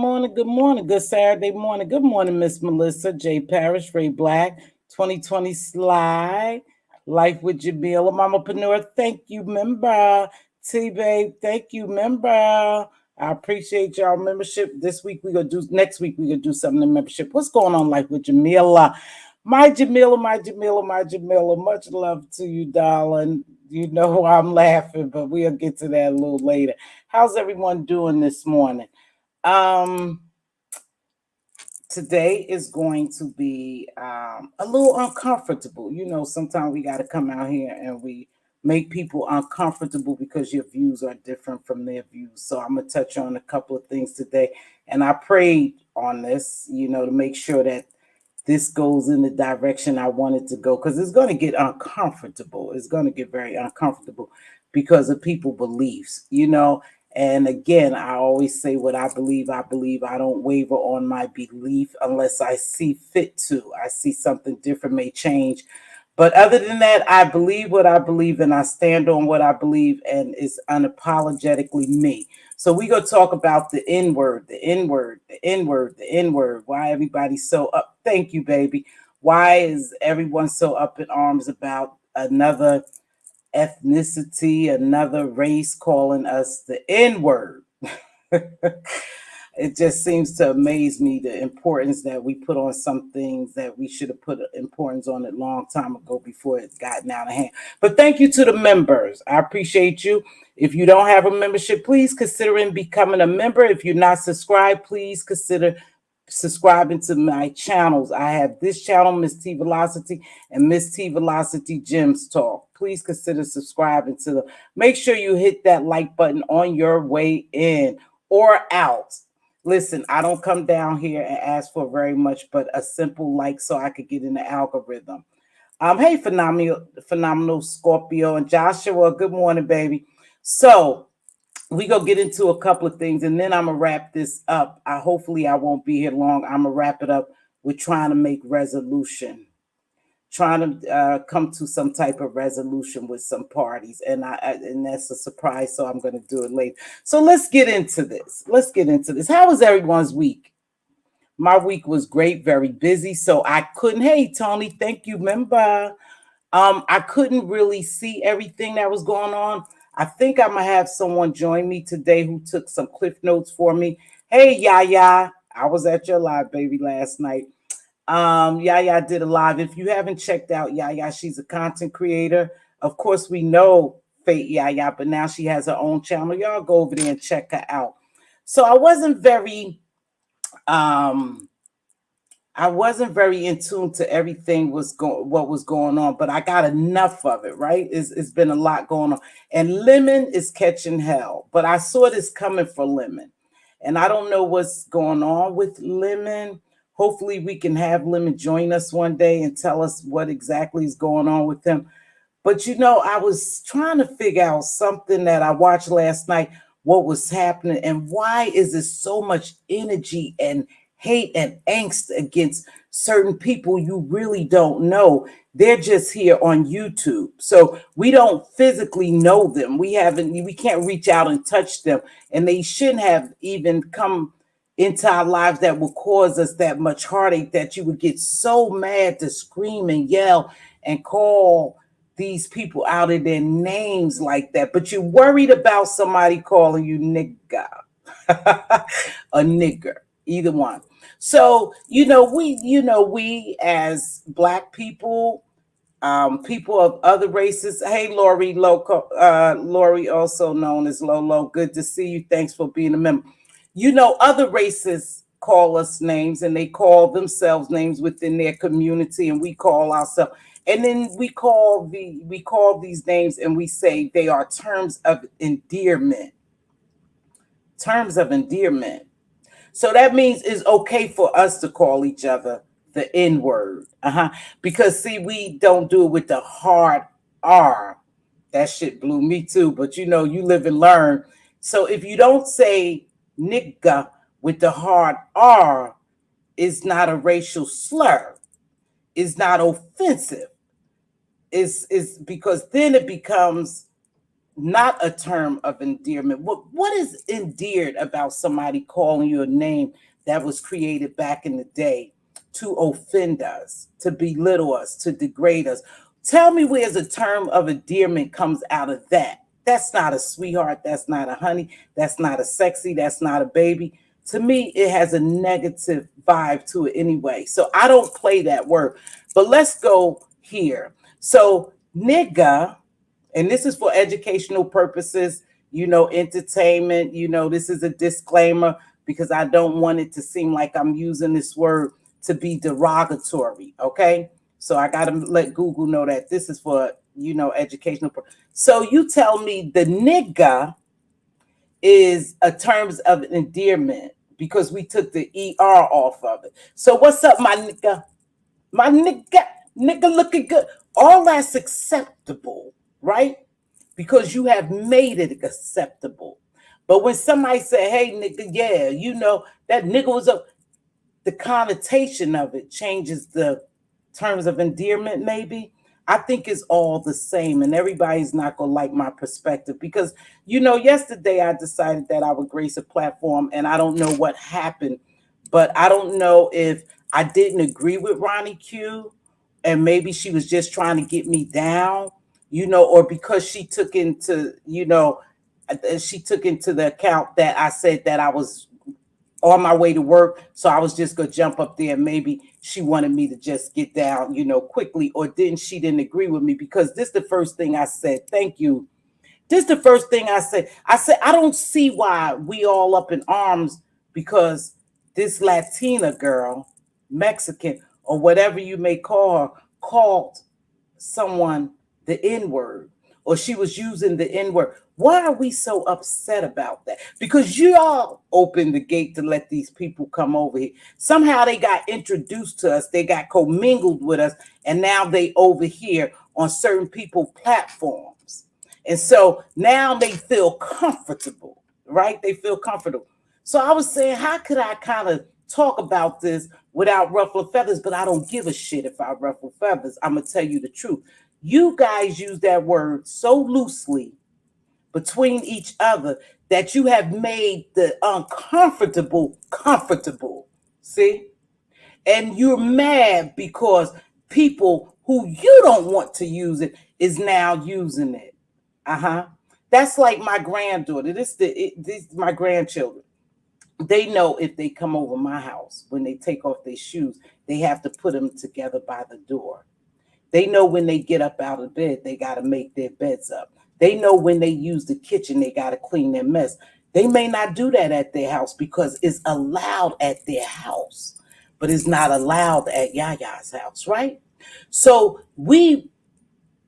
Good Saturday morning. Good morning, Miss Melissa, J. Parrish, Ray Black, 2020 Slide, Life with Jamila, Mamapreneur. Thank you, member. T-Babe, thank you, member. I appreciate y'all membership. This week we gonna do, next week we gonna do something in membership. What's going on, Life with Jamila? My Jamila, my Jamila, my Jamila. Much love to you, darling. You know I'm laughing, but we'll get to that a little later. How's everyone doing this morning? Um, Today is going to be a little uncomfortable. You know, sometimes we got to come out here and we make people uncomfortable because your views are different from their views. So I'm going to touch on a couple of things today. And I prayed on this, you know, to make sure that this goes in the direction I want it to go, because it's going to get uncomfortable. It's going to get very uncomfortable because of people's beliefs, you know. And again, I always say what I believe. I believe. I don't waver on my belief unless I see fit to. I see something different may change. But other than that, I believe what I believe and I stand on what I believe, and it's unapologetically me. So we gonna talk about the N word, the N word, the N word, the N word. Why everybody's so up? Thank you, baby. Why is everyone so up in arms about another ethnicity, another race calling us the N word? It just seems to amaze me the importance that we put on some things that we should have put importance on it long time ago before it gotten out of hand. But thank you to the members. I appreciate you. If you don't have a membership, please consider becoming a member. If you're not subscribed, please consider subscribing to my channels. I have this channel, Mz.Teavalocity, and Mz.Teavalocity Gems Talk. Please consider subscribing to them. Make sure you hit that like button on your way in or out. Listen, I don't come down here and ask for very much, but a simple like so I could get in the algorithm. Hey, phenomenal Scorpio and Joshua. Good morning, baby. So we go get into a couple of things, and then I'm gonna wrap this up. Hopefully I won't be here long. I'm gonna wrap it up with trying to make resolution, trying to come to some type of resolution with some parties, and and that's a surprise. So I'm gonna do it later. So let's get into this. Let's get into this. How was everyone's week? My week was great, very busy. So I couldn't. Hey, Tony, thank you, member. I couldn't really see everything that was going on. I think I'm gonna have someone join me today who took some cliff notes for me. Hey, Yaya, I was at your live, baby, last night. Yaya did a live. If you haven't checked out Yaya, she's a content creator. Of course, we know Fate Yaya, but now she has her own channel. Y'all go over there and check her out. So um I wasn't very in tune to everything what was going on, but I got enough of it, right? It's been a lot going on. And Lemon is catching hell, but I saw this coming for Lemon. And I don't know what's going on with Lemon. Hopefully we can have Lemon join us one day and tell us what exactly is going on with him. But you know, I was trying to figure out something that I watched last night, what was happening, and why is there so much energy and hate and angst against certain people you really don't know. They're just here on YouTube. So we don't physically know them. We can't reach out and touch them. And they shouldn't have even come into our lives that will cause us that much heartache that you would get so mad to scream and yell and call these people out of their names like that. But you're worried about somebody calling you nigga, a nigger, either one. So, we as Black people, people of other races. Hey, Lori Loco, Lori, also known as Lolo. Good to see you. Thanks for being a member. You know, other races call us names, and they call themselves names within their community, and we call ourselves. And then we call these names, and we say they are terms of endearment. Terms of endearment. So that means it's okay for us to call each other the N word. Because see, we don't do it with the hard R. That shit blew me too. But you know, you live and learn. So if you don't say nigga with the hard R, it's not a racial slur. It's not offensive. It's because then it becomes not a term of endearment. What is endeared about somebody calling you a name that was created back in the day to offend us, to belittle us, to degrade us? Tell me where's a term of endearment comes out of that. That's not a sweetheart, that's not a honey, that's not a sexy, that's not a baby. To me, it has a negative vibe to it anyway. So I don't play that word. But let's go here. So nigga, and this is for educational purposes, entertainment, this is a disclaimer because I don't want it to seem like I'm using this word to be derogatory, okay? So I got to let Google know that this is for, educational. So you tell me the nigga is a terms of endearment because we took the ER off of it. So what's up, my nigga? My nigga looking good. All that's acceptable, right? Because you have made it acceptable. But when somebody say, hey, nigga, yeah, that nigga was up, the connotation of it changes the terms of endearment, maybe. I think it's all the same, and everybody's not going to like my perspective because, yesterday I decided that I would grace a platform, and I don't know what happened, but I don't know if I didn't agree with Ronnie Q, and maybe she was just trying to get me down, or because she took into the account that I said that I was on my way to work. So I was just going to jump up there. Maybe she wanted me to just get down, quickly, or she didn't agree with me because this is the first thing I said. Thank you. This is the first thing I said. I said, I don't see why we all up in arms because this Latina girl, Mexican, or whatever you may call her, called someone the N-word, or she was using the N-word. Why are we so upset about that? Because you all opened the gate to let these people come over here. Somehow they got introduced to us, they got commingled with us, and now they over here on certain people platforms. And so now they feel comfortable, right? They feel comfortable. So I was saying, how could I kind of talk about this without ruffling feathers? But I don't give a shit if I ruffle feathers. I'm going to tell you the truth. You guys use that word so loosely between each other that you have made the uncomfortable comfortable. See? And you're mad because people who you don't want to use it is now using it. That's like my granddaughter. This my grandchildren. They know if they come over my house, when they take off their shoes, they have to put them together by the door. They know when they get up out of bed, they got to make their beds up. They know when they use the kitchen, they got to clean their mess. They may not do that at their house because it's allowed at their house, but it's not allowed at Yaya's house, right? So we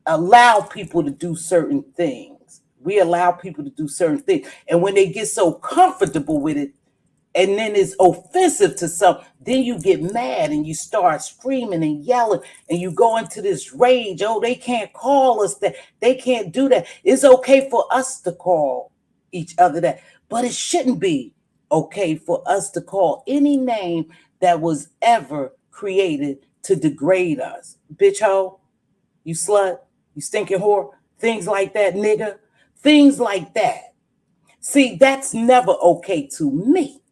allow people to do certain things. We allow people to do certain things. And when they get so comfortable with it, and then it's offensive to some, then you get mad and you start screaming and yelling and you go into this rage. Oh, they can't call us that. They can't do that. It's okay for us to call each other that, but it shouldn't be okay for us to call any name that was ever created to degrade us. Bitch hoe, you slut, you stinking whore, things like that, nigga, things like that. See, that's never okay to me,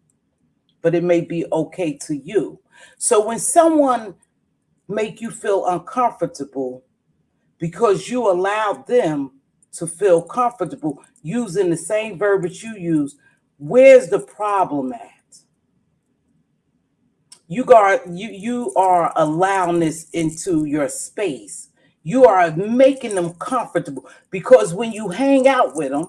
but it may be okay to you. So when someone make you feel uncomfortable because you allowed them to feel comfortable using the same verbiage you use, where's the problem at? You are allowing this into your space. You are making them comfortable because when you hang out with them,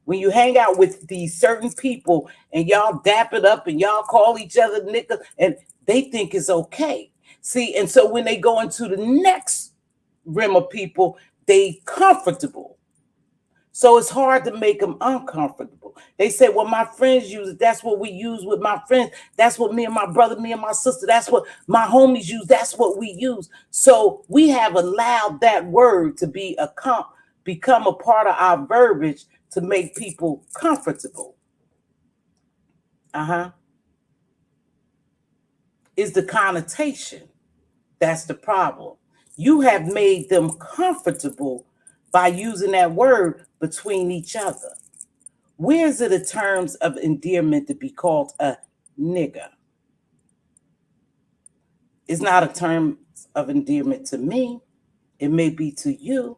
when you hang out with these certain people and y'all dap it up and y'all call each other niggas and they think it's okay. See, and so when they go into the next rim of people, they comfortable. So it's hard to make them uncomfortable. They say, well, my friends use it. That's what we use with my friends. That's what me and my brother, me and my sister, that's what my homies use. That's what we use. So we have allowed that word to become a part of our verbiage to make people comfortable. Is the connotation. That's the problem. You have made them comfortable by using that word between each other. Where is it a terms of endearment to be called a nigger? It's not a term of endearment to me. It may be to you,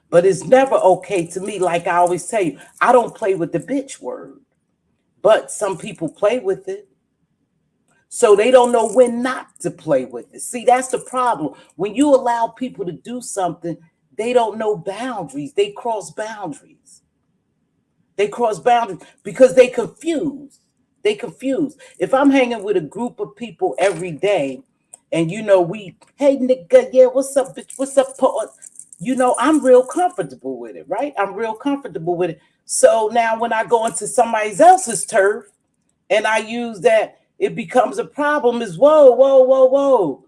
but it's never okay to me. Like I always tell you, I don't play with the bitch word, but some people play with it. So they don't know when not to play with it. See, that's the problem. When you allow people to do something, they don't know boundaries. They cross boundaries. They cross boundaries because they confuse. They confuse. If I'm hanging with a group of people every day, and hey nigga, yeah, what's up, bitch? What's up, I'm real comfortable with it, right? I'm real comfortable with it. So now when I go into somebody else's turf and I use that, it becomes a problem. Is whoa, whoa, whoa, whoa.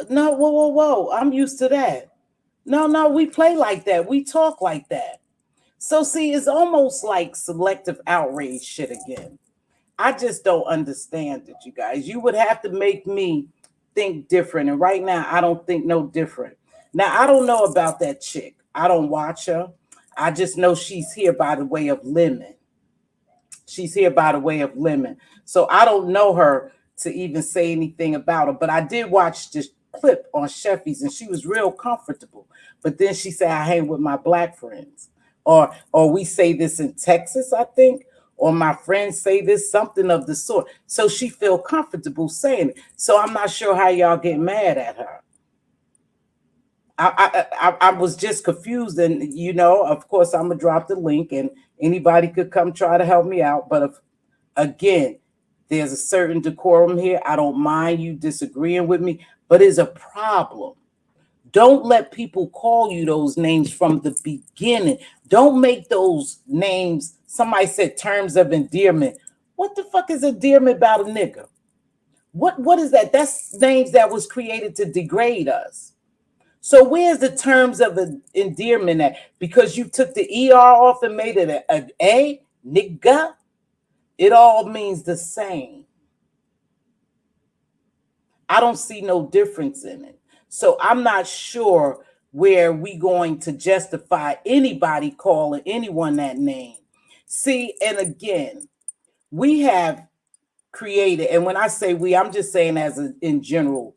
No, whoa, whoa, whoa. I'm used to that. No, we play like that. We talk like that. So see, it's almost like selective outrage shit again. I just don't understand it, you guys. You would have to make me think different. And right now, I don't think no different. Now, I don't know about that chick. I don't watch her. I just know she's here by the way of Lemon. She's here by the way of Lemon. So I don't know her to even say anything about her. But I did watch this clip on Sheffy's and she was real comfortable. But then she said, I hang with my black friends. Or we say this in Texas, I think, or my friends say this, something of the sort. So she feel comfortable saying it. So I'm not sure how y'all get mad at her. I was just confused, and of course, I'm gonna drop the link, and anybody could come try to help me out. But again, there's a certain decorum here. I don't mind you disagreeing with me, but it's a problem. Don't let people call you those names from the beginning. Don't make those names. Somebody said terms of endearment. What the fuck is endearment about a nigga? What is that? That's names that was created to degrade us. So where's the terms of endearment at? Because you took the ER off and made it an A, nigga, it all means the same. I don't see no difference in it. So I'm not sure where we going to justify anybody calling anyone that name. See, and again, we have created, and when I say we, I'm just saying in general,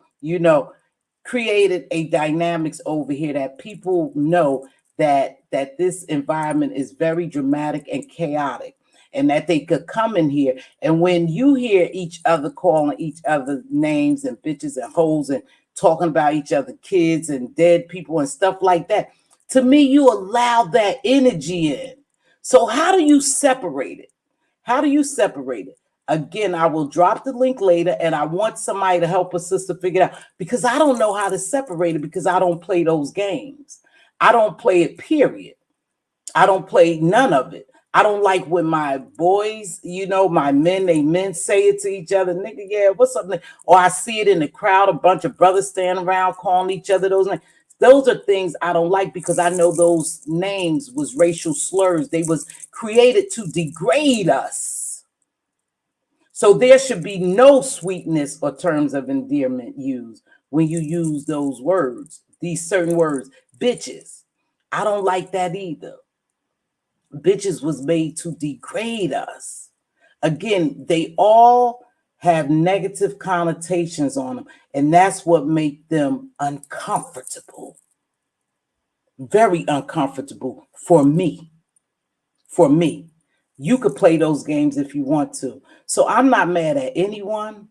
created a dynamics over here that people know that this environment is very dramatic and chaotic, and that they could come in here, and when you hear each other calling each other names and bitches and hoes and talking about each other kids and dead people and stuff like that, to me you allow that energy in. So how do you separate it? How do you separate it? Again, I will drop the link later, and I want somebody to help a sister figure it out, because I don't know how to separate it, because I don't play those games. I don't play it, period. I don't play none of it. I don't like when my boys, my men say it to each other, nigga, yeah, what's up? Or I see it in the crowd, a bunch of brothers standing around calling each other those names. Those are things I don't like, because I know those names was racial slurs. They was created to degrade us. So there should be no sweetness or terms of endearment used when you use those words, these certain words. Bitches, I don't like that either. Bitches was made to degrade us. Again, they all have negative connotations on them, and that's what makes them uncomfortable. Very uncomfortable for me. For me. You could play those games if you want to. So I'm not mad at anyone.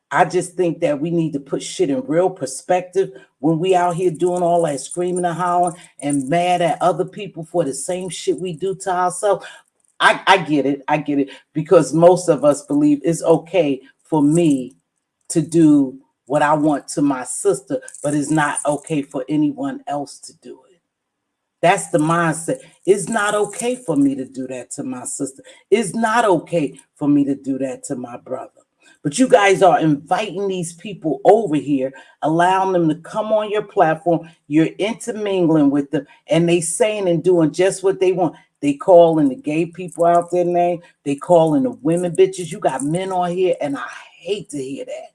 I just think that we need to put shit in real perspective when we out here doing all that screaming and hollering and mad at other people for the same shit we do to ourselves. I get it. I get it. Because most of us believe it's okay for me to do what I want to my sister, but it's not okay for anyone else to do it. That's the mindset. It's not okay for me to do that to my sister. It's not okay for me to do that to my brother. But you guys are inviting these people over here, allowing them to come on your platform. You're intermingling with them, and they saying and doing just what they want. They calling the gay people out their name. They calling the women bitches. You got men on here, and I hate to hear that.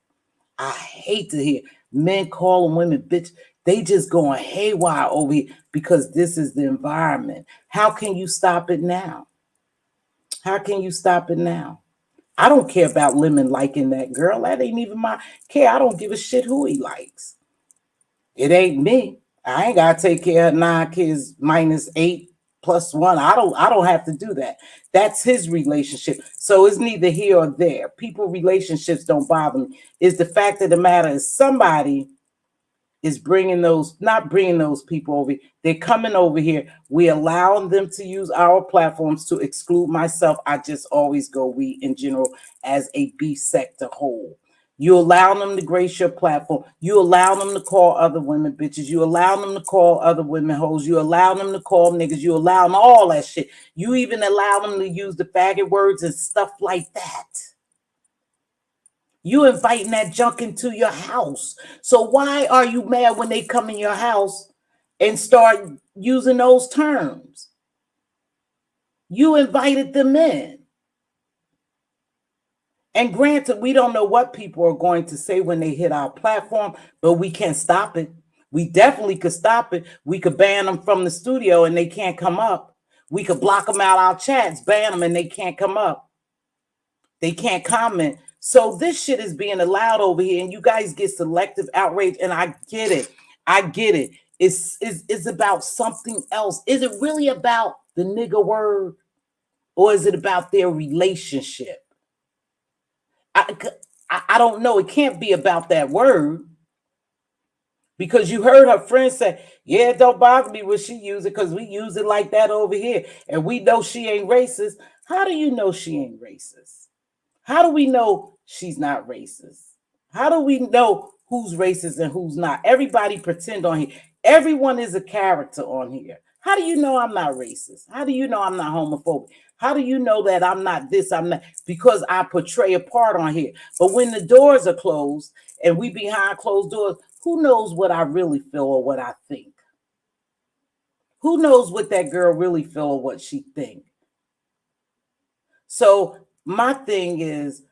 I hate to hear. Men calling women bitch. They just going haywire over here because this is the environment. How can you stop it now? How can you stop it now? I don't care about Lemon liking that girl. That ain't even my care. I don't give a shit who he likes. It ain't me. I ain't gotta take care of 9 kids minus 8 plus 1. I don't have to do that. That's his relationship. So it's neither here or there. People relationships don't bother me. It's the fact of the matter is somebody is bringing those, not bringing those people over. They're coming over here. We allowing them to use our platforms to exclude myself. I just always go we in general as a B sector whole. You allow them to grace your platform. You allow them to call other women bitches. You allow them to call other women hoes. You allow them to call niggas. You allow them all that shit. You even allow them to use the faggot words and stuff like that. You inviting that junk into your house. So why are you mad when they come in your house and start using those terms? You invited them in. And granted, we don't know what people are going to say when they hit our platform, but we can't stop it. We definitely could stop it. We could ban them from the studio and they can't come up. We could block them out our chats, ban them and they can't come up. They can't comment. So this shit is being allowed over here and you guys get selective outrage and I get it. I get it. It's about something else. Is it really about the nigga word or is it about their relationship? I don't know. It can't be about that word because you heard her friend say, yeah, it don't bother me when she use it because we use it like that over here and we know she ain't racist. How do you know she ain't racist? How do we know she's not racist? How do we know who's racist and who's not? Everybody pretend on here. Everyone is a character on here. How do you know I'm not racist? How do you know I'm not homophobic? How do you know that I'm not this? I'm not, because I portray a part on here. But when the doors are closed and we behind closed doors, who knows what I really feel or what I think? Who knows what that girl really feel or what she think? So my thing is,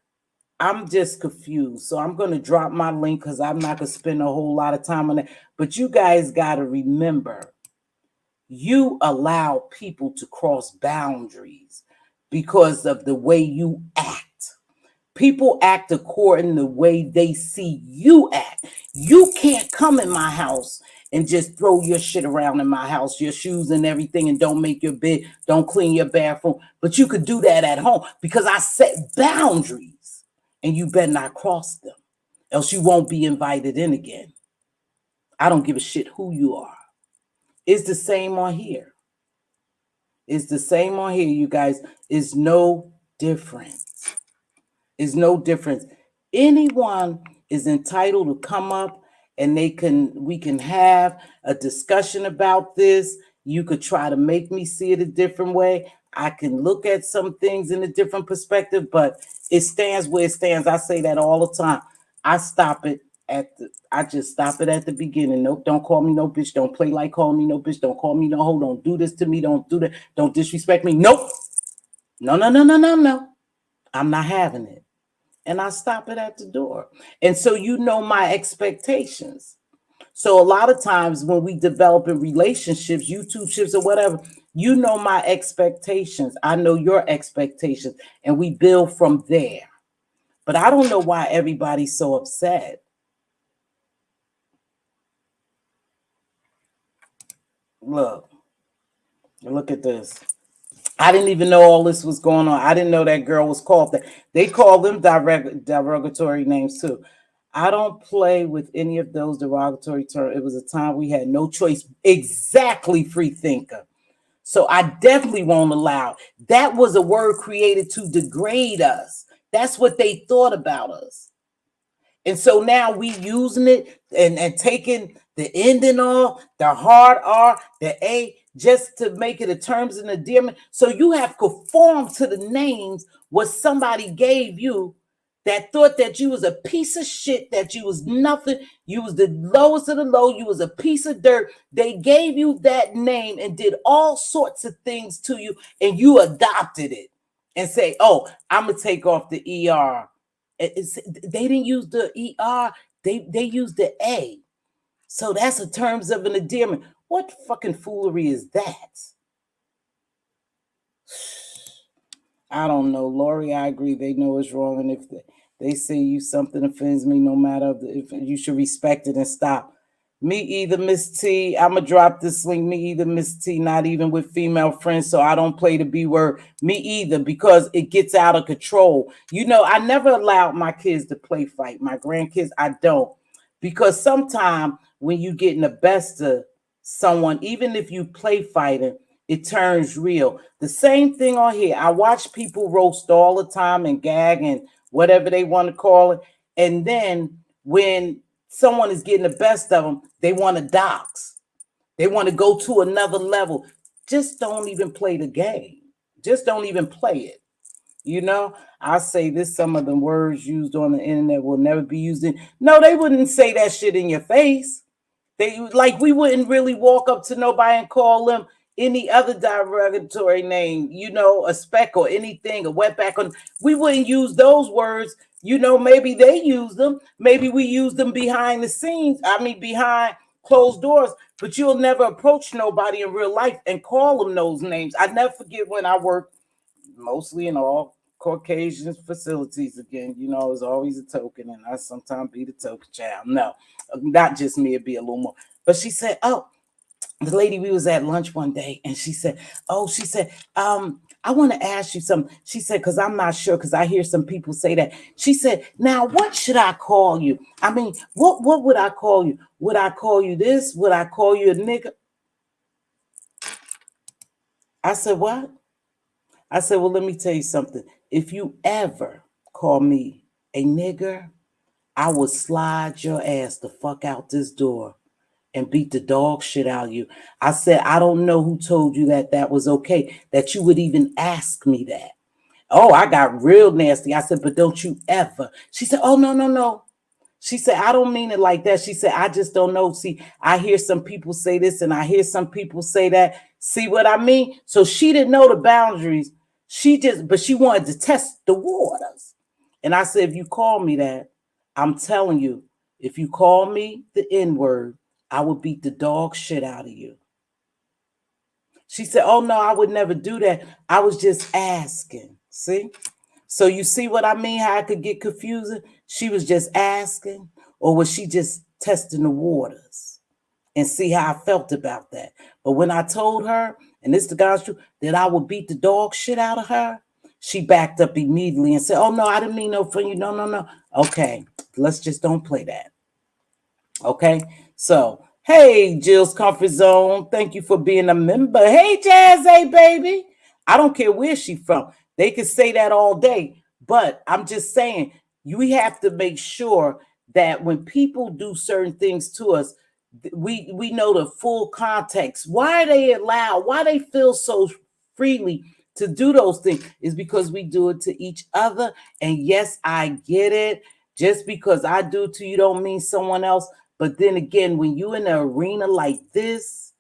I'm just confused. So I'm going to drop my link because I'm not going to spend a whole lot of time on that. But you guys got to remember, you allow people to cross boundaries because of the way you act. People act according to the way they see you act. You can't come in my house and just throw your shit around in my house, your shoes and everything, and don't make your bed, don't clean your bathroom. But you could do that at home because I set boundaries and you better not cross them, else you won't be invited in again. I don't give a shit who you are. It's the same on here. It's the same on here, you guys. It's no different. Is no difference. Anyone is entitled to come up and we can have a discussion about this. You could try to make me see it a different way. I can look at some things in a different perspective, but it stands where it stands. I say that all the time. I just stop it at the beginning. Nope, don't call me no bitch. Don't play like calling me no bitch. Don't call me no hoe. Don't do this to me. Don't do that. Don't disrespect me. Nope. No. I'm not having it. And I stop it at the door. And so you know my expectations. So a lot of times when we develop in relationships, YouTube ships or whatever, you know my expectations. I know your expectations and we build from there. But I don't know why everybody's so upset. Look at this. I didn't even know all this was going on. I didn't know that girl was called that. They call them derogatory names too. I don't play with any of those derogatory terms. It was a time we had no choice. Exactly, free thinker. So I definitely won't allow. That was a word created to degrade us. That's what they thought about us. And so now we using it and taking the ending off, the hard R, the A, just to make it a terms and endearment. So you have conformed to the names what somebody gave you that thought that you was a piece of shit, that you was nothing, you was the lowest of the low, you was a piece of dirt. They gave you that name and did all sorts of things to you, and you adopted it and say, oh, I'm going to take off the ER. They didn't use the ER. They use the A. So that's in terms of an endearment. What fucking foolery is that? I don't know, Lori. I agree. They know it's wrong, and if they say you something offends me, no matter if you should respect it and stop. Me either, Miss T. I'ma drop this link. Me either, Miss T. Not even with female friends, so I don't play the B word. Me either, because it gets out of control. You know, I never allowed my kids to play fight. My grandkids, I don't, because sometimes when you get in the best of someone, even if you play fighting, it turns real. The same thing on here. I watch people roast all the time and gag and whatever they want to call it. And then when someone is getting the best of them, they want to dox. They want to go to another level. Just don't even play the game. Just don't even play it. You know, I say this, some of the words used on the internet will never be used in. No, they wouldn't say that shit in your face. They like we wouldn't really walk up to nobody and call them any other derogatory name, you know, a speck or anything, a wetback on. We wouldn't use those words. You know, maybe they use them. Maybe we use them behind the scenes. I mean, behind closed doors. But you'll never approach nobody in real life and call them those names. I never forget when I worked mostly in all Caucasian facilities again. You know, it's always a token, and I sometimes be the token child. No, not just me, it'd be a little more. But she said, oh, the lady, we was at lunch one day, and she said, I want to ask you something. She said, because I'm not sure, because I hear some people say that. She said, now what should I call you? I mean, what would I call you? Would I call you this? Would I call you a nigga? I said, what? I said, well, let me tell you something. If you ever call me a nigger, I will slide your ass the fuck out this door and beat the dog shit out of you. I said, I don't know who told you that was okay, that you would even ask me that. Oh, I got real nasty. I said, but don't you ever. She said, oh, no. She said, I don't mean it like that. She said, I just don't know. See, I hear some people say this and I hear some people say that. See what I mean? So she didn't know the boundaries. But she wanted to test the waters. And I said, if you call me that, I'm telling you, if you call me the N-word, I would beat the dog shit out of you. She said, oh, no, I would never do that. I was just asking. See? So you see what I mean, how I could get confusing? She was just asking, or was she just testing the waters and see how I felt about that? But when I told her, and this is the God's truth, that I would beat the dog shit out of her, she backed up immediately and said, oh, no, I didn't mean no for you. No. Okay, let's just don't play that. Okay, so, hey, Jill's Comfort Zone. Thank you for being a member. Hey, Jazz A, baby. I don't care where she's from. They can say that all day. But I'm just saying, we have to make sure that when people do certain things to us, we know the full context. Why they allow, why they feel so freely to do those things is because we do it to each other. And yes, I get it. Just because I do it to you don't mean someone else. But then again, when you're in an arena like this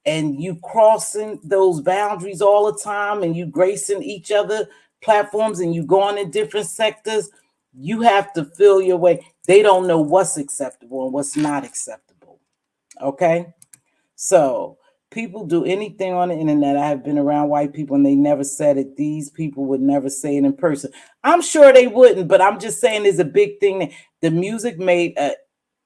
and you crossing those boundaries all the time and you gracing each other platforms and you going in different sectors, you have to feel your way. They don't know what's acceptable and what's not acceptable. Okay? So people do anything on the internet. I have been around white people and they never said it. These people would never say it in person. I'm sure they wouldn't, but I'm just saying there's a big thing that the music made a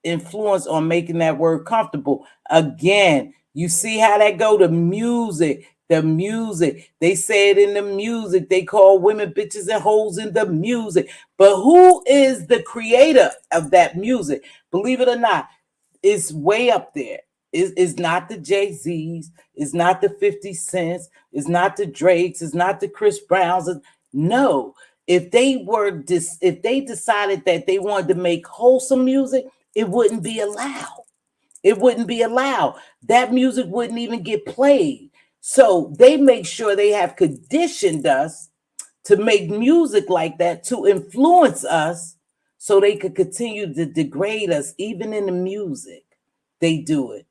influence on making that word comfortable. Again, you see how that go? The music. They say it in the music. They call women bitches and hoes in the music. But who is the creator of that music? Believe it or not, it's way up there. It's not the Jay-Z's. It's not the 50 Cents. It's not the Drakes. It's not the Chris Browns. No. If they decided that they wanted to make wholesome music, it wouldn't be allowed. It wouldn't be allowed. That music wouldn't even get played. So they make sure they have conditioned us to make music like that to influence us so they could continue to degrade us, even in the music. They do it.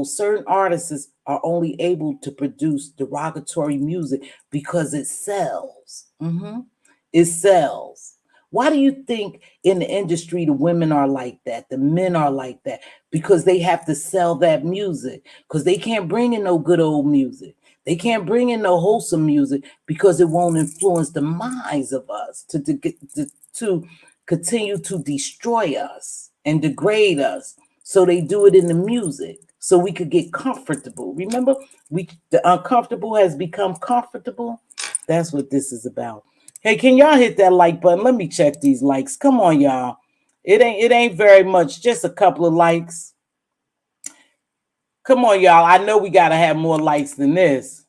Certain artists are only able to produce derogatory music because it sells. It sells. Why do you think in the industry the women are like that, the men are like that? Because they have to sell that music, because they can't bring in no good old music. They can't bring in no wholesome music because it won't influence the minds of us to continue to destroy us and degrade us. So they do it in the music so we could get comfortable. Remember, the uncomfortable has become comfortable. That's what this is about. Hey, can y'all hit that like button? Let me check these likes. Come on, y'all. It ain't very much, just a couple of likes. Come on, y'all. I know we gotta have more likes than this.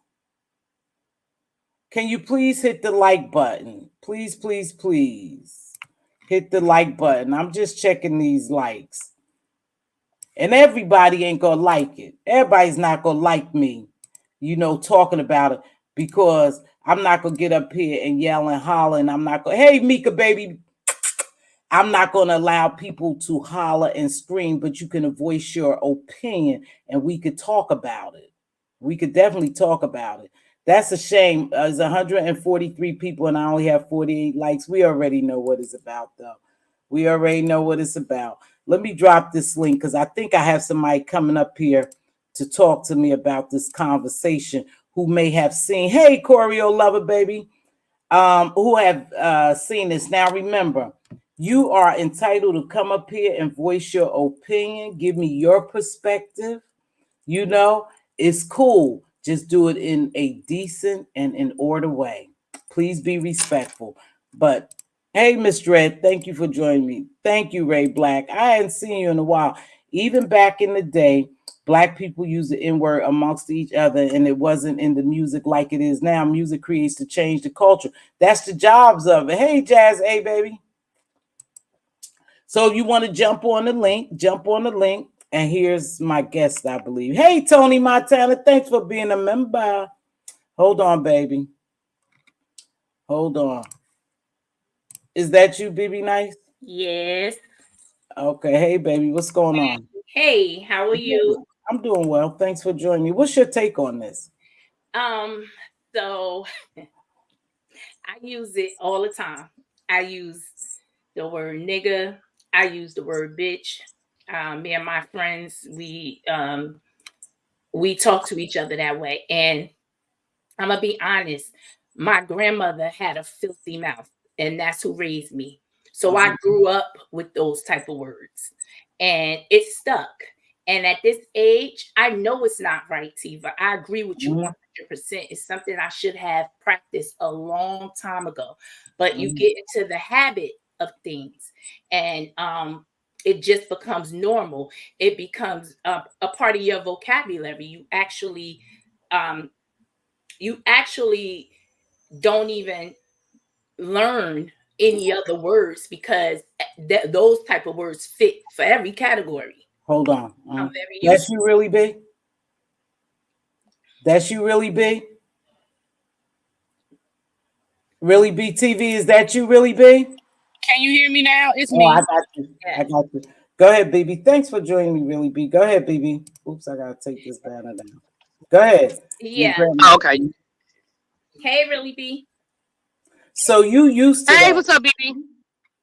Can you please hit the like button? Please, please, please. Hit the like button. I'm just checking these likes. And everybody ain't gonna like it. Everybody's not gonna like me, talking about it, because I'm not gonna get up here and yell and holler, and I'm not gonna, hey Mika baby, I'm not gonna allow people to holler and scream, but you can voice your opinion and we could talk about it. We could definitely talk about it. That's a shame. There's 143 people and I only have 48 likes. We already know what it's about, though. We already know what it's about. Let me drop this link because I think I have somebody coming up here to talk to me about this conversation who may have seen, hey, Choreo lover, baby, who have seen this. Now, remember, you are entitled to come up here and voice your opinion. Give me your perspective. It's cool. Just do it in a decent and in order way. Please be respectful. But hey, Miss Dredd, thank you for joining me. Thank you, Ray Black. I hadn't seen you in a while. Even back in the day, Black people used the N-word amongst each other, and it wasn't in the music like it is now. Music creates to change the culture. That's the jobs of it. Hey, Jazz A, baby. So if you want to jump on the link. And here's my guest, I believe. Hey, Tony Montana, thanks for being a member. Hold on, baby. Hold on. Is that you, BB Nice? Yes. Okay. Hey, baby, what's going on? Hey, how are you? I'm doing well. Thanks for joining me. What's your take on this? Um, so I use it all the time. I use the word nigga. I use the word bitch. Me and my friends, we talk to each other that way. And I'm gonna be honest, my grandmother had a filthy mouth, and that's who raised me. So I grew up with those type of words, and it stuck. And at this age, I know it's not right, Tiva. I agree with you 100%. It's something I should have practiced a long time ago. But you get into the habit of things, and it just becomes normal. It becomes a part of your vocabulary. Um, you actually don't even learn any other words because those type of words fit for every category. Hold on. I'm very That's used. you really, B? That's you really, B? Really, BTV? Is that you really, B? Can you hear me now? It's Oh, I me. got you. I Yes. got you. Go ahead, BB. Thanks for joining me, really, B. Go ahead, BB. Oops, I gotta take this banner down. Go ahead. Your Yeah. grandma. Oh, okay. Hey, really B. So you used to Hey, that. what's up, BB?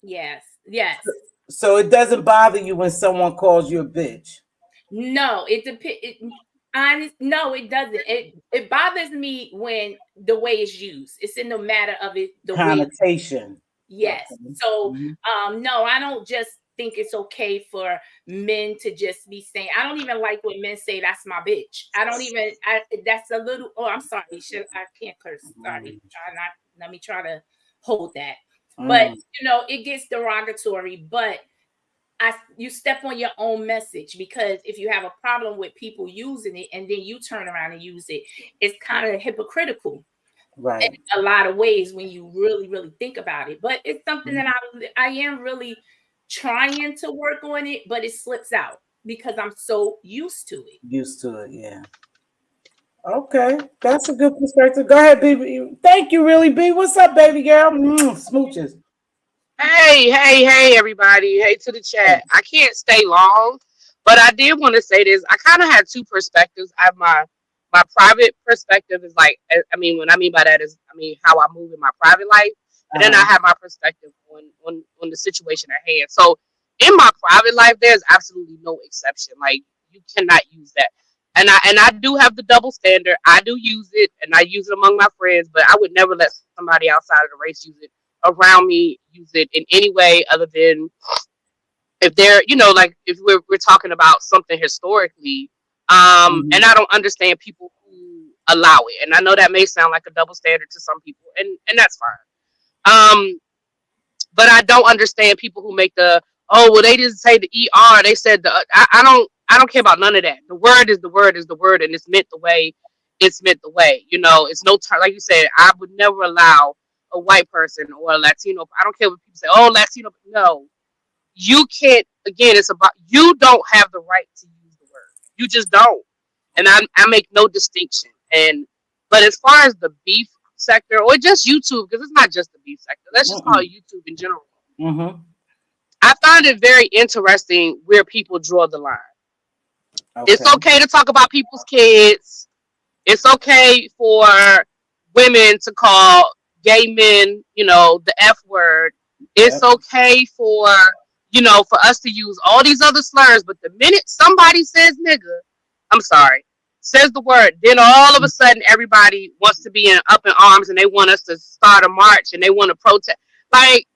Yes. Yes. So it doesn't bother you when someone calls you a bitch. No, it depends. Honest, no, it doesn't. It bothers me when the way it's used. It's in the matter of it, the way. Connotation. Yes. Okay. So, Mhm. no, I don't just think it's okay for men to just be saying. I don't even like when men say that's my bitch. I don't even. That's a little. Oh, I'm sorry. I can't curse. Sorry. Try not. Let me try to hold that. But Mm. it gets derogatory. But you step on your own message, because if you have a problem with people using it and then you turn around and use it, it's kind of hypocritical Right. in a lot of ways when you really really think about it. But it's something that I am really trying to work on it, but it slips out because I'm so used to it. Used to it, yeah. Okay. That's a good perspective. Go ahead, baby. Thank you, really, B. What's up, baby girl? Smooches. Hey, everybody. Hey to the chat. I can't stay long, but I did want to say this. I kind of had two perspectives. I have my private perspective is like, I mean, what I mean by that is, I mean, how I move in my private life. but then I have my perspective on the situation at hand. So in my private life, there's absolutely no exception. Like you cannot use that. And I do have the double standard. I do use it, and I use it among my friends, but I would never let somebody outside of the race use it around me, use it in any way other than if they're, like if we're talking about something historically. And I don't understand people who allow it. And I know that may sound like a double standard to some people, and that's fine. But I don't understand people who make the, oh well, they didn't say the they said the. I don't care about none of that. The word is the word is the word, and it's meant the way it's meant the way. It's no time. Like you said, I would never allow a white person or a Latino. I don't care what people say. Oh, Latino. No, you can't. Again, it's about, you don't have the right to use the word. You just don't. And I make no distinction. But as far as the beef sector, or just YouTube, because it's not just the beef sector, let's just call it YouTube in general. I find it very interesting where people draw the line. It's okay to talk about people's kids. It's okay for women to call gay men, the F word. It's okay for us to use all these other slurs. But the minute somebody says nigga, I'm sorry, says the word, then all of a sudden everybody wants to be up in arms, and they want us to start a march, and they want to protest. Like,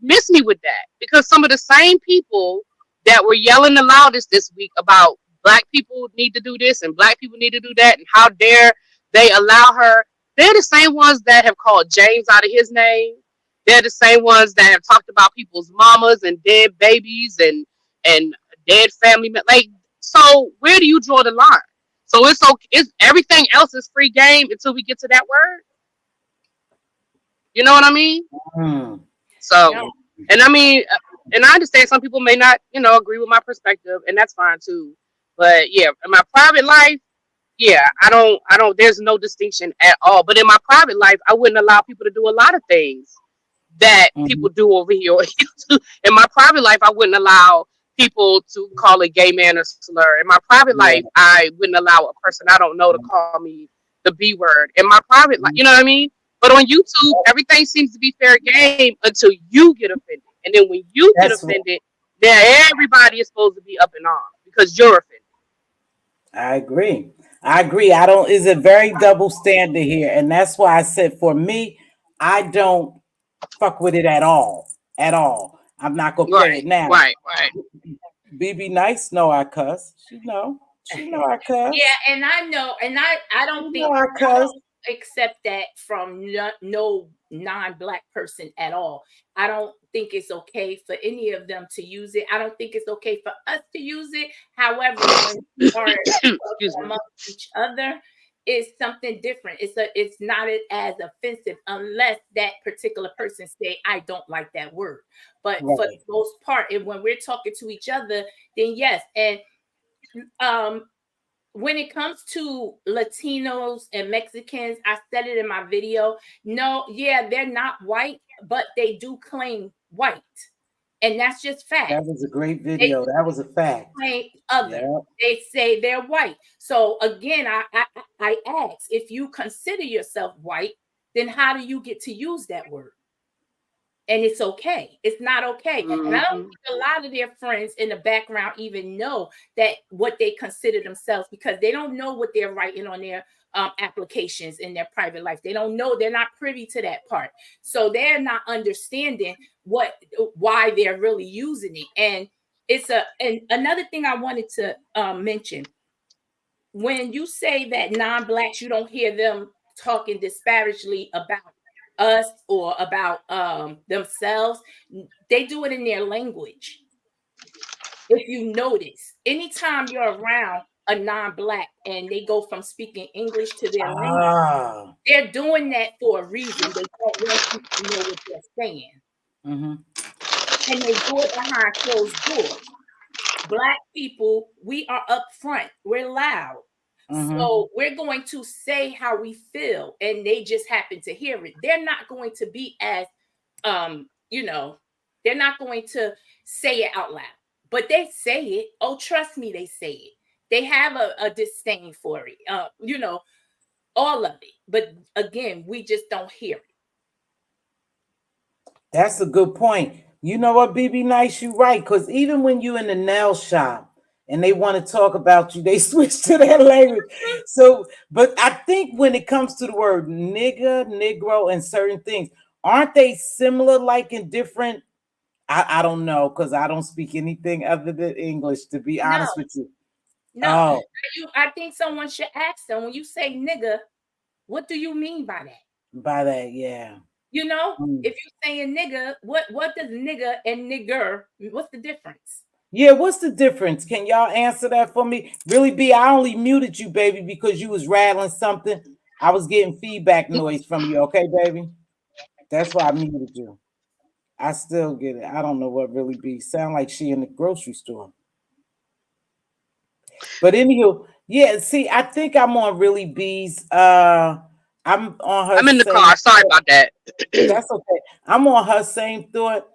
miss me with that, because some of the same people that were yelling the loudest this week about black people need to do this and black people need to do that, and how dare they allow her, they're the same ones that have called James out of his name. They're the same ones that have talked about people's mamas and dead babies and dead family. Like, so where do you draw the line? So it's okay. Everything else is free game until we get to that word. You know what I mean? So, and I mean, and I understand some people may not, agree with my perspective, and that's fine too. But yeah, in my private life, yeah, I don't, there's no distinction at all. But in my private life, I wouldn't allow people to do a lot of things that people do over here. In my private life, I wouldn't allow people to call a gay man a slur. In my private life, I wouldn't allow a person I don't know to call me the B word. In my private life, you know what I mean? But on YouTube, everything seems to be fair game until you get offended. And then when you get offended, then everybody is supposed to be up in arms because you're offended. I agree. I don't, is a very double standard here. And that's why I said, for me, I don't fuck with it at all. At all. I'm not gonna play it now. Right. BB Nice know I cuss. She know I cuss. Yeah, and I know, and I don't think I don't accept that from no non-black person at all. I don't think it's okay for any of them to use it. I don't think it's okay for us to use it. However, when we are amongst each other, is something different. It's not as offensive unless that particular person say, I don't like that word. But for the most part, and when we're talking to each other, then yes. And when it comes to Latinos and Mexicans, I said it in my video. No, yeah, they're not white, but they do claim white. And that's just fact. That was a great video. That was a fact. They say they're white. So again, I ask, if you consider yourself white, then how do you get to use that word? And it's okay. It's not okay. And I don't think a lot of their friends in the background even know that what they consider themselves, because they don't know what they're writing on their applications in their private life. They don't know. They're not privy to that part. So they're not understanding why they're really using it. And and another thing I wanted to mention, when you say that non-blacks, you don't hear them talking disparagingly about us or about themselves. They do it in their language. If you notice, anytime you're around a non-black and they go from speaking English to their language, they're doing that for a reason. They don't want people to know what they're saying. And they do it behind closed doors. Black people, we are up front. We're loud. So we're going to say how we feel, and they just happen to hear it. They're not going to be as, they're not going to say it out loud, but they say it. Oh, trust me, they say it. They have a disdain for it, all of it. But again, we just don't hear it. That's a good point. You know what, BB Nice, you right. Because even when you in the nail shop and they want to talk about you, they switch to that language. So, but I think when it comes to the word nigga, negro, and certain things, aren't they similar, like in different? I don't know because I don't speak anything other than English, to be No, honest with you. no. Oh, I think someone should ask them when you say nigga, what do you mean by that? by that, yeah. You know, Mm. if you say a nigga, what does nigga and nigger? What's the difference? Yeah, what's the difference? Can y'all answer that for me? Really, B, I only muted you, baby, because you was rattling something. I was getting feedback noise from you, okay, baby? That's why I muted you. I still get it. I don't know what really be. Sound like she in the grocery store. But anywho, yeah, see, I think I'm on really B's. I'm on her I'm in the same. car. Sorry about that. That's okay. I'm on her same thought.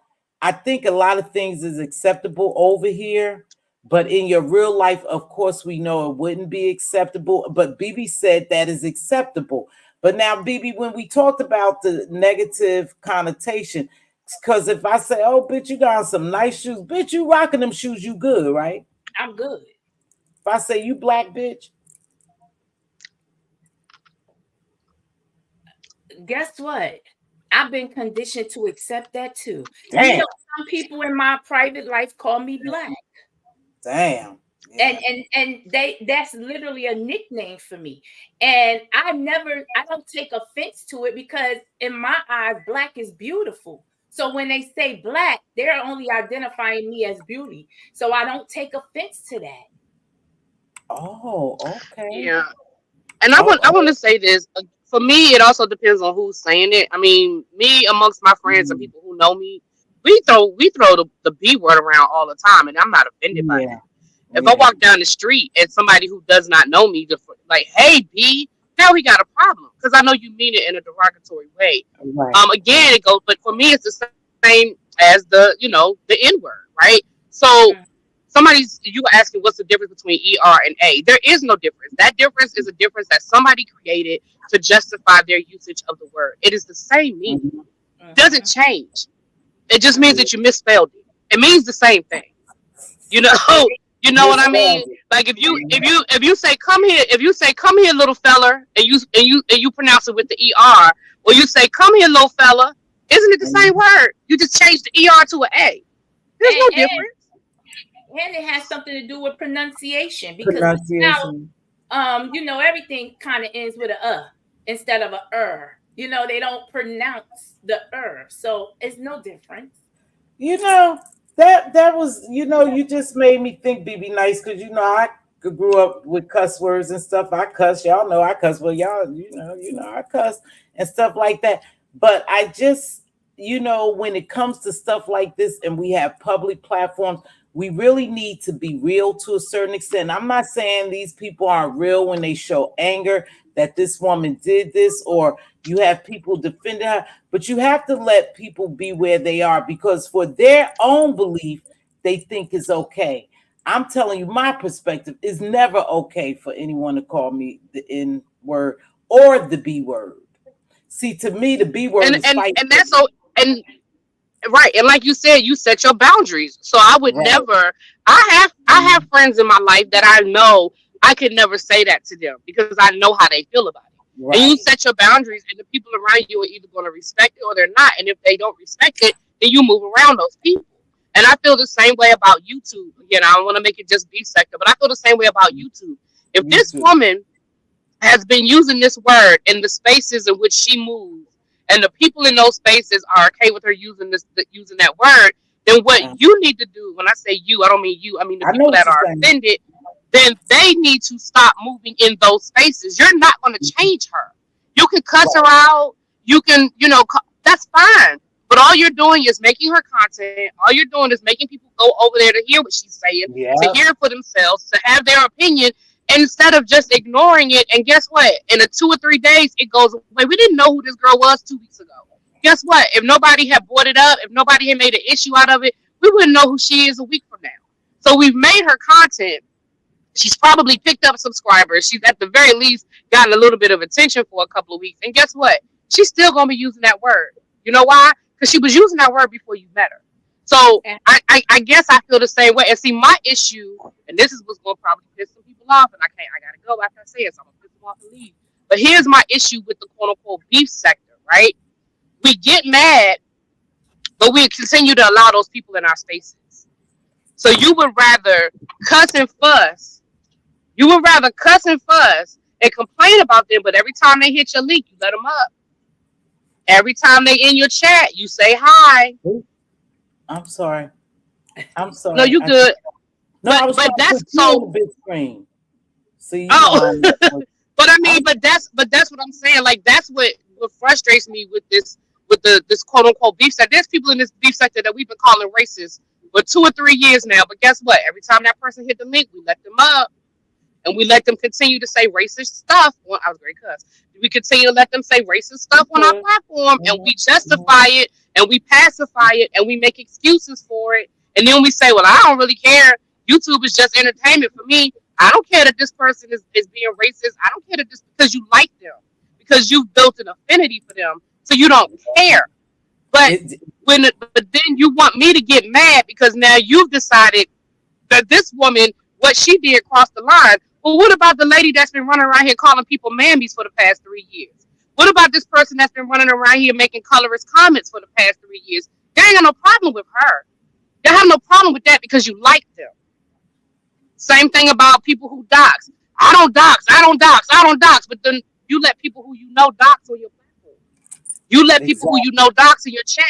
I think a lot of things is acceptable over here, but in your real life, of course, we know it wouldn't be acceptable. But BB said that is acceptable. But now, BB, when we talked about the negative connotation, because if I say, "Oh, bitch, you got on some nice shoes," bitch, you rocking them shoes, you good, right? I'm good. If I say you black, bitch, Guess what? I've been conditioned to accept that too. You damn, know, some people in my private life call me black. damn, And yeah. that's literally a nickname for me. I don't take offense to it because in my eyes, black is beautiful. So when they say black, they're only identifying me as beauty. So I don't take offense to that. Oh, okay. Yeah. And I want Oh, to say this. For me, it also depends on who's saying it. I mean, me amongst my friends and mm, people who know me, we throw the B word around all the time, and I'm not offended by yeah, that. If I yeah, walk down the street and somebody who does not know me, like, "Hey, B," now we got a problem because I know you mean it in a derogatory way. right. Again, it goes, but for me, it's the same as the N word, right? So Mm. you were asking what's the difference between and A. There is no difference. That difference is a difference that somebody created to justify their usage of the word. It is the same meaning. Mhm. Doesn't Mhm. change. It just means that you misspelled it. It means the same thing. You know, you know what I mean? Misspelled it. Like if you Mhm. if you if you say come here, if you say come here, little fella, and you pronounce it with the or you say come here, little fella, isn't it the same Mhm. word? You just changed the to an A. There's And, no and difference. and it has something to do with pronunciation because the South, Pronunciation. everything kind of ends with a instead of a You know, they don't pronounce the so it's no difference. You know, that was, you just made me think, BB Nice, because I grew up with cuss words and stuff. I cuss, y'all know I cuss. Well, y'all, I cuss and stuff like that. But I just, when it comes to stuff like this and we have public platforms, we really need to be real to a certain extent. I'm not saying these people aren't real when they show anger that this woman did this, or you have people defending her, but you have to let people be where they are because for their own belief, they think is okay. I'm telling you, my perspective is never okay for anyone to call me the N word or the B word. See, to me, the B word and is and fight and for that's me. so and right, and like you said, you set your boundaries. So I would Right. never. I have friends in my life that I know I could never say that to them because I know how they feel about it. And you Right. set your boundaries, and the people around you are either going to respect it or they're not. And if they don't respect it, then you move around those people. And I feel the same way about YouTube. Again, I don't want to make it just be sector, but I feel the same way about YouTube. If You this too. woman has been using this word in the spaces in which she moves, and the people in those spaces are okay with her using that word, then what Uh, you need to do, when I say you, I don't mean you, I mean the I know people what that you're are saying. offended, then they need to stop moving in those spaces. You're not going to change her. You can cuss her Right. out. You can, that's fine. But all you're doing is making her content. All you're doing is making people go over there to hear what she's saying, to Yeah. hear it for themselves, to have their opinion, instead of just ignoring it. And guess what? In a 2 or 3 days, it goes away. We didn't know who this girl was 2 weeks ago. Guess what? If nobody had brought it up, if nobody had made an issue out of it, we wouldn't know who she is a week from now. So we've made her content. She's probably picked up subscribers. She's at the very least gotten a little bit of attention for a couple of weeks. And guess what? She's still going to be using that word. You know why? because she was using that word before you met her. So I guess I feel the same way. And see, my issue, and this is what's going to probably piss some people off, and I gotta go after I say it, so I'm gonna piss them off and leave. But here's my issue with the quote unquote beef sector, right? We get mad, but we continue to allow those people in our spaces. So you would rather cuss and fuss. You would rather cuss and fuss and complain about them, but every time they hit your link, you let them up. Every time they in your chat, you say hi. I'm sorry. I'm sorry. No, you good. No, I was but trying to that's so. big screen. See, Oh, but I mean, but that's what I'm saying. Like that's what frustrates me with this quote unquote beef sector. There's people in this beef sector that we've been calling racist for 2 or 3 years now. But guess what? Every time that person hit the link, we let them up. And we let them continue to say racist stuff. Well, I was very cuss. We continue to let them say racist stuff on our platform, and we justify it, and we pacify it, and we make excuses for it. And then we say, well, I don't really care. YouTube is just entertainment for me. I don't care that this person is being racist. I don't care that just because you like them, because you've built an affinity for them, so you don't care. But but then you want me to get mad because now you've decided that this woman, what she did crossed the line. Well, what about the lady that's been running around here calling people mammies for the past 3 years? What about this person that's been running around here making colorist comments for the past 3 years? They ain't got no problem with her. They have no problem with that because you like them. Same thing about people who dox. I don't dox. But then you let people who you know dox on your platform. You let people who you know dox in your chat.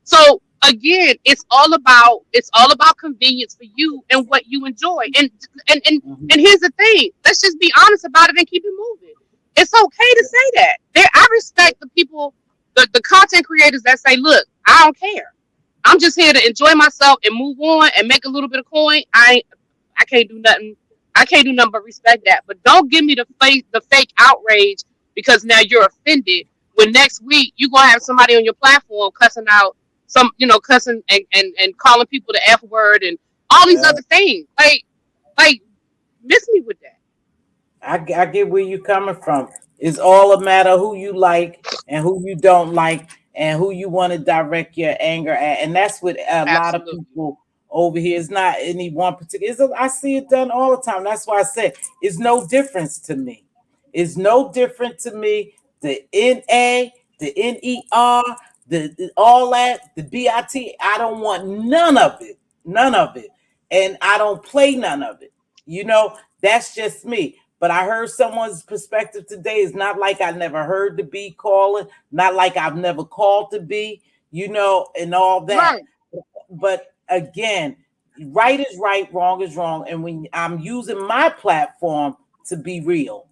So again, it's all about convenience for you and what you enjoy. And here's the thing. Let's just be honest about it and keep it moving. It's okay to say that. I respect the people, the content creators that say, look, I don't care. I'm just here to enjoy myself and move on and make a little bit of coin. I can't do nothing. I can't do nothing but respect that. But don't give me the fake outrage because now you're offended when next week you're gonna have somebody on your platform cussing out cussing and calling people the F word and all these other things. Like miss me with that. I get where you're coming from. It's all a matter of who you like and who you don't like and who you want to direct your anger at. And that's what a lot of people over here. It's not any one particular. I see it done all the time. That's why I said it's no difference to me. It's no different to me. The NA, the NER, the all that, the BIT. I don't want none of it. None of it. And I don't play none of it. That's just me. But I heard someone's perspective today. It's not like I never heard the B calling, not like I've never called the B, and all that. Right. But again, right is right, wrong is wrong. And when I'm using my platform to be real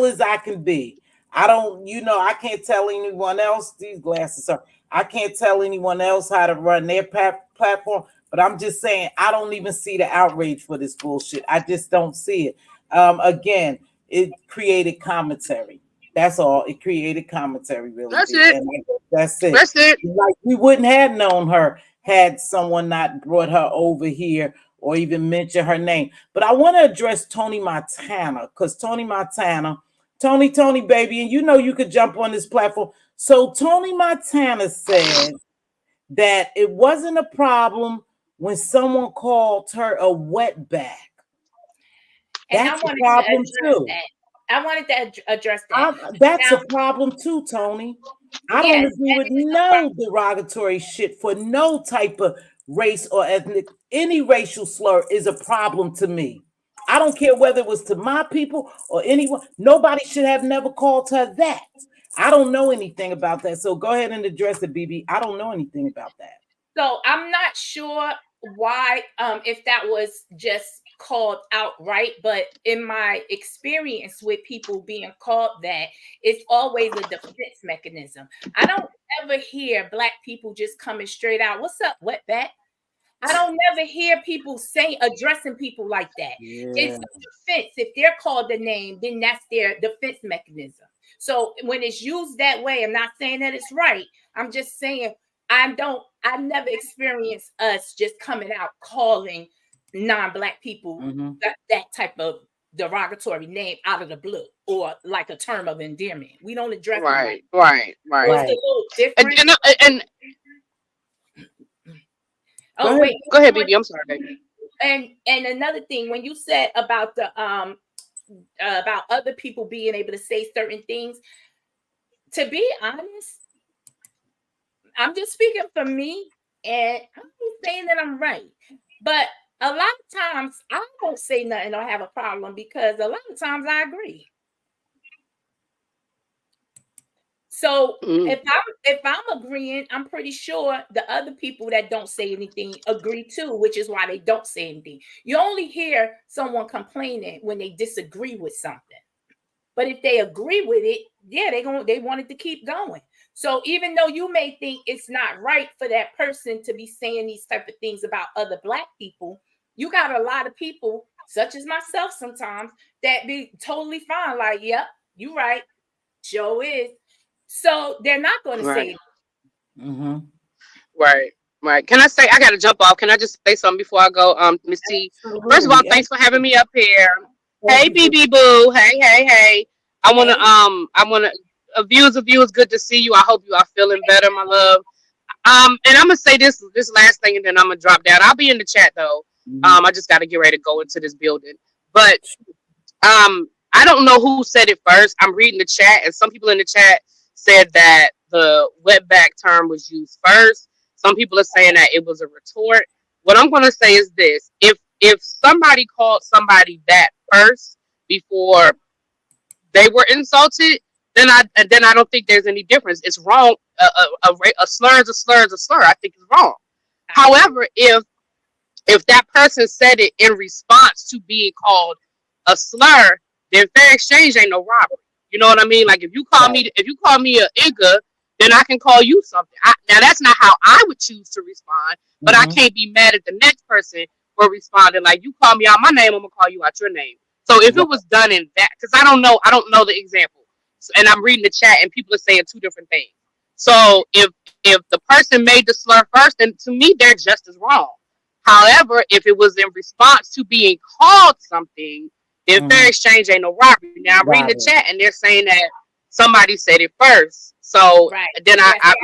as I can be. I don't, I can't tell anyone else, these glasses are, I can't tell anyone else how to run their platform. But I'm just saying, I don't even see the outrage for this bullshit. I just don't see it. Again, it created commentary. That's all. It created commentary, really. That's it. That's it. That's it. Like we wouldn't have known her had someone not brought her over here or even mention her name. But I want to address Tony Montana because Tony, baby, and you could jump on this platform. So Tony Montana said that it wasn't a problem when someone called her a wetback. And that's a problem too. I wanted to address that. That's a problem too, Tony. I don't agree with no derogatory shit for no type of race or ethnic. Any racial slur is a problem to me. I don't care whether it was to my people or anyone. Nobody should have never called her that. I don't know anything about that. So go ahead and address it, BB. I don't know anything about that. So I'm not sure why, if that was just called outright, but in my experience with people being called that, it's always a defense mechanism. I don't ever hear Black people just coming straight out, "What's up, wetback?" I don't never hear people addressing people like that. Yeah. It's a defense. If they're called the name, then that's their defense mechanism. So when it's used that way, I'm not saying that it's right. I'm just saying I never experienced us just coming out calling non-Black people that type of derogatory name out of the blue or like a term of endearment. We don't address right. It's a little different. Go Oh ahead. wait, Go ahead, BB. I'm sorry, baby. and another thing, when you said about the about other people being able to say certain things, to be honest, I'm just speaking for me, and I'm not saying that I'm right, but a lot of times I don't say nothing or have a problem because a lot of times I agree. So Mm, if I'm agreeing, I'm pretty sure the other people that don't say anything agree too, which is why they don't say anything. You only hear someone complaining when they disagree with something. But if they agree with it, yeah, they want it to keep going. So even though you may think it's not right for that person to be saying these type of things about other black people, you got a lot of people, such as myself sometimes, that be totally fine. Like, yep, you right. Joe is. So they're not going to say right. it. Mm-hmm. Right. Right. Can I say I gotta jump off? Can I just say something before I go? Miss T. First of all, Absolutely. thanks for having me up here. Thank Hey, you for BB Boo. Hey, hey, hey. Hey, I wanna a view is good to see you. I hope you are feeling better, my love. And I'm gonna say this last thing, and then I'm gonna drop down. I'll be in the chat though. Mhm. I just gotta get ready to go into this building. But I don't know who said it first. I'm reading the chat, and some people in the chat said that the wetback term was used first. Some people are saying that it was a retort. What I'm going to say is this: if somebody called somebody that first before they were insulted, then I don't think there's any difference. It's wrong. A slur is a slur is a slur. I think it's wrong. However, if that person said it in response to being called a slur, then fair exchange ain't no robbery. You know what I mean? Like Right. if you call me a nigga, then I can call you something. Now that's not how I would choose to respond, but I Mm-hmm. can't be mad at the next person for responding. Like you call me out my name, I'm gonna call you out your name. So if it Right. was done in that, because I don't know the example, so, and I'm reading the chat and people are saying two different things. So if the person made the slur first, then to me they're just as wrong. However, if it was in response to being called something, then Mm-hmm. fair exchange ain't no robbery. Now I'm reading the Robert. chat and they're saying that somebody said it first. So right. then Yes,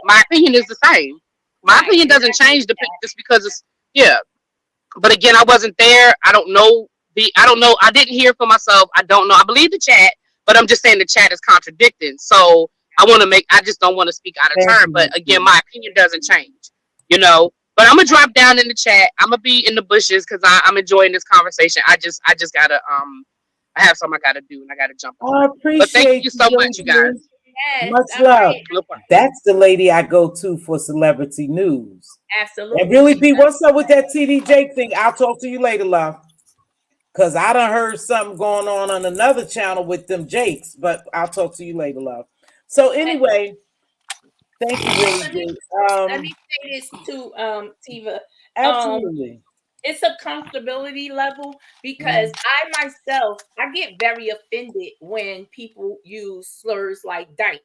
my opinion is the same. My right. opinion And doesn't change just because it's yeah. But again, I wasn't there. I don't know I don't know. I didn't hear for myself. I don't know. I believe the chat, but I'm just saying the chat is contradicting. So I just don't want to speak out of Thank turn. But again, you. my opinion doesn't change, you know. But I'm gonna drop down in the chat. I'm gonna be in the bushes because I'm enjoying this conversation. I just gotta I have something I gotta do and I gotta jump off. I But thank appreciate you you, so much, you guys. Josie. yes, Much all love. right. No problem. That's the lady I go to for celebrity news. And Absolutely. really, She P, does. what's up with that TD Jake thing? I'll talk to you later, love. Cause I done heard something going on another channel with them Jakes, but I'll talk to you later, love. So And anyway, thank you, Willie let me J. let me say this to Tiva. Um, Absolutely. it's a comfortability level because Mhm. I myself I get very offended when people use slurs like dyke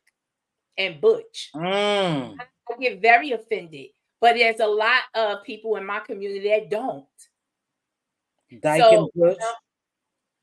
and butch. Mm. I get very offended, but there's a lot of people in my community that don't. Dyke and So, Bush.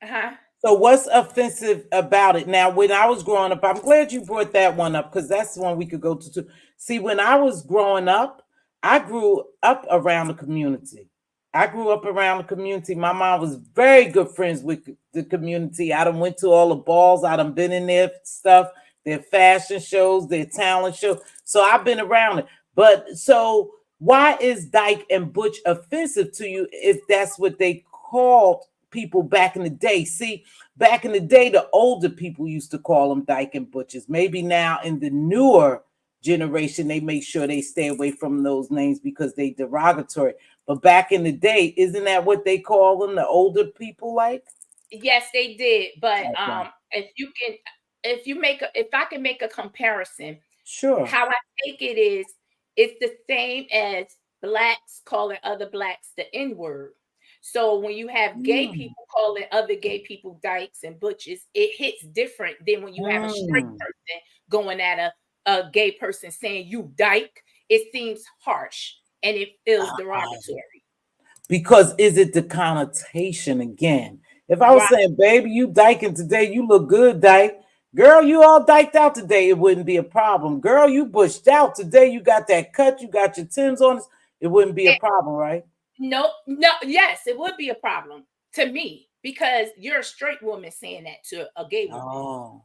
uh-huh. So what's offensive about it? Now, when I was growing up, I'm glad you brought that one up because that's the one we could go to too. See, when I was growing up, I grew up around the community. I grew up around the community. My mom was very good friends with the community. I done went to all the balls. I done been in their stuff, their fashion shows, their talent show. So I've been around it. But so why is Dyke and Butch offensive to you if that's what they called people back in the day? See, back in the day, the older people used to call them dyke and butchers. Maybe now in the newer generation, they make sure they stay away from those names because they derogatory. But back in the day, isn't that what they call them, the older people like? Yes, they did. But Okay. if I can make a comparison, Sure. how I take it is it's the same as blacks calling other blacks the N-word. So when you have gay Mm. people calling other gay people dykes and butches, it hits different than when you have a straight Mm. person going at a gay person saying you dyke. It seems harsh and it feels Ah, derogatory. because is it the connotation again? If I was Right. saying, baby, you dyking today, you look good, dyke. Girl, you all dyked out today, it wouldn't be a problem. Girl, you bushed out today, you got that cut, you got your Timbs on. It wouldn't be a problem, right? No, no, yes, it would be a problem to me because you're a straight woman saying that to a gay woman. Oh,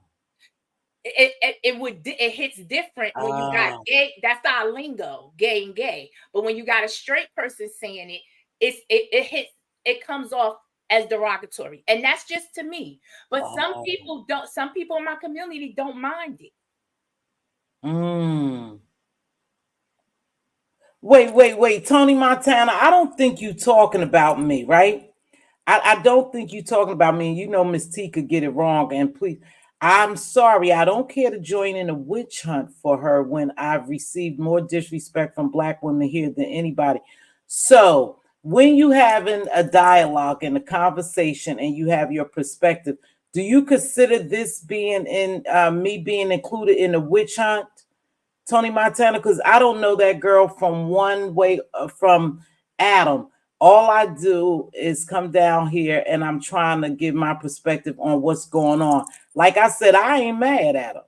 It hits different when you got oh, gay. That's our lingo, gay and gay. But when you got a straight person saying it, it hits. It comes off as derogatory, and that's just to me. But some oh. people don't. Some people in my community don't mind it. Mm. Wait, Tony Montana. I don't think you talking about me, right? I don't think you talking about me. You know, Miss T could get it wrong. And please, I'm sorry. I don't care to join in a witch hunt for her when I've received more disrespect from black women here than anybody. So when you having a dialogue and a conversation and you have your perspective, do you consider this being in me being included in a witch hunt? Tony Montana, because I don't know that girl from one way from Adam. All I do is come down here and I'm trying to give my perspective on what's going on. Like I said, I ain't mad at her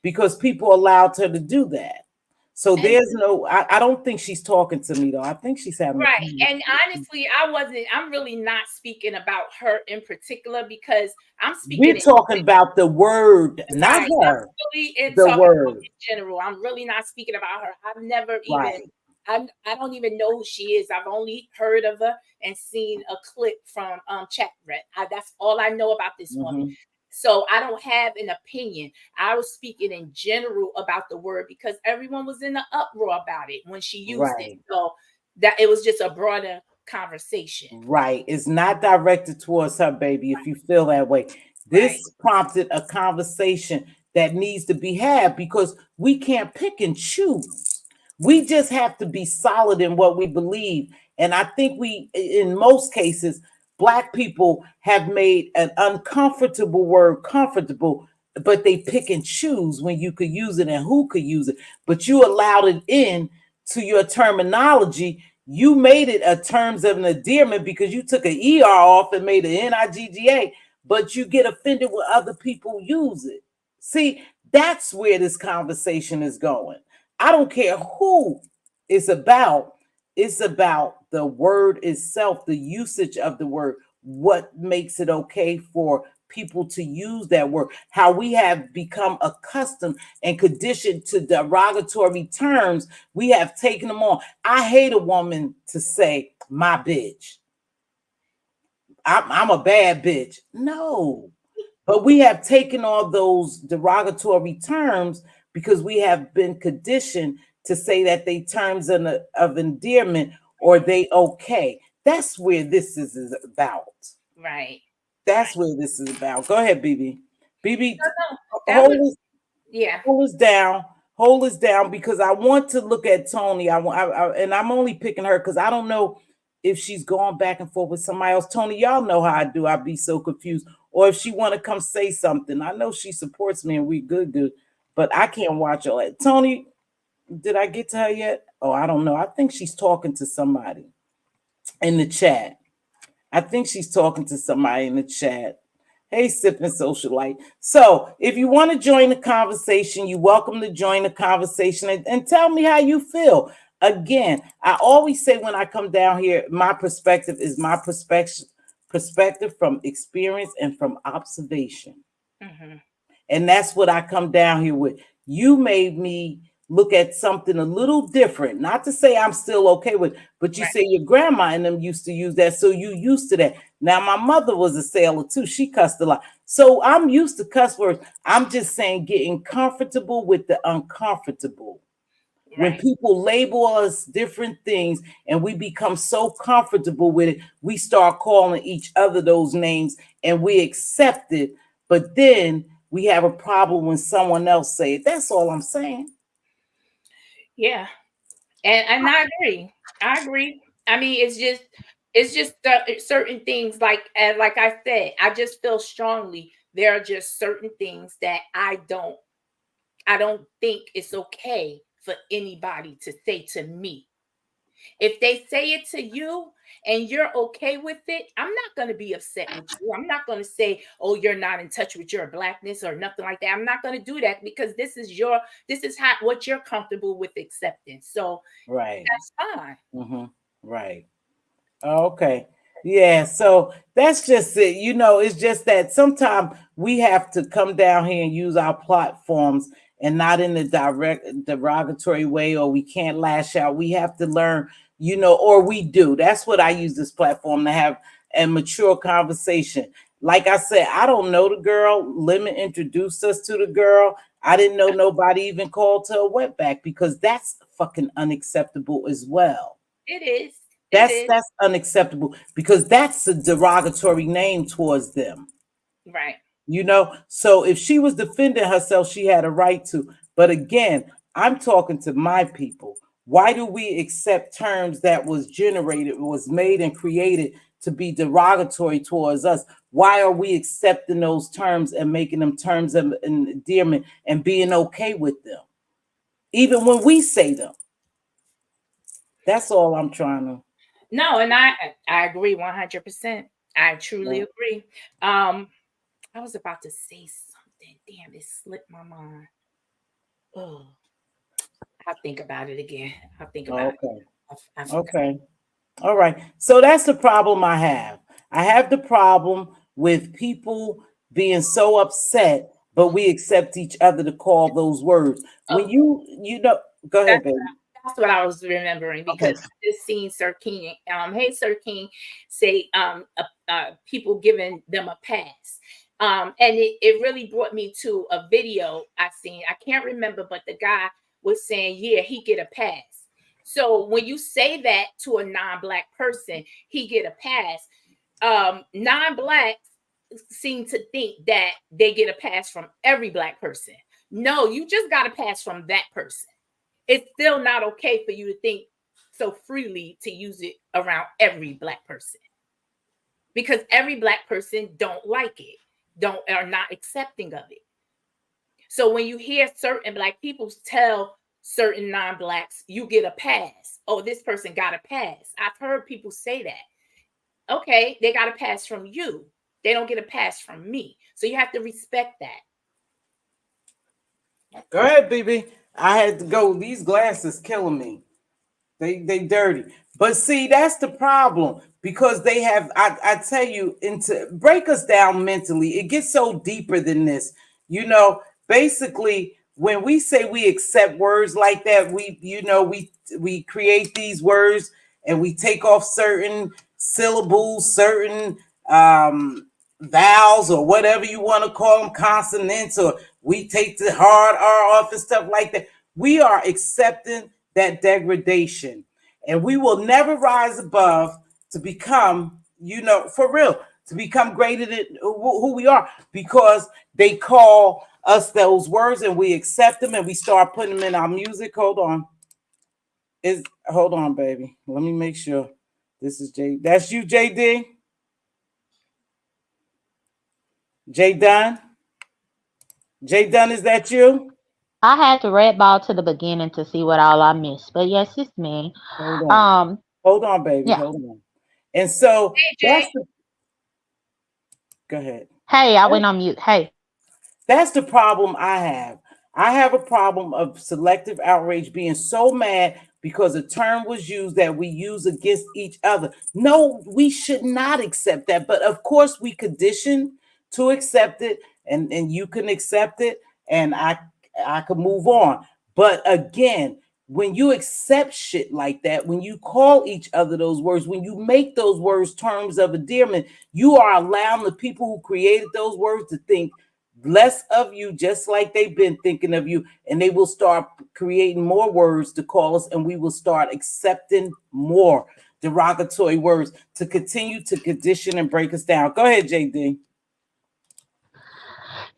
because people allowed her to do that. So And there's no, I don't think she's talking to me though. I think she's having a right. And conversation. honestly, I'm really not speaking about her in particular because I'm speaking We're in talking about the word, not right. I'm her, really in the talking about word. in general. I'm really not speaking about her. I've never even Right. I don't even know who she is. I've only heard of her and seen a clip from Chat Red. That's all I know about this woman. Hmm. So I don't have an opinion. I was speaking in general about the word because everyone was in the uproar about it when she used it. Right. So that it was just a broader conversation. Right. It's not directed towards her, baby, if you feel that way. Right. This prompted a conversation that needs to be had because we can't pick and choose. We just have to be solid in what we believe. And I think in most cases, Black people have made an uncomfortable word comfortable, but they pick and choose when you could use it and who could use it. But you allowed it in to your terminology. You made it a terms of an endearment because you took an ER off and made an NIGGA, but you get offended when other people use it. See, that's where this conversation is going. I don't care who it's about. It's about the word itself, the usage of the word, what makes it okay for people to use that word, how we have become accustomed and conditioned to derogatory terms. We have taken them on. I hate a woman to say, my bitch. I'm a bad bitch. No. But we have taken all those derogatory terms because we have been conditioned to say that they terms of endearment or they okay. That's where this is about. Right. That's where this is about. Go ahead, BB. BB, No, that was hold yeah. hold us down. Hold us down because I want to look at Tony. And I'm only picking her because I don't know if she's going back and forth with somebody else. Tony, y'all know how I do. I'd be so confused. Or if she want to come say something. I know she supports me and we good. But I can't watch all that. Tony, did I get to her yet? Oh, I don't know. I think she's talking to somebody in the chat. I think she's talking to somebody in the chat. Hey, sipping socialite. So, if you want to join the conversation, you're welcome to join the conversation and tell me how you feel. Again, I always say when I come down here, my perspective is my perspective from experience and from observation. Mhm. And that's what I come down here with. You made me look at something a little different. Not to say I'm still okay with, but you Right. say your grandma and them used to use that. So you used to that. Now my mother was a sailor too. She cussed a lot. So I'm used to cuss words. I'm just saying getting comfortable with the uncomfortable. When Right. people label us different things and we become so comfortable with it, we start calling each other those names and we accept it. But then we have a problem when someone else say it. That's all I'm saying. Yeah. And I agree. I agree. I mean, it's just certain things like and like I said, I just feel strongly there are just certain things that I don't think it's okay for anybody to say to me. If they say it to you and you're okay with it, I'm not going to be upset with you. I'm not going to say, "Oh, you're not in touch with your blackness" or nothing like that. I'm not going to do that because this is how what you're comfortable with accepting. So Right. that's fine. Mm-hmm. Right. Okay. Yeah, so that's just it. It's just that sometimes we have to come down here and use our platforms and not in a direct derogatory way, or we can't lash out. We have to learn, or we do. That's what I use this platform to have a mature conversation. Like I said, I don't know the girl. Lemon introduced us to the girl. I didn't know nobody even called her a wetback because that's fucking unacceptable as well. It is. It That's is. that's unacceptable because that's a derogatory name towards them. Right. So if she was defending herself, she had a right to. But again, I'm talking to my people. Why do we accept terms that was made and created to be derogatory towards us? Why are we accepting those terms and making them terms of endearment and being okay with them, even when we say them? That's all I'm trying to. No, and I agree 100%. I truly Yeah. agree. I was about to say something. Damn, it slipped my mind. Oh, I'll think about it again. I'll think about it. Okay. I forgot. Okay. All right. So that's the problem I have. I have the problem with people being so upset, but we accept each other to call those words. When Oh, go that's ahead, baby. that's what I was remembering because Okay. I just seen Sir King. Hey, Sir King, say people giving them a pass. And it really brought me to a video I seen. I can't remember, but the guy was saying, yeah, he get a pass. So when you say that to a non-black person, he get a pass. Non-blacks seem to think that they get a pass from every black person. No, you just got a pass from that person. It's still not okay for you to think so freely to use it around every black person because every black person don't like it, don't are not accepting of it. So when you hear certain black people tell certain non-blacks, you get a pass. Oh, this person got a pass. I've heard people say that. Okay, they got a pass from you. They don't get a pass from me. So you have to respect that. Go ahead, baby. I had to go. These glasses killing me. They dirty. But see, that's the problem because they have. I tell you, into break us down mentally. It gets so deeper than this. You know, basically, when we say we accept words like that, we create these words and we take off certain syllables, certain vowels, or whatever you want to call them, consonants, or we take the hard R off and stuff like that. We are accepting that degradation. And we will never rise above to become, for real, to become greater than who we are because they call us those words and we accept them and we start putting them in our music. Hold on, baby. Let me make sure. This is J. That's you, JD? J Dunn? J Dunn, is that you? I had to red ball to the beginning to see what all I missed. But yes, it's me. Hold on. Um, Hold on, baby. yeah. Hold on. And so Hey, that's Jay. the go ahead. Hey, I went on mute. Hey. That's the problem I have. I have a problem of selective outrage, being so mad because a term was used that we use against each other. No, we should not accept that. But of course, we condition to accept it, and you can accept it, and I can move on. But again, when you accept shit like that, when you call each other those words, when you make those words terms of endearment, you are allowing the people who created those words to think less of you, just like they've been thinking of you, and they will start creating more words to call us, and we will start accepting more derogatory words to continue to condition and break us down. Go ahead, JD.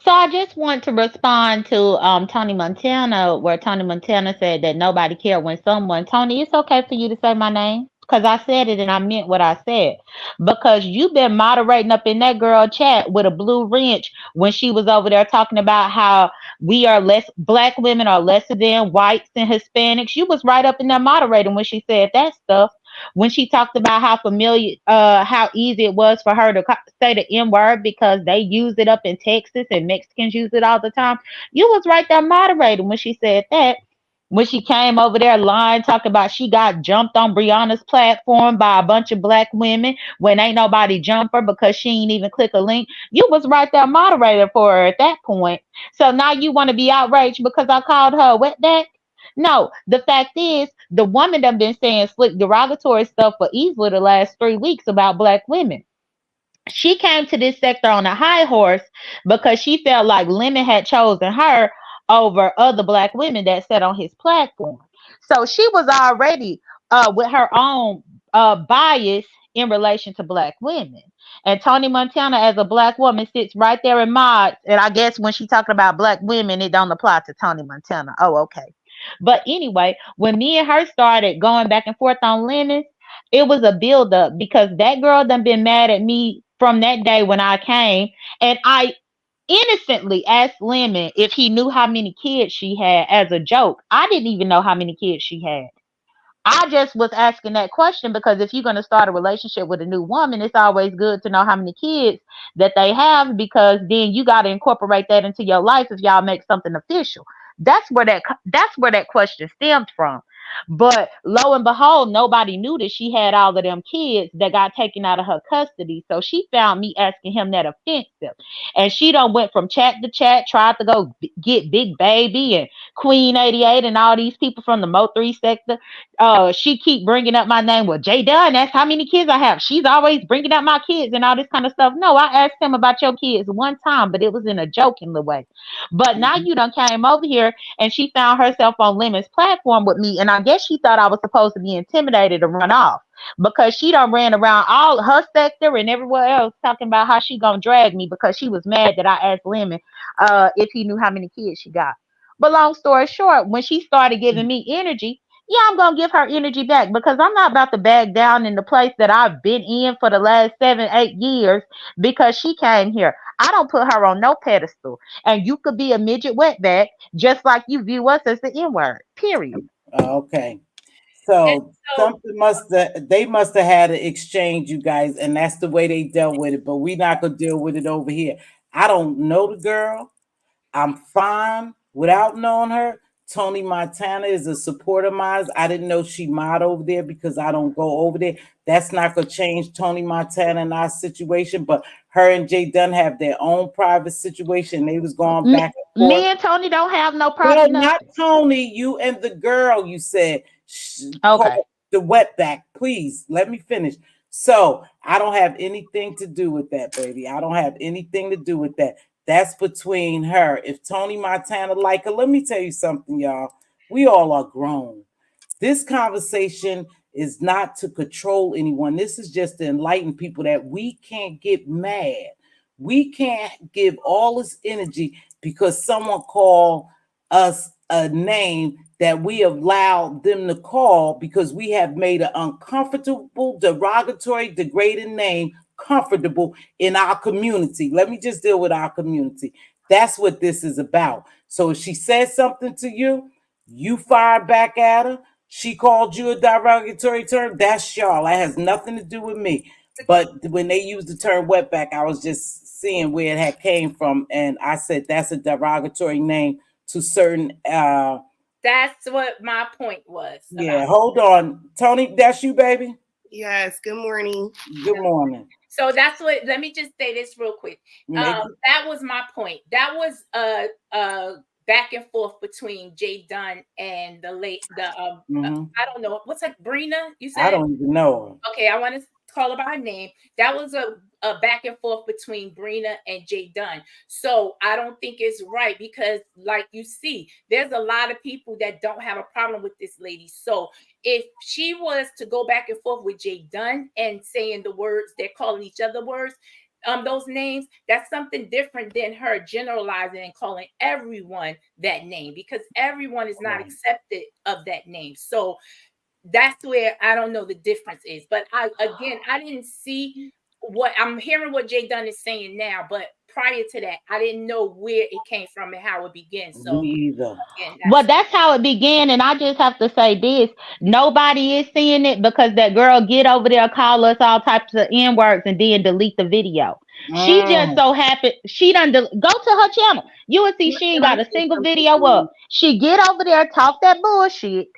So I just want to respond to Tony Montana, where Tony Montana said that nobody cared when someone Tony, it's okay for you to say my name. because I said it and I meant what I said. Because you've been moderating up in that girl chat with a blue wrench when she was over there talking about how we are less, black women are lesser than whites and Hispanics. You was right up in there moderating when she said that stuff. When she talked about how familiar, how easy it was for her to say the N word because they use it up in Texas and Mexicans use it all the time. You was right there moderating when she said that. When she came over there lying, talking about she got jumped on Brianna's platform by a bunch of black women when ain't nobody jump her because she ain't even click a link. You was right there moderator for her at that point. So now you want to be outraged because I called her a wetback? No, the fact is, the woman done been saying slick derogatory stuff for easily the last 3 weeks about black women. She came to this sector on a high horse because she felt like Lemon had chosen her over other black women that sat on his platform. So she was already with her own bias in relation to black women. And Tony Montana, as a black woman, sits right there in mods. And I guess when she talking about black women, it don't apply to Tony Montana. Oh, okay. But anyway, when me and her started going back and forth on Lemon, it was a build up because that girl done been mad at me from that day when I came, and I innocently asked Lemon if he knew how many kids she had as a joke. I didn't even know how many kids she had. I just was asking that question because if you're going to start a relationship with a new woman, it's always good to know how many kids that they have because then you got to incorporate that into your life if y'all make something official. That's where that question stemmed from. But lo and behold, nobody knew that she had all of them kids that got taken out of her custody. So she found me asking him that offensive. And she done went from chat to chat, tried to go get Big Baby and Queen 88 and all these people from the Mo3 sector. She keep bringing up my name. Well, Jay Dunn, that's how many kids I have. She's always bringing up my kids and all this kind of stuff. No, I asked him about your kids one time, but it was in a joking way. But now Mhm. you done came over here and she found herself on Lemon's platform with me, and I guess she thought I was supposed to be intimidated to run off because she done ran around all her sector and everywhere else talking about how she gonna drag me because she was mad that I asked Lemon if he knew how many kids she got. But long story short, when she started giving me energy, yeah, I'm gonna give her energy back because I'm not about to back down in the place that I've been in for the last 7, 8 years because she came here. I don't put her on no pedestal. And you could be a midget wetback just like you view us as the N word. Period. Okay. And So so something must have had an exchange, you guys, and that's the way they dealt with it. But we not gonna deal with it over here. I don't know the girl. I'm fine without knowing her. Tony Montana is a supporter of mine. I didn't know she mod over there because I don't go over there. That's not gonna change Tony Montana and our situation. But her and Jay Dunn have their own private situation. They was going Me, back and me forth. and Tony don't have no No, private not nothing. Tony. You and the girl. You said Okay. call the wetback. Please let me finish. So I don't have anything to do with that, baby. I don't have anything to do with that. That's between her. If Tony Montana like her, let me tell you something, y'all. We all are grown. This conversation is not to control anyone. This is just to enlighten people that we can't get mad. We can't give all this energy because someone called us a name that we have allowed them to call because we have made an uncomfortable, derogatory, degrading name comfortable in our community. Let me just deal with our community. That's what this is about. So if she says something to you, you fire back at her. She called you a derogatory term. That's y'all. That has nothing to do with me. But when they used the term wetback, I was just seeing where it had came from, and I said that's a derogatory name to certain. that's what my point was about. Yeah, hold on, Tony. That's you, baby. Yes, good morning. Good morning. So that's what. Let me just say this real quick. That was my point. That was a back and forth between Jay Dunn and the late the Mhm. I don't know what's her Brina. You I said don't even know okay. I want to call her by her name. That was a back and forth between Brina and Jay Dunn. So I don't think it's right because, like you see, there's a lot of people that don't have a problem with this lady. So if she was to go back and forth with Jay Dunn and saying the words, they're calling each other words, those names, that's something different than her generalizing and calling everyone that name because everyone is not her. accepted of that name. So that's where I don't know the difference is. But I didn't see what I'm hearing what Jay Dunn is saying now, but prior to that, I didn't know where it came from and how it began. So Me either. again, Well, that's how it began, and I just have to say this: nobody is seeing it because that girl get over there, call us all types of n words, and then delete the video. She just Mm. so happened she done go to her channel. You will see Can she ain't I got a say single something? video up. She get over there, talk that bullshit,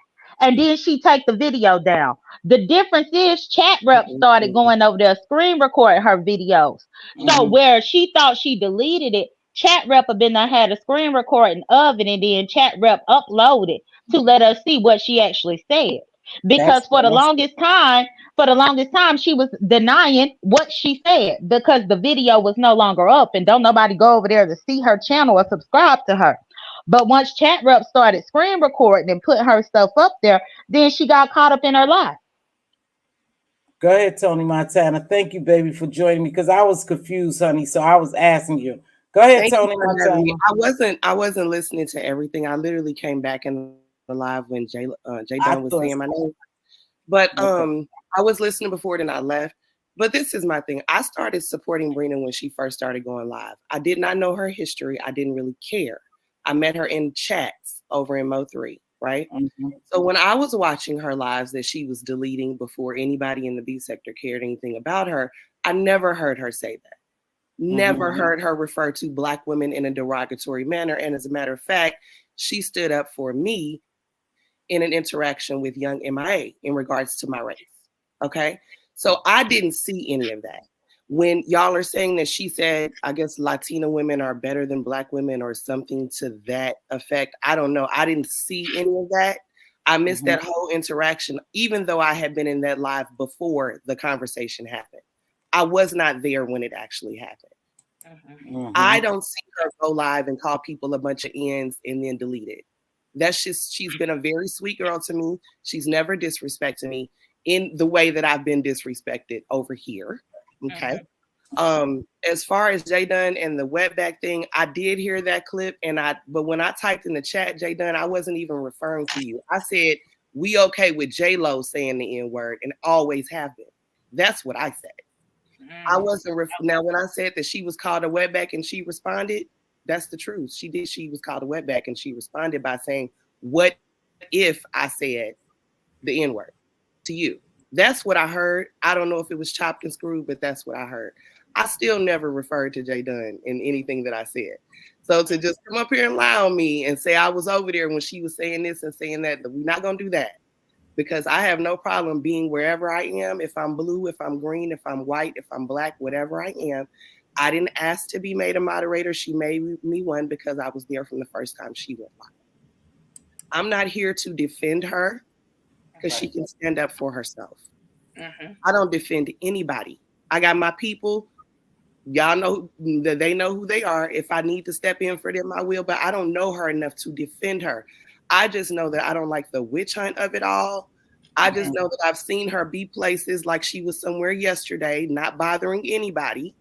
and then she take the video down. The difference is chat rep started going over there, screen recording her videos. So Mhm. where she thought she deleted it, chat rep have been had a screen recording of it, and then chat rep uploaded to let us see what she actually said. Because That's for the longest time, she was denying what she said because the video was no longer up, and don't nobody go over there to see her channel or subscribe to her. But once chat rep started screen recording and put her stuff up there, then she got caught up in her lie. Go ahead, Tony Montana. Thank you, baby, for joining me because I was confused, honey. So I was asking you. Go ahead, Thank you Tony for having me. Montana. I wasn't listening to everything. I literally came back in the live when Jay I Dunn was thought saying my name. But okay. I was listening before, then I left. But this is my thing. I started supporting Brina when she first started going live. I did not know her history. I didn't really care. I met her in chats over in Mo3, right? Mhm. So when I was watching her lives that she was deleting before anybody in the B sector cared anything about her, I never heard her say that. Never Mhm. heard her refer to Black women in a derogatory manner. And as a matter of fact, she stood up for me in an interaction with young MIA in regards to my race. Okay. So I didn't see any of that. When y'all are saying that she said, I guess Latina women are better than Black women or something to that effect, I don't know. I didn't see any of that. I missed Mhm. that whole interaction, even though I had been in that live before the conversation happened. I was not there when it actually happened. I Mhm. don't see her go live and call people a bunch of ends and then delete it. That's just, she's been a very sweet girl to me. She's never disrespected me in the way that I've been disrespected over here. Okay. As far as Jay Dunn and the wetback thing, I did hear that clip, but when I typed in the chat, Jay Dunn, I wasn't even referring to you. I said, we okay with J Lo saying the N word and always have been. That's what I said. I wasn't now when I said that she was called a wetback and she responded, that's the truth. She did. She was called a wetback and she responded by saying, "What if I said the N word to you?" That's what I heard. I don't know if it was chopped and screwed, but that's what I heard. I still never referred to Jay Dunn in anything that I said. So to just come up here and lie on me and say I was over there when she was saying this and saying that, we're not gonna do that, because I have no problem being wherever I am. If I'm blue, if I'm green, if I'm white, if I'm Black, whatever I am. I didn't ask to be made a moderator. She made me one because I was there from the first time she went live. I'm not here to defend her because she can stand up for herself. I don't defend anybody. I got my people. Y'all know that they know who they are. If I need to step in for them, I will, but I don't know her enough to defend her. I just know that I don't like the witch hunt of it all. I just know that I've seen her be places like she was somewhere yesterday, not bothering anybody.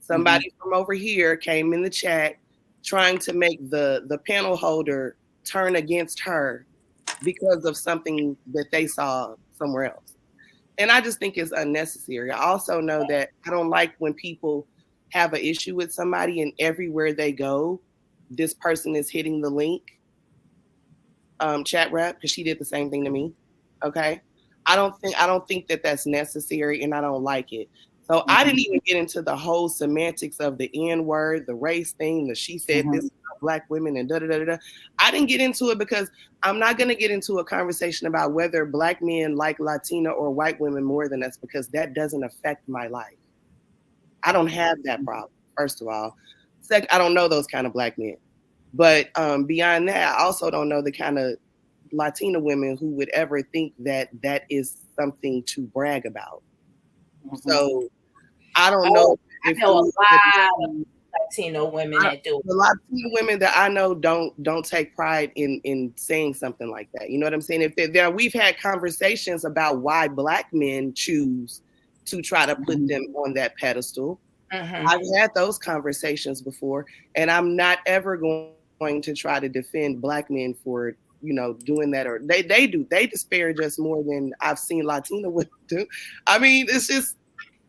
Somebody from over here came in the chat trying to make the panel holder turn against her because of something that they saw somewhere else. And I just think it's unnecessary. I also know that I don't like when people have an issue with somebody and everywhere they go, this person is hitting the link, chat rep, because she did the same thing to me. Okay. I don't think that that's necessary, and I don't like it. So I didn't even get into the whole semantics of the N word, the race thing, the she said this about Black women and da da da da. I didn't get into it because I'm not going to get into a conversation about whether Black men like Latina or white women more than us, because that doesn't affect my life. I don't have that problem, first of all. Second, I don't know those kind of Black men. But beyond that, I also don't know the kind of Latina women who would ever think that that is something to brag about. So I don't know I if know a lot of Latino women that do. the Latino women that I know don't take pride in saying something like that. You know what I'm saying? If there, we've had conversations about why Black men choose to try to put them on that pedestal. I've had those conversations before, and I'm not ever going to try to defend Black men for doing that, or they disparage us more than I've seen Latina women do. I mean, it's just,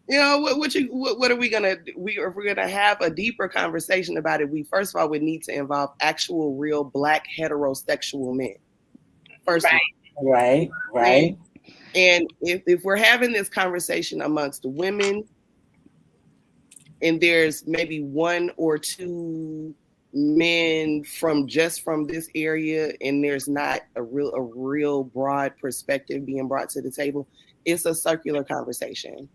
what are we gonna do? If we're gonna have a deeper conversation about it, we first of all would need to involve actual real Black heterosexual men. First, right. And if we're having this conversation amongst the women, and there's maybe one or two men from this area, and there's not a real broad perspective being brought to the table, it's a circular conversation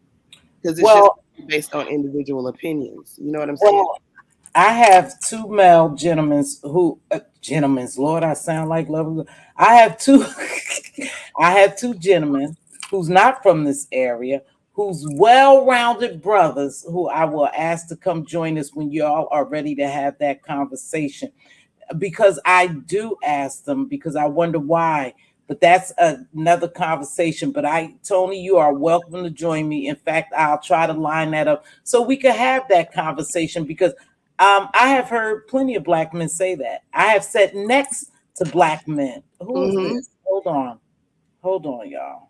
because it's just based on individual opinions. You know what I'm saying? Well, I have two male gentlemen who, Lord, I sound like love. I have two gentlemen who's not from this area, who's well-rounded brothers who I will ask to come join us when y'all are ready to have that conversation. Because I do ask them, because I wonder why. But that's another conversation. But Tony, you are welcome to join me. In fact, I'll try to line that up so we can have that conversation, because I have heard plenty of Black men say that. I have sat next to Black men. Who is this? Hold on, y'all.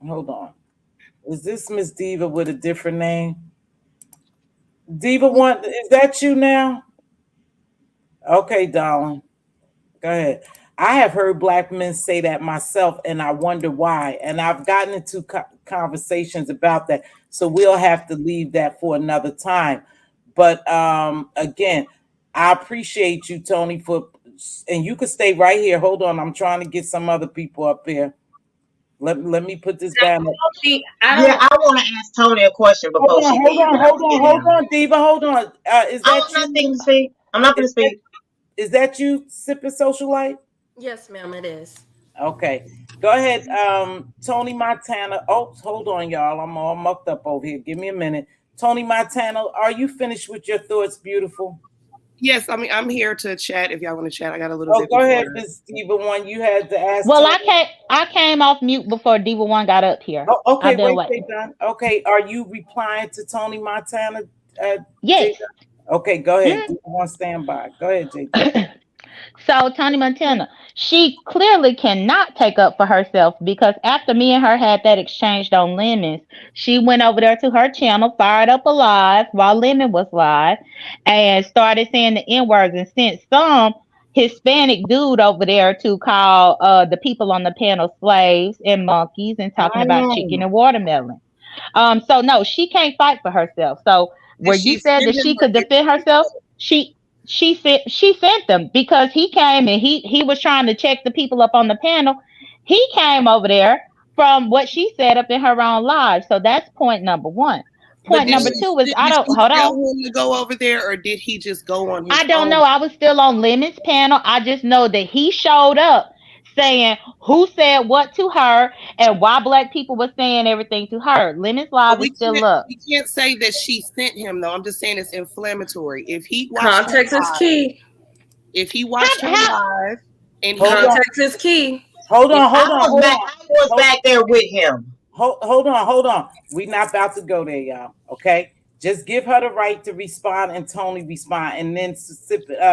Hold on. Is this Miss Diva with a different name? Diva one, is that you now? Okay, darling. Go ahead. I have heard Black men say that myself, and I wonder why. And I've gotten into conversations about that. So we'll have to leave that for another time. But again, I appreciate you, Tony, and you can stay right here. Hold on. I'm trying to get some other people up here. Let me put this down. I want to ask Tony a question before she leaves. Hold on, Diva. Hold on. Is that I'm not speaking to speak. I'm not going to speak. Is that you, Sipping Socialite? Yes, ma'am, it is. Okay. Go ahead, Tony Montana. Oh, hold on, y'all. I'm all mucked up over here. Give me a minute. Tony Montana, are you finished with your thoughts, beautiful? Yes, I mean, I'm here to chat. If y'all want to chat, I got a little bit. Go ahead, Miss Diva One. You had to ask. Well, I came off mute before Diva One got up here. Oh, okay, wait, done. Okay, are you replying to Tony Montana? Yes. Jada? Okay, go ahead. Diva One, stand by. Go ahead, Jada. So Tony Montana, she clearly cannot take up for herself, because after me and her had that exchange on Lemons, she went over there to her channel, fired up alive while Lemon was live, and started saying the N-words, and sent some Hispanic dude over there to call the people on the panel slaves and monkeys, and talking about chicken and watermelon. So no, she can't fight for herself. So where you said that she could defend herself, she sent them, because he came and he was trying to check the people up on the panel. He came over there from what she said up in her own live. So that's point number one. Point number two is hold on. Him to go over there, or did he just go on his I don't know. I was still on Lemon's panel. I just know that he showed up saying who said what to her and why Black people were saying everything to her. Lemon's live is still up. We can't say that she sent him, though. I'm just saying it's inflammatory. If he Context is key. If he watched her live, and context is key. Hold on. I was back there with him. Hold on. We're not about to go there, y'all. Okay, just give her the right to respond, and Tony respond, and then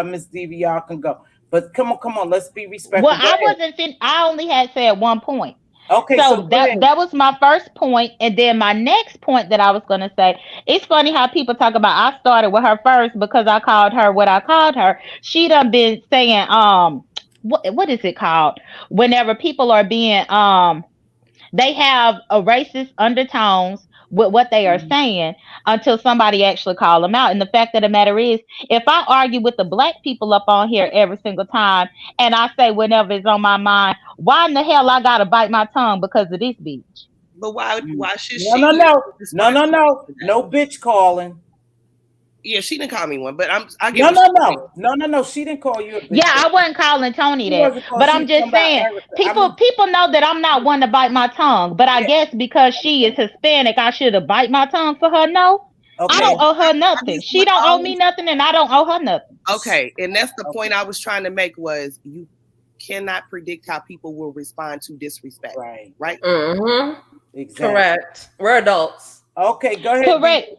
Miss Diva, y'all can go. But come on, let's be respectful. Well, I only had said one point. Okay, so that was my first point, and then my next point that I was going to say. It's funny how people talk about I started with her first because I called her what I called her. She done been saying what is it called? Whenever people are being they have a racist undertones with what they are saying until somebody actually call them out. And the fact of the matter is, if I argue with the Black people up on here every single time, and I say whenever it's on my mind, why in the hell I gotta bite my tongue because of this bitch? But why should she? No, bitch calling. Yeah, she didn't call me one, but I get no. She didn't call you a bitch. Yeah, I wasn't calling Tony that, but I'm just saying people know that I'm not one to bite my tongue. But I guess because she is Hispanic, I should have bite my tongue for her. No, okay. I don't owe her nothing. She don't owe me nothing, and I don't owe her nothing. Okay, and that's the point I was trying to make, was you cannot predict how people will respond to disrespect. Right. Mm-hmm. Exactly. Correct. We're adults. Okay, go ahead. Correct.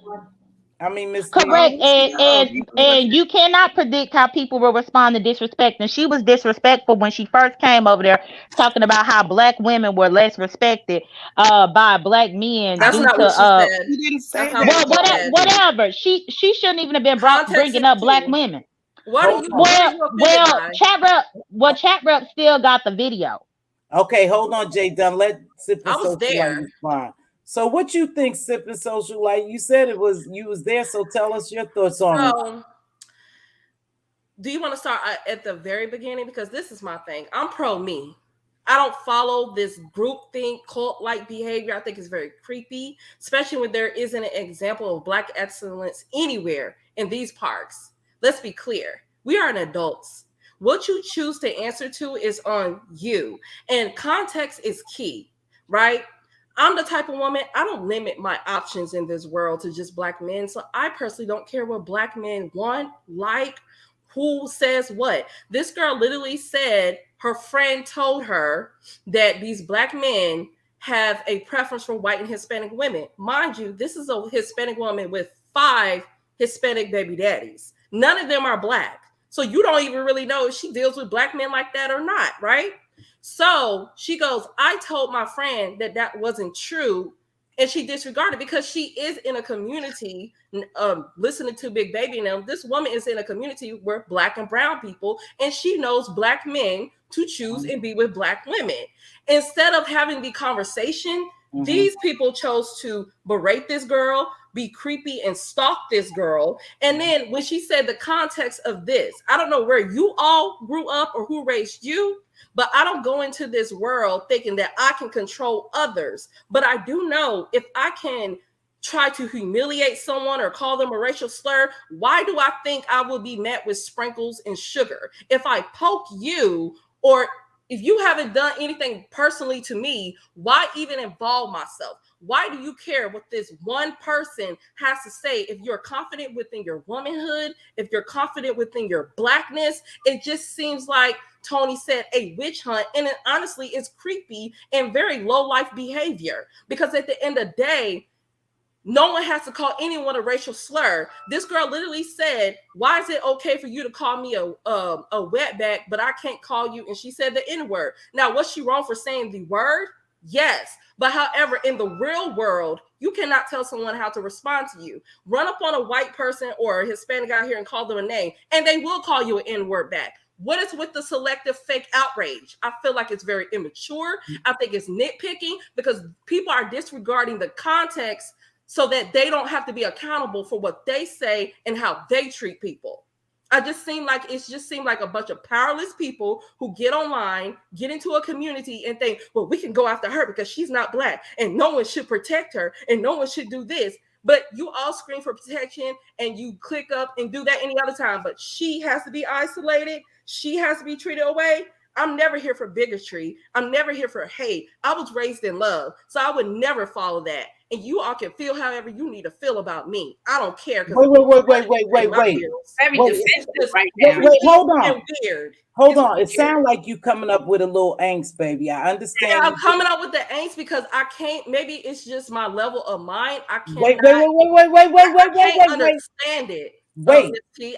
I mean, Miss Correct, Teavalocity. and you cannot predict how people will respond to disrespect. And she was disrespectful when she first came over there, talking about how black women were less respected by black men That's due not to what she said. You didn't That's say not that. what well, she whatever, said. whatever. She shouldn't even have been Context bringing is up black key. women. Hold on. What are you offended Well, by? chat rep still got the video. Okay, hold on, Jay Dunn. Let Sip and I was Social Light there. respond. So, what you think, Sip and Social Light? You said you was there, so tell us your thoughts on it. So, do you want to start at the very beginning? Because this is my thing. I'm pro me. I don't follow this group think cult like behavior. I think it's very creepy, especially when there isn't an example of black excellence anywhere in these parks. Let's be clear. We are adults. What you choose to answer to is on you. And context is key, right? I'm the type of woman, I don't limit my options in this world to just black men. So I personally don't care what black men want, like, who says what. This girl literally said her friend told her that these black men have a preference for white and Hispanic women. Mind you, this is a Hispanic woman with 5 Hispanic baby daddies. None of them are black. So you don't even really know if she deals with black men like that or not, right? So she goes, I told my friend that that wasn't true. And she disregarded because she is in a community listening to Big Baby and them. This woman is in a community where black and brown people, and she knows black men to choose and be with black women. Instead of having the conversation, these people chose to berate this girl, be creepy and stalk this girl. And then when she said the context of this, I don't know where you all grew up or who raised you, but I don't go into this world thinking that I can control others. But I do know if I can try to humiliate someone or call them a racial slur, why do I think I will be met with sprinkles and sugar? If I poke you, or if you haven't done anything personally to me, why even involve myself? Why do you care what this one person has to say? If you're confident within your womanhood, if you're confident within your blackness, it just seems like Tony said, a witch hunt. And it honestly is creepy and very low life behavior, because at the end of the day, no one has to call anyone a racial slur. This girl literally said, why is it okay for you to call me a wetback, but I can't call you? And she said the N-word. Now, was she wrong for saying the word? Yes. But however, in the real world, you cannot tell someone how to respond to you. Run up on a white person or a Hispanic out here and call them a name, and they will call you an N-word back. What is with the selective fake outrage? I feel like it's very immature. I think it's nitpicking because people are disregarding the context so that they don't have to be accountable for what they say and how they treat people. It just seemed like a bunch of powerless people who get online, get into a community and think, well, we can go after her because she's not black and no one should protect her and no one should do this. But you all scream for protection and you click up and do that any other time. But she has to be isolated. She has to be treated away. I'm never here for bigotry. I'm never here for hate. I was raised in love, so I would never follow that. And you all can feel however you need to feel about me. I don't care. Wait. Very defensive right now. Wait, hold on. Weird. Hold on. It sounds like you coming up with a little angst, baby. I understand. Yeah, I'm coming up with the angst because I can't. Maybe it's just my level of mind. I can't. Wait. I can't understand it. Wait.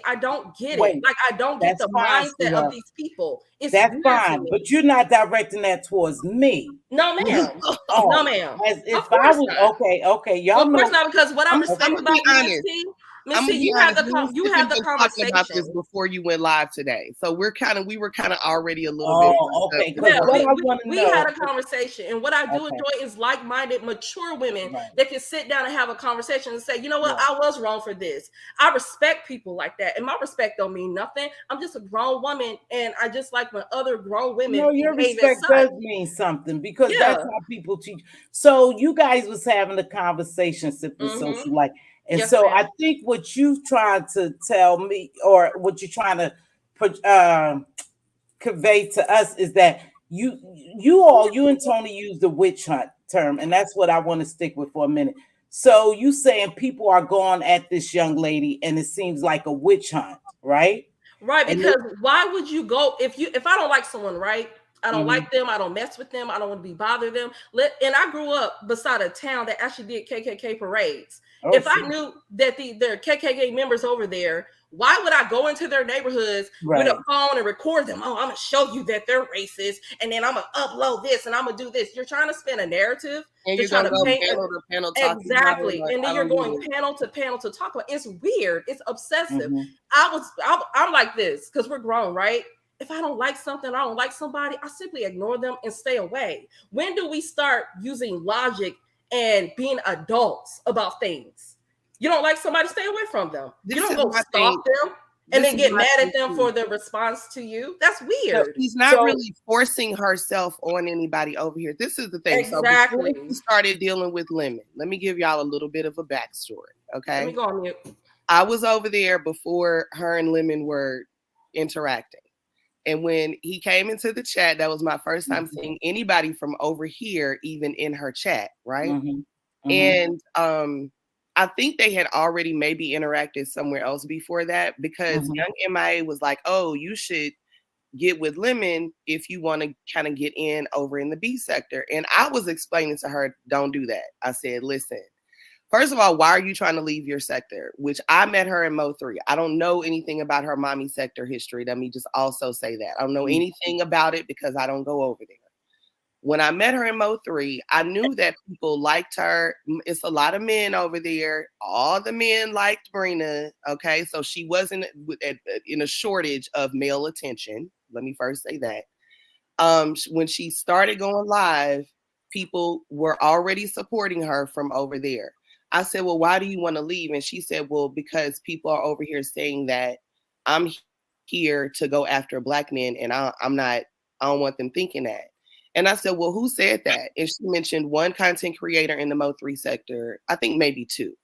I don't get Wait. it. Like, I don't get the mindset of these people. That's fine, but you're not directing that towards me. No, ma'am. Oh, no, ma'am. If I was not. Okay, y'all. Of course not, because what I respect about Missy, you had the conversation about this before you went live today, so we were kind of already a little bit. Okay. Yeah, we had a conversation, and what I do enjoy is like-minded, mature women that can sit down and have a conversation and say, you know what, I was wrong for this. I respect people like that, and my respect don't mean nothing. I'm just a grown woman, and I just like when other grown women. No, your respect does mean something, because that's how people teach. So you guys was having a conversation, Sipping Social Light. And yes, so ma'am. I think what you tried to tell me, or what you're trying to convey to us, is that you and Tony use the witch hunt term, and that's what I want to stick with for a minute. So you saying people are going at this young lady, and it seems like a witch hunt, right? Right, because why would you go if I don't like someone, right? I don't Mm-hmm. like them. I don't mess with them. I don't want to be bothered them. And I grew up beside a town that actually did KKK parades. Oh, If I knew that there are KKK members over there, why would I go into their neighborhoods with a right. phone and record them? Oh, I'm gonna show you that they're racist, and then I'm gonna upload this and I'm gonna do this. You're trying to spin a narrative And to you're try gonna to go paint panel to panel talking about it. exactly, Like, and then I you're don't going get it. panel to panel to talk about. It's weird. It's obsessive. Mm-hmm. I'm like this because we're grown, right? If I don't like something, I don't like somebody, I simply ignore them and stay away. When do we start using logic and being adults about things? You don't like somebody, stay away from them. This You don't is go my stalk thing. them and This then is get my mad thing at them too. for their response to you. That's So, weird. She's not so really forcing herself on anybody over here. This is the thing. So Exactly. before we started dealing with Lemon, let me give y'all a little bit of a backstory. Let me Okay. go on mute. I was over there before her and Lemon were interacting. And when he came into the chat, that was my first time mm-hmm. seeing anybody from over here, even in her chat, right? Mm-hmm. And I think they had already maybe interacted somewhere else before that, because Mm-hmm. young MIA was like, oh, you should get with Lemon if you want to kind of get in over in the B sector. And I was explaining to her, don't do that. I said, listen, first of all, why are you trying to leave your sector? Which I met her in Mo 3. I don't know anything about her mommy sector history. Let me just also say that. I don't know anything about it because I don't go over there. When I met her in Mo 3, I knew that people liked her. It's a lot of men over there. All the men liked Brina. Okay. So she wasn't in a shortage of male attention. Let me first say that. When she started going live, people were already supporting her from over there. I said, well, why do you want to leave? And she said, well, because people are over here saying that I'm here to go after black men, and I don't want them thinking that. And I said, well, who said that? And she mentioned one content creator in the Mo 3 sector, I think maybe two.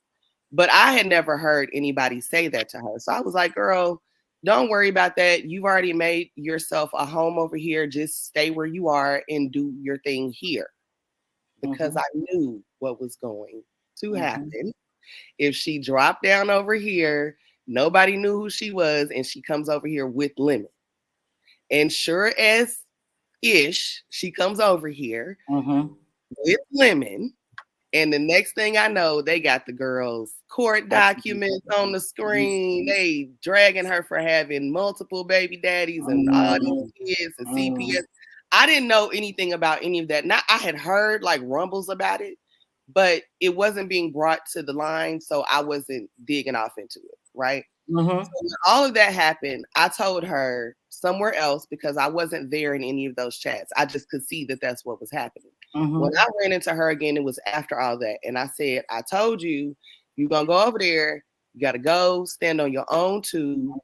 But I had never heard anybody say that to her. So I was like, girl, don't worry about that. You've already made yourself a home over here. Just stay where you are and do your thing here. Because I knew what was going to happen. If she dropped down over here, nobody knew who she was, and she comes over here with Lemon. And sure as ish, she comes over here with Lemon. And the next thing I know, they got the girls' court documents on the screen. They dragging her for having multiple baby daddies and all these kids and CPS. I didn't know anything about any of that. Now, I had heard like rumbles about it, but it wasn't being brought to the line, so I wasn't digging off into it, right? So when all of that happened, I told her somewhere else, because I wasn't there in any of those chats. I just could see that that's what was happening. When I ran into her again, it was after all that. And I said, I told you, you're going to go over there. You got to go stand on your own too,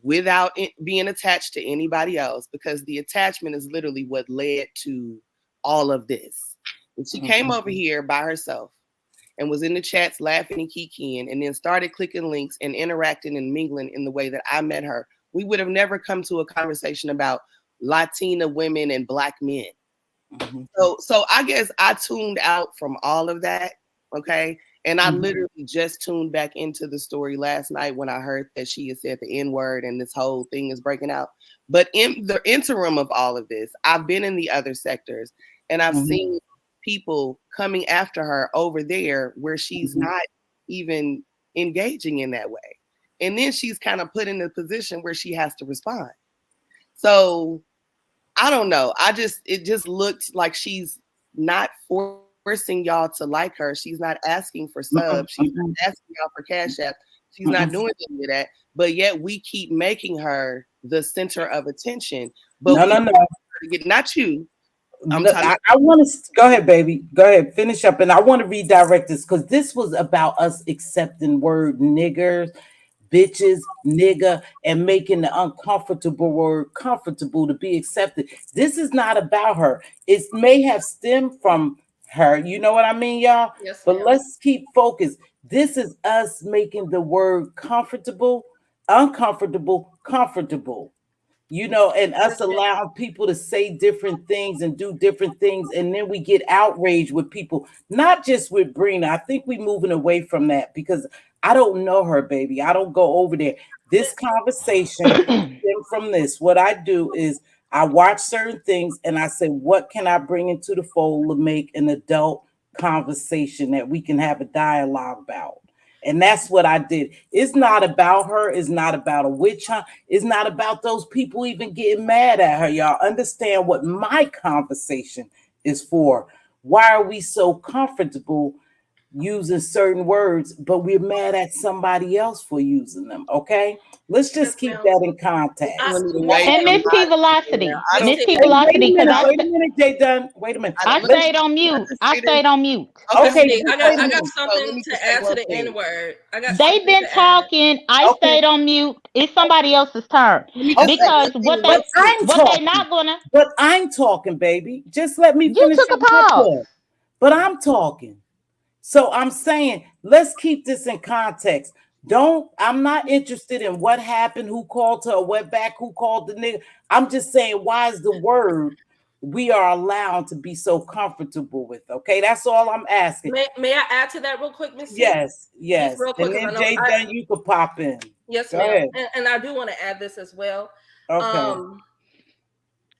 without being attached to anybody else, because the attachment is literally what led to all of this. And she came over here by herself and was in the chats laughing and kikiing, and then started clicking links and interacting and mingling in the way that I met her. We would have never come to a conversation about Latina women and black men. So I guess I tuned out from all of that, okay? And I literally just tuned back into the story last night when I heard that she had said the N-word and this whole thing is breaking out. But in the interim of all of this, I've been in the other sectors, and I've seen people coming after her over there where she's not even engaging in that way. And then she's kind of put in a position where she has to respond. So I don't know. It just looked like she's not forcing y'all to like her. She's not asking for subs. She's not asking y'all for cash app. She's not doing any of that. But yet we keep making her the center of attention. But no. Not you. I want to go ahead, baby. Go ahead, finish up, and I want to redirect this because this was about us accepting word niggers, bitches, nigga, and making the uncomfortable word comfortable to be accepted. This is not about her. It may have stemmed from her. You know what I mean, y'all? Yes, but ma'am. let's keep focused. This is us making the word comfortable, uncomfortable, comfortable. You know, and us allowing people to say different things and do different things, and then we get outraged with people, not just with Brina. I think we're moving away from that because I don't know her, baby. I don't go over there. This conversation stemmed from this. What I do is I watch certain things and I say, what can I bring into the fold to make an adult conversation that we can have a dialogue about? And that's what I did. It's not about her. It's not about a witch hunt. It's not about those people even getting mad at her. Y'all understand what my conversation is for. Why are we so comfortable using certain words, but we're mad at somebody else for using them? Okay, let's just keep that in context. And Mz.Teavalocity, Wait a minute, Jay Dunn. Wait a minute. I stayed on mute. I stayed on mute. Okay, I got something to add to the N word. They've been talking. I stayed on mute. It's somebody else's turn because what I'm talking, baby. Just let me finish. You took a pause. But I'm talking. So I'm saying, let's keep this in context. I'm not interested in what happened, who called her, went back, who called the nigga. I'm just saying, why is the word we are allowed to be so comfortable with? Okay, that's all I'm asking. May I add to that real quick, Miss? Yes. Just real quick, and then Jay Dunn, you could pop in. Yes, ma'am. And I do want to add this as well. Okay.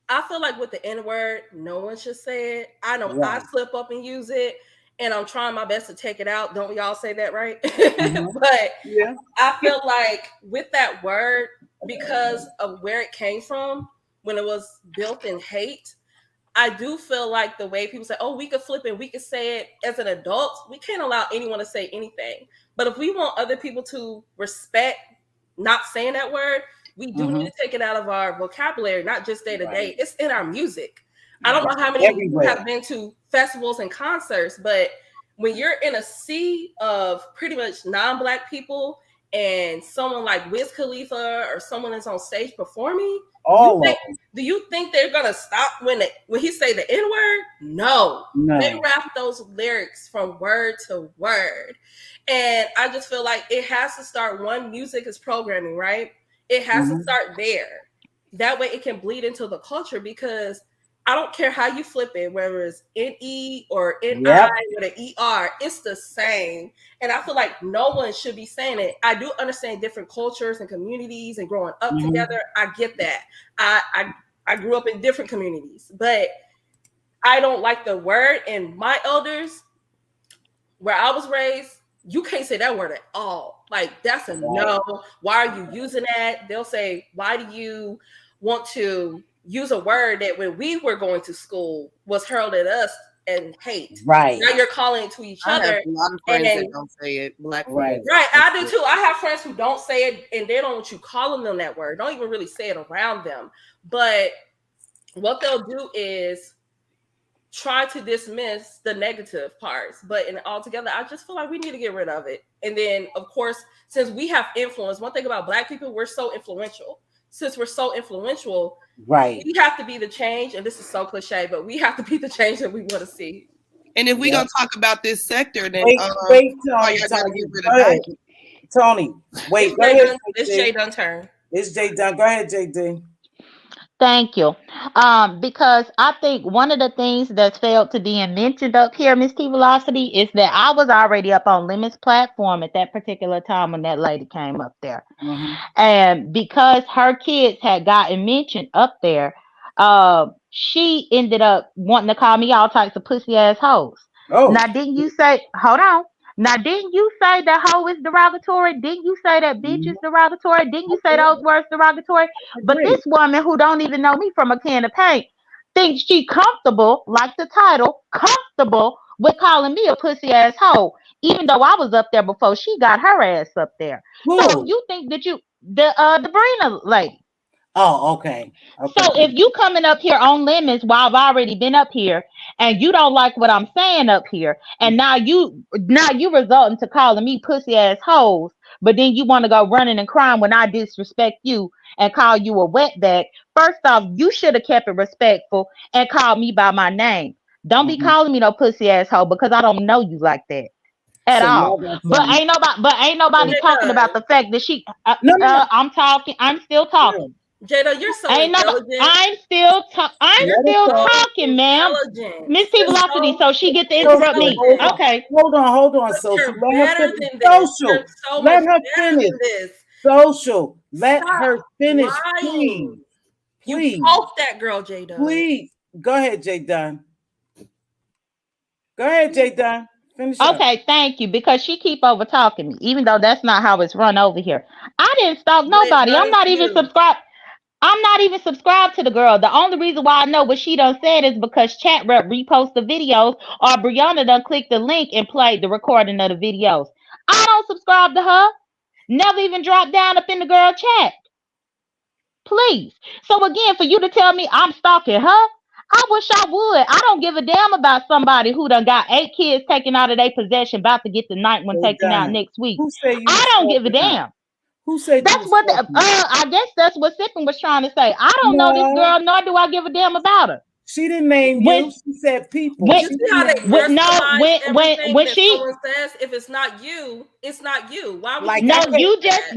I feel like with the N word, no one should say it. I know I slip up and use it, and I'm trying my best to take it out. Don't we all say that, right? But yeah, I feel like with that word, because of where it came from, when it was built in hate, I do feel like the way people say, oh, we could flip it, we could say it as an adult, we can't allow anyone to say anything. But if we want other people to respect not saying that word, we do need to take it out of our vocabulary, not just day to day. It's in our music. I don't know how many of you have been to festivals and concerts, but when you're in a sea of pretty much non-Black people and someone like Wiz Khalifa or someone that's on stage performing, do you think they're gonna stop when he say the N-word? No. They rap those lyrics from word to word. And I just feel like it has to start. One, music is programming, right? It has to start there. That way it can bleed into the culture, because I don't care how you flip it, whether it's N-E or N-I with an E-R, it's the same. And I feel like no one should be saying it. I do understand different cultures and communities and growing up together. I get that. I grew up in different communities, but I don't like the word. And my elders, where I was raised, you can't say that word at all. Like, that's a no. Why are you using that? They'll say, why do you want to use a word that when we were going to school was hurled at us and hate? Right. Now you're calling it to each other. I have a lot of friends that don't say it. Black friends. Right. I do too. I have friends who don't say it, and they don't want you calling them that word. Don't even really say it around them. But what they'll do is try to dismiss the negative parts, but in altogether, I just feel like we need to get rid of it. And then, of course, since we have influence, one thing about Black people, we're so influential. Since we're so influential, we have to be the change. And this is so cliche, but we have to be the change that we want to see. And if we're gonna talk about this sector, then wait, Tony, wait. It's Jay Dunn's turn. It's Jay Dunn. Go ahead, JD. Thank you. Because I think one of the things that's failed to be mentioned up here, Mz.Teavalocity, is that I was already up on Lemon's platform at that particular time when that lady came up there. And because her kids had gotten mentioned up there, she ended up wanting to call me all types of pussy ass hoes. Now, didn't you say, hold on. Now, didn't you say that hoe is derogatory? Didn't you say that bitch is derogatory? Didn't you say those words derogatory? But this woman who don't even know me from a can of paint thinks she comfortable, like the title, comfortable with calling me a pussy ass hoe, even though I was up there before she got her ass up there. So you think that the Brina lady. Oh, okay. So if you coming up here on Lemons while I've already been up here, and you don't like what I'm saying up here, and now you resulting to calling me pussy ass hoes, but then you want to go running and crying when I disrespect you and call you a wetback. First off, you should have kept it respectful and called me by my name. Don't be calling me no pussy ass hoe, because I don't know you like that at all. But ain't nobody talking about the fact that she. I'm talking. I'm still talking. Jada, you're so intelligent. I'm still talking, ma'am. Mz.Teavalocity, so she get to interrupt me. Okay. Hold on, Social. Let her finish. Social. Let her finish, please. Please. You poked that girl, J Dunn. Please. Go ahead, J Dunn. Go ahead, J Dunn. Finish up. Okay, thank you. Because she keep over talking me, even though that's not how it's run over here. I didn't stalk nobody. I'm not even subscribed. I'm not even subscribed to the girl. The only reason why I know what she done said is because Chat Rep repost the videos, or Brianna done clicked the link and played the recording of the videos. I don't subscribe to her. Never even dropped down up in the girl chat. Please. So again, for you to tell me I'm stalking her, I wish I would. I don't give a damn about somebody who done got 8 kids taken out of their possession, about to get the 9th one taken out next week. Who say you I don't give a damn. Who said that's what I guess that's what Sippin was trying to say. I don't know this girl, nor do I give a damn about her. She didn't name you. She said people. You see how they when she someone says, if it's not you, it's not you. Why would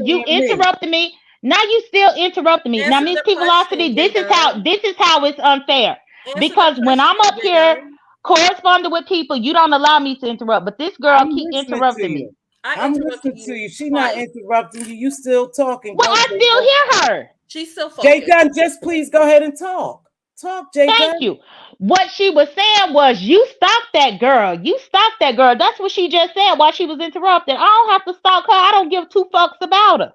you interrupted me. Now you still interrupting me. Now, Mz.Teavalocity, this is how it's unfair. Because when I'm up here corresponding with people, you don't allow me to interrupt. But this girl keep interrupting me. I'm listening to you. She's not interrupting you. You still talking. Well, I still hear her. She's still focused. J Dunn, just please go ahead and talk. Talk, J Dunn. Thank you. What she was saying was, you stalked that girl. You stalked that girl. That's what she just said while she was interrupted. I don't have to stalk her. I don't give 2 fucks about her.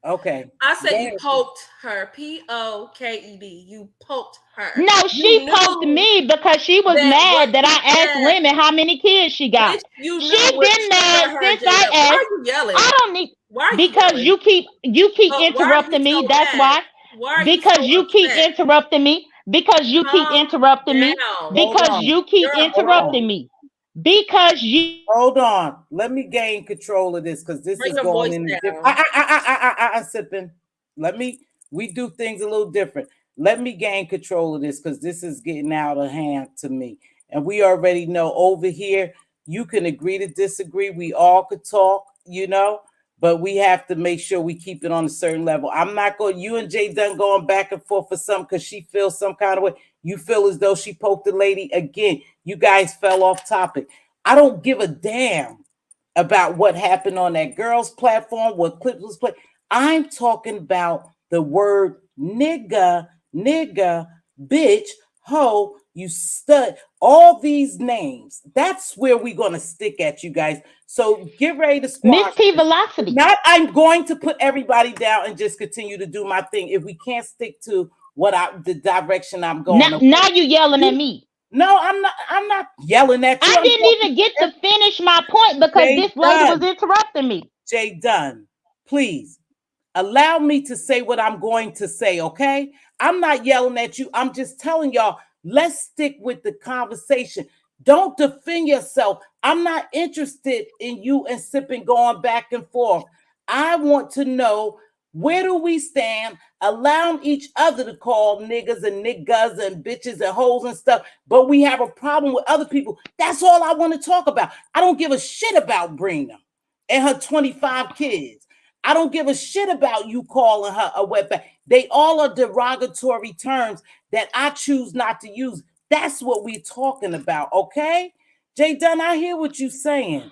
Okay. I said you poked her. P-O-K-E-D. You poked her. No, she poked me because she was mad that I asked women how many kids she got. She's been mad since I asked. Why are you yelling? I don't need. Why? Because you keep interrupting me. That's why. Because you keep interrupting me. Because you keep interrupting me. Because you keep interrupting me. Because you hold on. Let me gain control of this, because this is going in different. Sipping. We do things a little different. Let me gain control of this, because this is getting out of hand to me. And we already know over here, you can agree to disagree. We all could talk, but we have to make sure we keep it on a certain level. I'm not going, you and J Dunn going back and forth for something because she feels some kind of way. You feel as though she poked the lady again. You guys fell off topic. I don't give a damn about what happened on that girl's platform, what clip was played. I'm talking about the word nigga, bitch, hoe, you stud, all these names. That's where we're going to stick at, you guys. So get ready to squash. Mz.Teavalocity. Not I'm going to put everybody down and just continue to do my thing. If we can't stick to the direction I'm going. Now you yelling at me. No, I'm not yelling at you. I didn't even get to finish my point because this lady was interrupting me. J Dunn, please allow me to say what I'm going to say, okay? I'm not yelling at you. I'm just telling y'all, let's stick with the conversation. Don't defend yourself. I'm not interested in you and Sipping going back and forth. I want to know, where do we stand, allowing each other to call niggas and niggas and bitches and hoes and stuff, but we have a problem with other people. That's all I want to talk about. I don't give a shit about Brina and her 25 kids. I don't give a shit about you calling her a wetback. They all are derogatory terms that I choose not to use. That's what we're talking about, okay? J Dunn, I hear what you're saying.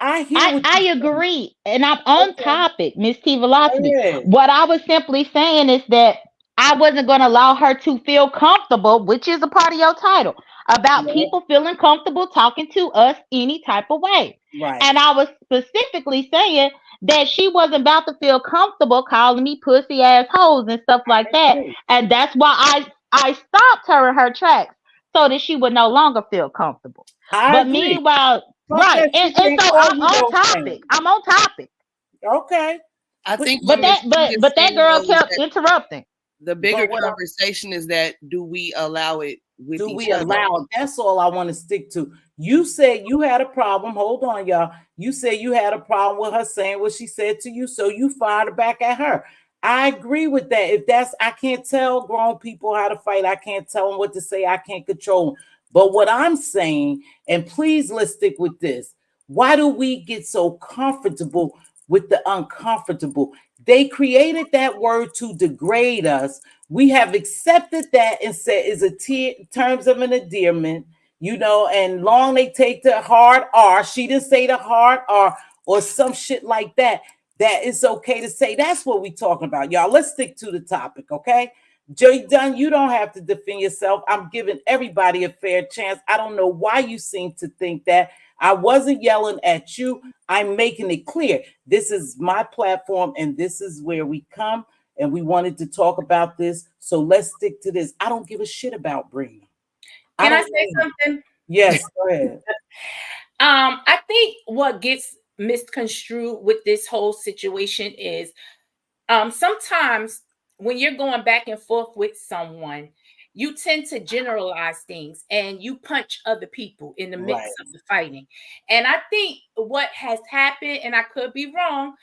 I agree, and I'm on topic, Mz.Teavalocity. What I was simply saying is that I wasn't going to allow her to feel comfortable, which is a part of your title, about people feeling comfortable talking to us any type of way. Right. And I was specifically saying that she wasn't about to feel comfortable calling me pussy ass hoes and stuff like that. And that's why I stopped her in her tracks so that she would no longer feel comfortable. But meanwhile, right, and so I'm on topic. I'm on topic. Okay. I think, but that girl kept interrupting. The bigger conversation is that, do we allow it with do each we other? allow it? That's all I want to stick to. You said you had a problem. Hold on, y'all. You said you had a problem with her saying what she said to you, so you fired back at her. I agree with that. I can't tell grown people how to fight. I can't tell them what to say. I can't control them. But what I'm saying, and please let's stick with this. Why do we get so comfortable with the uncomfortable? They created that word to degrade us. We have accepted that and said it's terms of an endearment, and long they take the hard R. She didn't say the hard R or some shit like that. that it's okay to say. That's what we talking about, y'all. Let's stick to the topic, okay? Jay Dunn, you don't have to defend yourself. I'm giving everybody a fair chance. I don't know why you seem to think that. I wasn't yelling at you. I'm making it clear. This is my platform, and this is where we come, and we wanted to talk about this. So let's stick to this. I don't give a shit about Brina. Can I say something? Yes, go ahead. I think what gets misconstrued with this whole situation is sometimes when you're going back and forth with someone, you tend to generalize things and you punch other people in the midst of the fighting. And I think what has happened, and I could be wrong,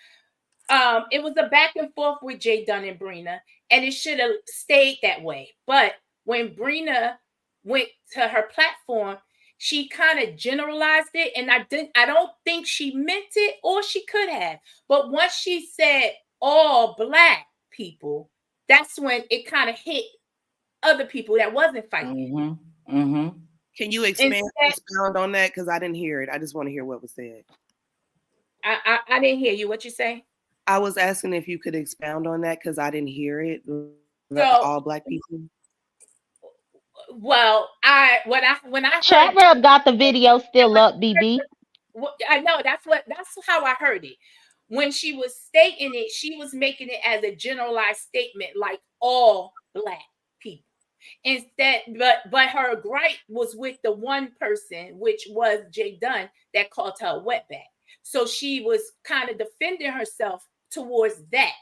it was a back and forth with Jay Dunn and Brina, and it should have stayed that way. But when Brina went to her platform, she kind of generalized it, and I don't think she meant it, or she could have. But once she said all Black people, that's when it kind of hit other people that wasn't fighting. Can you expound on that? Because I didn't hear it. I just want to hear what was said. I didn't hear you. What you say? I was asking if you could expound on that because I didn't hear it. So, all Black people. Well, when I Chat Rep got the video still up, BB. I know that's how I heard it. When she was stating it, she was making it as a generalized statement, like all Black people. Instead, but her gripe was with the one person, which was Jay Dunn, that called her a wetback. So she was kind of defending herself towards that.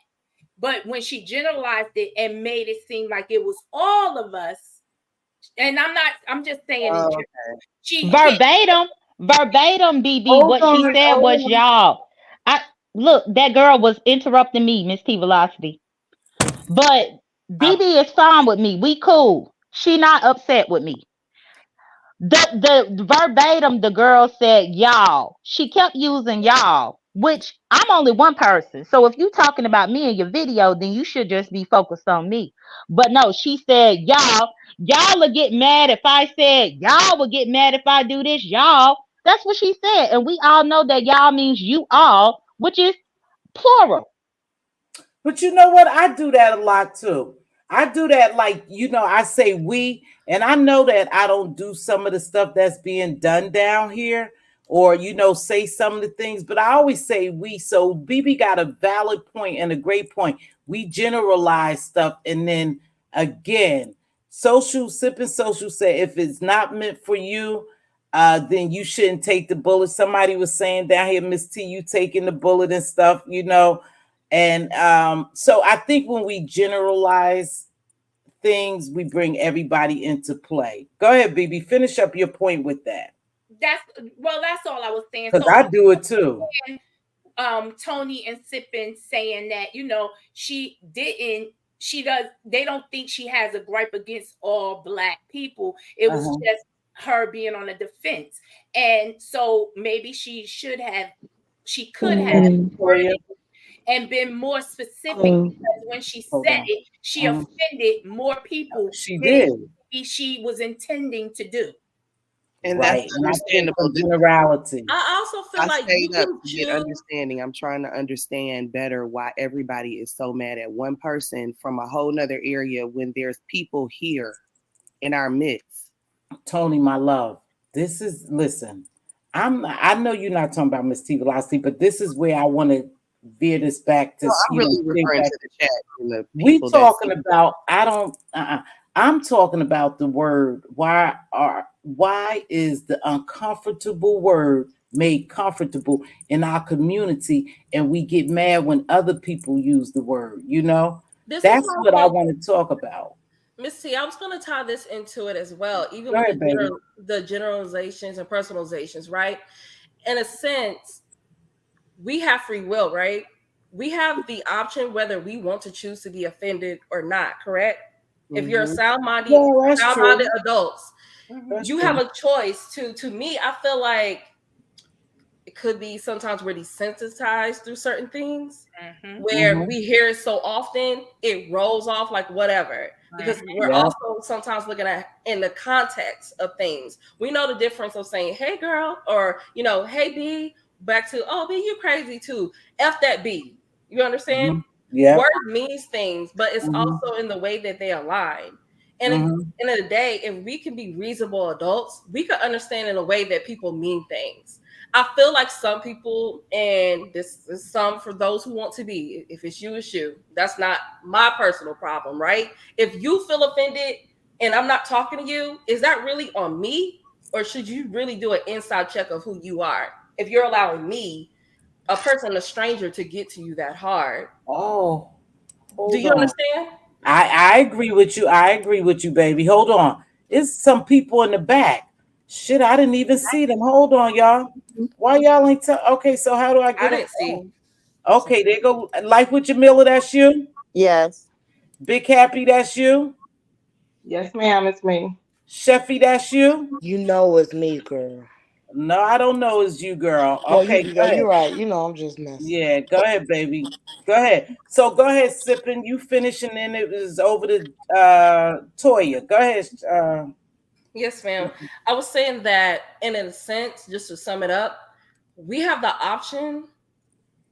But when she generalized it and made it seem like it was all of us, and I'm just saying, she verbatim, BB. What she said was y'all. Look, that girl was interrupting me, Mz.Teavalocity. But BB is fine with me. We cool. She not upset with me. The verbatim, the girl said y'all. She kept using y'all, which I'm only one person. So if you talking about me in your video, then you should just be focused on me. But no, she said y'all. Y'all will get mad if I said y'all will get mad if I do this. Y'all. That's what she said. And we all know that y'all means you all, which is plural. But you know what? I do that a lot too. I do that, like, I say we, and I know that I don't do some of the stuff that's being done down here, or, say some of the things, but I always say we. So BB got a valid point and a great point. We generalize stuff. And then again, Sipping Social said, if it's not meant for you, then you shouldn't take the bullet. Somebody was saying down here, Miss T, you taking the bullet and stuff, And so I think when we generalize things, we bring everybody into play. Go ahead, BB. Finish up your point with that. That's all I was saying. Because I do it too. Tony and Sippin saying that, they don't think she has a gripe against all Black people. It was just her being on the defense. And so maybe she could have and been more specific, because when she said it, she offended more people. She did. She was intending to do. And that's understandable. Generality. I also feel like you can get understanding. I'm trying to understand better why everybody is so mad at one person from a whole nother area when there's people here in our midst. Tony, my love, listen, I know you're not talking about Mz.Teavalocity, but this is where I want to veer this back to. I'm really referring to the chat. And the we talking about. I'm talking about the word. Why is the uncomfortable word made comfortable in our community, and we get mad when other people use the word? That's what I want to talk about. Miss T, I was going to tie this into it as well, even with the generalizations and personalizations, right? In a sense, we have free will, right? We have the option whether we want to choose to be offended or not, correct? If you're a sound-minded adults, you have a choice to me. I feel like it could be sometimes we're desensitized through certain things where we hear it so often, it rolls off like whatever. Because we're also sometimes looking at in the context of things. We know the difference of saying, hey girl, or hey B, back to, oh B, you crazy too. F that B. You understand? Yeah. Words means things, but it's Mhm. also in the way that they align. And at Mhm. the end of the day, if we can be reasonable adults, we can understand in a way that people mean things. I feel like some people, and this is some for those who want to be, if it's you, it's you. That's not my personal problem, right? If you feel offended and I'm not talking to you, is that really on me? Or should you really do an inside check of who you are? If you're allowing me, a person, a stranger, to get to you that hard. Oh, Do hold you on. understand? I agree with you. I agree with you, baby. Hold on. It's some people in the back. Shit, I didn't even see them. Hold on, y'all. Why y'all ain't tell? Okay, so how do I I get them? didn't see. Okay, there go. Life with Jamila, that's you. Yes. Big Happy, that's you. Yes, ma'am, it's me. Sheffy, that's you. You know it's me, girl. No, I don't know. It's you, girl. No, Okay, go you're ahead. right. You know I'm just messing. Yeah, go ahead, baby. Go ahead. So go ahead, sipping. You finish, and then it was over to Toya. Go ahead. Yes, ma'am. I was saying that, in a sense, just to sum it up, we have the option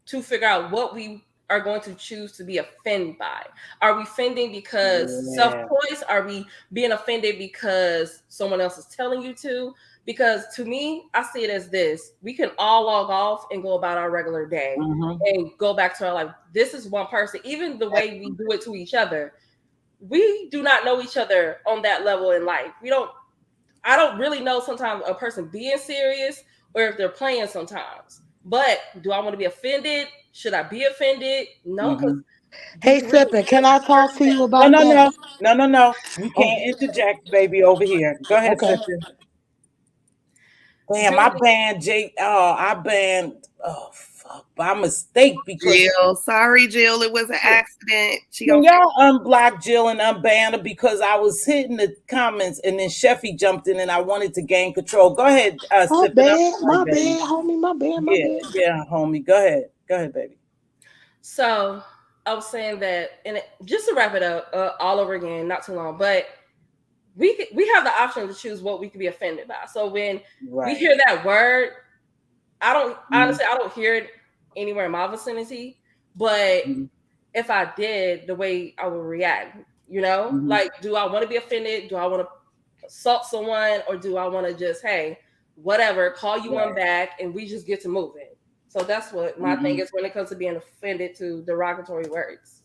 to figure out what we are going to choose to be offended by. Are we offending because Yeah. self-choice? Are we being offended because someone else is telling you to? Because to me, I see it as this: we can all log off and go about our regular day Mm-hmm. and go back to our life. This is one person. Even the way we do it to each other, we do not know each other on that level in life. We don't. I don't really know sometimes a person being serious or if they're playing sometimes. But do I want to be offended? Should I be offended? No, because Mm-hmm. do Hey, you really Sippin, can I talk to you No, about no, that? no, no, no, no. You Oh, can't interject, baby, over here. Go ahead, okay. sister. Damn, do I we banned Jake. Oh, I banned. Oh, fuck. By mistake because Jill, sorry, Jill. It was an accident. She can gonna y'all unblock Jill and unban her because I was hitting the comments and then Sheffy jumped in and I wanted to gain control. Go ahead, My Sipping. I'm bad, sorry, my baby. bad, homie, my bad, my Yeah, bad. yeah, homie. Go ahead. Go ahead, baby. so I was saying that, and just to wrap it up all over again, not too long, but we have the option to choose what we can be offended by. So when we Right. hear that word, I don't Mhm, honestly I don't hear it anywhere in my vicinity, but mhm, if I did, the way I would react, mhm, like, do I want to be offended? Do I want to assault someone, or do I want to just, hey, whatever, call you one right. back and we just get to moving? So that's what my thing Mhm. is when it comes to being offended to derogatory words.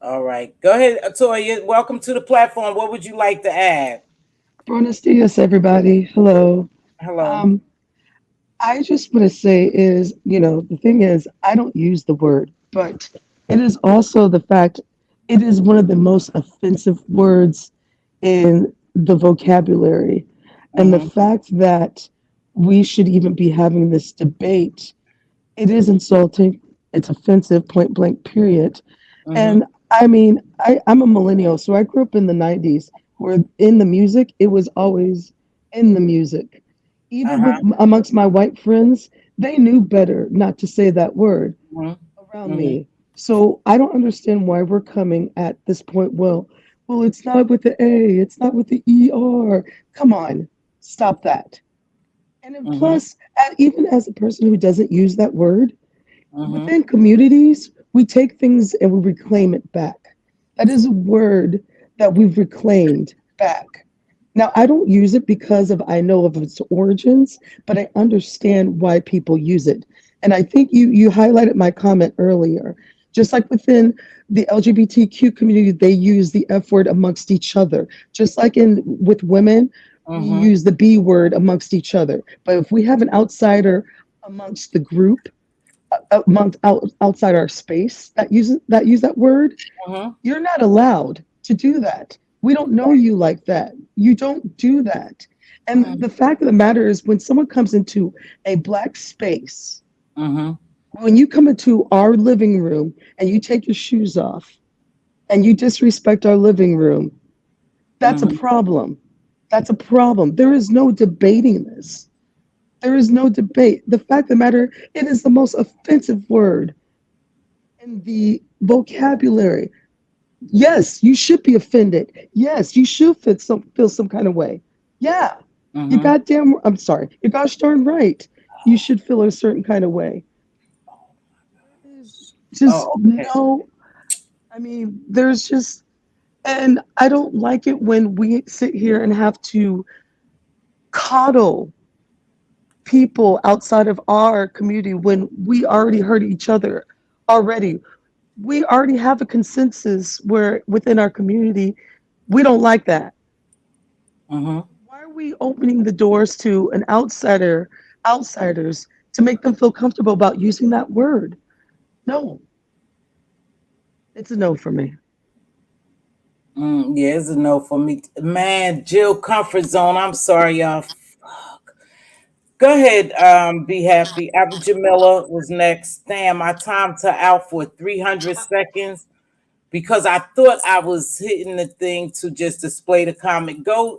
All right. Go ahead, Toya. Welcome to the platform. What would you like to add? Buenos dias, everybody. Hello. Hello. Um, I just want to say is, the thing is, I don't use the word, but it is also the fact it is one of the most offensive words in the vocabulary. And the Mm-hmm. fact that we should even be having this debate, it is insulting. It's offensive, point blank, period. Mm-hmm. And I mean, I'm a millennial, so I grew up in the 90s where in the music, it was always in the music. Even with Uh-huh. amongst my white friends, they knew better not to say that word Mm-hmm. around Mm-hmm. me. So I don't understand why we're coming at this point. Well, it's not with the A, it's not with the ER. Come on, stop that. And then Mm-hmm. plus, even as a person who doesn't use that word, Mm-hmm. within communities, we take things and we reclaim it back. That is a word that we've reclaimed back. Now, I don't use it because of I know of its origins, but I understand why people use it. And I think you highlighted my comment earlier. Just like within the LGBTQ community, they use the F word amongst each other. Just like in with women, we Mm-hmm. use the B word amongst each other. But if we have an outsider amongst the group, outside our space that use that word, Mm-hmm. you're not allowed to do that. We don't know you like that. You don't do that. And the fact of the matter is, when someone comes into a black space, Mm-hmm. when you come into our living room and you take your shoes off and you disrespect our living room, that's a Mm-hmm. problem. That's a problem. There is no debating this. There is no debate. The fact of the matter, it is the most offensive word in the vocabulary. Yes, you should be offended. Yes, you should feel some kind of way. Yeah, you Mm-hmm. goddamn. I'm sorry. You're gosh darn right. You should feel a certain kind of way. Just okay. no. I mean, there's just, and I don't like it when we sit here and have to coddle people outside of our community when we already hurt each other already. We already have a consensus where within our community, we don't like that. Mm-hmm. Why are we opening the doors to an outsiders to make them feel comfortable about using that word? No, it's a no for me. Yeah, it's a no for me. Man, Jill, comfort zone. I'm sorry, y'all. Go ahead, be happy. Abba Jamila was next. Damn, I timed her out for 300 seconds because I thought I was hitting the thing to just display the comment. Go,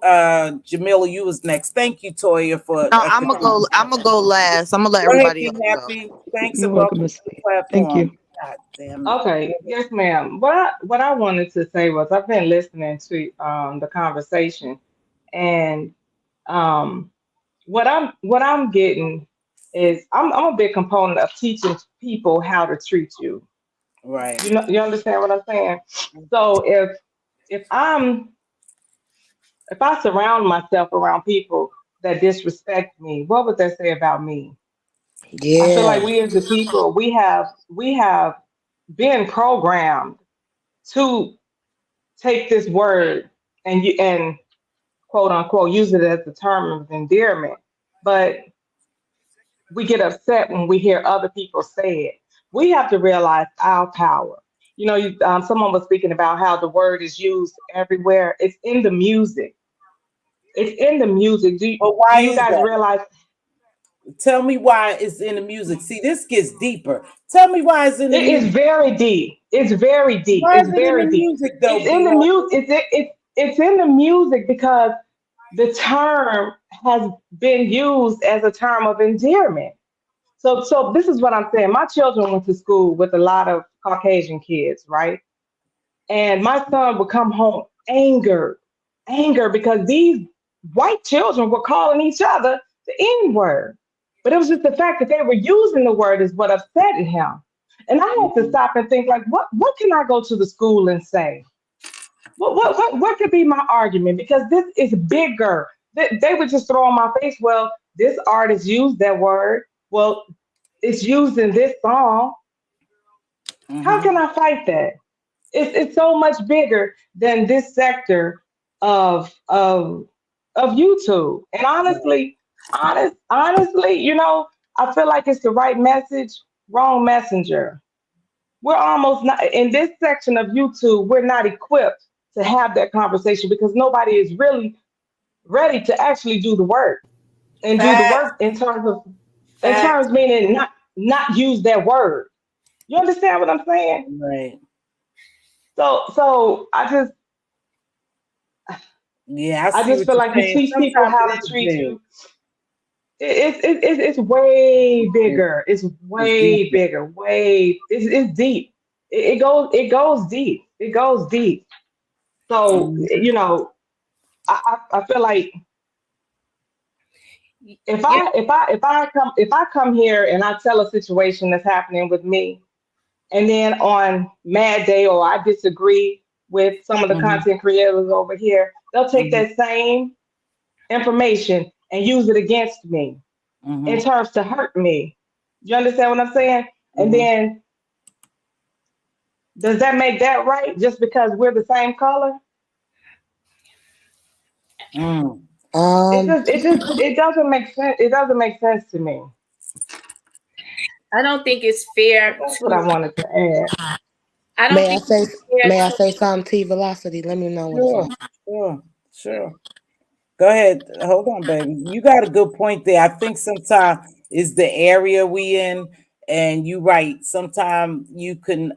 Jamila, you was next. Thank you, Toya, for No, I'm gonna go. I'm gonna go last. I'm gonna let go ahead, everybody be else go. happy. Thanks You're and welcome, welcome Miss to the Lee. Thank platform. you. God damn it. Okay, yes, ma'am. What I wanted to say was I've been listening to the conversation, and um, what I'm getting is I'm a big component of teaching people how to treat you. Right. You understand what I'm saying? So if I surround myself around people that disrespect me, what would that say about me? I feel like Yeah. we as the people we have been programmed to take this word and quote unquote use it as a term of endearment, but we get upset when we hear other people say it. We have to realize our power. Someone was speaking about how the word is used everywhere. It's in the music. It's in the music. Do But do why you is guys that? realize Tell me why it's in the music. See, this gets deeper. Tell me why it's in the it is music. very deep? It's very deep. Why is It's it in the very deep. music though, It's in the Bianca? music. It's in the music because the term has been used as a term of endearment. So this is what I'm saying. My children went to school with a lot of Caucasian kids, right? And my son would come home angered because these white children were calling each other the N word. But it was just the fact that they were using the word is what upset him. And I had to stop and think, like, what can I go to the school and say? What could be my argument? Because this is bigger. They would just throw in my face, well, this artist used that word. Well, it's used in this song. How Mm-hmm. can I fight that? It's so much bigger than this sector of YouTube. And honestly, I feel like it's the right message, wrong messenger. We're almost not in this section of YouTube, we're not equipped to have that conversation because nobody is really ready to actually do the work and do the Facts. work in terms Facts. meaning not use that word. You understand what I'm saying? Right. So Yeah, I I see just what feel you're like to saying. teach people Sometimes how it to is treat big. you, it's way bigger. It's It's way deeper. bigger. It's deep. It goes deep. It goes deep. So Mhm. I feel like if Yeah. I if I if I come here and I tell a situation that's happening with me, and then on Mad Day or I disagree with some of the Mhm. content creators over here, they'll take Mhm. that same information and use it against me in Mhm. terms to hurt me. You understand what I'm saying? And Mhm. then does that make that right just because we're the same color? Mm. It Um. just it just it doesn't make sense. It doesn't make sense to me. I don't think it's fair That's what I to. wanted to add. I don't May I think say? it's fair May I to. say something? T Velocity. Let me know when it's Sure. on. Sure. Sure. Go ahead. Hold on, baby. You got a good point there. I think sometimes is the area we in, and you right. Sometimes you can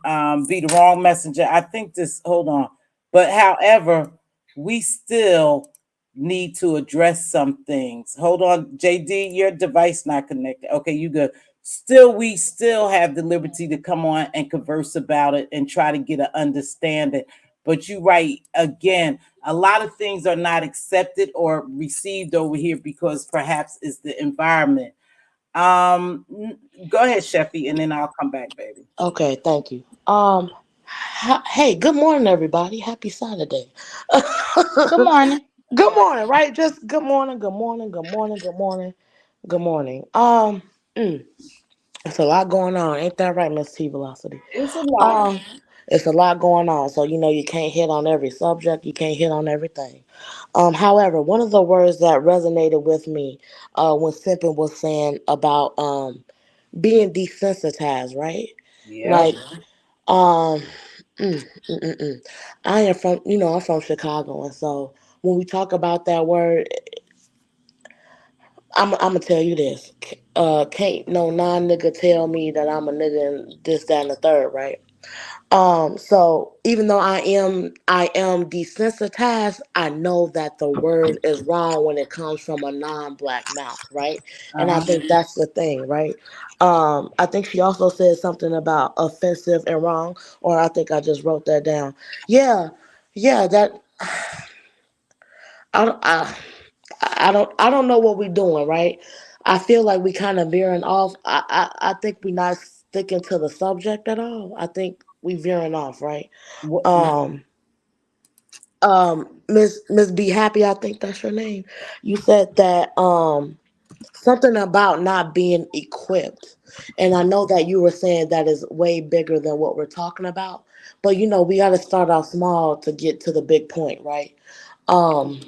be the wrong messenger. I think this. Hold on, but however, we still need to address some things. Hold on, JD, your device not connected. Okay, you good. Still, we still have the liberty to come on and converse about it and try to get an understanding. But you right again, a lot of things are not accepted or received over here because perhaps it's the environment. Go ahead, Sheffy, and then I'll come back, baby. Okay, thank you. Hey, good morning, everybody. Happy Saturday. Good morning. Good morning, right? Just good morning, good morning, good morning, good morning, good morning. Mm, it's a lot going on, ain't that right, Miss T Velocity? It's a lot. Um, it's a lot going on, so you can't hit on every subject, you can't hit on everything. However, one of the words that resonated with me, when Simpin was saying about being desensitized, right? Yep. Like, um, I am from, I'm from Chicago, and so when we talk about that word, I'm gonna tell you this. Can't no non nigga tell me that I'm a nigga and this, that, and the third, right? So even though I am desensitized, I know that the word is wrong when it comes from a non-black mouth, right? And I Uh-huh. think that's the thing, right? I think she also said something about offensive and wrong, or I think I just wrote that down. Yeah, yeah, that I don't I don't know what we're doing, right? I feel like we kind of veering off. I think we're not sticking to the subject at all. I think we veering off, right? What? Um, Miss Be Happy, I think that's your name. You said that something about not being equipped, and I know that you were saying that is way bigger than what we're talking about. But we got to start off small to get to the big point, right? Um,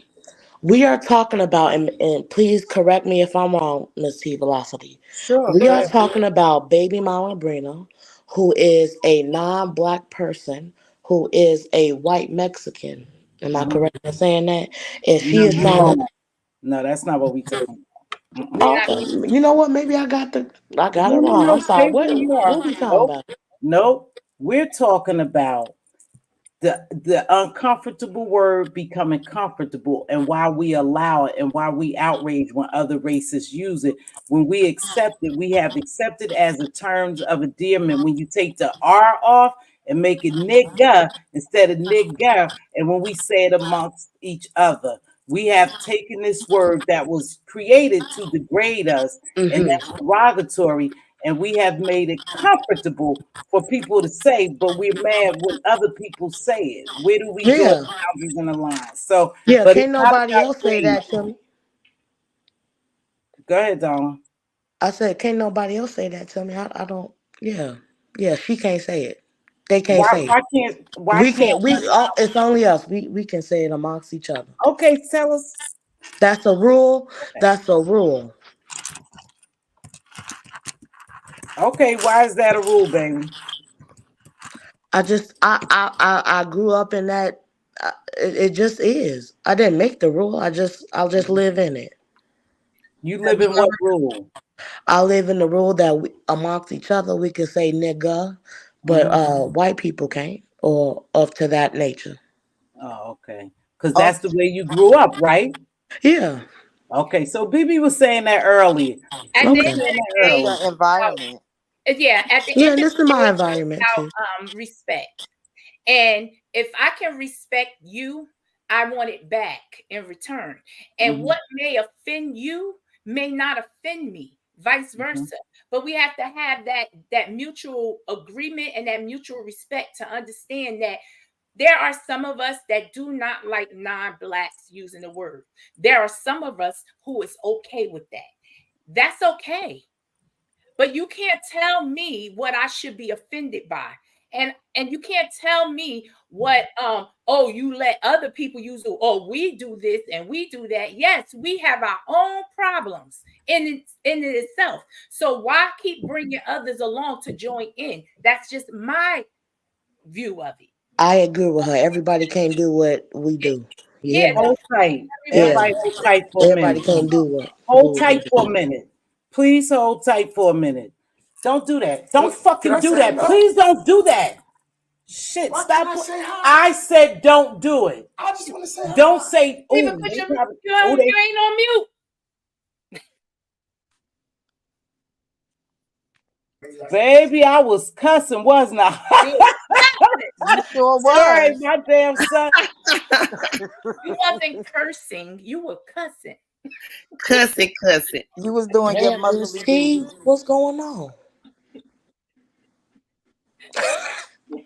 we are talking about, and please correct me if I'm wrong, Miss T Velocity. Sure. We Go are ahead. talking about baby mama Brina, who is a non-black person, who is a white Mexican. Am I Mhm. correct in saying that? And she is trying to. No, no, that's not what we talking about. Mm-mm. We're Oh, not. okay. You know what? Maybe I got No, it no, wrong. no. I'm sorry. Stay where you are. What we talking Nope, about? nope. We're talking about the uncomfortable word becoming comfortable, and why we allow it, and why we outrage when other races use it. When we accept it, we have accepted as a terms of endearment. When you take the R off and make it nigga instead of nigga, and when we say it amongst each other, we have taken this word that was created to degrade us and Hmm. that's derogatory, and we have made it comfortable for people to say, but we're mad when other people say it. Where do we draw the Yeah, boundaries in the line? So, yeah. but it's Can't not nobody about else say grade. that to me. Go ahead, Donna. I said, can't nobody else say that to me. I don't. Yeah, yeah. She can't say it. They can't Why say it. why can't why We can't can. It's only us. We can say it amongst each other. okay, tell us. That's a rule. That's a rule. Okay, why is that a rule, baby? I grew up in that. It just is. I didn't make the rule. I'll just live in it. You Have live you in what ever rule? I live in the rule that amongst each other we can say nigga, but Hmm. white people can't, or of to that nature. Oh, okay. Because Oh that's the way you grew up, right? yeah. Okay, so BB was saying that earlier. She At the was end Okay. of saying the that Yeah. day, earlier. Yeah. Your environment. yeah, at the Yeah. end And of this is the my day, environment it's too. about respect. And if I can respect you, I want it back in return. And Hmm. what may offend you may not offend me, vice Hmm. versa. But we have to have that mutual agreement and that mutual respect to understand that there are some of us that do not like non-blacks using the word. There are some of us who is okay with that. That's okay. But you can't tell me what I should be offended by. And you can't tell me what oh, you let other people use it, or we do this and we do that. Yes, we have our own problems in it itself. So why keep bringing others along to join in? That's just my view of it. I agree with her. Everybody can't do what we do. You hear Yeah, me? don't Hold tight. Yeah. everybody. Everybody hold tight for a Everybody minute. can't do Hold what we tight for a do. minute. Please hold tight for a minute. Don't do that. Don't Did fucking I do say that. enough? Please don't do that. Shit, Why stop. can't I say hi? I said don't do it. I just want to say Don't hi. say, Even oh, put they your probably, you, oh, you they. ain't on mute. Baby, I was cussing, wasn't I? You was cussing. You sure Sorry, was. my damn son. You wasn't cursing, you were cussing. Cussing. You was doing your Damn, Miss motherly T, duty. what's going on?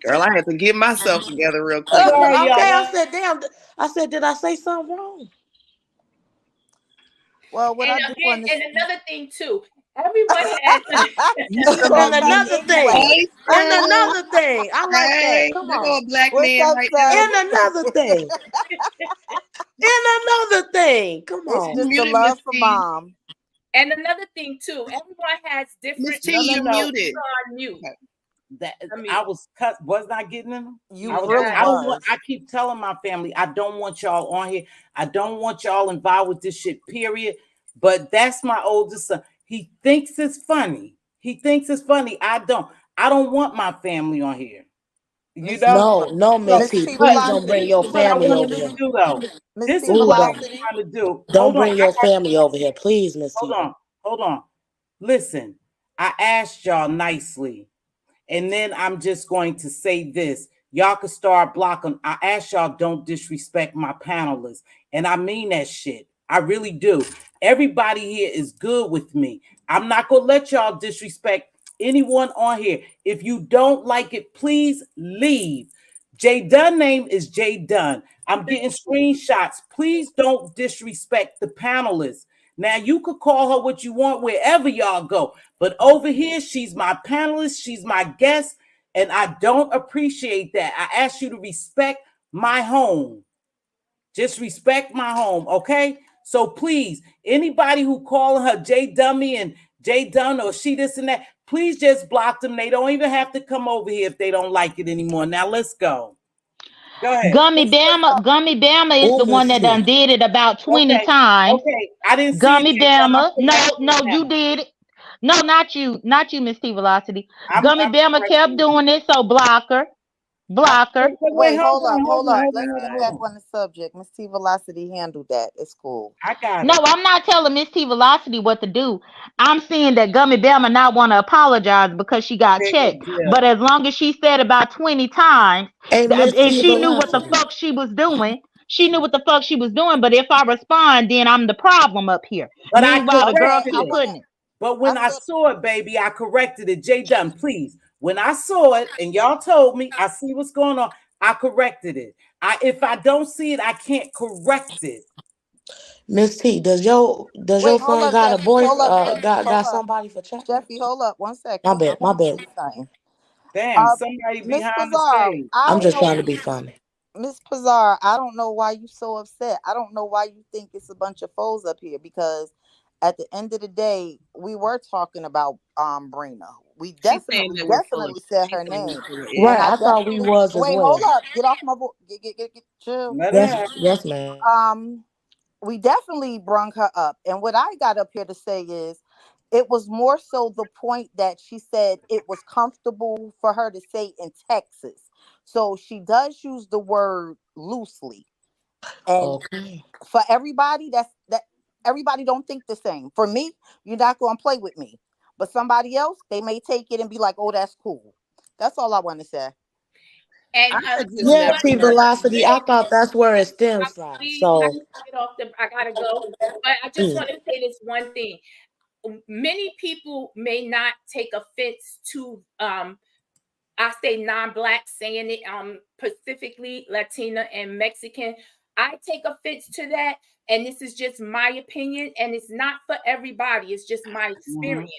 Girl, I had to get myself together real quick. Sorry, Okay, y'all. I said, damn. I said, did I say something wrong? Well, what And I do again, on and this, another thing too, everyone has. You you still And gonna on be another mute? thing. anyway. Hey, And sis. another thing. I like that. Hey, Come there go on. a black What's man up, right there. Seth? And another thing. And another thing. Come It's on. just the Muted, Miss love for T. mom. And another thing too, everyone has Miss different T, No, no, you no. muted. on mute. That I I mean, was cut. Was not getting them. You I was. really I guys, don't want. was. I keep telling my family I don't want y'all on here. I don't want y'all involved with this shit. Period. But that's my oldest son. He thinks it's funny. He thinks it's funny. I don't. I don't want my family on here. You Miss know. No, So, Miss Miss T. T but Please don't this bring Velocity. your is what I family want over you to here. do, though. Miss This T is Ooh, what I'm Velocity. trying to do. don't Hold on. bring your family over here, please, Miss Hold T. on. Hold on. Listen. I asked y'all nicely. And then I'm just going to say this. Y'all can start blocking. I ask y'all don't disrespect my panelists. And I mean that shit. I really do. Everybody here is good with me. I'm not going to let y'all disrespect anyone on here. If you don't like it, please leave. Jay Dunn name is Jay Dunn. I'm getting screenshots. Please don't disrespect the panelists. Now you could call her what you want wherever y'all go. But over here, she's my panelist, she's my guest, and I don't appreciate that. I ask you to respect my home. Just respect my home, okay? So please, anybody who calling her J Dummy and J Dunn or she this and that, please just block them. They don't even have to come over here if they don't like it anymore. Now let's go. Go ahead. Gummy Bama is Ooh, the one Miss that T. done did it about 20 Okay. times. Okay. I didn't see it Gummy yet, but I'm Bama. correcting No, it you now. did it. No, not you, Miss T Velocity. Gummy I'm Bama kept correcting it. doing it, so block her. Block her. Wait, Wait, hold hold on, up, hold hold on, up. hold on, Let's hold get on, back hold on. on the subject. Miss T Velocity handled that. It's cool. I got No, it. I'm not telling Miss T Velocity what to do. I'm saying that Gummy Bama not want to apologize because she got checked. Big But deal. as long as she said about 20 times, Hey, Miss and T she knew what the Velocity. fuck she was doing. She knew what the fuck she was doing. But if I respond, then I'm the problem up here. But I Meanwhile, the girl Okay, corrected I keep it. wanna putting it. But I when I said saw it, baby, I corrected it. Jay Dunn, please. When I saw it and y'all told me, I see what's going on. I corrected it. If I don't see it, I can't correct it. Miss T, does your wait, hold son up, got a Jeffy. boy Hold up, Jeffy. Hold got up. somebody for chatting? Jeffy, hold up 1 second. My I bad, my want to bad. say something. Damn, Uh somebody Miss behind the Pizarro, stage. I I'm don't just know. trying to be funny. Miss Pizarro, I don't know why you so upset. I don't know why you think it's a bunch of foes up here because at the end of the day, we were talking about Brina. We She's saying definitely, that we're full of definitely said she's her saying name. we're full of And Right, I ignorance. I thought we definitely was as wait, hold well. up. Get off my get chill. Let her Yes, have. yes, man. Um we definitely brung her up. And what I got up here to say is it was more so the point that she said it was comfortable for her to say in Texas. So she does use the word loosely. And Okay. for everybody, that everybody don't think the same. For me, you're not gonna play with me. But somebody else, they may take it and be like, oh, that's cool. That's all I want to say. and I had just Yeah, never one T thing heard. Velocity. I thought that's where it stems from. please, I So, gotta get off the. I gotta go, but I just mm, want to say this one thing. Many people may not take offense to I say non-black, saying it specifically Latina and Mexican. I take offense to that, and this is just my opinion, and it's not for everybody. It's just my Mhm. experience.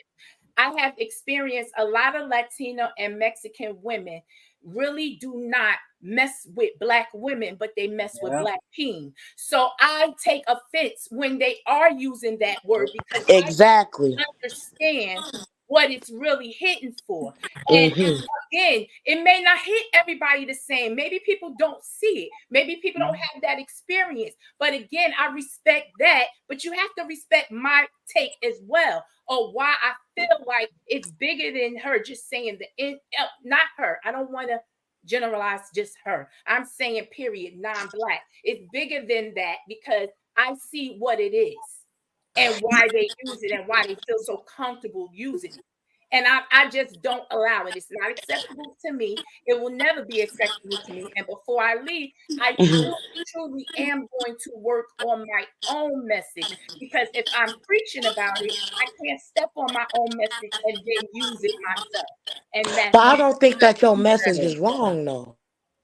I have experienced a lot of Latino and Mexican women really do not mess with black women, but they mess with Yeah. black teen. So I take offense when they are using that word because I exactly. understand what it's really hitting for. And Mm-hmm. again, it may not hit everybody the same. Maybe people don't see it. Maybe people don't Mhm. have that experience. But again, I respect that. But you have to respect my take as well, or why I feel like it's bigger than her just saying not her. I don't want to generalize just her. I'm saying period, non-black. It's bigger than that because I see what it is and why they use it and why they feel so comfortable using it. And I just don't allow it. It's not acceptable to me. It will never be acceptable to me. And before I leave, I truly am going to work on my own message, because if I'm preaching about it, I can't step on my own message and then use it myself. And that's But I don't think that your message is wrong, though.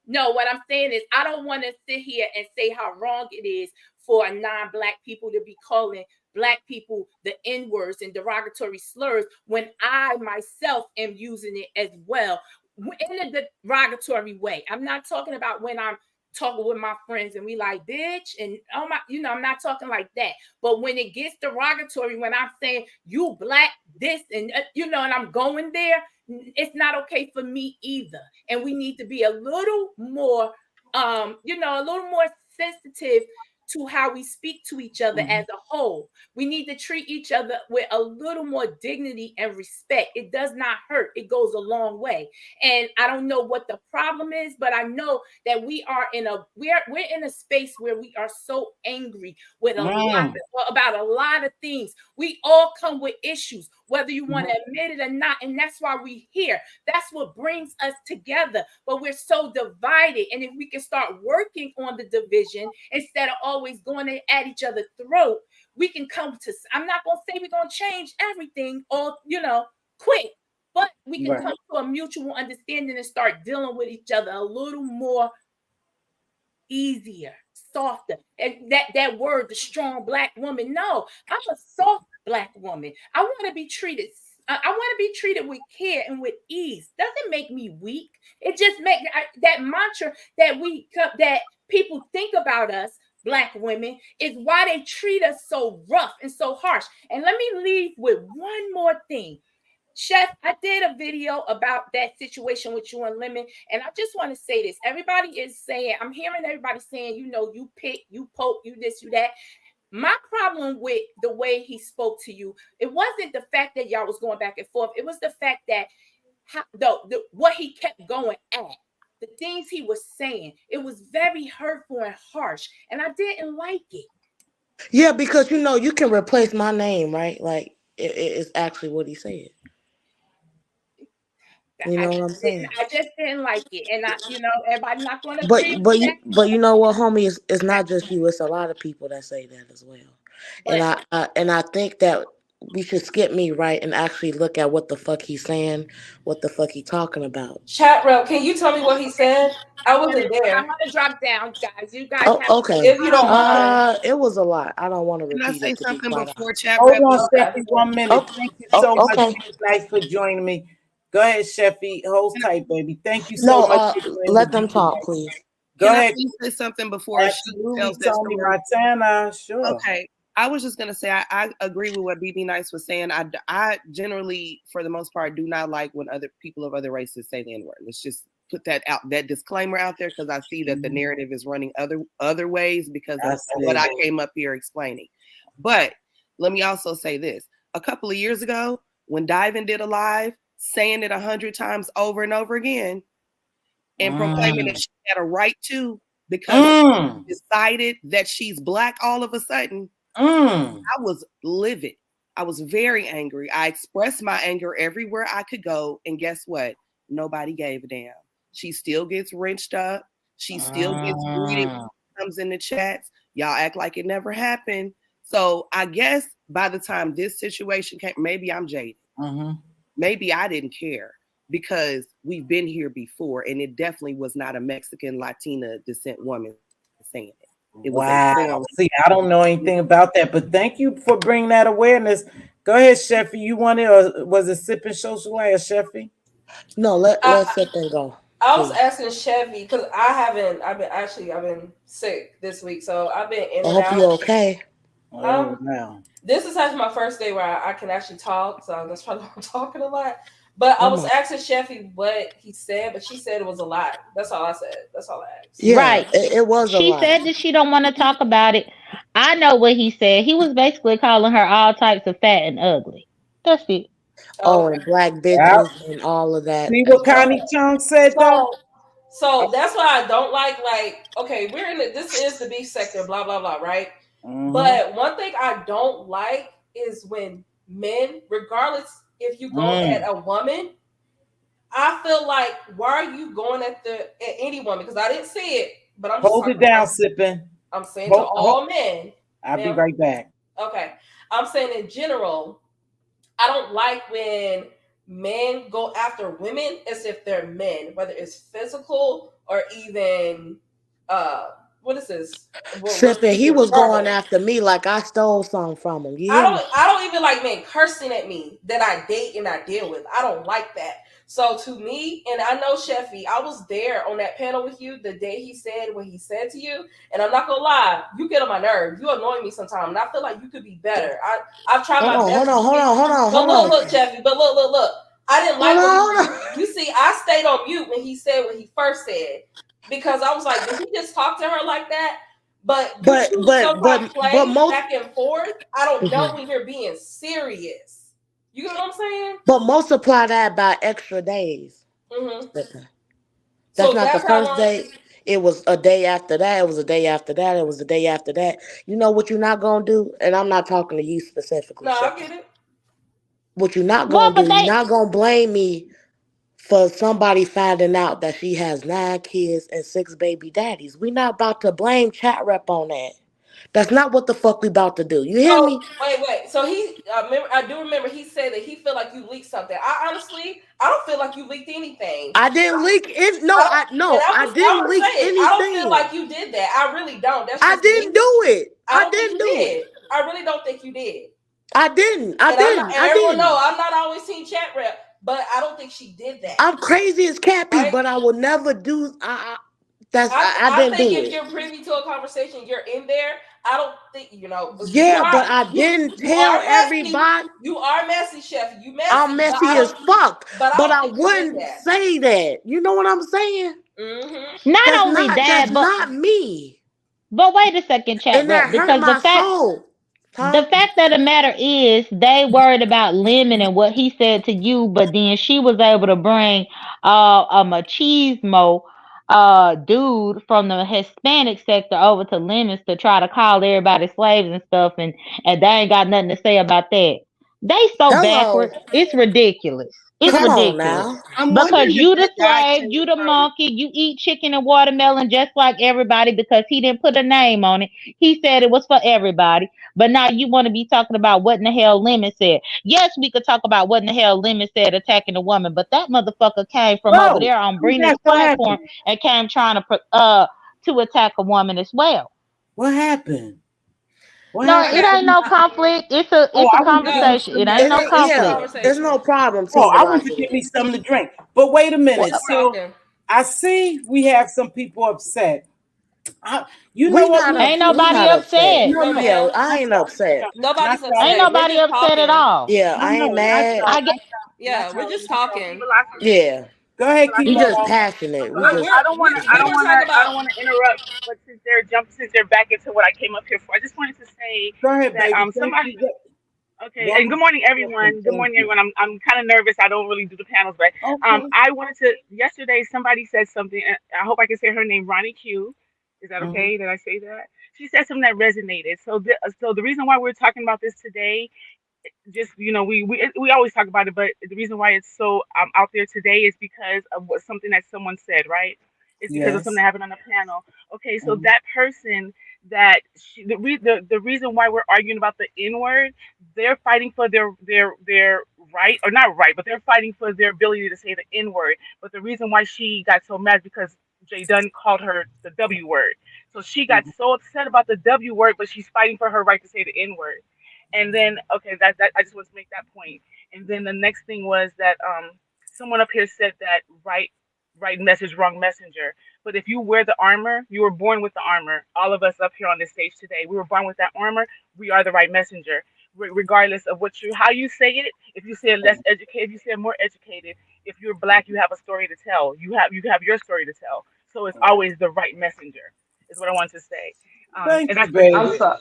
no, what I'm saying is I don't want to sit here and say how wrong it is for non-black people to be calling black people the N-words and derogatory slurs when I myself am using it as well in a derogatory way. I'm not talking about when I'm talking with my friends and we like bitch and oh my, I'm not talking like that. But when it gets derogatory, when I'm saying you black this and and I'm going there, it's not okay for me either. And we need to be a little more a little more sensitive to how we speak to each other as a whole. We need to treat each other with a little more dignity and respect. It does not hurt. It goes a long way. And I don't know what the problem is, but I know that we're in a space where we are so angry with about a lot of things. We all come with issues, whether you want to admit it or not. And that's why we're here. That's what brings us together. But we're so divided. And if we can start working on the division instead of always going at each other's throat, we can come to, I'm not going to say we're going to change everything all, quick, but we can come to a mutual understanding and start dealing with each other a little more easier, softer. And that word, the strong black woman, no, I'm a soft black woman. I want to be treated with care and with ease. Doesn't make me weak. It just makes that mantra that people think about us, black women, is why they treat us so rough and so harsh. And let me leave with one more thing. Chef, I did a video about that situation with you and Lemon, and I just want to say this. Everybody is saying, I'm hearing everybody saying, you pick, you poke, you this, you that. My problem with the way he spoke to you, it wasn't the fact that y'all was going back and forth. It was the fact that what he kept going at, the things he was saying, it was very hurtful and harsh, and I didn't like it. Yeah, because you can replace my name, right? Like it's actually what he said. You know what I'm saying? I just didn't like it, and everybody not going to But agree but with you that. but you know what, homie? It's not just you. It's a lot of people that say that as well. And I think that we should skip me, right, and actually look at what the fuck he's saying, what the fuck he talking about. Chat rep, can you tell me what he said? I wasn't there. I'm gonna drop down, guys. You guys have Okay. If you don't mind. It was a lot. I don't want to Can I repeat say it, to be something quite before honest. chat Hold rep? on, Sheffy, 1 minute. Thank you so much. Okay. It's nice for joining me. Go ahead, Sheffy. Hold tight, baby. Thank you so No, much for joining let the them video. talk, please. Go Can I ahead. please say something before she Absolutely, tells that Tony story? Montana. Sure. Okay. I was just gonna say I agree with what BB Nice was saying. I generally, for the most part, do not like when other people of other races say the N-word. Let's just put that disclaimer out there, because I see that the narrative is running other ways because of what I came up here explaining. But let me also say this: a couple of years ago, when Diven did a live saying it 100 times over and over again and proclaiming that she had a right to, because she decided that she's black all of a sudden, I was livid. I was very angry. I expressed my anger everywhere I could go. And guess what? Nobody gave a damn. She still gets wrenched up. She still gets greeted when she comes in the chats. Y'all act like it never happened. So I guess by the time this situation came, maybe I'm jaded. Maybe I didn't care, because we've been here before, and it definitely was not a Mexican Latina descent woman saying it. It was wow. See, I don't know anything about that, but thank you for bringing that awareness. Go ahead, Sheffy. You want it, or was it Sipping Social Air, Sheffy? No, let's sip and go. I was asking Chevy because I've been sick this week, so I've been in I and hope out. you're okay. No. This is actually my first day where I can actually talk, so that's probably why I'm talking a lot. But I was asking Chefy what he said, but she said it was a lot. That's all I said. That's all I asked. Yeah, Right. it was a She lot. said that she don't want to talk about it. I know what he said. He was basically calling her all types of fat and ugly. That's it. Oh, and black bitches and all of that. See what Connie Chung said, though? So that's why I don't like, okay, we're in this is the beef sector, blah, blah, blah, right? But one thing I don't like is when men, regardless if you go at a woman, I feel like, why are you going at any woman? Because I didn't see it, but I'm just Hold it down, sipping. I'm saying to all men. I'll be right back. Okay. I'm saying in general, I don't like when men go after women as if they're men, whether it's physical or even what is this? Sipping, he was going after me like I stole something from him. You hear me? I don't even like men cursing at me that I date and I deal with. I don't like that. So to me, and I know Sheffy, I was there on that panel with you the day he said what he said to you, and I'm not gonna lie, you get on my nerve. You annoy me sometimes, and I feel like you could be better. I've tried my best. Hold on. Look, Sheffy, but look. I didn't like what you see. I stayed on mute when he said what he first said because I was like, did he just talk to her like that? But play back and forth. I don't know when you're being serious. You get what I'm saying? But multiply that by extra days. That's not the first day. It was a day after that. It was a day after that. It was a day after that. You know what you're not gonna do? And I'm not talking to you specifically. No, I get it. What you're not gonna do? You're not gonna blame me for somebody finding out that she has 9 kids and 6 baby daddies. We're not about to blame chat rep on that. That's not what the fuck we about to do. You hear me? Wait. So I do remember he said that he felt like you leaked something. I don't feel like you leaked anything. I didn't leak it. I didn't leak anything. I don't feel like you did that. I really don't. I didn't do it. I didn't do it. I really don't think you did. I didn't. Everyone know I'm not always team chat rep, but I don't think she did that. I'm crazy as Cappy, right? But I will never do. I didn't do it. I think if you're privy to a conversation, you're in there. I don't think but I didn't tell everybody. You are messy, Chef. You messy. I'm messy as fuck. But I wouldn't say that. You know what I'm saying? Not only that, that's not me. But wait a second, chat. Because the fact of the matter is, they worried about Lemon and what he said to you, but then she was able to bring a machismo dude from the Hispanic sector over to Lemons to try to call everybody slaves and stuff, and they ain't got nothing to say about that. They backwards. It's ridiculous. It's ridiculous. Because you the slave, you the monkey, you eat chicken and watermelon just like everybody because he didn't put a name on it. He said it was for everybody. But now you want to be talking about what in the hell Lemon said. Yes, we could talk about what in the hell Lemon said attacking a woman, but that motherfucker came from over there on Brina's platform and came trying to attack a woman as well. What happened? It ain't no conflict. It's a conversation. It ain't no conflict. There's no problem. I want to give me something to drink. But wait a minute. So I see we have some people upset. You know what? Ain't nobody upset. No, I ain't upset. Nobody's upset. Ain't nobody upset at all. Yeah, I ain't mad. We're just talking. Yeah. Go ahead, keep we just passionate. I don't want to interrupt, but since they're back into what I came up here for, I just wanted to say that somebody. Okay, and good morning, everyone. Good morning, everyone. I'm kind of nervous. I don't really do the panels, but I wanted to. Yesterday, somebody said something. I hope I can say her name, Ronnie Q. Is that okay? Did I say that? She said something that resonated. So the reason why we're talking about this today, just we always talk about it, but the reason why it's so out there today is because of something that someone said, right? It's because of something that happened on the panel. Okay, so that person that the reason why we're arguing about the N-word, they're fighting for their right, or not right, but they're fighting for their ability to say the N-word. But the reason why she got so mad because Jay Dunn called her the W word. So she got so upset about the W word, but she's fighting for her right to say the N word. And then, okay, that I just want to make that point. And then the next thing was that someone up here said that right message, wrong messenger. But if you wear the armor, you were born with the armor. All of us up here on this stage today, we were born with that armor. We are the right messenger, regardless of how you say it. If you say it less educated, if you say it more educated. If you're Black, you have a story to tell. You have your story to tell. So it's always the right messenger, is what I want to say. Thank you, baby. I'm sorry.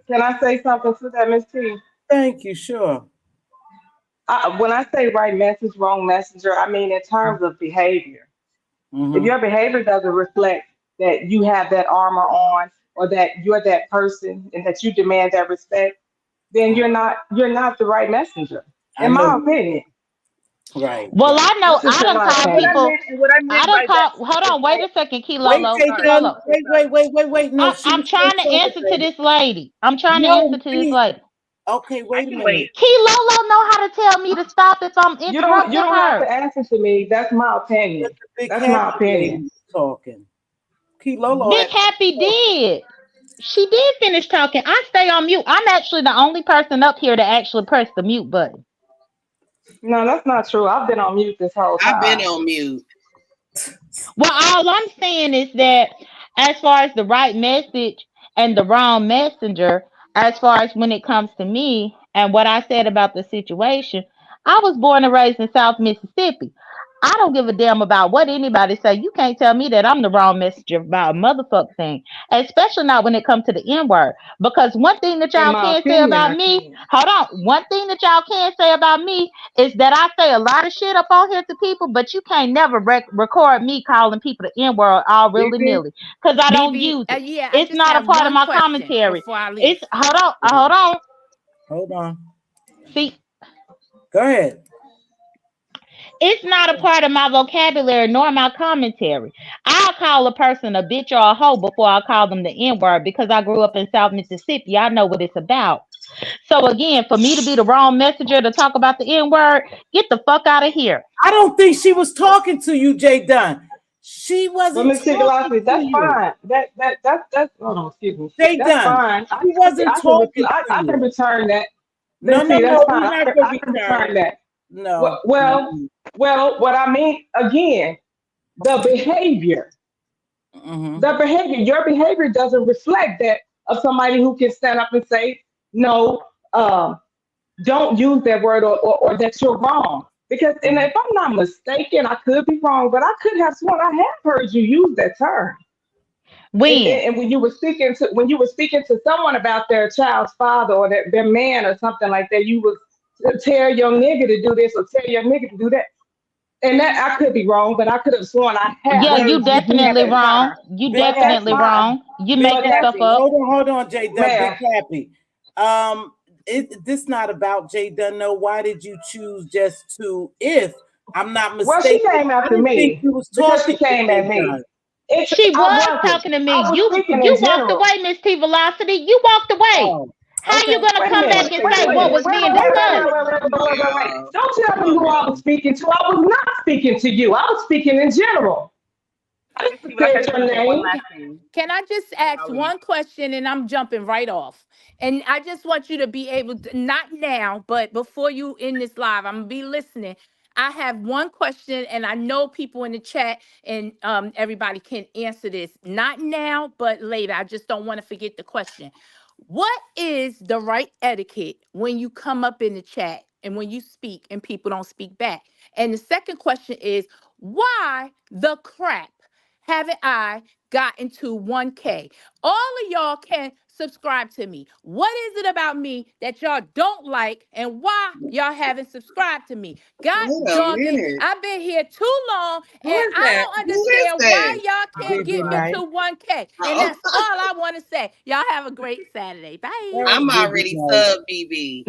Can I say something to that, Ms. T? Thank you, sure. When I say right message, wrong messenger, I mean in terms of behavior. If your behavior doesn't reflect that you have that armor on or that you're that person and that you demand that respect, then you're not the right messenger. In my opinion. Right. Well, I know That's just I in done my called opinion. people. What I I meant done by that called. Hold is on, wait that. a second, Key Wait, Lolo. Jay Key Dunn. Lolo. Wait. No, I'm she trying to answer to this lady. I'm trying to Yo, answer to this lady. Okay, wait a can minute. wait. Key Lolo know how to tell me to stop if I'm You interrupting don't have her. to answer to me. That's my opinion. Big That's my Happy lady opinion. was talking. Key Lolo Big had Happy did. She did finish talking. I stay on mute. I'm actually the only person up here to actually press the mute button. No, that's not true. I've been on mute this whole I've been time. on mute. Well, all I'm saying is that as far as the right message and the wrong messenger, as far as when it comes to me and what I said about the situation, I was born and raised in South Mississippi. I don't give a damn about what anybody say. You can't tell me that I'm the wrong messenger about a motherfucker thing, especially not when it comes to the N word. Because one thing that In y'all my can say opinion, about I me, can't. hold on, one thing that y'all can say about me is that I say a lot of shit up on here to people, but you can't never record me calling people the N word all willy nilly because I don't BB, use it. yeah, I It's just not a have part of one my question commentary. before I leave. It's hold on. Hold on. See, Go ahead. it's not a part of my vocabulary nor my commentary. I'll call a person a bitch or a hoe before I call them the N word because I grew up in South Mississippi. I know what it's about. So again, for me to be the wrong messenger to talk about the N word, get the fuck out of here. I don't think she was talking to you, Jay Dunn. She But wasn't talking Mz.Teavalocity, to that's you. fine. That's hold on, excuse me. Jay That's Dunn. fine. She wasn't talking to I can you. return that. No, See, that's we're fine. not gonna I can return return it. that. No. Well, what I mean again, the behavior. Mm-hmm. Your behavior doesn't reflect that of somebody who can stand up and say, no, don't use that word or that you're wrong. Because, and if I'm not mistaken, I could be wrong, but I could have sworn I have heard you use that term. When? And when you were speaking to someone about their child's father or their man or something like that, you was tell your nigga to do this or tell your nigga to do that. And that I could be wrong, but I could have sworn I have Yeah, you heard you use definitely that wrong. term. You Big But that's definitely Happy. fine. wrong. You Big making But that's stuff Happy. up. Hold on, Jay Dunn. Big ma'am. Happy. This not about Jay Dunn. No, why did you choose just to? If I'm not Well, she mistaken, came I after didn't think me you was because she talking to came Jay at Dunn. me. She I was wasn't. talking to me. I was speaking in You walked general. away, Mz.Teavalocity. You walked away. Oh, How okay. you gonna Wait a come back minute. and Wait say a what minute. was Wait, being wait, wait, wait, discussed? wait, wait, wait, wait, wait, wait. Don't tell me who I was speaking to. I was not speaking to you. I was speaking in general. I Let's see didn't what I say just your want to say one name. last thing. Can I just ask one question and I'm jumping right off? And I just want you to be able to, not now, but before you end this live, I'm gonna be listening. I have one question, and I know people in the chat and everybody can answer this. Not now, but later. I just don't want to forget the question. What is the right etiquette when you come up in the chat and when you speak and people don't speak back? And the second question is, why the crap haven't I gotten to 1K? All of y'all can subscribe to me. What is it about me that y'all don't like and why y'all haven't subscribed to me? God Wait a dog it. minute. I've been here too long Who and is I that? don't Who is understand why that? y'all can't get BB me night. to 1K. And Oh, that's all I want to say. Y'all have a great Saturday. All Bye. right, I'm BB already night. sub BB.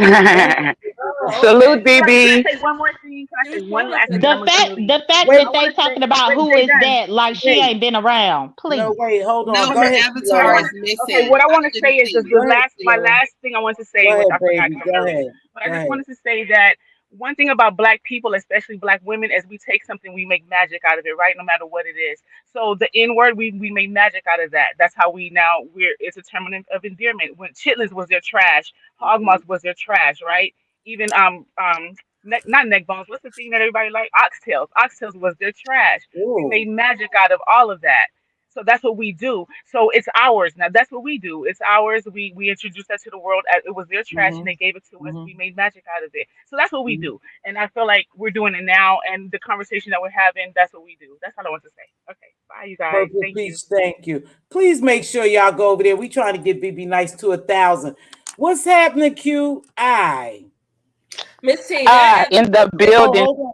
Oh, Salute, okay. BB. Can I say one more thing? Can I say one last thing? And The I'm gonna fact leave. the fact Wait, I that want they to say, talking about wait, who Jay is Dunn. that like she wait. ain't been around. No, Please. wait. Hold No, on. Go her ahead, I avatar Sierra. is want okay, missing. what I I want to couldn't say is see just it. Go ahead, my Sierra. last thing I want to say, Go which ahead, I forgot baby. because I'm Go nervous. ahead. But I Go just ahead. wanted to say that one thing about Black people, especially Black women, is we take something, we make magic out of it, right? No matter what it is. So the N word, we make magic out of that. That's how it's a term of endearment. When chitlins was their trash, hog moths was their trash, right? Even not neck bones. What's the thing that everybody like? Oxtails. Oxtails was their trash. We Ooh. made magic out of all of that. So that's what we do. So it's ours now. That's what we do. It's ours. We introduced that to the world. It was their trash, and Mm-hmm. they gave it to us. Mm-hmm. We made magic out of it. So that's what we Mm-hmm. do. And I feel like we're doing it now. And the conversation that we're having, that's what we do. That's all I want to say. Okay, bye, you guys. Purple Thank you. Peach, thank you. Please make sure y'all go over there. We trying to get BB Nice to 1,000. What's happening, Q? Miss T, may I ask In the Oh, building. hold on.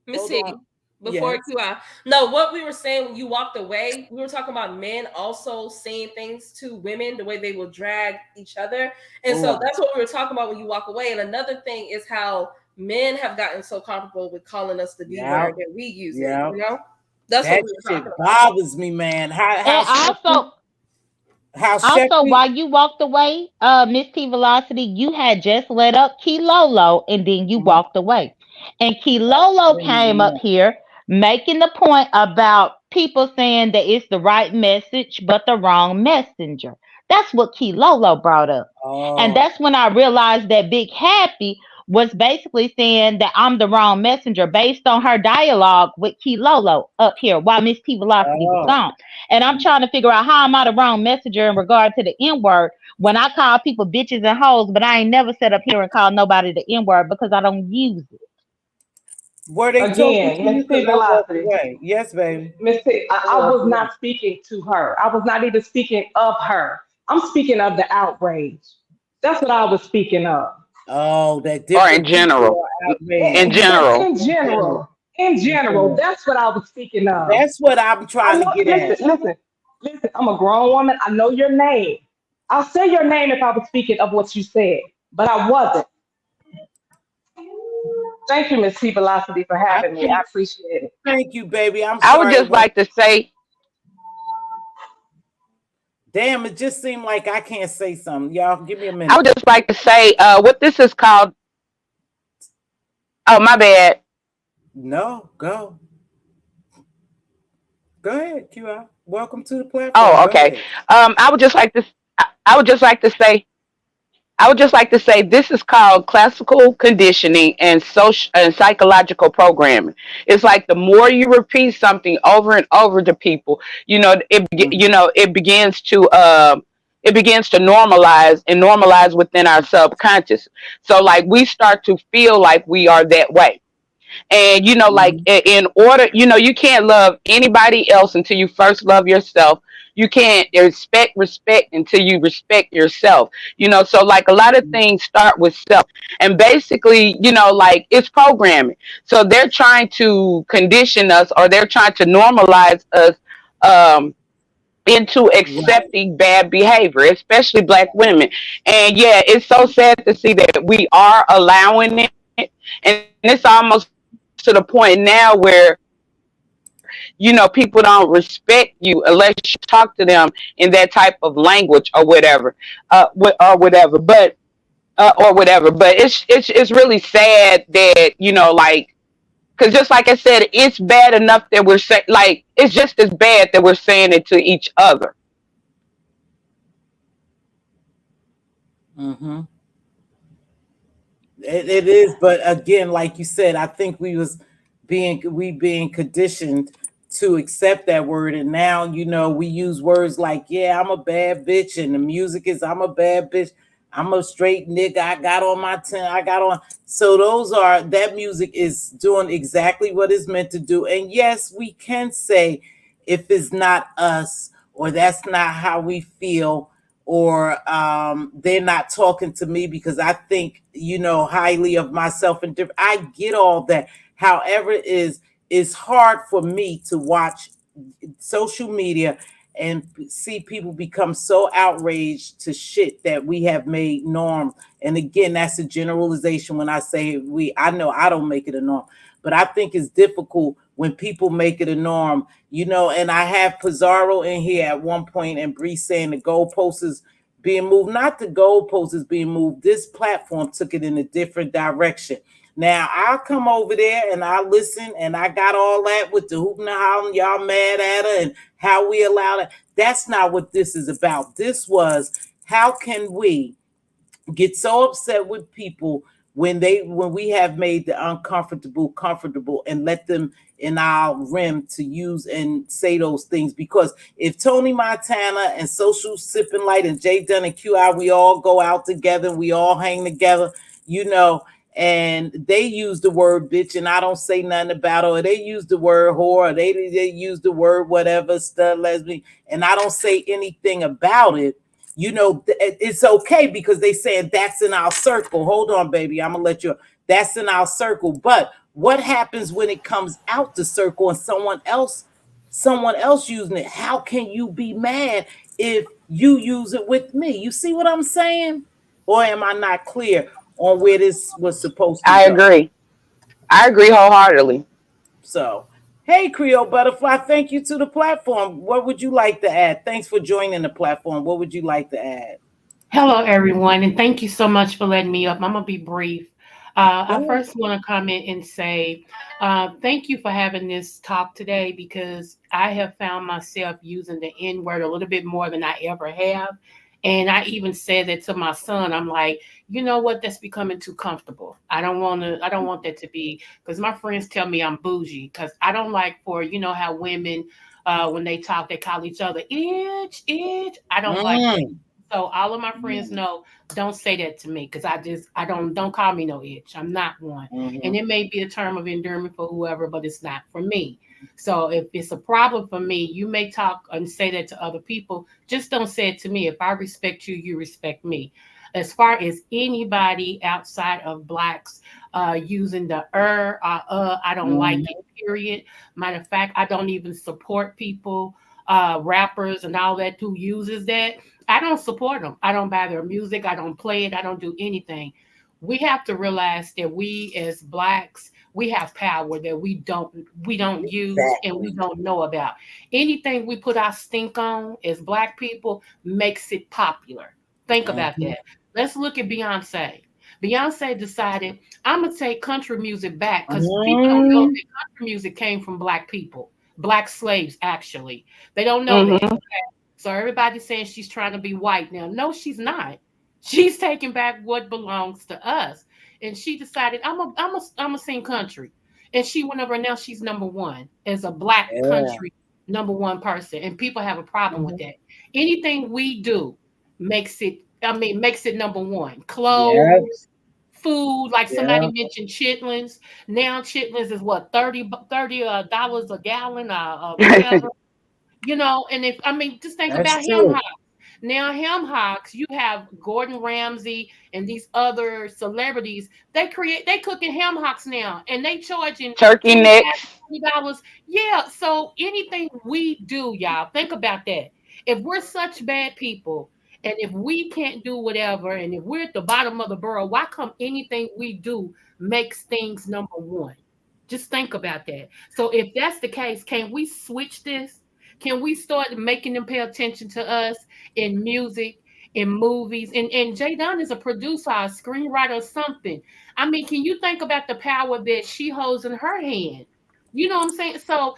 Miss Hold T, on. before Yes. you no, what we were saying when you walked away, we were talking about men also saying things to women, the way they will drag each other. And so Oh, that's what we were talking about when you walk away. And another thing is how men have gotten so comfortable with calling us the B Yeah, word that we use it. yeah. You know, that's what That we were shit talking about. bothers me, man. And How also, Sheffy? while you walked away, Mz.Teavalocity, you had just let up Key Lolo and then you Mhm. walked away. And Key Lolo Bring came me up up. here making the point about people saying that it's the right message but the wrong messenger. That's what Key Lolo brought up. And Oh, that's when I realized that Big Happy was basically saying that I'm the wrong messenger based on her dialogue with Key Lolo up here while Mz.Teavalocity was oh. gone. And I'm trying to figure out how am I the wrong messenger in regard to the N word when I call people bitches and hoes, but I ain't never set up here and called nobody the N word because I don't use it. Were they talking Again, to you? Miss T Because I walked Velocity. away. Yes, baby. Miss T, I I walked was away. not speaking to her. I was not even speaking of her. I'm speaking of the outrage. That's what I was speaking of. Oh, that Or in different people general. are In outraged. Just general. in In general. general. In In general. general. That's what I was speaking of. That's what I'm I trying to know, get at. listen, I'm a grown woman. I know your name. I'll say your name if I was speaking of what you said, but I wasn't. Thank you, Miss T Velocity, for I having me. I think, appreciate it. thank you, baby. I'm I would sorry it just went. like to say, Damn, it just seemed like I can't say something. Y'all, give me a I minute. would just like to say, what this is called. Oh, my bad. No, go. Go ahead, QI. Welcome to the platform. Oh, Go okay. ahead. I would just like to. I would just like to say. I would just like to say this is called classical conditioning and social and psychological programming. It's like the more you repeat something over and over to people, Mhm. it begins to normalize within our subconscious. So like we start to feel like we are that way. And like Mhm. in order, you can't love anybody else until you first love yourself. You can't respect until you respect yourself. So like a lot of things start with self. And basically, like it's programming. So they're trying to condition us, or they're trying to normalize us um into Right. accepting bad behavior, especially black women. And yeah, it's so sad to see that we are allowing it. And it's almost to the point now where, people don't respect you unless you talk to them in that type of language or whatever, or whatever. But it's really sad that, like, because just like I said, it's bad enough that we're saying, like, it's just as bad that we're saying it to each other. Mhm. It is, but again, like you said, I think we being conditioned to accept that word, and now we use words like, "Yeah, I'm a bad bitch," and the music is, "I'm a bad bitch." I'm a straight nigga. I got on my 10. I got on. So that music is doing exactly what it's meant to do. And yes, we can say if it's not us or that's not how we feel, or they're not talking to me because I think highly of myself and different. I get all that. However, it's hard for me to watch social media and see people become so outraged to shit that we have made norm. And again, that's a generalization when I say we. I know I don't make it a norm, but I think it's difficult when people make it a norm. And I have Pizarro in here at one point, and Bree saying the goalpost is being moved. Not the goalpost is being moved. This platform took it in a different direction. Now I'll come over there and I listen, and I got all that with the hooping and hollering, y'all mad at her and how we allow it. That's not what this is about. This was, how can we get so upset with people when we have made the uncomfortable comfortable, and let them in our rim to use and say those things. Because if Tony Montana and Social Sipping Light and Jay Dunn and QI, we all go out together, we all hang together, you know and they use the word bitch and I don't say nothing about it, or they use the word whore, or they use the word whatever, stud, lesbian, and I don't say anything about it. It's okay because they said that's in our circle. Hold on, baby. I'm gonna let you. That's in our circle. But what happens when it comes out the circle and someone else using it? How can you be mad if you use it with me? You see what I'm saying? Or am I not clear? on where this was supposed to I go. agree. I agree wholeheartedly. So, hey, Creole Butterfly, thank you to the platform. What would you like to add? Thanks for joining the platform. What would you like to add? Hello, everyone, and thank you so much for letting me up. I'm gonna be brief. I Go first want to comment and say thank you for having this talk today because I have found myself using the N word a little bit more than I ever have. And I even said that to my son. I'm like, you know what? That's becoming too comfortable. I don't want to. I don't want that to be because my friends tell me I'm bougie because I don't like for how women when they talk they call each other itch itch. I don't like that. Mm. So all of my friends know don't say that to me because I don't call me no itch. I'm not one. And it may be a term of endearment for whoever, but it's not for me. So if it's a problem for me, you may talk and say that to other people. Just don't say it to me. If I respect you, you respect me. As far as anybody outside of blacks using the I don't like it, period. Matter of fact, I don't even support people, rappers and all that who uses that. I don't support them. I don't buy their music. I don't play it. I don't do anything. We have to realize that we as blacks, we have power that we don't use and we don't know about. Anything we put our stink on as black people makes it popular. Think about that. Let's look at Beyonce. Beyonce decided I'm gonna take country music back because people don't know that country music came from black people, black slaves actually. They don't know that. Mm-hmm. So everybody's saying she's trying to be white now. No, she's not. She's taking back what belongs to us. And she decided, I'm a sing country. And she went over and now she's number one as a black Yeah. country number one person. And people have a problem with that. Anything we do makes it number one. Yeah. Clothes, food, like somebody Yeah. mentioned chitlins. Now chitlins is what, $30 a gallon or whatever. And just think That's about ham true. hocks. Now, ham hocks, you have Gordon Ramsay and these other celebrities. They cooking ham hocks now, and they charging Turkey 25 necks. $20. Yeah. So anything we do, y'all, think about that. If we're such bad people, and if we can't do whatever, and if we're at the bottom of the barrel, why come anything we do makes things number one? Just think about that. So if that's the case, can we switch this? Can we start making them pay attention to us in music, in movies? And Jay Dunn is a producer, a screenwriter, or something. Can you think about the power that she holds in her hand? You know what I'm saying? So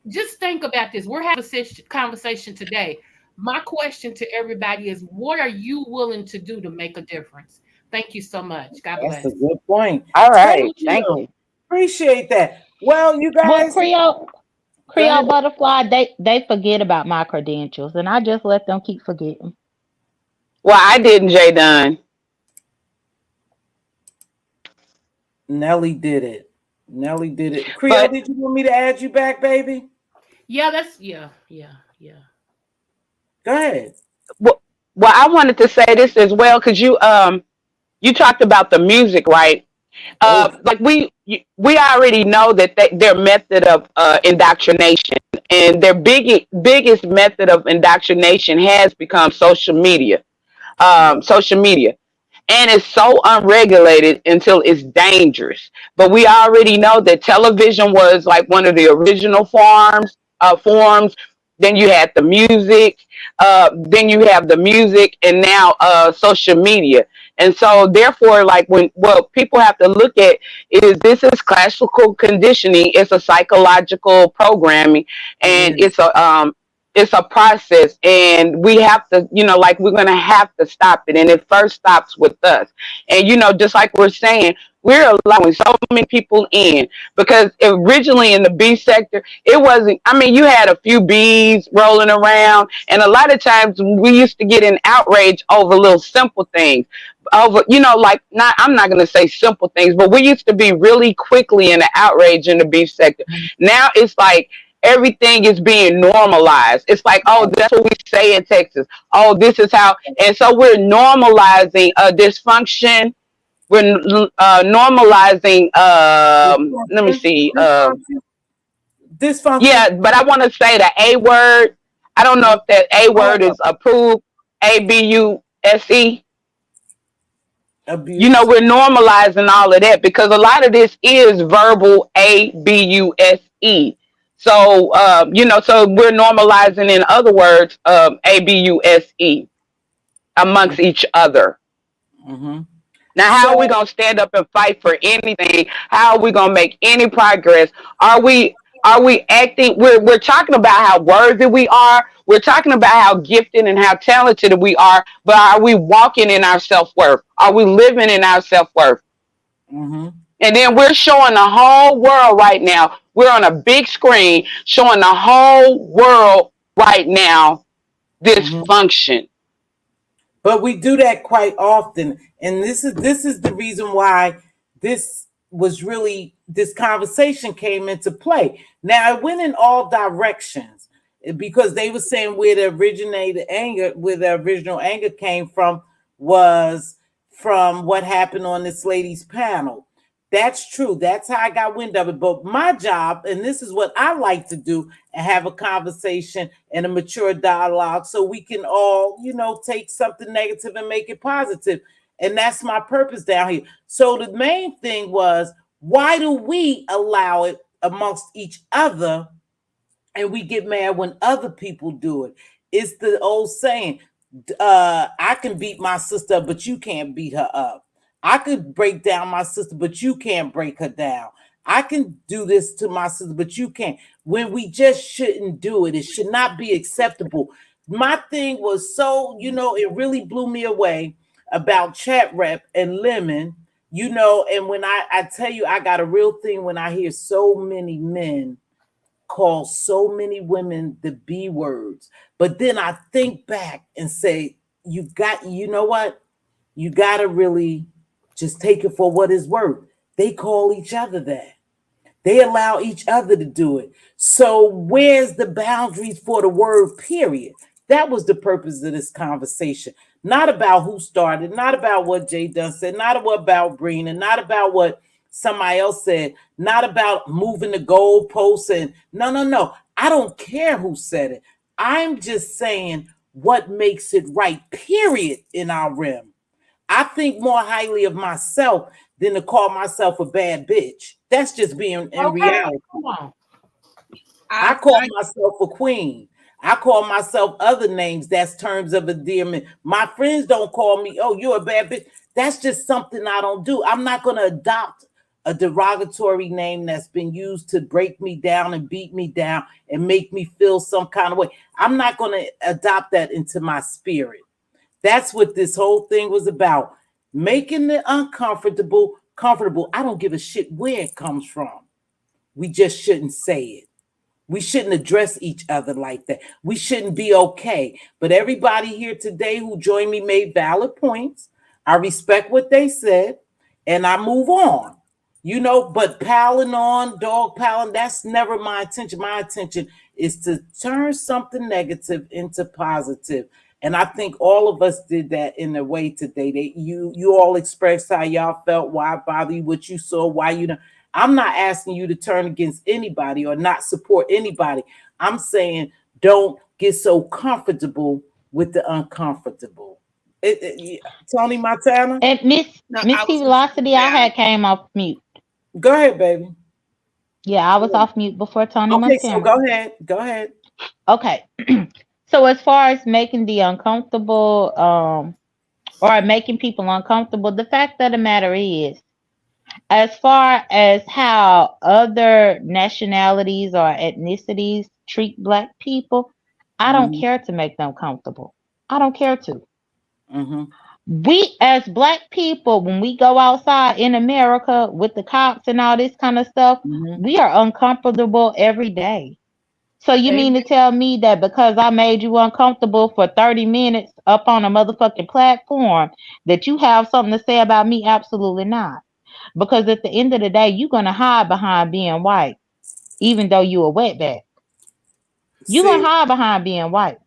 just think about this. We're having a conversation today. My question to everybody is what are you willing to do to make a difference? Thank you so much. God That's bless. a good point. All right. Thank Thank you. you. Appreciate that. Well, you Well, guys, go Creole ahead. Butterfly, they forget about my credentials, and I just let them keep forgetting. Well, I didn't, Jay Dunn. Nelly did it. Nelly did it. Creole, But did you want me to add you back, baby? Yeah, yeah. Go ahead. well, I wanted to say this as well because you talked about the music, right? Oh, Like we already know that their method of indoctrination and their biggest method of indoctrination has become social media. yeah. Social media. And it's so unregulated until it's dangerous. But we already know that television was like one of the original forms. Then you had the music, then you have the music, and now social media. And so, therefore, like what people have to look at is this is classical conditioning. It's a psychological programming, It and is. it's a process, and we have to, like we're gonna have to stop it, and it first stops with us. And just like we're saying, we're allowing so many people in because originally in the B sector, it wasn't. I mean, you had a few bees rolling around, and a lot of times we used to get an outrage over little simple things. Over, like not. I'm not gonna say simple things, but we used to be really quickly in the outrage in the beef sector. Now it's like everything is being normalized. It's like, oh, that's what we say in Texas. Oh, this is how, and so we're normalizing dysfunction. We're normalizing. Let me see. Dysfunction. Yeah, but I want to say the A word. I don't know if that A word Oh, is approved. ABUSE. You know, Abuse. we're normalizing all of that because a lot of this is verbal abuse. So, you know, so we're normalizing, in other words, abuse amongst each other. Mm-hmm. Now, how are we So going to stand up and fight for anything? How are we going to make any progress? Are we acting? We're talking about how worthy we are. We're talking about how gifted and how talented we are. But are we walking in our self worth? Are we living in our self worth? mm-hmm. And then we're showing the whole world right now. We're on a big screen showing the whole world right now Mm-hmm. dysfunction. But we do that quite often, and this is the reason why this was really this conversation came into play. Now it went in all directions because they were saying where the original anger came from was from what happened on this lady's panel. That's true. That's how I got wind of it. But my job, and this is what I like to do, and have a conversation and a mature dialogue so we can all, take something negative and make it positive. And that's my purpose down here. So the main thing was, why do we allow it amongst each other and we get mad when other people do it? It's the old saying, I can beat my sister, but you can't beat her up. I could break down my sister, but you can't break her down. I can do this to my sister, but you can't. When we just shouldn't do it, it should not be acceptable. My thing was it really blew me away about Chat Rep and Lemon, and when I tell you, I got a real thing when I hear so many men call so many women the B words. But then I think back and say, you know what? You got to really just take it for what it's worth. They call each other that. They allow each other to do it. So where's the boundaries for the word period? That was the purpose of this conversation. Not about who started, not about what Jay Dunn said, not about Brina, not about what somebody else said, not about moving the goalposts and no. I don't care who said it. I'm just saying what makes it right, period, in our realm. I think more highly of myself than to call myself a bad bitch. That's just being in reality. Come on. I call myself a queen. I call myself other names. That's terms of endearment. My friends don't call me, oh, you're a bad bitch. That's just something I don't do. I'm not going to adopt a derogatory name that's been used to break me down and beat me down and make me feel some kind of way. I'm not going to adopt that into my spirit. That's what this whole thing was about. Making the uncomfortable comfortable. I don't give a shit where it comes from. We just shouldn't say it. We shouldn't address each other like that. We shouldn't be okay. But everybody here today who joined me made valid points. I respect what they said and I move on. But piling on, dog piling, that's never my intention. My intention is to turn something negative into positive. And I think all of us did that in a way today. You all expressed how y'all felt, why bother you, what you saw, why you don't. I'm not asking you to turn against anybody or not support anybody. I'm saying don't get so comfortable with the uncomfortable. Tony Montana? And Mz.Teavalocity, I had came off mute. Go ahead, baby. Yeah, I was off mute before Tony Okay, Montana. so go ahead. Go ahead. Okay. So as far as making the uncomfortable, or making people uncomfortable, the fact of the matter is, as far as how other nationalities or ethnicities treat Black people, I don't care to make them comfortable. I don't care to. Mm-hmm. We, as Black people, when we go outside in America with the cops and all this kind of stuff, we are uncomfortable every day. So you mean to tell me that because I made you uncomfortable for 30 minutes up on a motherfucking platform that you have something to say about me? Absolutely not. Because at the end of the day, you're going to hide behind being white, even though you're a wetback. You're going to hide behind being white.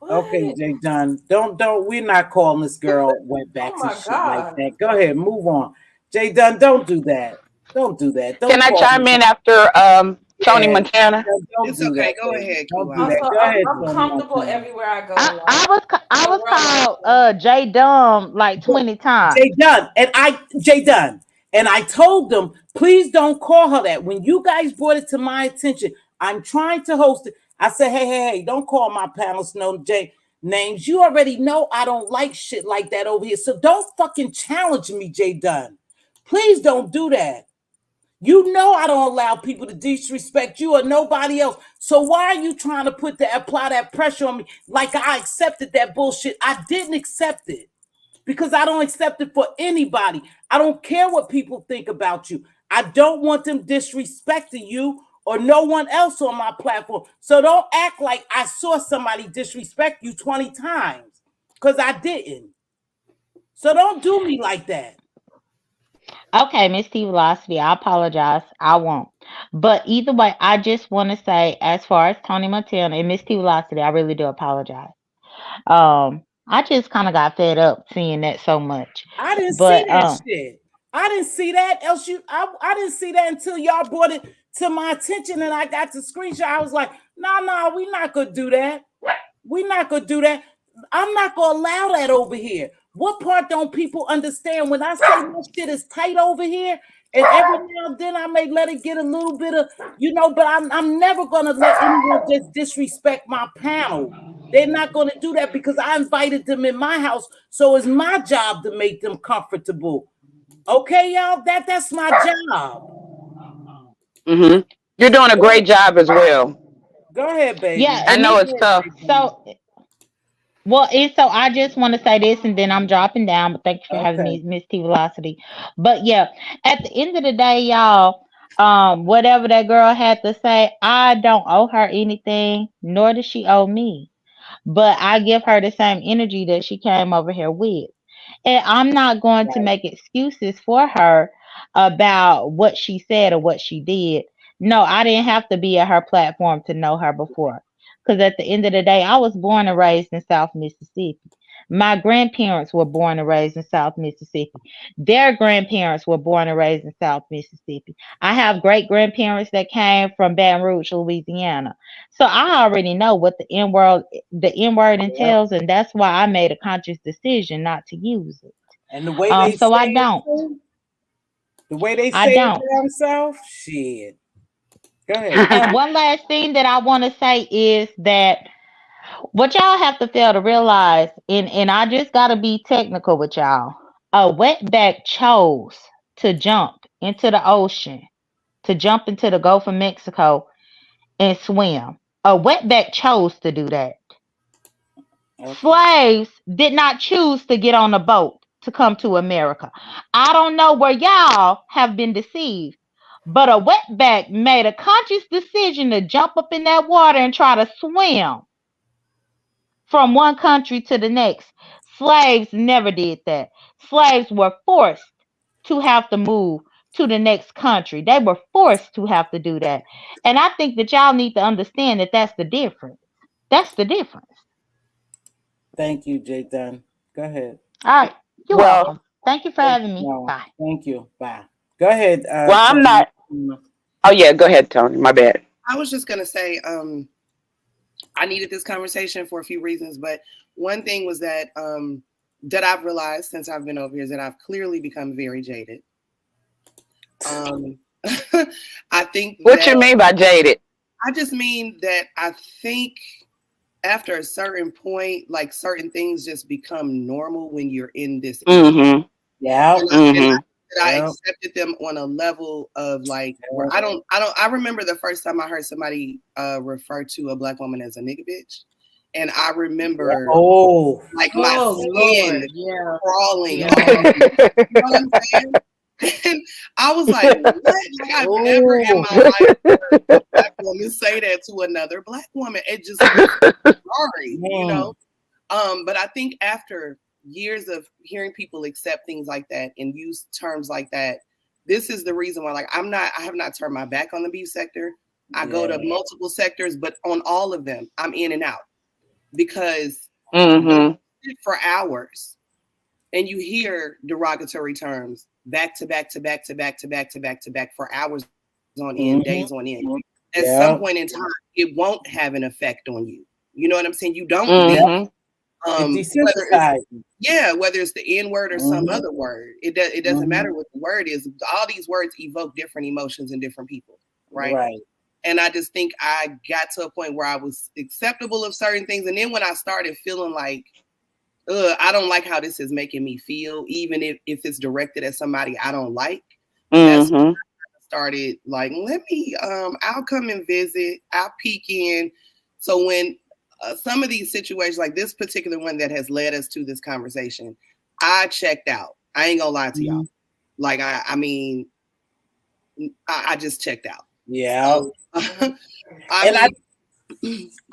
Okay, Jay John, don't. We're not calling this girl wetbacks and shit like that. Go ahead, move on. Jay Dunn, don't do that. Don't do that. Don't Can I call chime me. in after Tony Montana. Don't It's do okay. that, Go baby. ahead, Don't do Q. that. Also, Go ahead, I'm Tony comfortable Montana. everywhere I go. I was called J Dumb like 20 times. Jay Dunn. And I told them, please don't call her that. When you guys brought it to my attention, I'm trying to host it. I said, hey, don't call my panelists no J names. You already know I don't like shit like that over here. So don't fucking challenge me, Jay Dunn. Please don't do that. You know I don't allow people to disrespect you or nobody else. So why are you trying to apply that pressure on me like I accepted that bullshit? I didn't accept it because I don't accept it for anybody. I don't care what people think about you. I don't want them disrespecting you or no one else on my platform. So don't act like I saw somebody disrespect you 20 times because I didn't. So don't do me like that. Okay, Mz.Teavalocity, I apologize. I won't. But either way, I just want to say, as far as Tony Montana and Mz.Teavalocity, I really do apologize. I just kind of got fed up seeing that so much. I didn't see But that shit. I didn't see that. I didn't see that until y'all brought it to my attention and I got the screenshot. I was like, nah, we not gonna do that. We not gonna do that. I'm not gonna allow that over here. What part don't people understand when I say my shit is tight over here? And every now and then I may let it get a little bit of, but I'm never gonna let anyone just disrespect my panel. They're not gonna do that because I invited them in my house. So it's my job to make them comfortable. Okay, y'all? That's my job. Mm-hmm. You're doing a great job as well. Go ahead, baby. yeah, I and know it's it's tough. so so I just want to say this and then I'm dropping down, but thank you for having Okay. me, Mz.Teavalocity. But yeah, at the end of the day, y'all, whatever that girl had to say, I don't owe her anything, nor does she owe me. But I give her the same energy that she came over here with. And I'm not going to make excuses for her about what she said or what she did. No, I didn't have to be at her platform to know her before. Because at the end of the day, I was born and raised in South Mississippi. My grandparents were born and raised in South Mississippi. Their grandparents were born and raised in South Mississippi. I have great grandparents that came from Baton Rouge, Louisiana. So I already know what the N word entails, and that's why I made a conscious decision not to use it. And the way they So say I it don't. too, the way they I say it don't. down south, shit. Go ahead. And one last thing that I want to say is that what y'all have to fail to realize, and I just gotta be technical with y'all. A wetback chose to jump into the ocean, to jump into the Gulf of Mexico and swim. A wetback chose to do that. Okay. Slaves did not choose to get on a boat to come to America. I don't know where y'all have been deceived, but a wetback made a conscious decision to jump up in that water and try to swim from one country to the next. Slaves never did that. Slaves were forced to have to move to the next country. They were forced to have to do that. And I think that y'all need to understand that that's the difference. That's the difference. Thank you, Jay Dunn. Go ahead. All right. You're Well, welcome. Thank you for having me. No, Bye. thank you. Bye. Go ahead. well, I'm Tony. not. Oh yeah, go ahead, Tony. My bad. I was just gonna say, I needed this conversation for a few reasons, but one thing was that that I've realized since I've been over here is that I've clearly become very jaded. I think. What you mean by jaded? I just mean that I think after a certain point, like certain things just become normal when you're in this. Mm-hmm. Yeah. And I accepted them on a level of like where I remember the first time I heard somebody refer to a black woman as a nigga bitch. And I remember my skin crawling. Yeah. You know what I'm saying? And I was like, what? Like, I've never in my life heard a black woman say that to another black woman. It just sorry, you know. But I think after years of hearing people accept things like that and use terms like that, this is the reason why, like, I have not turned my back on the beef sector. I go to multiple sectors, but on all of them, I'm in and out because for hours and you hear derogatory terms back to back to back to back to back to back to back for hours on end, days on end. at some point in time, it won't have an effect on you. You know what I'm saying? You don't need whether it's the N word or some other word. It doesn't matter what the word is. All these words evoke different emotions in different people, right? And I just think I got to a point where I was acceptable of certain things. And then when I started feeling like, I don't like how this is making me feel, even if it's directed at somebody I don't like, that's when I started like, let me, I'll come and visit, I'll peek in. So when some of these situations, like this particular one that has led us to this conversation, I checked out. I ain't gonna lie to y'all. Like, I mean, I just checked out. Yeah. So,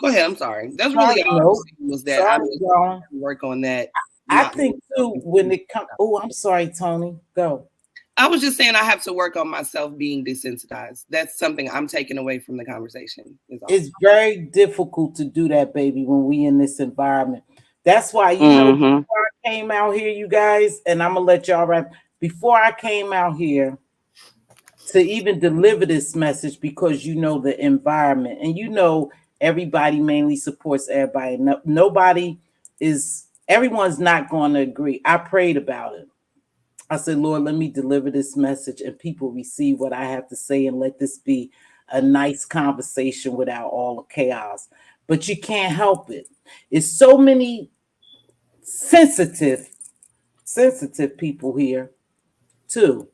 go ahead. I'm sorry. That's really all was that I was work on that. I think too when it comes. Oh, I'm sorry, Tony. Go. I was just saying I have to work on myself being desensitized. That's something I'm taking away from the conversation. It's very difficult to do that, baby, when we in this environment. That's why you know before I came out here, you guys, and I'm gonna let y'all wrap. Before I came out here to even deliver this message, because you know the environment, and you know everybody mainly supports everybody. Everyone's not going to agree. I prayed about it. I said, Lord, let me deliver this message and people receive what I have to say, and let this be a nice conversation without all the chaos. But you can't help it. It's so many sensitive people here too,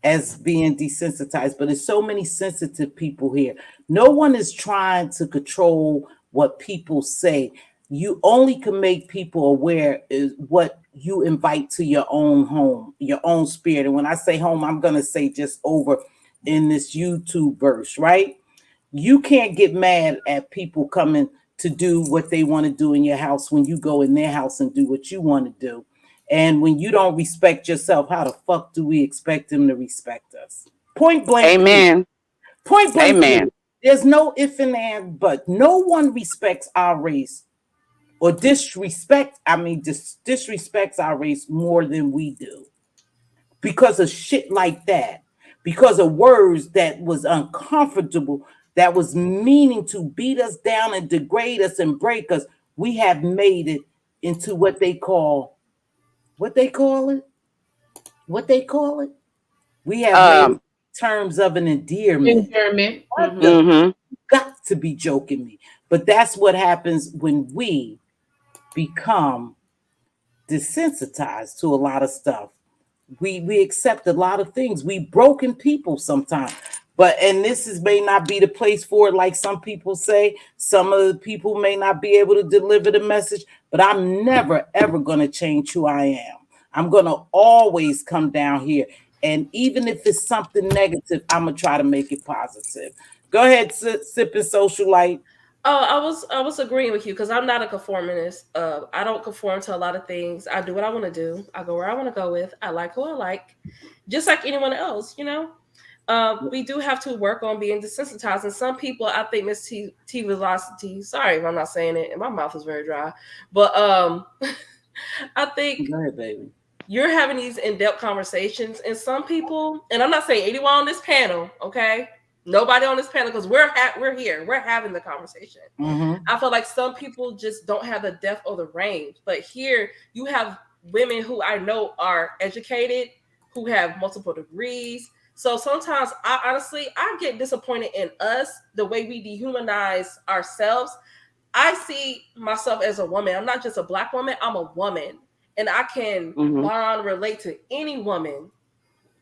as being desensitized, but there's so many sensitive people here. No one is trying to control what people say. You only can make people aware is what you invite to your own home, your own spirit. And when I say home, I'm going to say just over in this YouTube verse, right? You can't get mad at people coming to do what they want to do in your house when you go in their house and do what you want to do. And when you don't respect yourself, how the fuck do we expect them to respect us? Point blank. Amen. Point blank. Amen. There's no if and and, but no one respects our race or disrespects our race more than we do. Because of shit like that. Because of words that was uncomfortable, that was meaning to beat us down and degrade us and break us. We have made it into what they call it. We have made terms of an endearment. Got to be joking me. But that's what happens when we become desensitized to a lot of stuff. We accept a lot of things. We broken people sometimes. And this may not be the place for it, like some people say. Some of the people may not be able to deliver the message, but I'm never, ever going to change who I am. I'm going to always come down here. And even if it's something negative, I'm going to try to make it positive. Go ahead, Sipping Socialite. Oh, I was agreeing with you because I'm not a conformist. I don't conform to a lot of things. I do what I want to do. I go where I want to go with. I like who I like, just like anyone else, you know. We do have to work on being desensitized. And some people, I think Mz.Teavalocity, sorry if I'm not saying it, and my mouth is very dry, but I think go ahead, baby. You're having these in-depth conversations, and some people, and I'm not saying anyone on this panel, okay? Nobody on this panel, because we're here. We're having the conversation. Mm-hmm. I feel like some people just don't have the depth or the range. But here you have women who I know are educated, who have multiple degrees. So sometimes I get disappointed in us, the way we dehumanize ourselves. I see myself as a woman. I'm not just a Black woman. I'm a woman. And I can bond, relate to any woman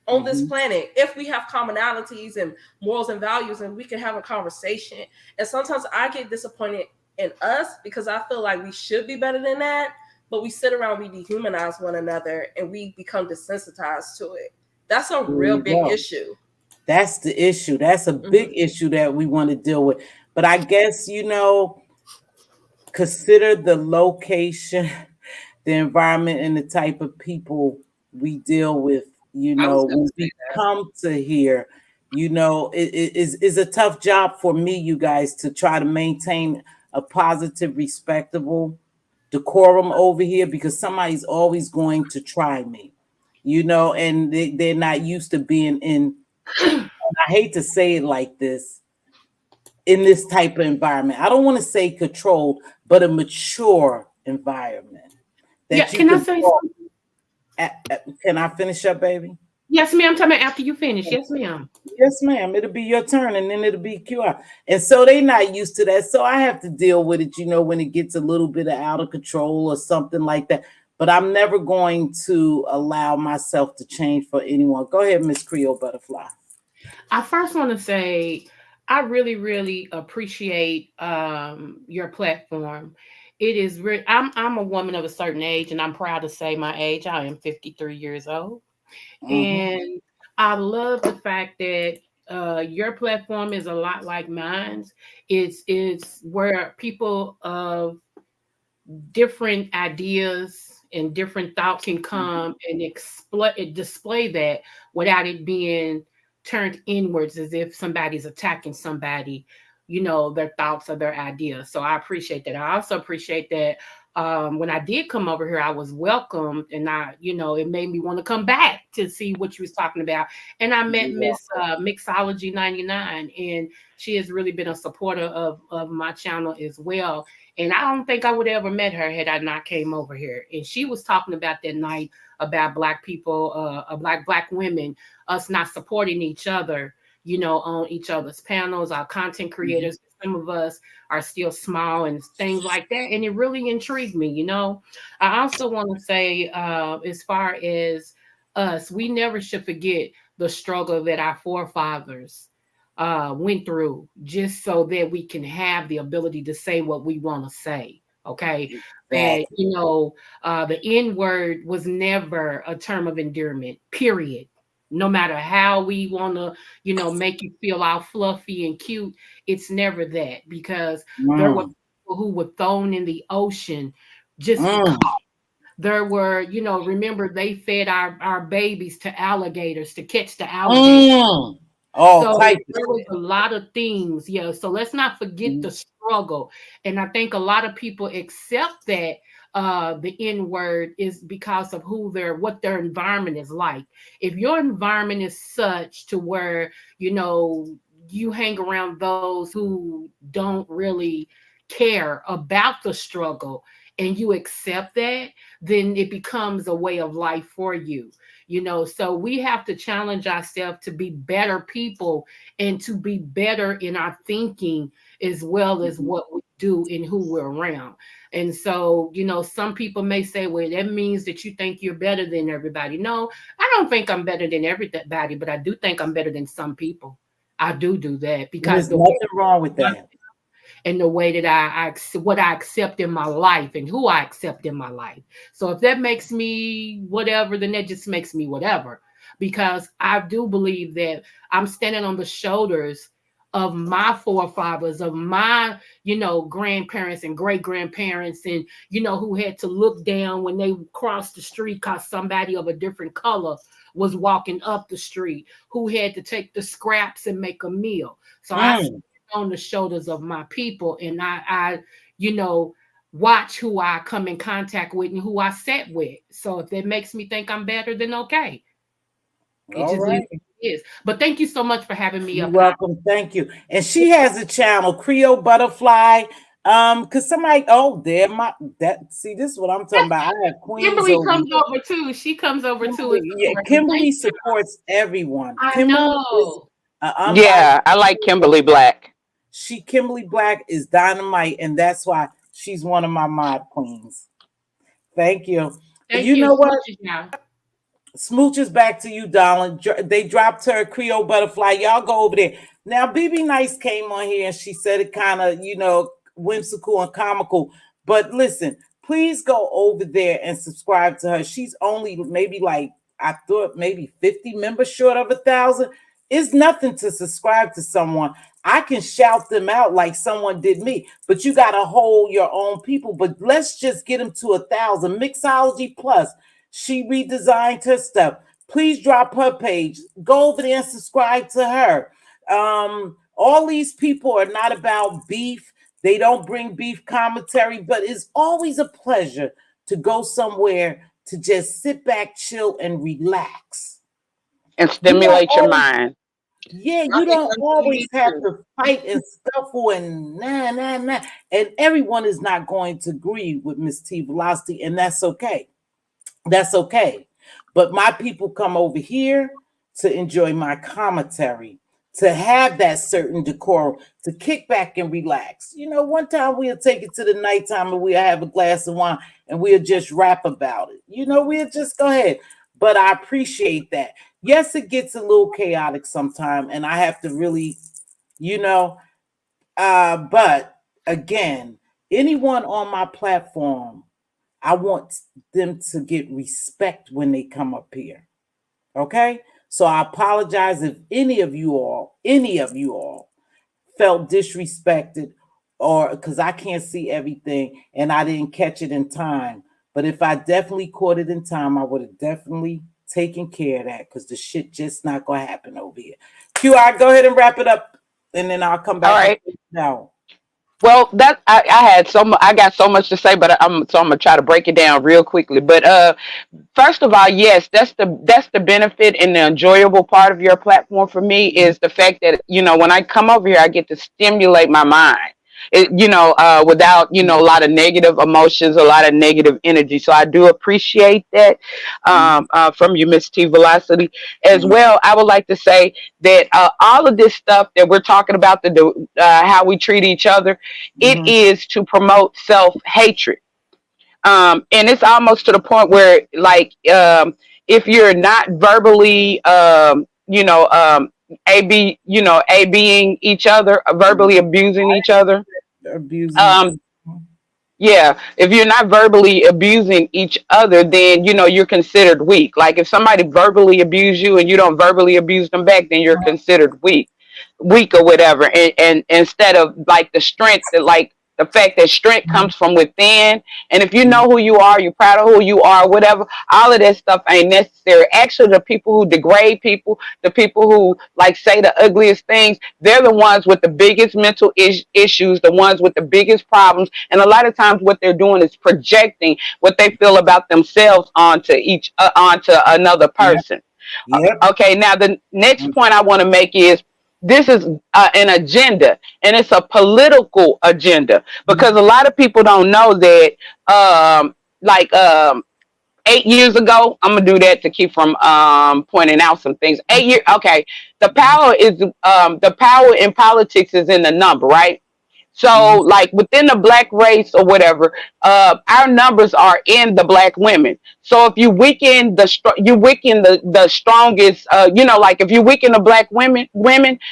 on this planet if we have commonalities and morals and values, and we can have a conversation. And sometimes I get disappointed in us because I feel like we should be better than that, but we sit around, we dehumanize one another, and we become desensitized to it. That's a real big issue. That's the issue. That's a big issue that we want to deal with. But I guess, consider the location, the environment, and the type of people we deal with. When we come to here, it is a tough job for me, you guys, to try to maintain a positive, respectable decorum over here, because somebody's always going to try me, and they're not used to being in, I hate to say it like this, in this type of environment. I don't want to say controlled, but a mature environment that Yeah, you can I can say talk. something? Can I finish up, baby? Yes, ma'am. I'm talking about after you finish. Yes, ma'am. Yes, ma'am. It'll be your turn, and then it'll be QR. And so they not used to that. So I have to deal with it, when it gets a little bit of out of control or something like that. But I'm never going to allow myself to change for anyone. Go ahead, Miss Creole Butterfly. I first want to say I really, really appreciate your platform. It is I'm a woman of a certain age, and I'm proud to say my age. I am 53 years old. And I love the fact that your platform is a lot like mine. It's where people of different ideas and different thoughts can come and display that without it being turned inwards as if somebody's attacking somebody, their thoughts or their ideas. So I appreciate that. I also appreciate that when I did come over here, I was welcomed, and it made me want to come back to see what you was talking about. And I met Miss Mixology 99, and she has really been a supporter of my channel as well. And I don't think I would have ever met her had I not came over here. And she was talking about that night about Black people, black women, us not supporting each other, on each other's panels, our content creators. Some of us are still small and things like that. And it really intrigued me, I also want to say, as far as us, we never should forget the struggle that our forefathers went through, just so that we can have the ability to say what we want to say. Okay. That, the N word was never a term of endearment, period. No matter how we want to, make you feel all fluffy and cute, it's never that, because there were people who were thrown in the ocean just because. There were, remember, they fed our babies to alligators to catch the alligators. So there was a lot of things. Yeah. So let's not forget the struggle. And I think a lot of people accept that the N word is because of what their environment is like. If your environment is such to where, you hang around those who don't really care about the struggle and you accept that, then it becomes a way of life for you. So we have to challenge ourselves to be better people and to be better in our thinking as well as what we do and who we're around. And so, some people may say, well, that means that you think you're better than everybody. No, I don't think I'm better than everybody, but I do think I'm better than some people. I do that because there's nothing wrong with that. And the way that what I accept in my life and who I accept in my life. So if that makes me whatever, then that just makes me whatever, because I do believe that I'm standing on the shoulders of my forefathers, of my, grandparents and great grandparents, and, who had to look down when they crossed the street because somebody of a different color was walking up the street, who had to take the scraps and make a meal. So I stand on the shoulders of my people, and I watch who I come in contact with and who I sat with. So if that makes me think I'm better, then okay. It is. But thank you so much for having me. You're welcome. Thank you. And she has a channel, Creole Butterfly. Cause somebody, see, this is what I'm talking about. I have queens. Kimberly comes over too. She comes over too. Yeah, Kimberly supports everyone. I know. I like Kimberly Black. Kimberly Black is dynamite, and that's why she's one of my mod queens. Thank you. Thank you know what? Smooches back to you, darling. They dropped her Creole Butterfly. Y'all go over there. Now, BB Nice came on here and she said it kind of, whimsical and comical. But listen, please go over there and subscribe to her. She's only maybe I thought maybe 50 members short of 1,000. It's nothing to subscribe to someone. I can shout them out like someone did me, but you got to hold your own people. But let's just get them to 1,000. Mixology Plus. She redesigned her stuff. Please drop her page. Go over there and subscribe to her. All these people are not about beef. They don't bring beef commentary, but it's always a pleasure to go somewhere to just sit back, chill, and relax. And stimulate your mind. Yeah, I you think don't that's what we always need have to. to fight and scuffle and nah. And everyone is not going to agree with Mz.Teavalocity, and that's okay. That's okay. But my people come over here to enjoy my commentary, to have that certain decorum, to kick back and relax. You know, one time we'll take it to the nighttime and we'll have a glass of wine and we'll just rap about it. You know, we'll just go ahead. But I appreciate that. Yes, it gets a little chaotic sometimes, and I have to really, you know, but again, anyone on my platform, I want them to get respect when they come up here. Okay? So I apologize if any of you all felt disrespected or because I can't see everything and I didn't catch it in time. But if I definitely caught it in time, I would have definitely taken care of that because the shit just not gonna happen over here. QR, go ahead and wrap it up and then I'll come All back and right. now. Well, that I had I got so much to say, but I'm gonna try to break it down real quickly. But first of all, yes, that's the benefit and the enjoyable part of your platform for me is the fact that when I come over here, I get to stimulate my mind. Without a lot of negative emotions, a lot of negative energy. So I do appreciate that from you, Miss T Velocity, as well. I would like to say that all of this stuff that we're talking about, how we treat each other, it is to promote self hatred. And it's almost to the point where like if you're not verbally being each other, verbally abusing each other, Abusing each um yeah, if you're not verbally abusing each other, then you're considered weak. Like if somebody verbally abuse you and you don't verbally abuse them back, then you're considered weak or whatever. And instead of like the strength that like the fact that strength comes from within, and if you know who you are, you're proud of who you are, whatever, all of that stuff ain't necessary. Actually, the people who degrade people, the people who like say the ugliest things, they're the ones with the biggest mental issues, the ones with the biggest problems. And a lot of times what they're doing is projecting what they feel about themselves onto another Yep. person. Yep. Okay, now the next point I want to make is this is an agenda, and it's a political agenda because a lot of people don't know that like 8 years ago, I'm gonna do that to keep from pointing out some things. 8 years, okay. The power in politics is in the number, right? So, like within the black race or whatever, our numbers are in the black women. So, if you weaken you weaken the strongest. Like if you weaken the black women,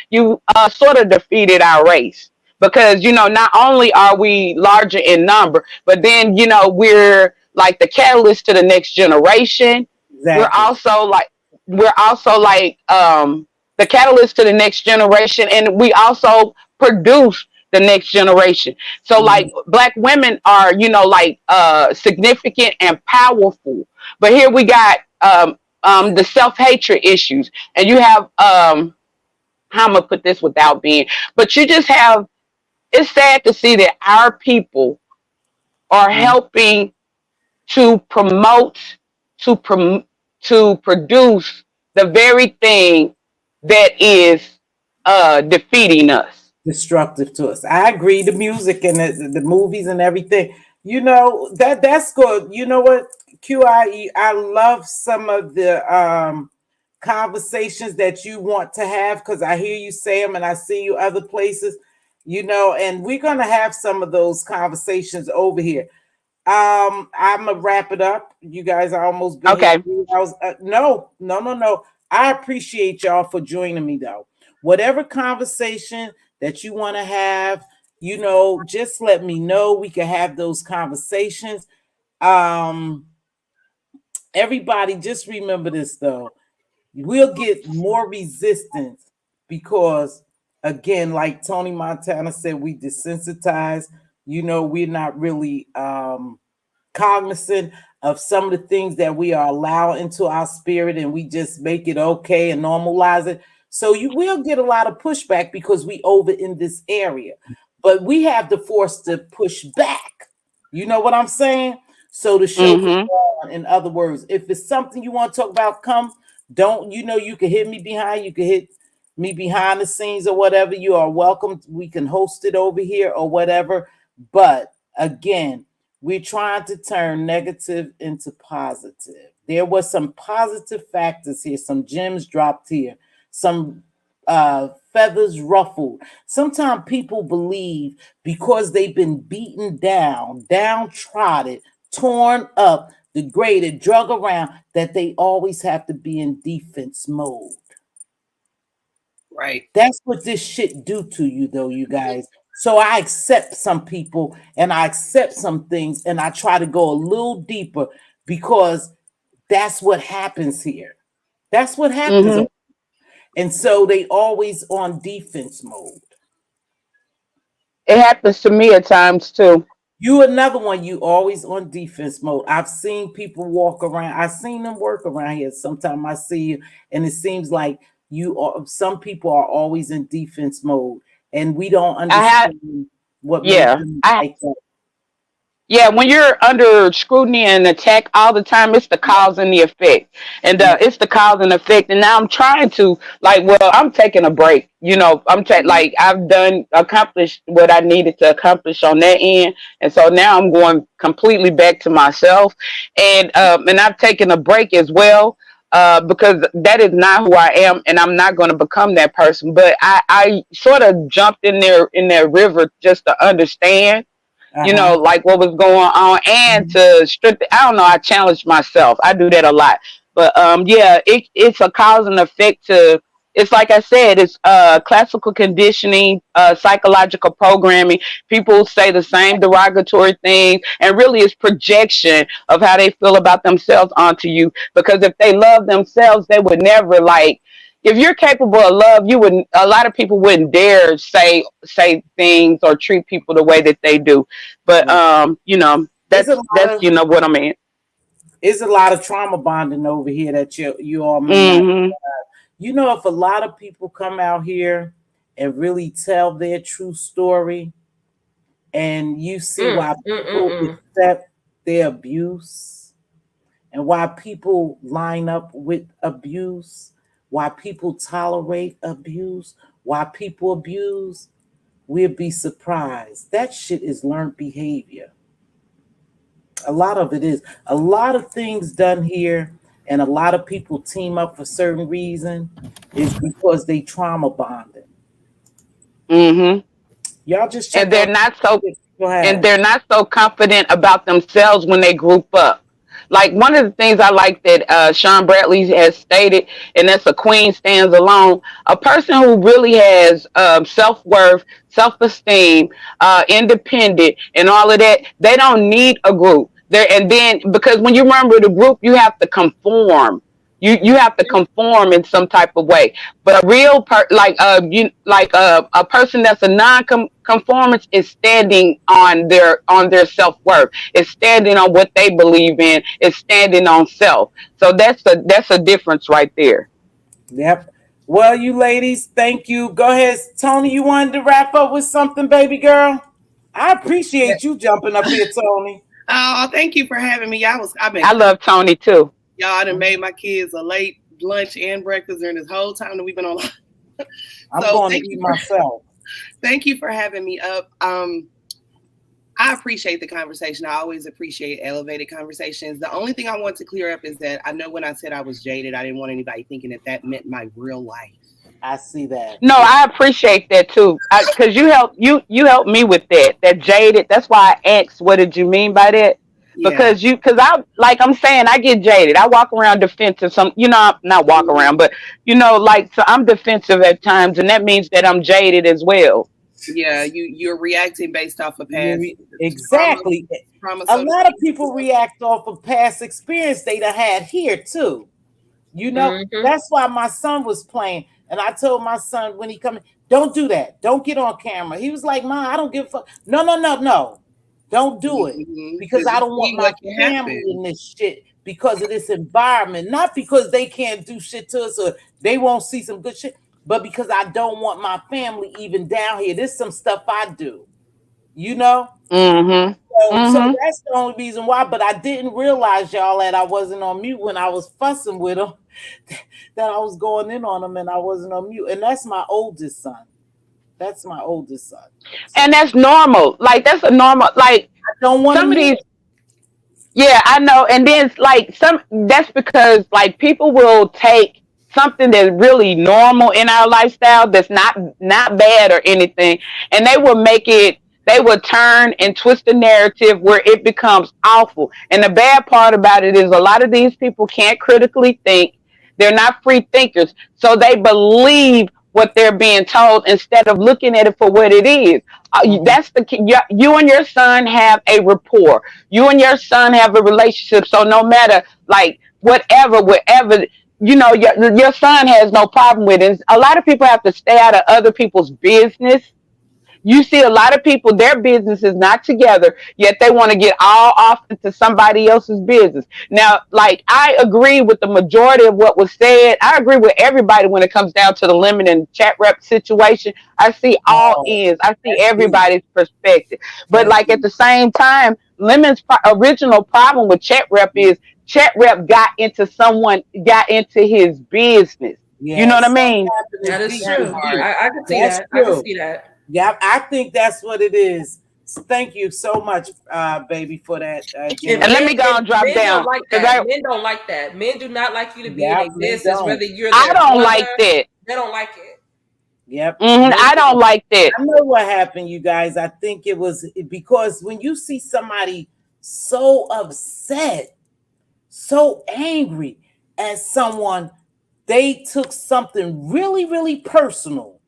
you sort of defeated our race because not only are we larger in number, but then we're like the catalyst to the next generation. We're Exactly. also like the catalyst to the next generation, and we also produce the next generation. So like black women are, significant and powerful. But here we got the self-hatred issues. And you have how I'm gonna put this without being, but you just have it's sad to see that our people are helping to promote to prom- to produce the very thing that is defeating us. Destructive to us. I agree. The music and the movies and everything. That's good. You know what, QIE, I love some of the conversations that you want to have because I hear you say them and I see you other places. And we're gonna have some of those conversations over here. I'm gonna wrap it up. You guys are almost been here Okay. 3 hours. No. I appreciate y'all for joining me though. Whatever conversation that you want to have, just let me know. We can have those conversations. Um, Everybody, just remember this though. We'll get more resistance because, again, like Tony Montana said, we desensitize. We're not really cognizant of some of the things that we are allowing into our spirit and we just make it okay and normalize it. So you will get a lot of pushback because we over in this area. But we have the force to push back. You know what I'm saying? So the show can Mm-hmm. go on. In other words, if it's something you want to talk about, come. Don't you can hit me behind, you can hit me behind the scenes or whatever, you are welcome. We can host it over here or whatever. But again, we're trying to turn negative into positive. There was some positive factors here, some gems dropped here, some feathers ruffled. Sometimes people believe because they've been beaten down, downtrodden, torn up, degraded, drug around, that they always have to be in defense mode. Right. That's what this shit do to you, though, you guys. So I accept some people and I accept some things and I try to go a little deeper because that's what happens here. That's what happens. Mm-hmm. And so they always on defense mode. It happens to me at times too. You another one, you always on defense mode. I've seen people walk around. I've seen them work around here. Sometimes I see you, and it seems like you are. Some people are always in defense mode, and we don't I had, understand what makes yeah, them I like that. Yeah, when you're under scrutiny and attack all the time, it's the cause and the effect. And Yeah. it's the cause and effect. And now I'm trying to, like, well, I'm taking a break. Like, I've accomplished what I needed to accomplish on that end. And so now I'm going completely back to myself. And I've taken a break as well. Because that is not who I am, and I'm not going to become that person. But I sort of jumped in their river just to understand, Uh-huh. like what was going on, and to strengthen. I don't know. I challenge myself. I do that a lot. But yeah, it's a cause and effect to. It's like I said. It's classical conditioning, psychological programming. People say the same derogatory things, and really, it's projection of how they feel about themselves onto you. Because if they love themselves, they would never like. If you're capable of love, you wouldn't. A lot of people wouldn't dare say things or treat people the way that they do. But Yeah. It's a lot that's of what I mean. it's a lot of trauma bonding over here that you all may not. Hmm. If a lot of people come out here and really tell their true story, and you see Mm, why mm, mm, people mm. accept their abuse and why people line up with abuse, why people tolerate abuse, why people abuse, we'll be surprised. That shit is learned behavior. A lot of it is. A lot of things done here, and a lot of people team up for certain reason is because they trauma bonded. Hmm. Y'all just And check they're out. not so Go and ahead. they're not so confident about themselves when they group up. Like one of the things I like that Sean Bradley has stated, and that's a queen stands alone. A person who really has self worth, self esteem, independent, and all of that, they don't need a group. There and then because when you remember the group, you have to conform. You have to conform in some type of way. But a real a person that's a non-conformist is standing on their self-worth, is standing on what they believe in, is standing on self. So that's a difference right there. Yep. Well, you ladies, thank you. Go ahead, Tony. You wanted to wrap up with something, baby girl? I appreciate you jumping up here, Tony. Oh, thank you for having me. I've been I love Tony too. y'all done made my kids a late lunch and breakfast during this whole time that we've been on. I'm So going to eat myself. thank you for having me up. I appreciate the conversation. I always appreciate elevated conversations. The only thing I want to clear up is that I know when I said I was jaded, I didn't want anybody thinking that meant my real life. I see that. No, I appreciate that too, because you helped me with that jaded. That's why I asked, what did you mean by that? Yeah. Because I, like I'm saying, I get jaded. I walk around defensive. Not walk around, but so I'm defensive at times, and that means that I'm jaded as well. Yeah, you're reacting based off of past Exactly. trauma. A lot of people react off of past experience they done had here too. Mm-hmm. That's why my son was playing. And I told my son when he come, don't do that. Don't get on camera. He was like, "Mom, I don't give a fuck." No, no, no, no. Don't do it. Because I you don't want see my what can family happen. in this shit because of this environment. Not because they can't do shit to us or they won't see some good shit, but because I don't want my family even down here. There's some stuff I do. You know? Mm-hmm. So that's the only reason why. But I didn't realize, y'all, that I wasn't on mute when I was fussing with him, that I was going in on him and I wasn't on mute. And that's my oldest son. That's my oldest son. And that's normal. Like, that's a normal, like, I don't want to some of mute. these, yeah, I know. And then like that's because like people will take something that's really normal in our lifestyle that's not bad or anything, and they will turn and twist the narrative where it becomes awful. And the bad part about it is a lot of these people can't critically think. They're not free thinkers. So they believe what they're being told instead of looking at it for what it is. That's you and your son have a rapport. You and your son have a relationship. So no matter like whatever, your son has no problem with it. A lot of people have to stay out of other people's business. You see a lot of people, their business is not together, yet they want to get all off into somebody else's business. Now, like, I agree with the majority of what was said. I agree with everybody when it comes down to the lemon and chat rep situation. I see all ends. I see everybody's perspective. But, like, at the same time, Lemon's original problem with chat rep is chat rep got into his business. Yes. You know what I mean? That is true. I can see that. True. I can see that. Yeah, I think that's what it is. Thank you so much, baby, for that. And let me go and drop men down. Don't like that. Men don't like that. Men do not like you to be in a business, whether you're their I don't brother, like that. They don't like it. Yep. I don't like that. I know what happened, you guys. I think it was because when you see somebody so upset, so angry at someone, they took something really, really personal.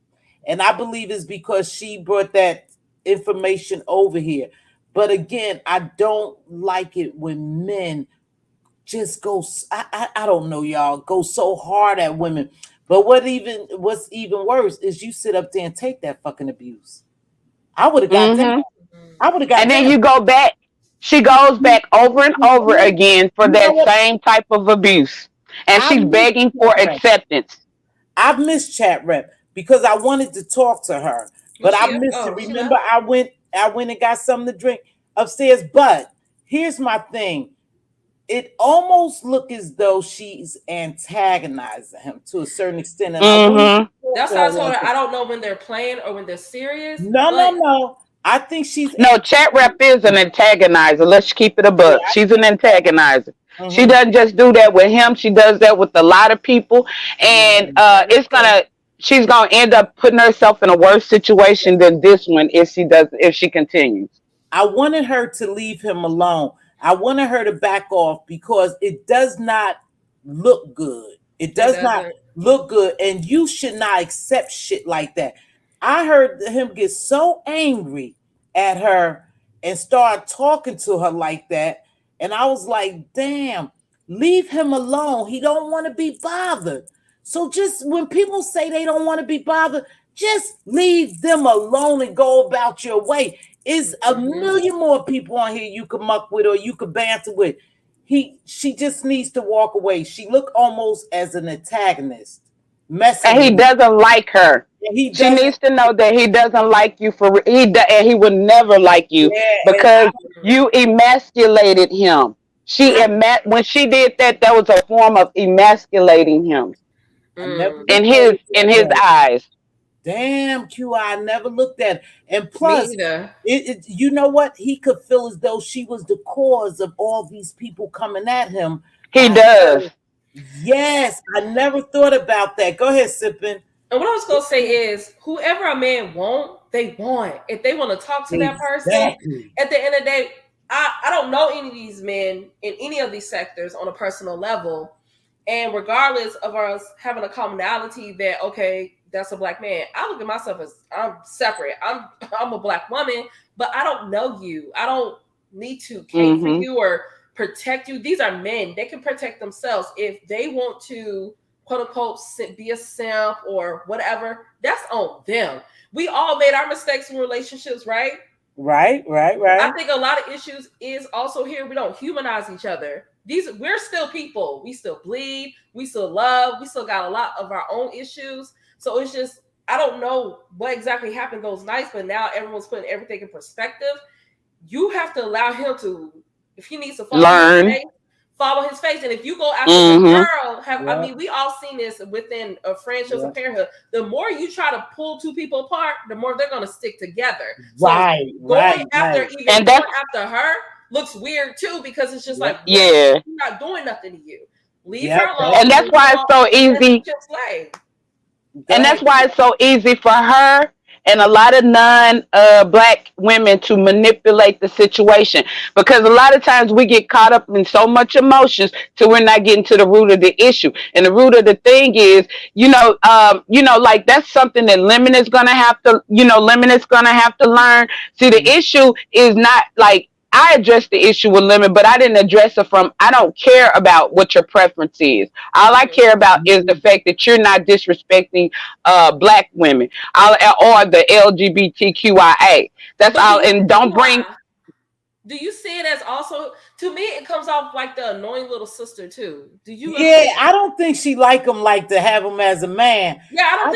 And I believe it's because she brought that information over here. But again, I don't like it when men just go, I don't know, y'all, go so hard at women. But what's even worse is you sit up there and take that fucking abuse. I would have got that. I would have got And that. then you go back. She goes back over and over again for that same type of abuse. And she's begging for acceptance. I've missed chat rep because I wanted to talk to her, but I missed it. Remember, I went and got something to drink upstairs. But here's my thing. It almost look as though she's antagonizing him to a certain extent. And that's how I told her. I don't know when they're playing or when they're serious. No. I think she's chat rep is an antagonizer. Let's keep it a buck. She's an antagonizer. She doesn't just do that with him. She does that with a lot of people, and she's gonna end up putting herself in a worse situation than this one if she continues. I wanted her to leave him alone. I wanted her to back off because it does not look good. It does not look good, and you should not accept shit like that. I heard him get so angry at her and start talking to her like that, and I was like, damn, leave him alone. He don't want to be bothered. So just when people say they don't want to be bothered, just leave them alone and go about your way. Is a million more people on here you could muck with or you could banter with. She just needs to walk away. She looked almost as an antagonist. And he doesn't like her. She needs to know that he doesn't like you and he would never like you because you emasculated him. When she did that, that was a form of emasculating him in his eyes. Damn, QI, I never looked at it. And plus, you know what? He could feel as though she was the cause of all these people coming at him. He does. Yes, I never thought about that. Go ahead, Sippin. And what I was going to say is, whoever a man they want. If they want to talk to that person, at the end of the day, I don't know any of these men in any of these sectors on a personal level. And regardless of us having a commonality that, okay, that's a black man, I look at myself as I'm separate. I'm a black woman, but I don't know you. I don't need to cater for you or protect you. These are men. They can protect themselves. If they want to, quote unquote, be a simp or whatever, that's on them. We all made our mistakes in relationships, right? Right. I think a lot of issues is also here. We don't humanize each other. We're still people. We still bleed. We still love. We still got a lot of our own issues. So it's just, I don't know what exactly happened those nights, but now everyone's putting everything in perspective. you have to allow him to, if he needs to Learn. follow his face. And if you go after the Mm-hmm. girl, I mean, we all seen this within friendships and parenthood. The more you try to pull two people apart, the more they're going to stick together. So going after even going after her looks weird too, because it's just like, yeah, she's not doing nothing to you. Leave her alone. And that's why it's so easy. And that's why it's so easy for her and a lot of non-black women to manipulate the situation, because a lot of times we get caught up in so much emotions till we're not getting to the root of the issue. And the root of the thing is, like that's something that Lemon is gonna have to, Lemon is gonna have to learn. See, the issue is not like I addressed the issue with Lemon, but I didn't address it from, I don't care about what your preference is. All I care about is the fact that you're not disrespecting black women or the LGBTQIA. That's all. And don't bring. Do you see it as also, to me, it comes off like the annoying little sister too. Do you? Yeah, I don't think she like him like to have him as a man. Yeah, I don't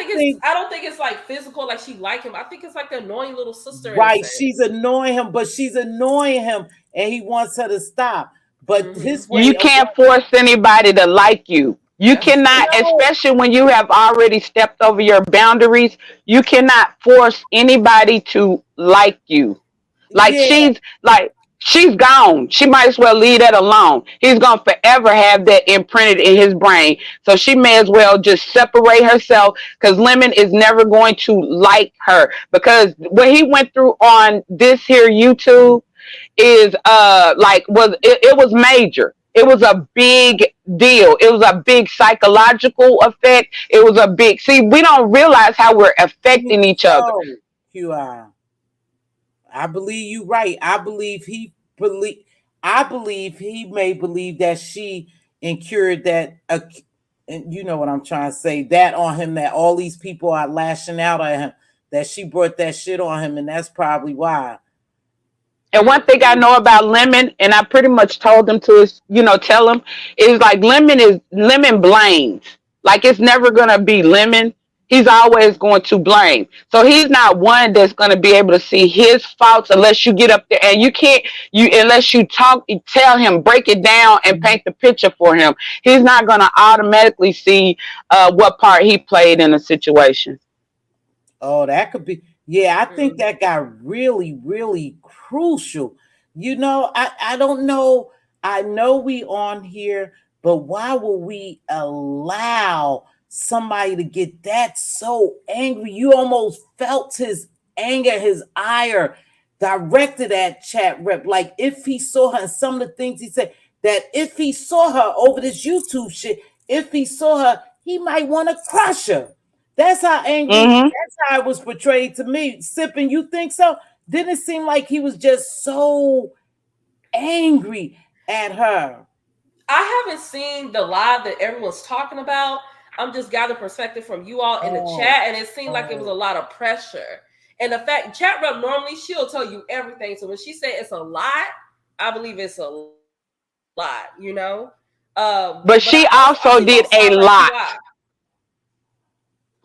think it's like physical, like she like him. I think it's like the annoying little sister. Right, she's annoying him, but she's annoying him, and he wants her to stop. But his way, you can't force anybody to like you. You cannot, especially when you have already stepped over your boundaries. You cannot force anybody to like you. Like she's gone. She might as well leave that alone. He's gonna forever have that imprinted in his brain. So she may as well just separate herself, because Lemon is never going to like her, because what he went through on this here YouTube is it was major. It was a big deal. It was a big psychological effect. It was a big, see, we don't realize how we're affecting each other. QI. I believe you right. I believe he may believe that she incurred that, and you know what I'm trying to say, that on him, that all these people are lashing out at him, that she brought that shit on him, and that's probably why. And one thing I know about Lemon, and I pretty much told him to, tell him, is like Lemon blames. Like it's never gonna be Lemon. He's always going to blame. So he's not one that's going to be able to see his faults unless you get up there, and unless you tell him, break it down and paint the picture for him. He's not going to automatically see what part he played in a situation. Oh, that could be. Yeah, I think that got really, really crucial. I don't know. I know we on here, but why will we allow somebody to get that so angry? You almost felt his anger, his ire directed at Chat Rep. Like if he saw her, and some of the things he said, that if he saw her over this YouTube shit, if he saw her, he might want to crush her. That's how angry, that's how it was portrayed to me. Sipping, you think so? Didn't it seem like he was just so angry at her? I haven't seen the live that everyone's talking about. I'm just gathering perspective from you all in the chat, and it seemed like it was a lot of pressure. And the fact, Chat Rep, normally she'll tell you everything. So when she said it's a lot, I believe it's a lot, But she also did a lot.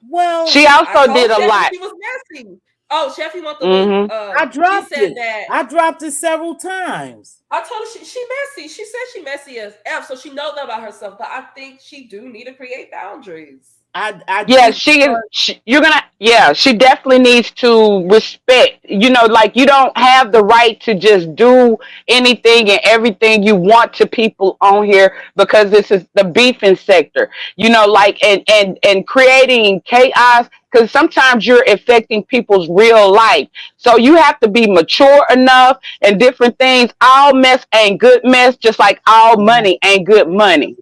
Well, she also did a lot. She was messy. Oh, Sheffy want the link. I dropped it. I dropped it several times. I told her she messy. She said she messy as F, so she knows that about herself. But I think she do need to create boundaries. She definitely needs to respect, like you don't have the right to just do anything and everything you want to people on here, because this is the beefing sector, and creating chaos, because sometimes you're affecting people's real life. So you have to be mature enough, and different things. All mess ain't good mess, just like all money ain't good money.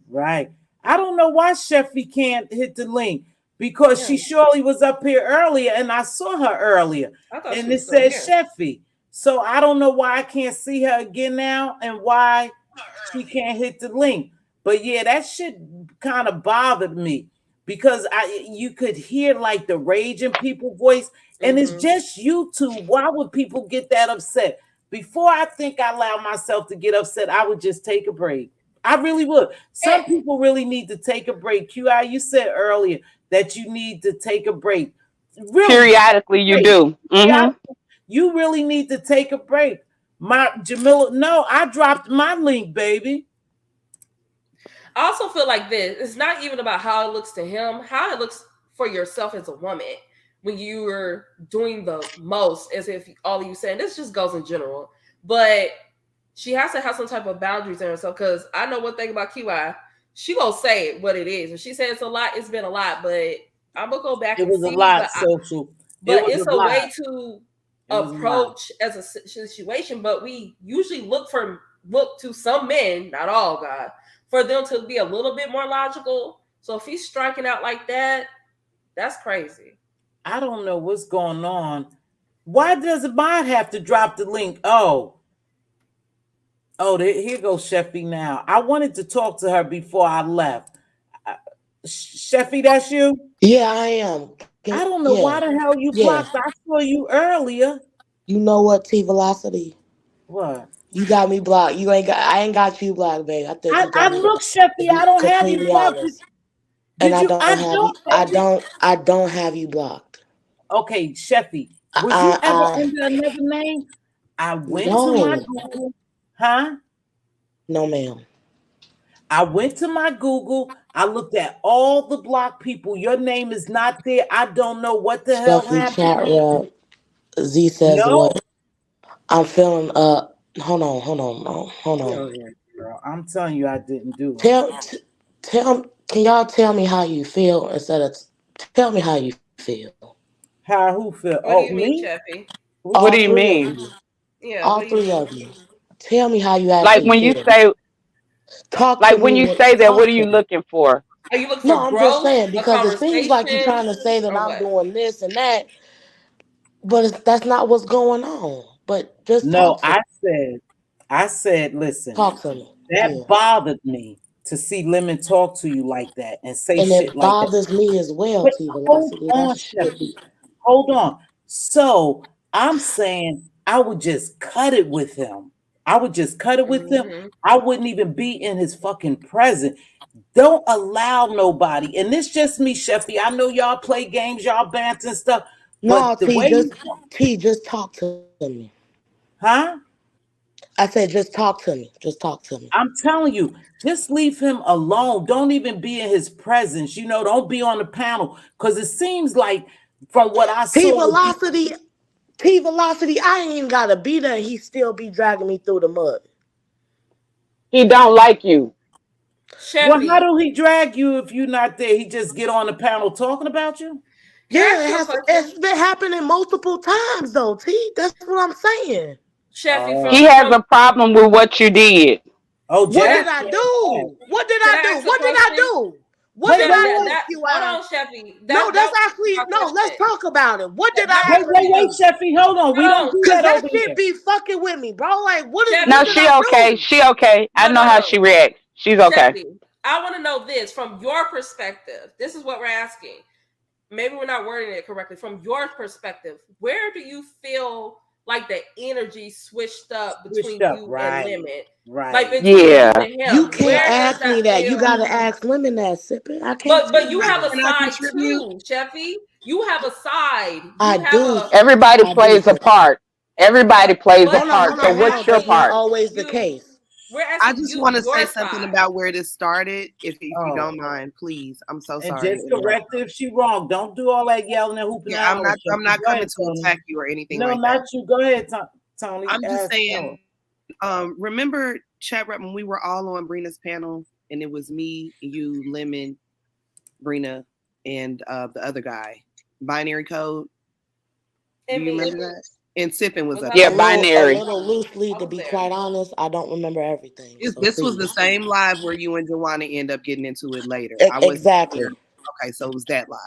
Right. I don't know why Sheffy can't hit the link, because she surely was up here earlier and I saw her earlier and it said Sheffy. So I don't know why I can't see her again now and why she can't hit the link. But yeah, that shit kind of bothered me, because you could hear like the rage in people's voice, and it's just YouTube. Why would people get that upset? Before I think I allow myself to get upset, I would just take a break. I really would. Some people really need to take a break. QI, you said earlier that you need to take a break. Periodically, you do. You really need to take a break. My Jamila, no, I dropped my link, baby. I also feel like this. It's not even about how it looks to him, how it looks for yourself as a woman when you're doing the most, as if all of you saying this just goes in general. But she has to have some type of boundaries in herself, because I know one thing about QI. She gonna say what it is. If she says it's a lot, it's been a lot. But I'm gonna go back It and was a see. lot, But social. but Was it's a a lot. way to approach as a situation. But we usually look to some men, not all, God, for them to be a little bit more logical. So if he's striking out like that, that's crazy. I don't know what's going on. Why does Mod have to drop the link? Oh, here goes Sheffy now. I wanted to talk to her before I left. Sheffy, that's you? Yeah, I am. I don't know why the hell you blocked. I saw you earlier. You know what, T-Velocity? What? You got me blocked. I ain't got you blocked, babe. I think you got me look, Sheffy, I don't have you blocked. And I don't have you blocked. Okay, Sheffy, was you ever under another name? I went to my Google. Huh? No, ma'am. I went to my Google. I looked at all the blocked people. Your name is not there. I don't know what the hell happened. Chat rep. Z says what? I'm feeling hold on. Here, girl. I'm telling you, I didn't do it. Can y'all tell me how you feel instead of tell me how you feel? Who feel? What do you mean, Chappie? What do you mean? Yeah, all three of you. Tell me how you actually like when you feel. say talk like to when me you say that, what are you looking for? Are you looking for No, I'm growth, just saying, because it seems like you're trying to say that I'm doing this and that, but that's not what's going on. But just talk to me. I said, listen, talk to me. That bothered me to see Lemon talk to you like that and say And shit it like that. bothers me as well, But T-Velocity. Hold on. So I'm saying I would just cut it with him. I would just cut it with him. I wouldn't even be in his fucking presence. Don't allow nobody. And this just me, Sheffy. I know y'all play games, y'all banter and stuff. No, just talk to me. Huh? I said, just talk to me. Just talk to me. I'm telling you, just leave him alone. Don't even be in his presence. Don't be on the panel. Because it seems like from what I saw. T-Velocity, I ain't even got to be there. He still be dragging me through the mud. He don't like you. Well, how do he drag you if you're not there? He just get on the panel talking about you? Yeah, it's been happening multiple times, though, T. That's what I'm saying. He has a problem with what you did. Oh, what did I do? What did I do? What did I do? What did I do? Hold on, Sheffy. Let's talk about it. What did I actually do? Wait, Sheffy, hold on. We don't do that over shit be fucking with me, bro. Like, what is No, she okay. She okay. I know how she reacts. She's okay. Sheffy, I want to know this from your perspective. This is what we're asking. Maybe we're not wording it correctly. From your perspective, where do you feel like the energy switched up between you and Lemon? Right. Like between you and him. You can't ask me that. You gotta ask Lemon that, Sippin'. I can't. But you have a side too, Sheffy. You have a side. I do. Everybody plays a part. Everybody plays a part. So what's your part? Always the case. I just want to say something about where this started, if you don't mind, please. I'm so sorry. And just correct her if she's wrong. Don't do all that yelling and hooping. Yeah, I'm not coming to attack you or anything like that. No, not you. Go ahead, Tony. I'm just saying. Remember, chat rep, when we were all on Brina's panel, and it was me, you, Lemon, Brina, and the other guy, Binary Code. Do you remember that? And Sippin' was up. Yeah, Binary. A little loosely, to be quite honest. I don't remember everything. This was the same live where you and Joanna end up getting into it later. Exactly. Okay, so it was that live.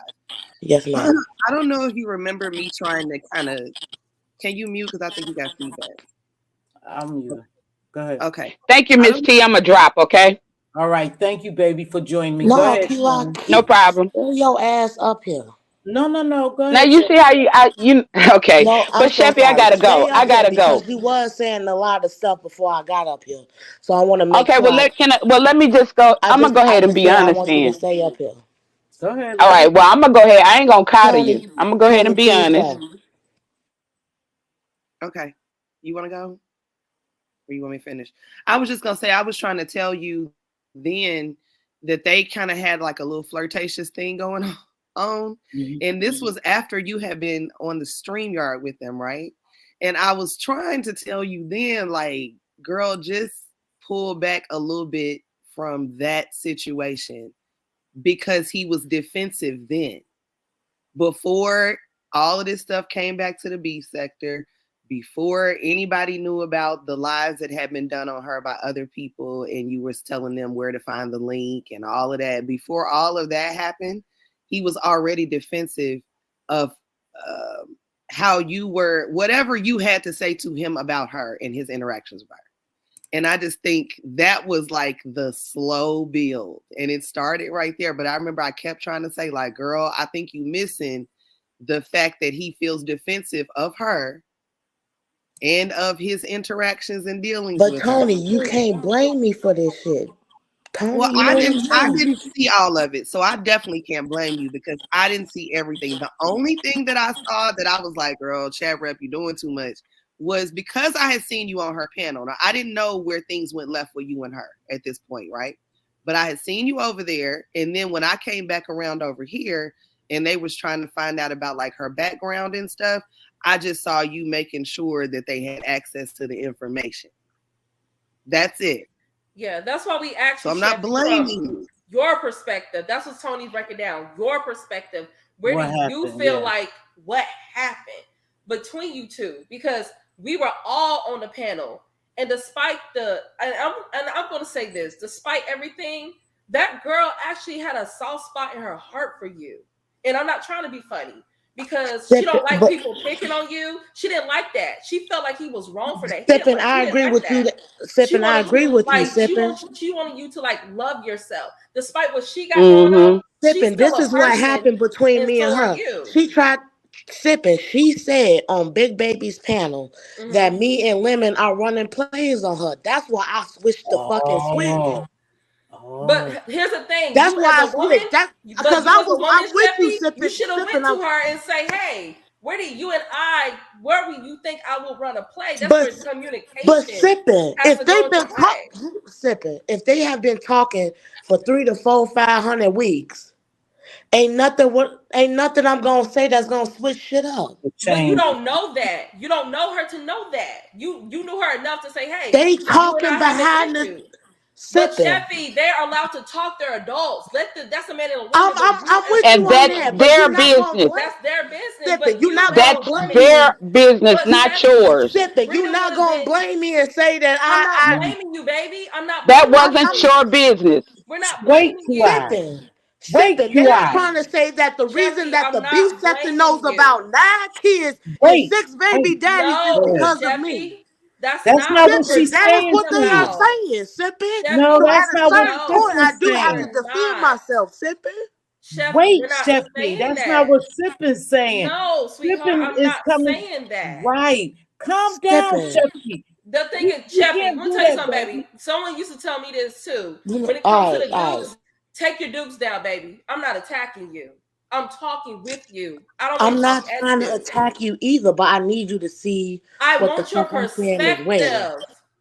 Yes, ma'am. I don't know if you remember me trying to kind of. Can you mute? Because I think you got feedback. I'm muted. Go ahead. Okay. Thank you, Miss T. I'm going to drop, okay? All right. Thank you, baby, for joining me. No, go ahead. No problem. Pull your ass up here. No. Go ahead. Now you see how you okay. No, but Sheffy, I gotta go. I gotta go. Because you was saying a lot of stuff before I got up here. So I want to make sure. Let me just go. I'm gonna go ahead and be honest. I want you to stay up here. Go ahead. All right. Well, I'm gonna go ahead. I ain't gonna coddle you. I'm gonna go ahead and be honest. Okay. You want to go? Or you want me to finish? I was just going to say, I was trying to tell you then that they kind of had like a little flirtatious thing going on. Mm-hmm. And this was after you had been on the StreamYard with them, right? And I was trying to tell you then, like, girl, just pull back a little bit from that situation because he was defensive then. Before all of this stuff came back to the B sector, before anybody knew about the lies that had been done on her by other people, and you were telling them where to find the link and all of that, before all of that happened, he was already defensive of how you were, whatever you had to say to him about her and his interactions with her. And I just think that was like the slow build. And it started right there. But I remember I kept trying to say, like, girl, I think you missing the fact that he feels defensive of her and of his interactions and dealings with her. But Tony, you can't blame me for this shit. Tony, well, I didn't see all of it. So I definitely can't blame you because I didn't see everything. The only thing that I saw that I was like, girl, chat rep, you're doing too much, was because I had seen you on her panel. Now, I didn't know where things went left with you and her at this point, right? But I had seen you over there. And then when I came back around over here and they was trying to find out about like her background and stuff, I just saw you making sure that they had access to the information. That's it. Yeah, that's why we actually. So I'm not blaming your perspective. That's what Tony's breaking down. Your perspective. Where do you feel like what happened between you two? Because we were all on the panel, and despite I'm going to say this, despite everything, that girl actually had a soft spot in her heart for you. And I'm not trying to be funny because she don't like people picking on you. She didn't like that. She felt like he was wrong for that. Sippin', I agree with you. Sippin', I agree with you. Sippin', she wanted you to like love yourself, despite what she got going on. Sippin', this is what happened between me and her. She tried. Sipping, she said on Big Baby's panel that me and Lemon are running plays on her. That's why I switched the fucking switch. But here's the thing. That's why I switched. Because I'm with you, Sipping. You should have went to her and say, "Hey, where do you and I? Where do you think I will run a play?" That's where communication. But Sipping, if they've been Sipping, if they have been talking for 300 to 400, 500 weeks. Ain't nothing I'm gonna say that's gonna switch shit up. But you don't know that. You don't know her to know that. You knew her enough to say, "Hey, they talking behind the." But Sheffy, they're allowed to talk. They're adults. That's a man and a woman. I'm with and you that's on that, their business. That's their business. Sipping, but you're not that's gonna blame their me. business, not yours. Sipping, you're not gonna blame me and say that I'm not blaming you, baby. I'm not. That wasn't your business. We're not blaming you. Sipping, they're trying to say that the reason that the B sector knows about 9 kids and 6 baby daddies is because of me. That's not what she's saying. That is what they are saying, Sipping. No, that's not what I do have to defend myself, Sipping. Wait, Sheffy, that's not what Sipping's saying. No, sweetheart, I'm not saying that. Right. Calm down, Sheffy. The thing is, Sheffy, let me tell you something, baby. Someone used to tell me this too. When it comes to the dukes, take your dukes down, baby. I'm not attacking you. I'm talking with you. I'm not trying to attack you either, but I need you to see. I want your perspective.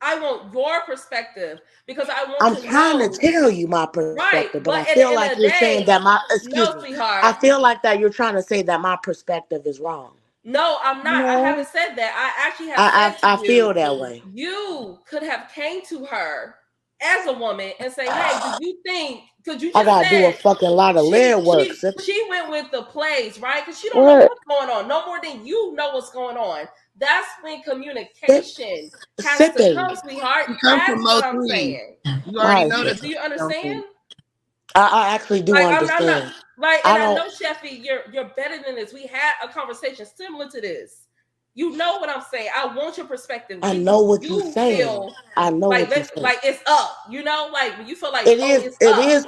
I want your perspective because I want. I'm trying to tell you my perspective, but I feel like you're saying that my sweetheart. I feel like that you're trying to say that my perspective is wrong. No, I'm not. I haven't said that. I actually have. I feel that way. You could have came to her as a woman and say, "Hey, do you think?" Because you just I gotta do a fucking lot of lead work. She went with the plays, right? Because she don't know what's going on, no more than you know what's going on. That's when communication has to come, sweetheart. That's what I'm saying. You already know that. Do you understand? I actually do understand. I know, Sheffy, you're better than this. We had a conversation similar to this. You know what I'm saying. I want your perspective. I know what you're saying. I know like, what you're saying. Like it's up. You know, like when you feel like it is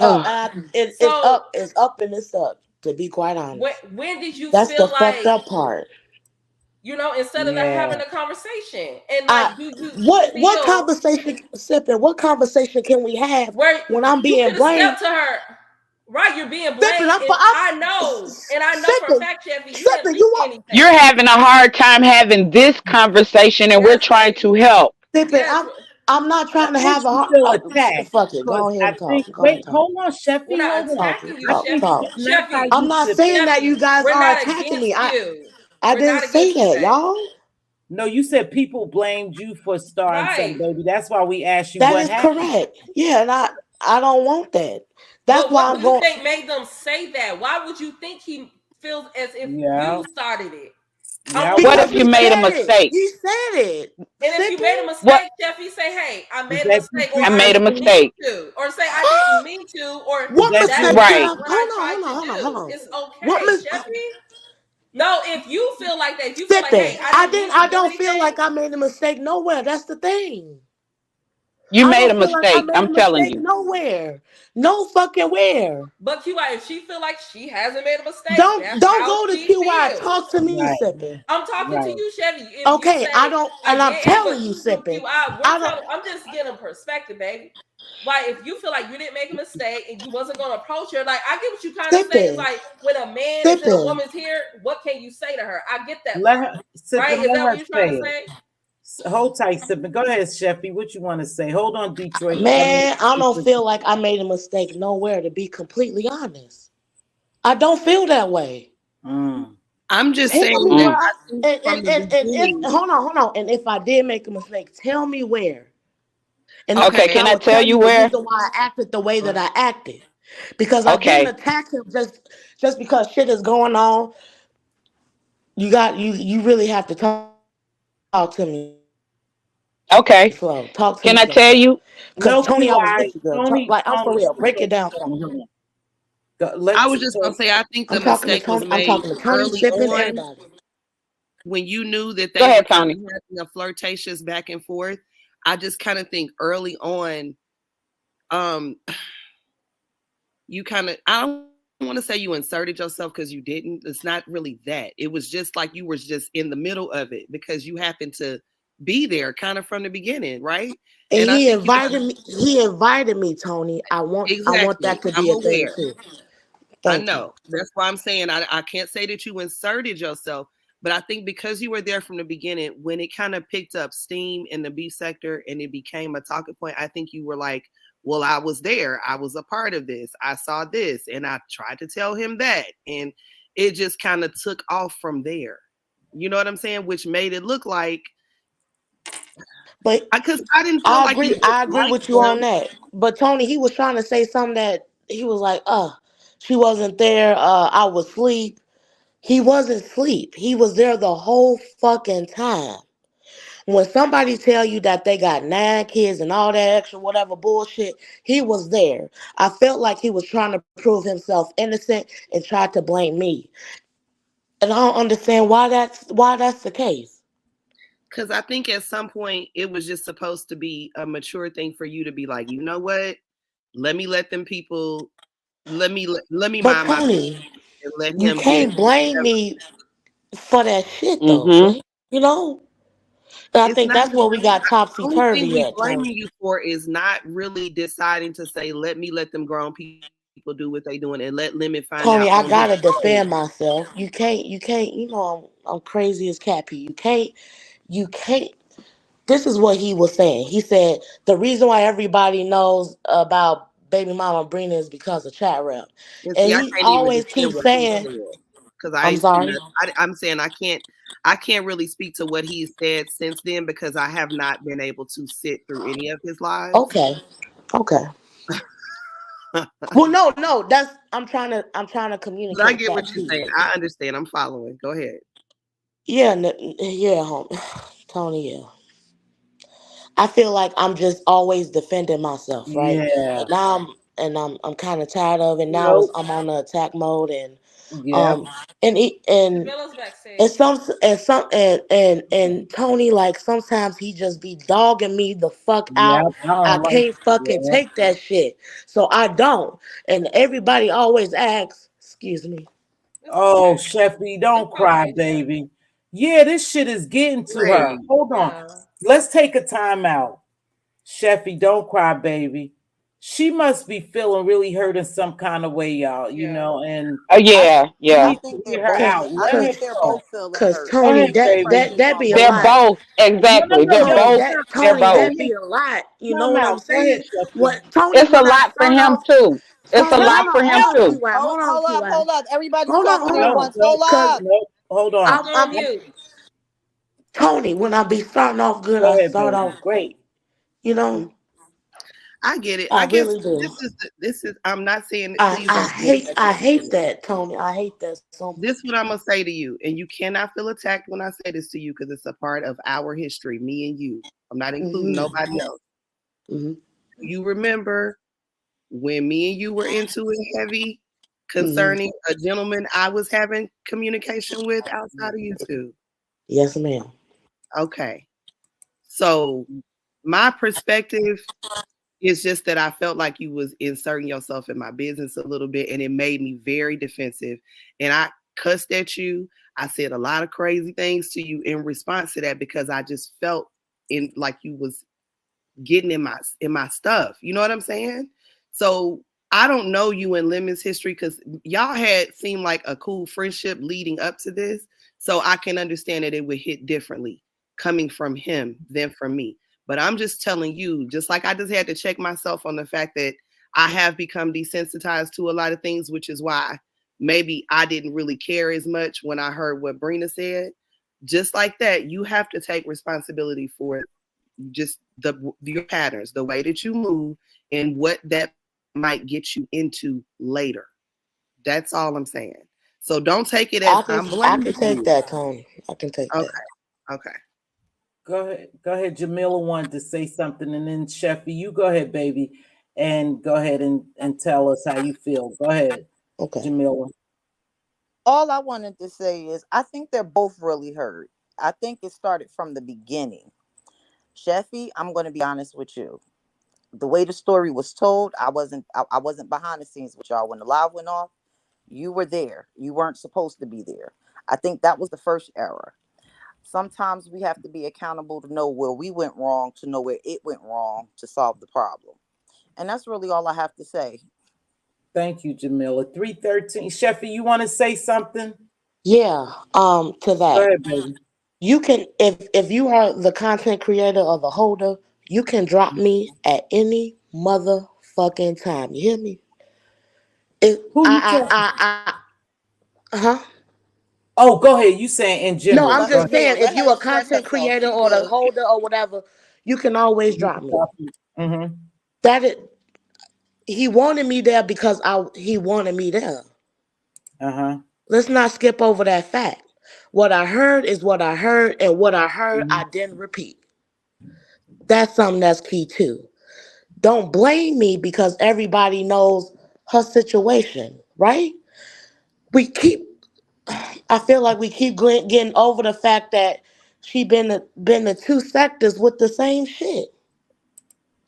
up. It's up. It's up and it's up. To be quite honest. When did you That's feel the fucked up part. You know, instead of having a conversation and like what conversation, Sipping? What conversation can we have when I'm being blamed? Step to her. Right, you're being Sipping, blamed. And I know for a sipping, fact, Chevy, you didn't sipping. leak You want anything. You're having a hard time having this conversation, and we're Yes, trying baby. to help. sipping? Yes. I'm not I trying to think have a she heart. feel attacked Fuck it. because Go ahead I and talk. think. Go ahead Wait, and talk. hold on, We're Sheffy, not hold on. attacking you, I Talk, think Chevy. talk. that's not how Chevy, I'm you not sip. saying that you Chevy, guys we're are not attacking me. against you. I We're didn't not say against you, that, babe. y'all. No, you said people blamed you for starting something, Right. baby. That's why we asked you That what is happened. correct. Yeah, and I don't want that. That's But why what do I'm you going. think made them say that? Why would you think he feels as if Yeah, you started it? I'm yeah. reading What Because if what you he you made a said said. it. mistake? He said it. And if you made a Sipping. What? mistake, Jeffy, say, hey, I Is made a that you mistake, or I I made a didn't pre-drinking? mean mistake. to, or say I didn't mean to, or Is What that that's you? mistake did Right. I? what I Hold on, tried hold to on, hold on, hold do. on. It's What okay, mis? Jeffy. No, if you feel like that, if you feel like, Sipping. hey, I didn't mean to I do don't feel anything, like I made a mistake nowhere. That's the thing. You I made a don't feel like I mistake. made a I'm telling mistake you. nowhere. No fucking where. but QI, if she feel like she hasn't made a mistake, Don't that's don't how go to she QI. feels. Talk to me, Right, Sipping. I'm talking to right. you, Chevy. If you Okay, I say don't, I and I'm didn't, but telling you, Sipping. QI, I don't. I'm just getting perspective, baby. Why, if you feel like you didn't make a mistake and you wasn't gonna approach her, like I get what you kind of say. It's Sipping, like when a man is in a sipping. woman's here, what can you say to her? I get that Let part, her sip right? and Is let that what her you're trying to say it. say? Hold tight, sip. Go ahead, Sheffy. What you want to say? Hold on, Detroit. Man, I don't feel like I made a mistake nowhere. To be completely honest, I don't feel that way. Mm. I'm just Tell saying me that where Mm. I, I think from the and if beginning. hold on, and if I did make a mistake, tell me where. Okay. Okay, And Can I I will tell tell you you the where? reason why I acted the way that I acted. Because I didn't Okay. attack him just because shit is going on. You really have to talk to me slow. Talk to me slow. Okay. Cause Can Tony, I I was tell with you? you, girl. No, Like I'm for QI. real. Break it Tony, down for me. hold on. I Let's was just gonna say I think the I'm talking to mistake was Tony. I'm made talking to Tony, early sipping on everybody. when you knew that Go they were ahead, kind Tony. of having a flirtatious back and forth. I just kind of think early on, um, you kind of I don't want to say you inserted yourself because you didn't. It's not really that. It was just like you were just in the middle of it because you happened to be there kind of from the beginning, right? And And I he think you invited me. He invited me, Tony. I want exactly. that to I'm be a thing aware. too. I Thank you. know. That's why I'm saying I can't say that you inserted yourself, but I think because you were there from the beginning, when it kind of picked up steam in the B sector and it became a talking point, I think you were like, well, I was there. I was a part of this. I saw this and I tried to tell him that. And it just kind of took off from there. You know what I'm saying? Which made it look like, But because I didn't feel like you I agree disliked with you on him. that. But Tony, he was trying to say something that he was like, she wasn't there, I was asleep. He wasn't asleep. He was there the whole fucking time. When somebody tell you that they got 9 kids and all that extra whatever bullshit, he was there. I felt like he was trying to prove himself innocent and tried to blame me. And I don't understand why that's the case. Because I think at some point it was just supposed to be a mature thing for you to be like, you know what? Let me let them people. Let me But mind my business Tony, and let you him get can't blame whatever. me for that shit though, Mm-hmm. Flame. You know? And I It's think not. that's where we got The topsy only thing turvy we at, Tony. blaming you for is not really deciding to say, let me let them grown people do what they doing and let Lemon find out Tony, on I his gotta own. defend myself. You can't, I'm crazy as Cappy. You can't. This is what he was saying. He said the reason why everybody knows about baby mama Brina is because of chat rep. And And see, I he can't even always defend keeps what he saying, said because I I'm ain't seen sorry. that. I'm saying I can't really speak to what he's said since then because I have not been able to sit through any of his lives. Okay. Okay. Well, no, that's I'm trying to But I communicate get what that you're to saying. you. I understand. I'm following. Go ahead. Yeah, yeah, Tony, yeah. I feel like I'm just always defending myself, right? Yeah. And now I'm kind of tired of it. Now Nope. I'm on the attack mode, and Yep. um and it, and Javilla's backstage. and and Tony, like sometimes he just be dogging me the fuck Yep. out. I I don't like. can't fucking Yeah. take that shit, so I don't. And everybody always asks, excuse me. It's Oh, okay. Sheffy, It's don't cry, okay, Jeff. baby. Yeah, this shit is getting to her. Right. Hold on. Yeah. Let's take a time out. Sheffy, don't cry, baby. she must be feeling really hurt in some kind of way, y'all. You know, and Yeah, we I yeah. need to think they're get her both. out. I Let her think they're talk. both feeling Cause hurt. Go Tony, ahead, There's baby. pressure that on be a They're both. lot. both No, no, exactly. no, They're no. Tony, both. that They're Tony, both. that be a lot. You know Time what I'm out. Go ahead, saying? Shefty. What Tony, It's a when I lot for start him off, too. It's a Tony, lot for him hold on, too. T-Y, hold on, T-Y. Hold up. Everybody's Hold on, talking at hold No, on. once. no, Hold Cause up. no. Hold on. You on mute. Tony, when I be starting off good, Go I ahead, start baby. off great. You know, I get it. I I guess really do. this is. I'm not saying that. Please don't feel I attacked. hate that, Tony. I hate that so much. This is what I'm gonna say to you, and you cannot feel attacked when I say this to you because it's a part of our history, me and you. I'm not including nobody else. Mm-hmm. You remember when me and you were into it heavy Mm-hmm. concerning a gentleman I was having communication with outside of YouTube? Yes, ma'am. Okay. So my perspective is just that I felt like you was inserting yourself in my business a little bit, and it made me very defensive. And I cussed at you. I said a lot of crazy things to you in response to that because I just felt in like you was getting in my stuff. You know what I'm saying? So I don't know you and Lemon's history because y'all had seemed like a cool friendship leading up to this. So I can understand that it would hit differently coming from him than from me. But I'm just telling you, just like I just had to check myself on the fact that I have become desensitized to a lot of things, which is why maybe I didn't really care as much when I heard what Brina said. Just like that, you have to take responsibility for just your patterns, the way that you move, and what that might get you into later. That's all I'm saying. So don't take it as I'm I blaming can take you. that, Tony. I can take Okay. that. Okay. Go ahead. Jamila wanted to say something, and then Sheffy, you go ahead, baby, and go ahead and tell us how you feel. Go ahead, Okay. Jamila. All I wanted to say is I think they're both really hurt. I think it started from the beginning. Sheffy, I'm going to be honest with you. The way the story was told, I wasn't behind the scenes with y'all when the live went off. You were there. You weren't supposed to be there. I think that was the first error. Sometimes we have to be accountable to know where we went wrong, to know where it went wrong to solve the problem. And that's really all I have to say. Thank you, Jamila. 313. Sheffy, you want to say something? Yeah. To Go that. ahead, baby. You can if you are the content creator or the holder, you can drop me at any motherfucking time. You hear me? If Who you talking? huh? Oh, go ahead. You saying in No, general. I'm Let Go her, just ahead. yeah, saying if you let her a express content herself. creator She or the good. holder or whatever, you can always drop me. Mm-hmm. That is, he wanted me there because he wanted me there. Uh-huh. Let's not skip over that fact. What I heard is what I heard, and what I heard Mm-hmm. I didn't repeat. That's something that's key too. Don't blame me because everybody knows her situation, right? We keep I feel like we keep getting over the fact that she been to two sectors with the same shit.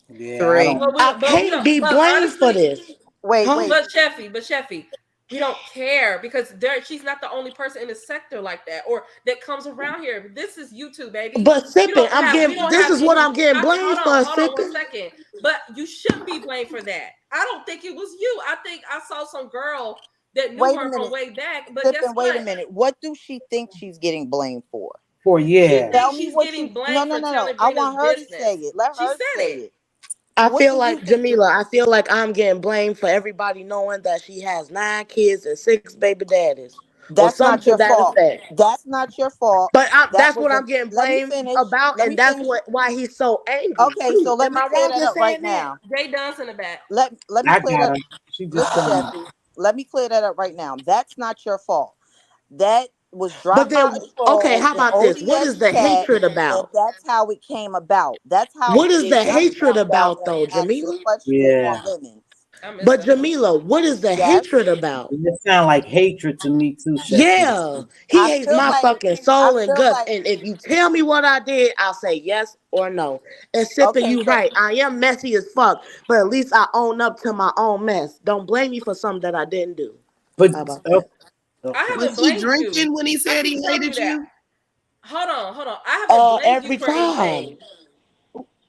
Yeah, I Three. don't. I But we can't don't. be But blamed for honestly, this. Huh? Wait. But Sheffy, we don't care because she's not the only person in the sector like that or that comes around here. This is YouTube, baby. But sipping, We don't this have is what any. I'm getting blamed for, Hold on one sipping. second. But you shouldn't be blamed for that. I don't think it was you. I think I saw some girl that knew Wait a her from minute. way back. But guess Sipping, wait a what? minute. What do she think she's getting blamed for? She Yeah. Tell thinks me she's what you. getting No, blamed no, for no, no. telling I Brina's want her to business. say it. Let She her said say it. it. I What feel do you like think you're? Jamila, I feel like I'm getting blamed for everybody knowing that she has 9 kids and 6 baby daddies. Or That's something not to your that fault. effect. That's not your fault. But That that's was what a. I'm getting Let me blamed finish. about, Let and me that's finish. why he's so angry Okay, so too. let Am me I clear wrong that in up right saying that? now. Jay Dunn's in the back. Let me I clear got that. her. She just Listen, coming. Sheffy. Let me clear that up right now. That's not your fault. That was But dropped by then, a okay, troll how in about this? What is ODS the chat, hatred and about? that's how it came about. That's how What is it the got hatred found out about, and though, asked the Jamila? question Yeah. on Lemons. I missed But that part. Jamila, what is the Yes, hatred about? It sound like hatred to me too, Sheffy. Yeah, he I hates feel my like fucking I soul and feel guts. like And if you tell me what I did, I'll say yes or no. And sipping, okay, you right. I am messy as fuck, but at least I own up to my own mess. Don't blame me for something that I didn't do. But How about that? I okay. Was haven't he blamed you. drinking when he I said keep he telling you hated that. you? Hold on. I haven't blamed you Every for anything. time.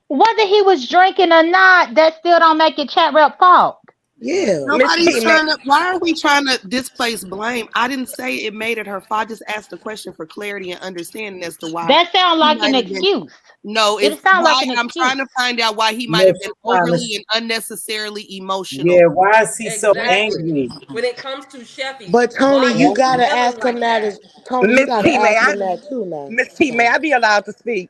Whether he was drinking or not, that still don't make it chat rep fault. Yeah. Miss Nobody's T, trying to. Why are we trying to displace blame? I didn't say it made it her fault. I just asked the question for clarity and understanding as to why That sounds he like an might have been. excuse. No, It it's sounds like why an I'm trying excuse. to find out why he might No, have been she's trying to. overly and unnecessarily emotional. Yeah, why is he so Exactly. angry? When it comes to Sheffy, But Tony, why you you Yeah. gotta feeling ask him like that that? as Tony, you Miss gotta T, may ask I? him that too now. Miss T, may I be allowed to speak?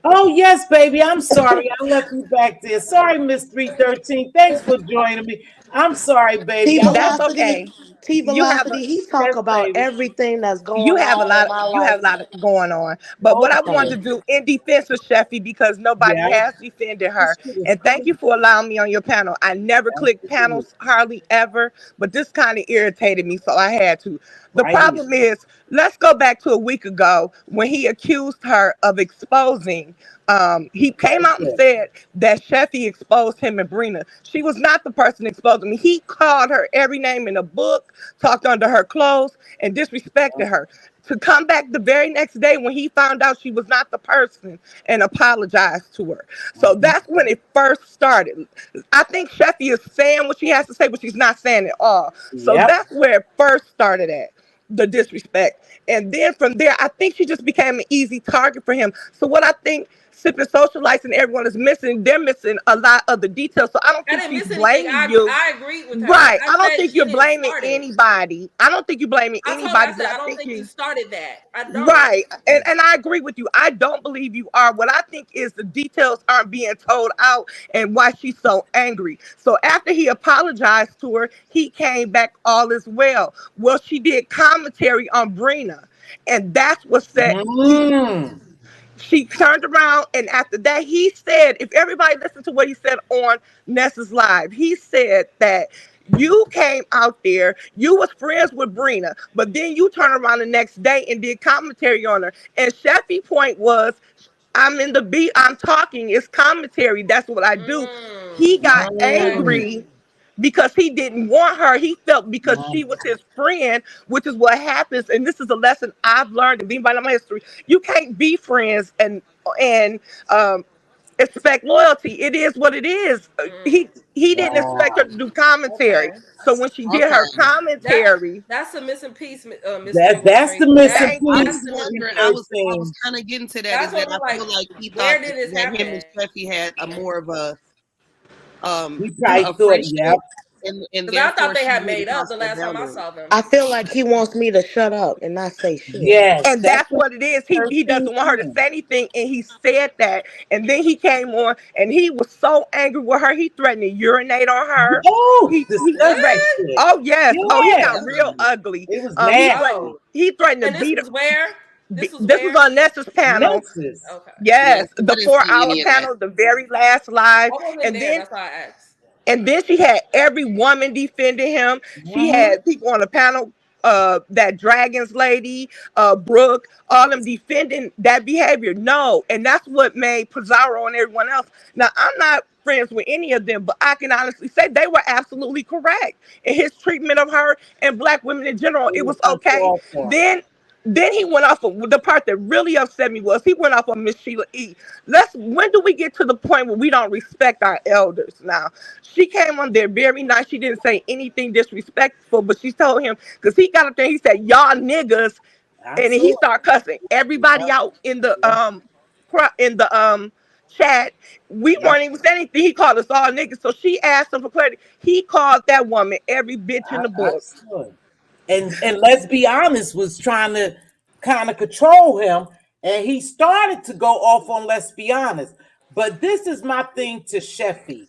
Oh yes, baby. I'm sorry. I left you back there. Sorry, Miss 313. Thanks for joining me. I'm sorry, baby. T I want That's Velocity, okay. T You have a Velocity, he talk yes, about baby. everything that's going on in my you have life. a lot going on. But what I wanted Okay. to do in defense of Sheffy, because nobody Yeah, has defended this her, shit is and thank you crazy. for allowing me on your panel. I never click Absolutely. panels hardly ever, but this kind of irritated me, so I had to. The Right here. problem is, let's go back to a week ago when he accused her of exposing. He came Right out and here. said that Sheffy exposed him and Brina. She was not the person exposing me. He called her every name in the book, talked under her clothes, and disrespected her. To come back the very next day when he found out she was not the person and apologized to her. So Mhm. that's when it first started. I think Sheffy is saying what she has to say, but she's not saying it all. So Yep. that's where it first started at, the disrespect. And then from there, I think she just became an easy target for him. So what I think Sipping Socialites and everyone is missing, they're missing a lot of the details. So I don't I think didn't she's miss anything. blaming you. I agreed with her. Right. I I don't said think she you're didn't blaming start it. anybody. I don't think you're blaming I told her, I anybody, but said, I I don't think think you you started that. I don't. right. And I agree with you. I don't believe you are. What I think is the details aren't being told out and why she's so angry. So after he apologized to her, he came back all is well. Well, she did commentary on Brina. And that's what set Mm. she turned around, and after that he said, if everybody listened to what he said on Nessa's live, he said that you came out there, you was friends with Brina, but then you turned around the next day and did commentary on her. And Sheffy point was, I'm in the beat, I'm talking, it's commentary, that's what I do. He got Okay. Mm. angry because he didn't want her. He felt because Mm. she was his friend, which is what happens. And this is a lesson I've learned. If anybody know my history, you can't be friends and expect loyalty. It is what it is. He didn't expect her Wow. to do commentary. Okay. So when she did her Okay. That commentary, that's a missing piece, Miss That's the 313. missing That thank I you. was piece, that's wondering. I was 313. kind of getting to that. Is that's that what I I'm like. feel like he Where thought did this that him and happen? Steffi had a more of He probably a thought, friendship, yep. and Because I thought therefore they she had moved made up across the that last time I boundary. saw them. I feel like he wants me to shut up and not say shit. Yes, And that's that's what what it is. He 13 doesn't want her to said. say anything, and he said that. And then he came on, and he was so angry with her. He threatened to urinate on her. Oh, He disgusting threatened. What? shit. Oh yes. Oh, he Yeah. got real ugly. It was He nasty. threatened. Oh, He threatened to and this beat her. was where? This was This was where? on Nessa's panel. Nexus. Okay. Yeah, Yes, so I the didn't see 4 hour any of that. panel, the very last live, I wasn't and there. then That's why I asked. she had every woman defending him. She Mhm. had people on the panel, that Dragons lady, Brooke, all them defending that behavior. No, and that's what made Pizarro and everyone else. Now I'm not friends with any of them, but I can honestly say they were absolutely correct in his treatment of her and black women in general. It It was was okay. uncalled for. Then he went off of the part that really upset me was he went off on Miss Sheila E. When do we get to the point where we don't respect our elders now? She came on there very nice. She didn't say anything disrespectful, but she told him because he got up there, he said, y'all niggas, I and then he saw started cussing everybody it. out in the Yep. chat. We Yep. weren't even saying anything. He called us all niggas. So she asked him for clarity. He called that woman every bitch in the I book. saw it. And let's be honest, was trying to kind of control him, and he started to go off on let's be honest. But this is my thing to Sheffy.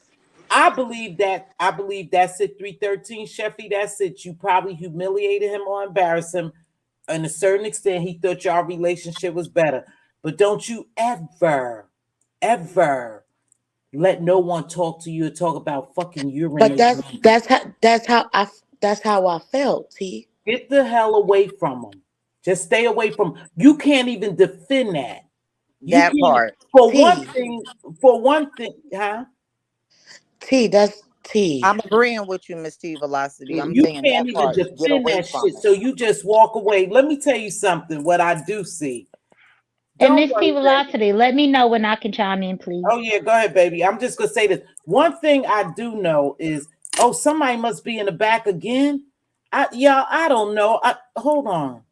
I believe that's it. 313 Sheffy. That's it. You probably humiliated him or embarrassed him. In a certain extent, he thought your relationship was better. But don't you ever let no one talk to you or talk about fucking But urinating that's on you. that's how I felt. T. Get the hell away from them. Just stay away from. You can't even defend that. You That can't. part. For one T. thing. For one thing, huh? T. That's T. I'm agreeing with you, Miss T Velocity. I'm You saying can't that even part. Get defend away that from shit. it. So you just walk away. Let me tell you something. What I do see. And Don't worry, Mz.Teavalocity, let me know when I can chime in, please. Oh yeah, go ahead, baby. I'm just gonna say this. One thing I do know is, somebody must be in the back again. I don't know. Hold on.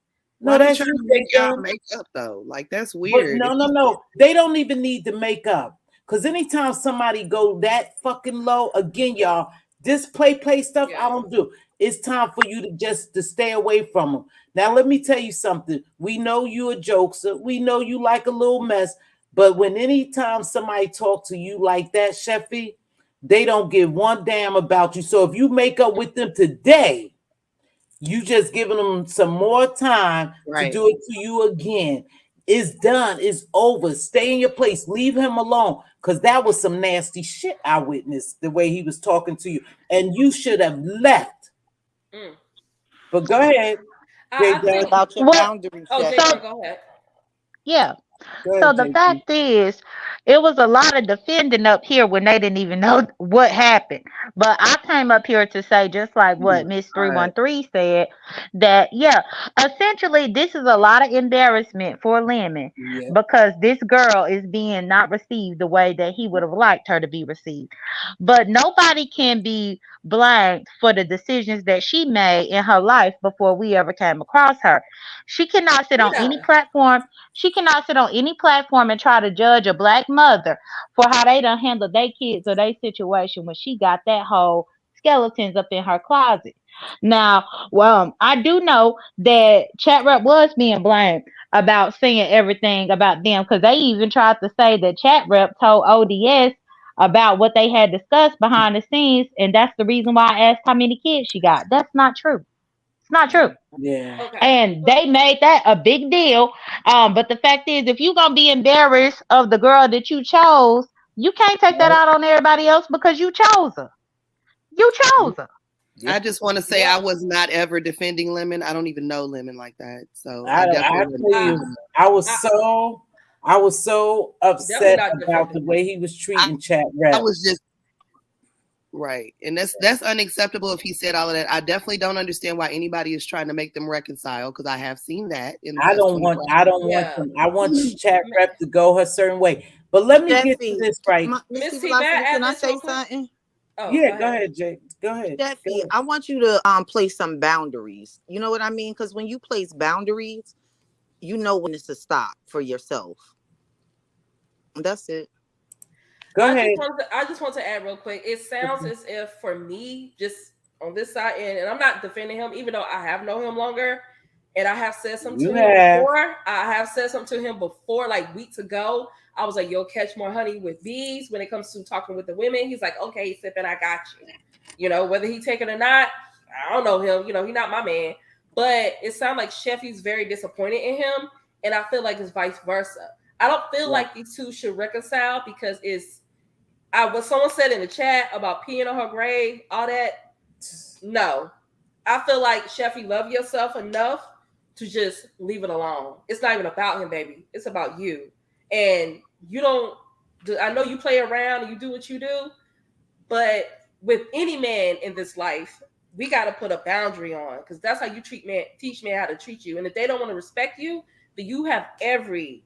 No, Why they that's trying you, to make y'all Jason. make up though? Like that's But weird. no. They don't even need to make up. Cause anytime somebody go that fucking low, again, y'all, this play stuff I don't do. It's time for you to stay away from them. Now, let me tell you something. We know you a jokester. We know you like a little mess. But when anytime somebody talk to you like that, Sheffy, they don't give one damn about you. So if you make up with them today, you just giving them some more time to do it to you again. It's done. It's over. Stay in your place. Leave him alone. Because that was some nasty shit I witnessed, the way he was talking to you. And you should have left. But go ahead. I think about your boundaries. Oh, Jay, go ahead. Yeah. Go So ahead, the JP. fact is, it was a lot of defending up here when they didn't even know what happened. But I came up here to say, just like what Miss 313 said, that essentially this is a lot of embarrassment for Lemon because this girl is being not received the way that he would have liked her to be received. But nobody can be blamed for the decisions that she made in her life before we ever came across her. She cannot sit on any platform. She cannot sit on any platform and try to judge a black mother for how they done handle their kids or their situation when she got that whole skeletons up in her closet. Now, I do know that Chat Rep was being blamed about saying everything about them because they even tried to say that Chat Rep told ODS about what they had discussed behind the scenes, and that's the reason why I asked how many kids she got. That's not true. It's not true. Yeah. Okay. And they made that a big deal. But the fact is, if you're gonna be embarrassed of the girl that you chose, you can't take that out on everybody else because you chose her. You chose her. I just want to say I was not ever defending Lemon. I don't even know Lemon like that. So I was so upset about the way he was treating Chat Rep. I was just right. And that's unacceptable if he said all of that. I definitely don't understand why anybody is trying to make them reconcile because I have seen that in the I don't want them. I want Chat Rep to go her certain way. But let me get to this right. Miss T, can I say something? Oh, yeah, go ahead, Jay. Go ahead. Steffi, I want you to place some boundaries. You know what I mean? Because when you place boundaries, you know when it's a stop for yourself. That's it. Go ahead. I just want to add real quick. It sounds as if for me, just on this side, and I'm not defending him, even though I have known him longer, and I have said something to him before. I have said something to him before, like weeks ago. I was like, "You'll catch more honey with bees." When it comes to talking with the women, he's like, "Okay, sipping, I got you." You know, whether he take it or not, I don't know him. You know, he's not my man. But it sounds like Sheffy's very disappointed in him, and I feel like it's vice versa. I don't feel like these two should reconcile because what someone said in the chat about peeing on her grave, all that. No, I feel like Sheffy, love yourself enough to just leave it alone. It's not even about him, baby. It's about you. And you don't. I know you play around and you do what you do, but with any man in this life, we got to put a boundary on because that's how you teach men how to treat you. And if they don't want to respect you, then you have every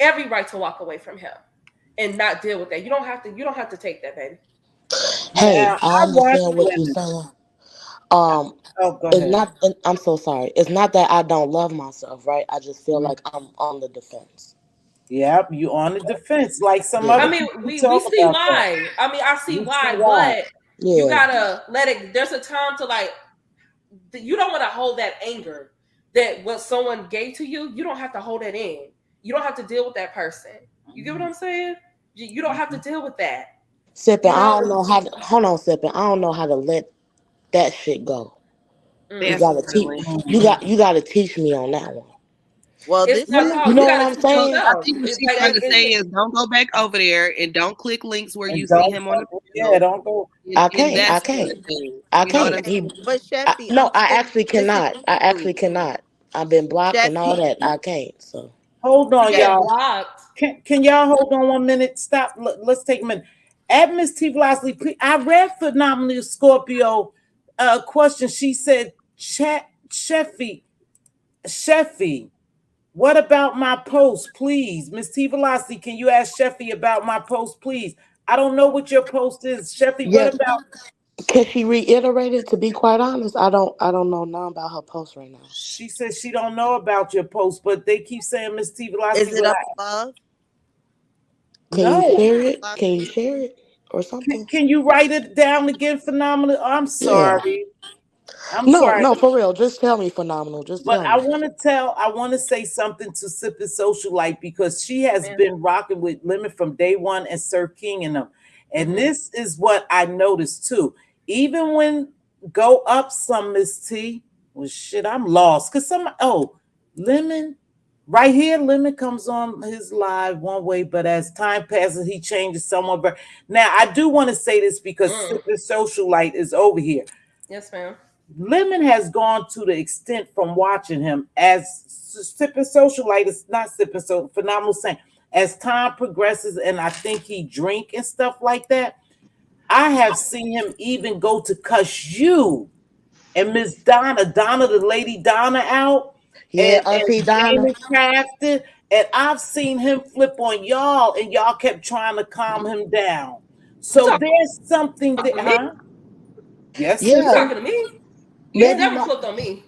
right to walk away from him and not deal with that. You don't have to take that, baby. Hey, I understand what you're saying. Go it's ahead. not. I'm so sorry. It's not that I don't love myself, right? I just feel like I'm on the defense. Yep, you on the defense like some other. I mean, we see why. I mean, I see why, but you gotta let it. There's a time to you don't want to hold that anger that what someone gave to you. You don't have to hold it in. You don't have to deal with that person. You get what I'm saying? You don't have to deal with that. Sipping, I don't know how to hold on, Sipping. I don't know how to let that shit go. You gotta teach. You gotta teach me on that one. Well, it's not you know what I'm saying. I think what she's trying to say is don't go back over there and don't click links where you see him on the video. Yeah, don't go. I can't. I can't. But Sheffy, no, I actually cannot. I actually cannot. I've been blocked and all that. I can't. So hold on, y'all. Can y'all hold on 1 minute? Stop. Let's take a minute. At Mz.Teavalocity, please. I read Phenomenal Scorpio question. She said, Sheffy, What about my post, please? Mz.Teavalocity, can you ask Sheffy about my post, please? I don't know what your post is. Sheffy, what Yeah. about? Can she reiterate it? To be quite honest, I don't know nothing about her post right now. She says she don't know about your post, but they keep saying Is Mz.Teavalocity. it But up I above? Can you no. share it? Can you share it or something? Can you write it down again, phenomenal? I'm Yeah. sorry. I'm No, sorry. no, for real. Just tell me, phenomenal. Just But tell me. I want to say something to Sipping Social Light because she has Man. been rocking with Lemon from day one and Sir King and them. And this is what I noticed too. Even when go up some Miss T, well shit, I'm lost. Cause Lemon, right here, Lemon comes on his live one way, but as time passes, he changes somewhat. But now I do want to say this because Sipping Social Light is over here. Yes, ma'am. Lemon has gone to the extent from watching him as Sipping Social Light is not Sipping So Phenomenal saying as time progresses and I think he drink and stuff like that. I have seen him even go to cuss you and Miss Donna the lady Donna out Yeah, and Auntie Donna. Gaming Crafted. And I've seen him flip on y'all and y'all kept trying to calm him down. You So there's something talking that, to me? huh? Yes, You Yeah, Sissy. talking to me? He's maybe never not. flipped on me.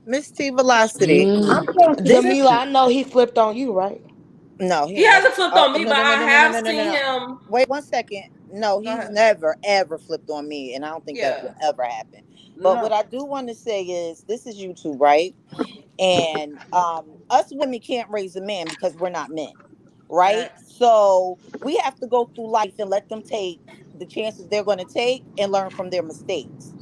Mz.Teavalocity. Mm. I'm talking to This Jamila, Sissy. I know he flipped on you, right? no, He he never. hasn't flipped Oh on me, no but no no I no no no have no no no seen no. him. Wait 1 second. No, Go he's ahead. never ever flipped on me, and I don't think that Yeah. will ever happen. But what No. I do want to say is, this is YouTube, right? And us women can't raise a man because we're not men, right? Facts. So we have to go through life and let them take the chances they're going to take and learn from their mistakes.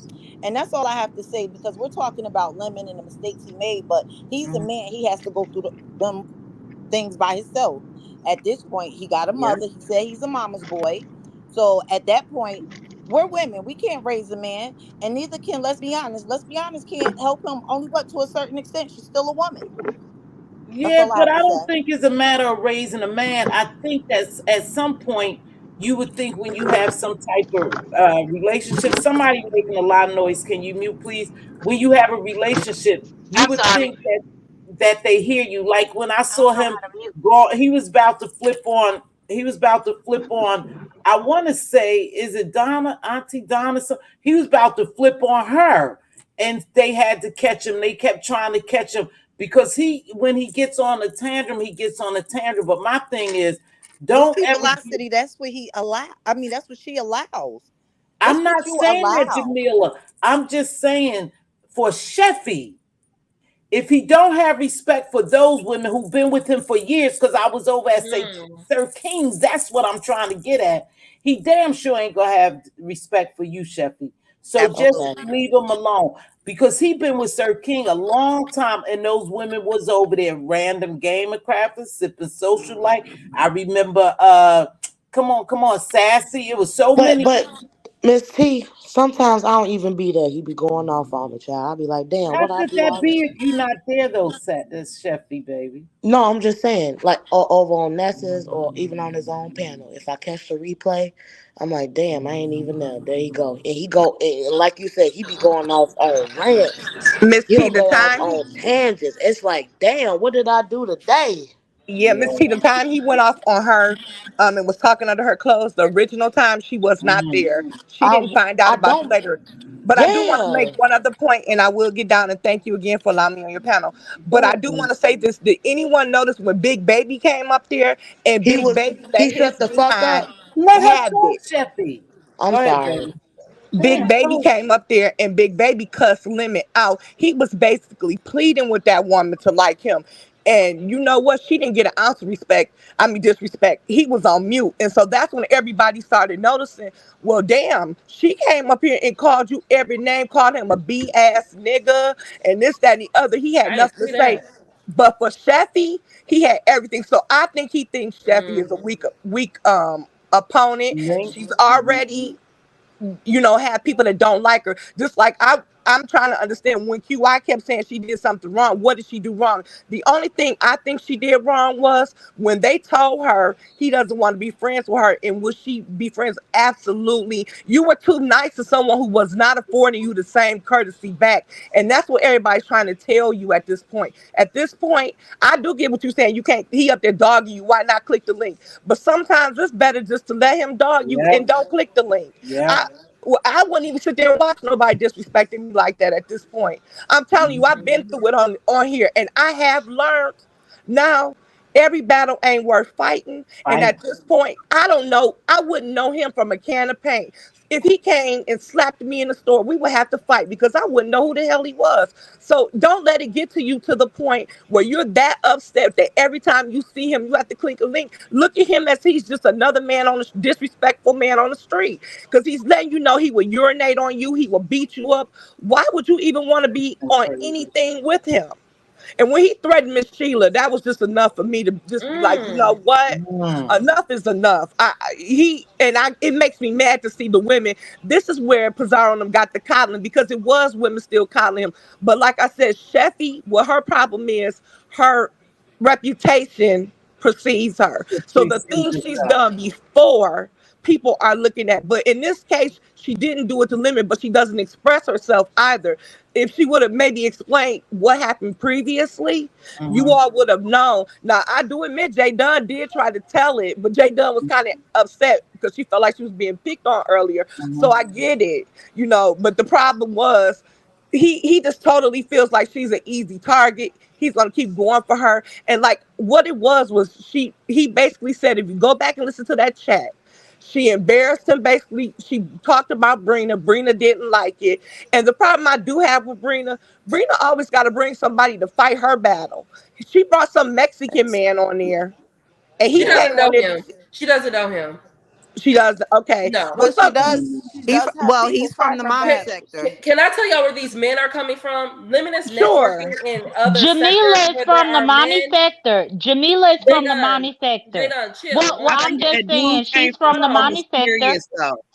And that's all I have to say, because we're talking about Lemon and the mistakes he made, but he's a Mhm. man. He has to go through them things by himself. At this point, he got a Yes. mother. He said he's a mama's boy. So at that point, we're women. We can't raise a man, and neither can, let's be honest. Let's be honest, can't help him only but to a certain extent. She's still a woman. That's Yeah, all I but have I to don't say. think it's a matter of raising a man. I think that's at some point you would think when you have some type of relationship, somebody making a lot of noise. Can you mute, please? When you have a relationship, you I'm would sorry. think that they hear you. Like when I I don't saw know him how to mute. go, he was about to flip on. He was about to flip on. I want to say, is it Donna, Auntie Donna? So he was about to flip on her, and they had to catch him. They kept trying to catch him because when he gets on a tantrum, he gets on a tantrum. But my thing is, don't Misty ever. Velocity, that's what he allow. I mean, that's what she allows. It's I'm what not you saying that, allow. Jamila. I'm just saying for Sheffy, if he don't have respect for those women who've been with him for years, because I was over at say Sir King's, that's what I'm trying to get at. He damn sure ain't gonna have respect for you, Sheffy. So just Okay. Absolutely. leave him alone because he been with Sir King a long time, and those women was over there random game of crafters, sipping social light. I remember come on, sassy. It was so But many. but Miss T, sometimes I don't even be there. He be going off on the child. I be like, damn, How what I could do that all be this? if you not there though, Sat this Sheffy baby? No, I'm just saying, like over on Nessa's or even on his own panel. If I catch the replay, I'm like, damn, I ain't even there. There he go, and he go, and like you said, he be going off on rants. Miss T, He'll the go off time on tangents. It's like, damn, what did I do today? yeah, Miss T, the time he went off on her, and was talking under her clothes, the original time she was not Mhm. there. She I didn't find out I about it don't. later. But I do want to Yeah, make one other point, and I will get down and thank you again for allowing me on your panel. But Go I ahead. do want to say this: did anyone notice when Big Baby came up there and Big Baby let he his shut the fuck behind up. Let her have talk, it? Sheffy. I'm Go ahead, sorry. baby. Big Damn, Baby go. came up there and Big Baby cussed Lemon out. He was basically pleading with that woman to like him. And you know what? She didn't get an ounce of respect. I mean, disrespect. He was on mute. And so that's when everybody started noticing, well, damn, she came up here and called you every name, called him a B ass nigga, and this, that, and the other. He had I didn't nothing to see say. that. But for Sheffy, he had everything. So I think he thinks Sheffy is a weak opponent. Link. She's already have people that don't like her. Just like I'm trying to understand when QI kept saying she did something wrong. What did she do wrong? The only thing I think she did wrong was when they told her he doesn't want to be friends with her, and would she be friends? Absolutely. You were too nice to someone who was not affording you the same courtesy back. And that's what everybody's trying to tell you at this point. At this point, I do get what you're saying. You can't, he up there dogging you. Why not click the link? But sometimes it's better just to let him dog you and don't click the link. Well, I wouldn't even sit there and watch nobody disrespecting me like that at this point. I'm telling you, I've been through it on here, and I have learned now every battle ain't worth fighting. And at this point, I don't know. I wouldn't know him from a can of paint. If he came and slapped me in the store, we would have to fight because I wouldn't know who the hell he was. So don't let it get to you to the point where you're that upset that every time you see him, you have to click a link. Look at him as he's just another man on the disrespectful man on the street, because he's letting you know he will urinate on you, he will beat you up. Why would you even want to be on anything with him? And when he threatened Miss Sheila, that was just enough for me to just be like, you know what? Enough is enough. It makes me mad to see the women. This is where Pizarro and them got the coddling, because it was women still coddling him. But like I said, Sheffy, what her problem is, her reputation precedes her. So the things she's done before, people are looking at. But in this case, she didn't do it to Lemon, but she doesn't express herself either. If she would have maybe explained what happened previously, you all would have known. Now, I do admit Jay Dunn did try to tell it, but Jay Dunn was kind of upset because she felt like she was being picked on earlier. So I get it, you know, but the problem was he just totally feels like she's an easy target. He's gonna keep going for her. And like what it was he basically said, if you go back and listen to that chat, she embarrassed him. Basically, she talked about Brina. Brina didn't like it. And the problem I do have with Brina always got to bring somebody to fight her battle. She brought some Mexican man on there. And he came on there. She doesn't know him. She does. Okay. No. Well, she does have he's from the mommy sector. Can I tell y'all where these men are coming from? Limitless Sure. networking in other Jamila sectors is from the mommy sector. Jamila is from the mommy sector. Well, I'm just saying she's from the mommy sector,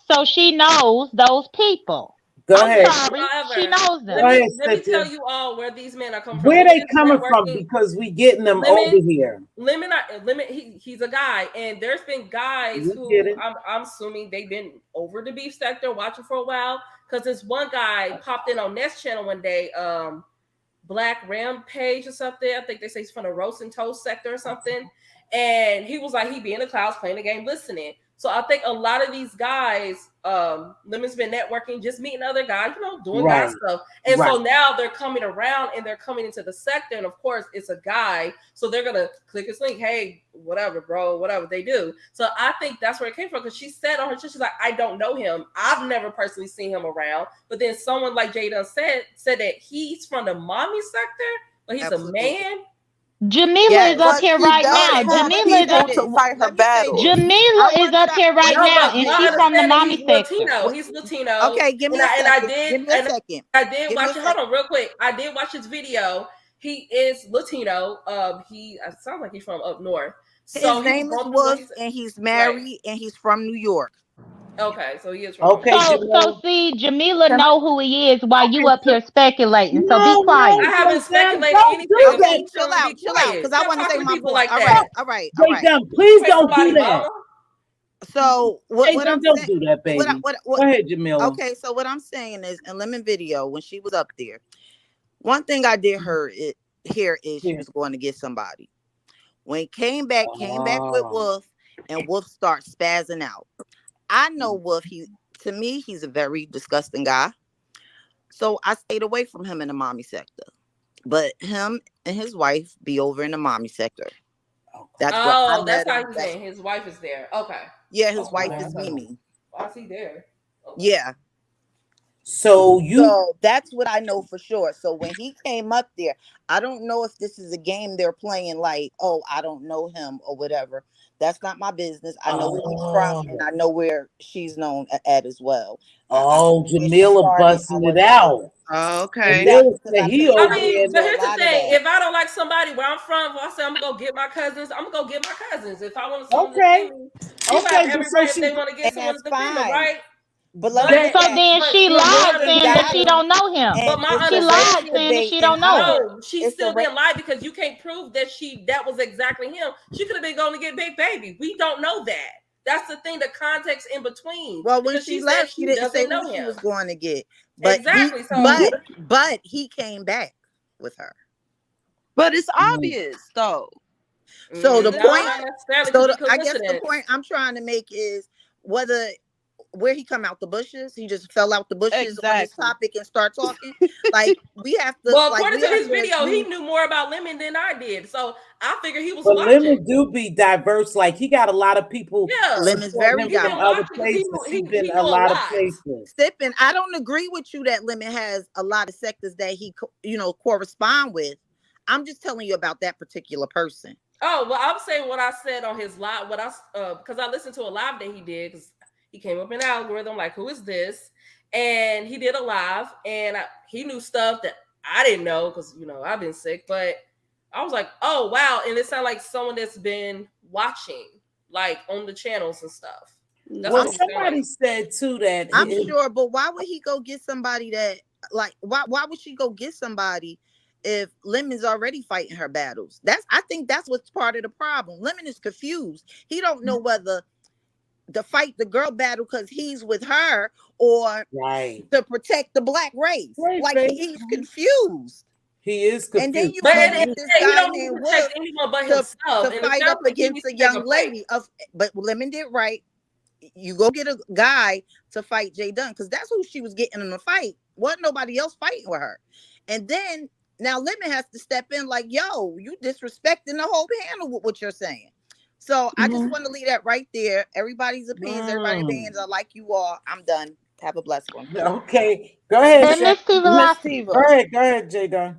so she knows those people. I'm sorry, she knows them. Let me tell you all where these men are coming from. Where they coming from? Because we getting them over here. Lemon, he's a guy, and there's been guys who I'm assuming they've been over the beef sector watching for a while. Because this one guy popped in on Nest Channel one day, Black Rampage or something. I think they say he's from the roast and toast sector or something. And he was like, he be in the clouds playing the game, listening. So I think a lot of these guys, Lemon's been networking, just meeting other guys, you know, doing guy stuff. And so now they're coming around and they're coming into the sector. And of course, it's a guy. So they're going to click his link. Hey, whatever, bro, whatever they do. So I think that's where it came from. Because she said on her shit, she's like, I don't know him. I've never personally seen him around. But then someone like Jada said that he's from the mommy sector, but he's a man. Jamila is up here right now. Jamila is up here right now, and she's from the mommy sector. He's Latino. Okay, give me a second. I did watch it. Hold on, real quick. I did watch his video. He is Latino. He sounds like he's from up north. His name is Wolf, and he's married, and he's from New York. Okay, so he is from so see, Jamila know who he is while you up here speculating. So be quiet. I haven't speculated anything. Okay, chill out, because I want to say my point. All right. Please don't do that. So what I'm don't saying, do that, baby. Go ahead, Jamila. Okay, so what I'm saying is, in Lemon video, when she was up there, one thing I did hear is she was going to get somebody. When he came back with Wolf, and Wolf starts spazzing out. I know Wolf, to me, he's a very disgusting guy. So I stayed away from him in the mommy sector. But him and his wife be over in the mommy sector. That's how he's saying his wife is there. Okay. Yeah, his wife is Mimi. Why is he there? Okay. Yeah. So that's what I know for sure. So when he came up there, I don't know if this is a game they're playing like, oh, I don't know him or whatever. That's not my business. I know where he's from, and I know where she's known at as well. Jamila busting it out. Okay. But here's the thing: if I don't like somebody where I'm from, if I say I'm gonna go get my cousins, I'm gonna go get my cousins. If I want to, if they want to get someone to defend them, right? But let me That, say, So then but she it lied wasn't saying that she direct. don't know him. But and my it's She a lied understanding razor saying that bait she and don't know him. no, she it's a still didn't lie because you can't prove that that was exactly him. She could have been going to get Big Baby. We don't know that. That's the thing, the context in between. well, when Because she she said left, she she didn't say doesn't who know she him. was going to get. But Exactly. So but he came back with her. But it's obvious though. So the no, point, not necessarily so could be I guess the coincidence. point I'm trying to make is where he come out the bushes, he just fell out the bushes on this topic and start talking. Like we have to, Well, like according we to have his to video, he use. knew more about Lemon than I did. So I figured he was But watching. Lemon do be diverse. Like he got a lot of people Yeah, Lemon's supporting very him he been from diverse. other watching because places. He been he a knew a lot of lot. places. Sipping, I don't agree with you that Lemon has a lot of sectors that he correspond with. I'm just telling you about that particular person. Oh, well, I'm saying what I said on his live, because I listened to a live that he did because he came up in the algorithm, like, who is this? And he did a live, and he knew stuff that I didn't know because, I've been sick, but I was like, oh, wow. And it sounded like someone that's been watching, like, on the channels and stuff. That's Well, what he sounded somebody like. said, too, that I'm sure, but why would he go get somebody that, like, why would she go get somebody if Lemon's already fighting her battles? I think that's what's part of the problem. Lemon is confused. He don't know whether to fight the girl battle because he's with her or to protect the black race. Like he's confused. He is confused. And then you But go get this he guy don't need to named protect Wolf anyone but to himself. And it fight sounds up like he against needs a to take young a break. lady. But Lemon did right. You go get a guy to fight Jay Dunn because that's who she was getting in the fight. Wasn't nobody else fighting with her. And then now Lemon has to step in like, yo, you disrespecting the whole panel with what you're saying. So I just want to leave that right there. Everybody's opinions are like you all. I'm done. Have a blessed one. Okay, go ahead. And Mz.Teavalocity. Go ahead, J Dunn.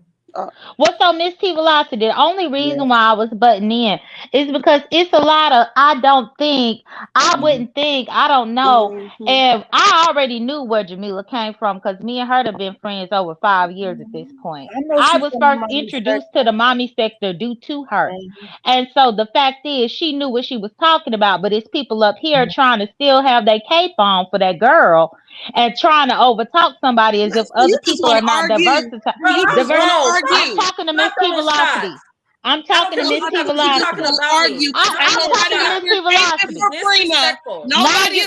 What's on Mz.Teavalocity? The only reason why I was butting in is because it's a lot of I wouldn't think, I don't know. And I already knew where Jamila came from because me and her have been friends over 5 years at this point. I was first introduced to the mommy sector due to her. And so the fact is she knew what she was talking about, but it's people up here trying to still have their cape on for that girl and trying to overtalk somebody as if other people are not diversified. I'm talking to Mz.Teavalocity. I'm talking to Mz.Teavalocity. I'm talking to Mz.Teavalocity.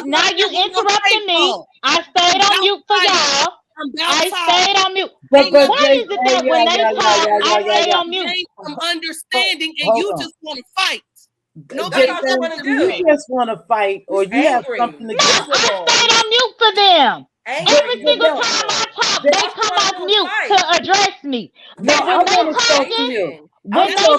Now you interrupting me. I stayed on mute for y'all. I stayed on mute. Why is it that when they talk, I stay on mute? Some understanding, and you just want to fight. Nobody you just want to fight, or you have something to get. I stayed on mute for them. Every single time I talk, they come off mute to address me. But when they talking, I stay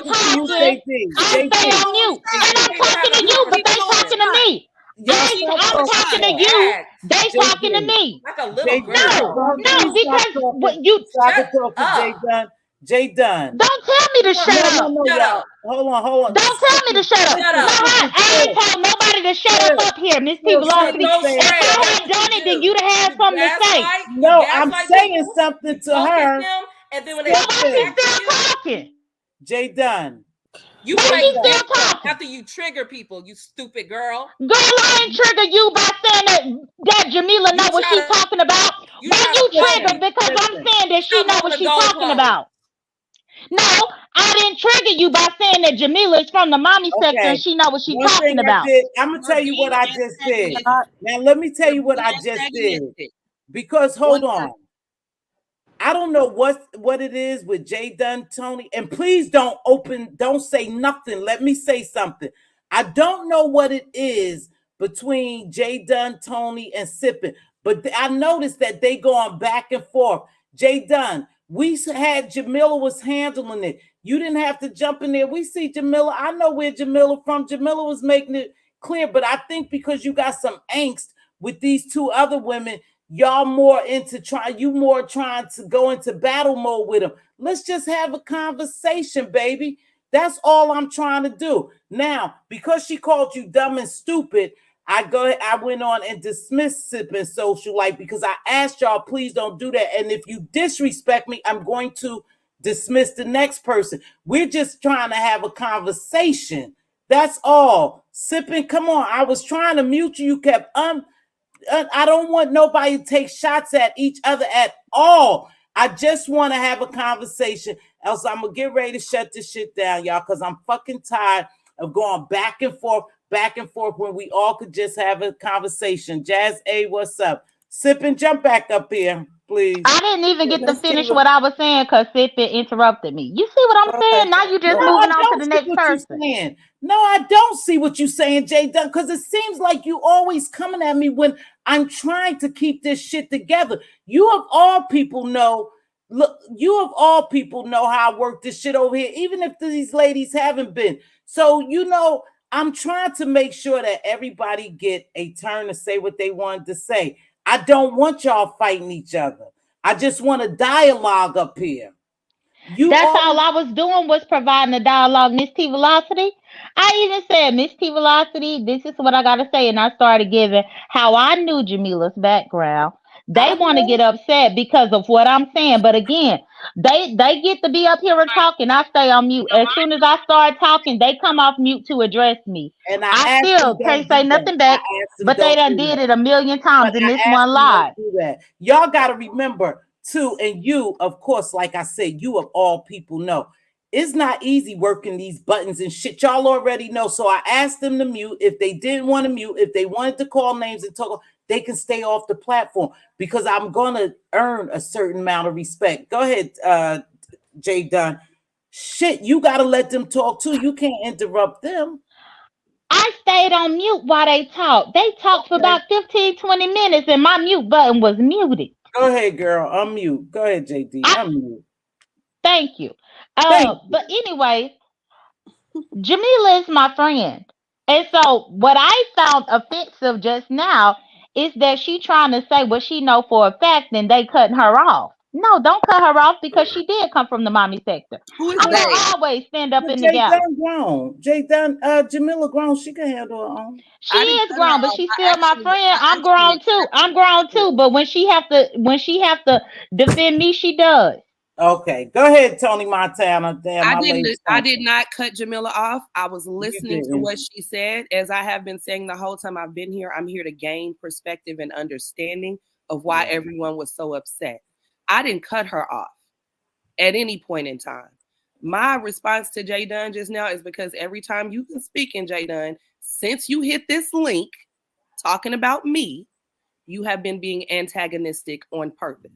on mute. And I'm talking to you, but they talking to me. I'm talking to you. They talking to me. Like a little girl. No, because what you shut up. Jay Dunn. Don't tell me to shut up. Shut up. Hold on. Don't tell me to shut up. Shut up. No, I ain't told nobody to shut up here, Mz.Teavalocity. If I had done it, then you'd have had something to say. No, I'm saying something to her. And then when they still talking. Jay Dunn. You still talking after you trigger people, you stupid girl. Girl, I ain't trigger you by saying that Jamila know what she's talking about. When you trigger because I'm saying that she know what she's talking about. No, I didn't trigger you by saying that Jamila is from the mommy sector and she know what she's talking about. I'm gonna tell you what I just did. Now let me tell you what I just did. Because hold on. I don't know what it is with Jay Dunn, Tony, and please don't say nothing. Let me say something. I don't know what it is between Jay Dunn, Tony, and Sippin', but I noticed that they going back and forth. Jay Dunn, we had Jamila was handling it. You didn't have to jump in there. We see Jamila. I know where Jamila from. Jamila was making it clear, but I think because you got some angst with these two other women, y'all more trying to go into battle mode with them. Let's just have a conversation, baby. That's all I'm trying to do. Now, because she called you dumb and stupid, I went on and dismissed Sippin' Social Life because I asked y'all, please don't do that. And if you disrespect me, I'm going to dismiss the next person. We're just trying to have a conversation. That's all. Sippin', come on. I was trying to mute you. You kept I don't want nobody to take shots at each other at all. I just want to have a conversation. Else I'm gonna get ready to shut this shit down, y'all, because I'm fucking tired of going back and forth when we all could just have a conversation. Jazz A, what's up? Sip and jump back up here, please. I didn't even get to finish Ms.Tiva, what I was saying because Sippy interrupted me. You see what I'm go saying? ahead, Now Jay. you just No, Go I moving on to don't the see next what you're person. saying. No, I don't see what you're saying, Jay Dunn, because it seems like you always coming at me when I'm trying to keep this shit together. You of all people know, look, you of all people know how I work this shit over here, even if these ladies haven't been. So, I'm trying to make sure that everybody get a turn to say what they wanted to say. I don't want y'all fighting each other. I just want a dialogue up here. You That's all all I was doing was providing the dialogue, Mz.Teavalocity. I even said, Mz.Teavalocity, this is what I gotta say, and I started giving how I knew Jamila's background. They I want to get know, upset because of what I'm saying, but again, they get to be up here and talk, and I stay on mute. As soon as I start talking, they come off mute to address me. and I I asked them still don't can't do say that. nothing I back, asked them but they don't done do did that. it a million But times in this I asked one them don't live. do that. Y'all got to remember too, and you, of course, like I said, you of all people know, it's not easy working these buttons and shit. Y'all already know. So I asked them to mute. If they didn't want to mute, if they wanted to call names and talk, they can stay off the platform because I'm gonna earn a certain amount of respect. Go ahead, Jay Dunn. Shit, you gotta let them talk too. You can't interrupt them. I stayed on mute while they talked. They talked for Okay. about 15, 20 minutes and my mute button was muted. Go ahead, girl. Unmute. Go ahead, JD. I Unmute. thank you. Thank you. But anyway, Jamila is my friend. And so what I found offensive just now is that she trying to say what she know for a fact and they cutting her off. No, don't cut her off because she did come from the mommy sector. Who is I'm But, they? gonna always stand up but in the Jay gap. Dunn grown. Jay Dunn, Jamila grown. She can handle her own. She I didn't is cut her grown, but off. she's still my I friend. I'm actually grown too. accepted I'm grown it. too. But when she have to defend me, she does. Okay, go ahead, Tony Montana. Damn, I my didn't. lady's I did talking. not cut Jamila off. I was You listening to didn't. what she said. As I have been saying the whole time I've been here, I'm here to gain perspective and understanding of why Right. everyone was so upset. I didn't cut her off at any point in time. My response to Jay Dunn just now is because every time you can speak in Jay Dunn, since you hit this link talking about me, you have been being antagonistic on purpose.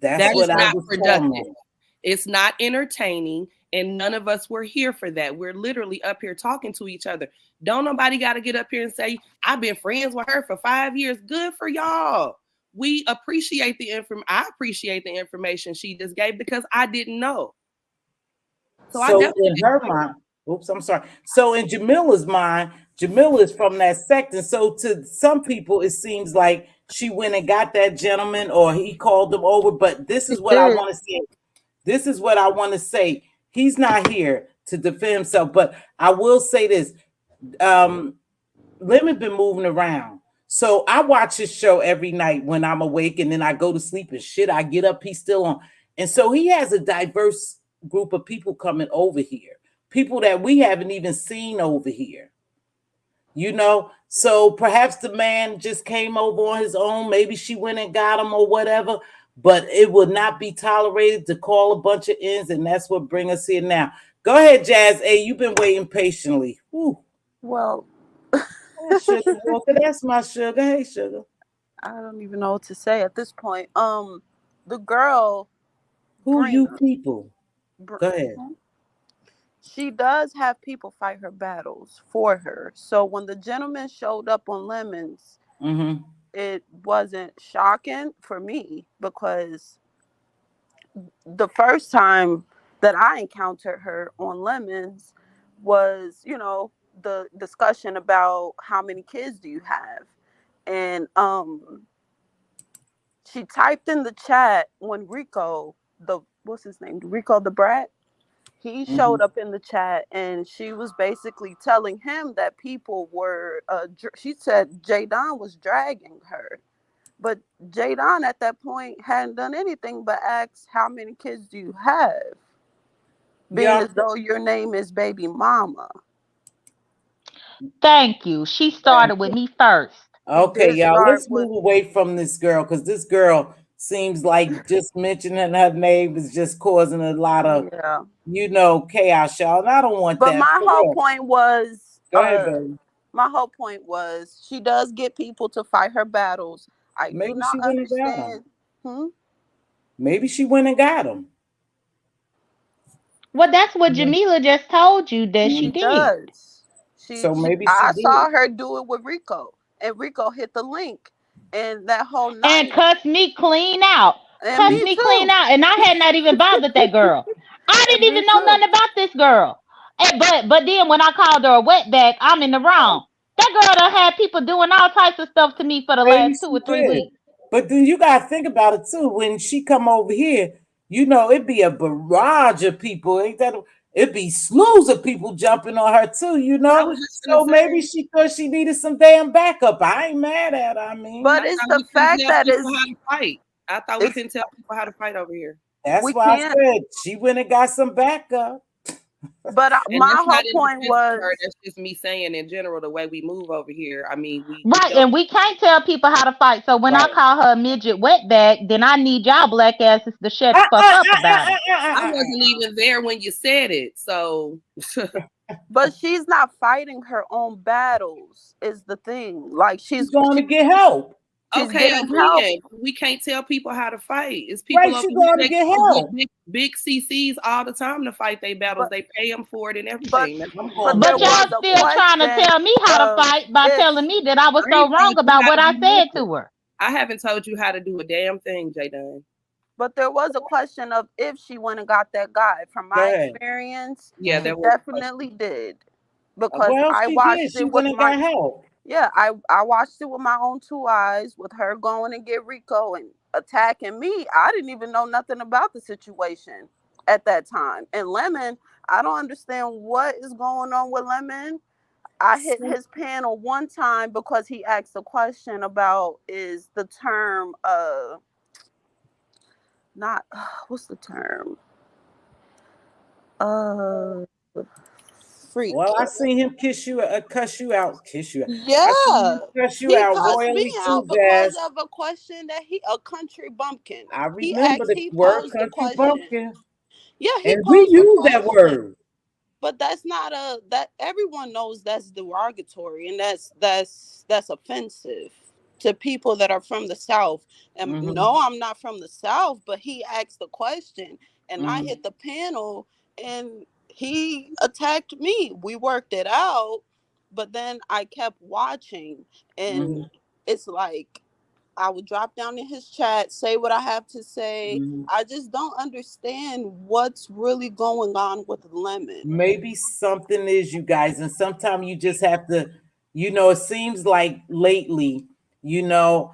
That's That is what I not was productive. talking. It's not entertaining, and none of us were here for that. We're literally up here talking to each other. Don't nobody got to get up here and say, I've been friends with her for 5 years. Good for y'all. We appreciate the I appreciate the information she just gave because I didn't know. So I So definitely in didn't. her mind, oops, I'm sorry. So in Jamila's mind, Jamila is from that sect, and so to some people, it seems like she went and got that gentleman, or he called them over. But this is what I did. want to say. This is what I want to say. He's not here to defend himself, but I will say this. Lemon been moving around. So I watch his show every night when I'm awake and then I go to sleep and shit. I get up, he's still on. And so he has a diverse group of people coming over here. People that we haven't even seen over here. So perhaps the man just came over on his own. Maybe she went and got him or whatever. But it would not be tolerated to call a bunch of ends, and that's what bring us here now. Go ahead, Jazz. Hey, you've been waiting patiently. Whew. Well, Oh, Sugar Walker, that's my sugar. Hey, sugar. I don't even know what to say at this point. The girl, Who you Brina, people? Br- Go ahead. she does have people fight her battles for her. So when the gentleman showed up on Lemons, Mm-hmm. it wasn't shocking for me because the first time that I encountered her on Lemons was, the discussion about how many kids do you have? And she typed in the chat when Rico, the what's his name? Rico the Brat. He Mm-hmm. showed up in the chat and she was basically telling him that people were she said Jadon was dragging her. But Jadon at that point hadn't done anything but ask how many kids do you have? Being Yeah. as though your name is baby mama. Thank you. She Thank started with you. me first. He Okay, did y'all, start let's with move away from this girl because this girl seems like just mentioning her name is just causing a lot of, yeah. chaos, y'all. And I don't want But that my for whole real. point was Go ahead, baby. my whole point was she does get people to fight her battles. I do Maybe not she went and got him. understand. Hmm? Maybe she went and got him. Well, that's what Mhm. Jamila just told you that she She did. does. So maybe she I did. saw her do it with Rico, and Rico hit the link, and that whole And night, cussed me clean out. and Cussed me me clean too, out. And I had not even bothered that girl. I and didn't me even know too. nothing about this girl. And, but then when I called her a wetback, I'm in the wrong. That girl done had people doing all types of stuff to me for the Maybe last 2 she or 3 did. weeks. But then you gotta think about it too. When she come over here, it'd be a barrage of people. Ain't that it'd be slews of people jumping on her too. I was just gonna So maybe say, she thought she needed some damn backup. I ain't mad at her. I mean, But I it's thought the we couldn't fact tell that people how to fight. I thought we it's couldn't tell people how to fight over here. that's we why I can't. said she went and got some backup. But And my that's not whole in point defense of her. was, That's just me saying in general the way we move over here. I mean, we Right, don't. and we can't tell people how to fight. So when I Right. call her a midget wetback, then I need y'all black asses to shut Uh, the fuck uh, up uh, uh, about it. uh, uh, I uh, uh. wasn't even there when you said it, so but she's not fighting her own battles. Is the thing. Like She's going to she's get help. she's okay, getting help. again, we can't tell people how to fight. It's Right, people over she's here going to that get go get help. big CCs all the time to fight their battles. But They pay them for it and but everything. That's I'm what going but to there But jail. was y'all a still trying to question tell me how to of fight by if telling me that I was I so ain't wrong told you about how what to I do said nothing. to her. I haven't told you how to do a damn thing, J Dunn. but there was a question of if she went and got that guy. From Go my ahead. experience, Yeah, she that was a question. definitely did because Well, I she did. watched She it went with and my got help. yeah, I watched it with my own two eyes with her going and get Rico and attacking me. I didn't even know nothing about the situation at that time. And Lemon, I don't understand what is going on with Lemon. I hit his panel one time because he asked a question about is the term not what's the term? Uh freak. Well, I seen him cuss you out, kiss you out. I seen Yeah. him cuss you He out cussed me royally too, out because Jazz. of a question that a country bumpkin. I remember the He word posed the country question. bumpkin, Yeah, he and we posed the use that question. word. But that's not that everyone knows that's derogatory and that's offensive to people that are from the South. And Mm-hmm. no, I'm not from the South, but he asked the question and I Mm-hmm. hit the panel and he attacked me. We worked it out, but then I kept watching and Mm-hmm. it's like I would drop down in his chat, say what I have to say. Mm-hmm. I just don't understand what's really going on with Lemon. Maybe something is, you guys, and sometimes you just have to, it seems like lately, you know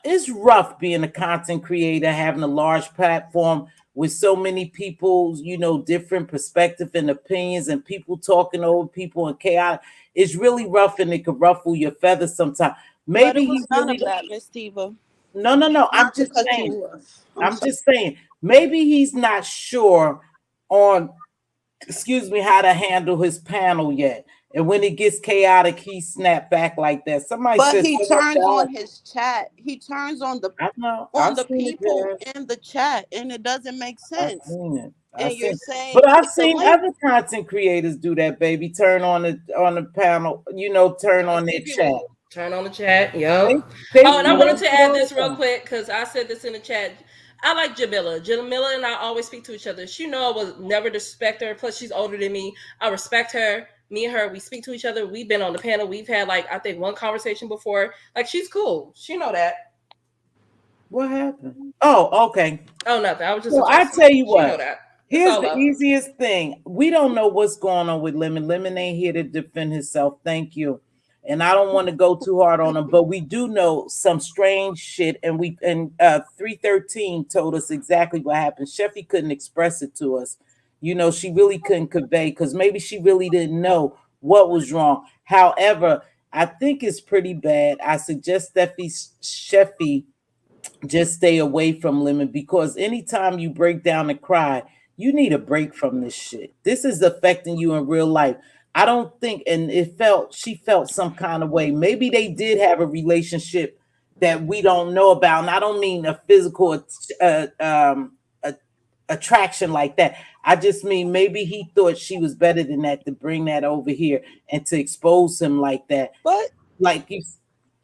it's rough being a content creator, having a large platform with so many people, different perspective and opinions, and people talking over people and chaos. It's really rough, and it could ruffle your feathers sometimes. But Maybe it he was none really of that, Miss Tiva. no, I'm Not to just cut saying, you off. I'm sorry. maybe he's not sure on, excuse me, how to handle his panel yet. And when it gets chaotic, he snap back like that. Somebody But said he something turns about, on his chat. He turns I know, on I've the seen it, people Jazz. in the chat, and it doesn't make I've sense. seen it. I've And you're seen it. saying But I've hit the seen link. other content creators do that, baby. Turn on the panel, turn on their chat. Turn on the chat. Yep. They Oh, and I do wanted that to shit add all this the real time. quick because I said this in the chat. I like Jamila. Jamila and I always speak to each other. She know I will never disrespect her. Plus, she's older than me. I respect her. Me and her, we speak to each other. We've been on the panel. We've had I think one conversation before. She's cool. She know that. What happened? Oh, okay. Oh, nothing. I was just Well, I addressing. tell you She know what. that. It's Here's all the love. easiest thing. We don't know what's going on with Lemon. Lemon ain't here to defend himself. Thank you. And I don't want to go too hard on him, but we do know some strange shit. And 313 told us exactly what happened. Sheffy couldn't express it to us. She really couldn't convey because maybe she really didn't know what was wrong. However, I think it's pretty bad. I suggest Sheffy just stay away from Lemon, because anytime you break down and cry, you need a break from this shit. This is affecting you in real life. I don't think, and she felt some kind of way. Maybe they did have a relationship that we don't know about. And I don't mean a physical attraction like that. I just mean maybe he thought she was better than that to bring that over here and to expose him like that. But like you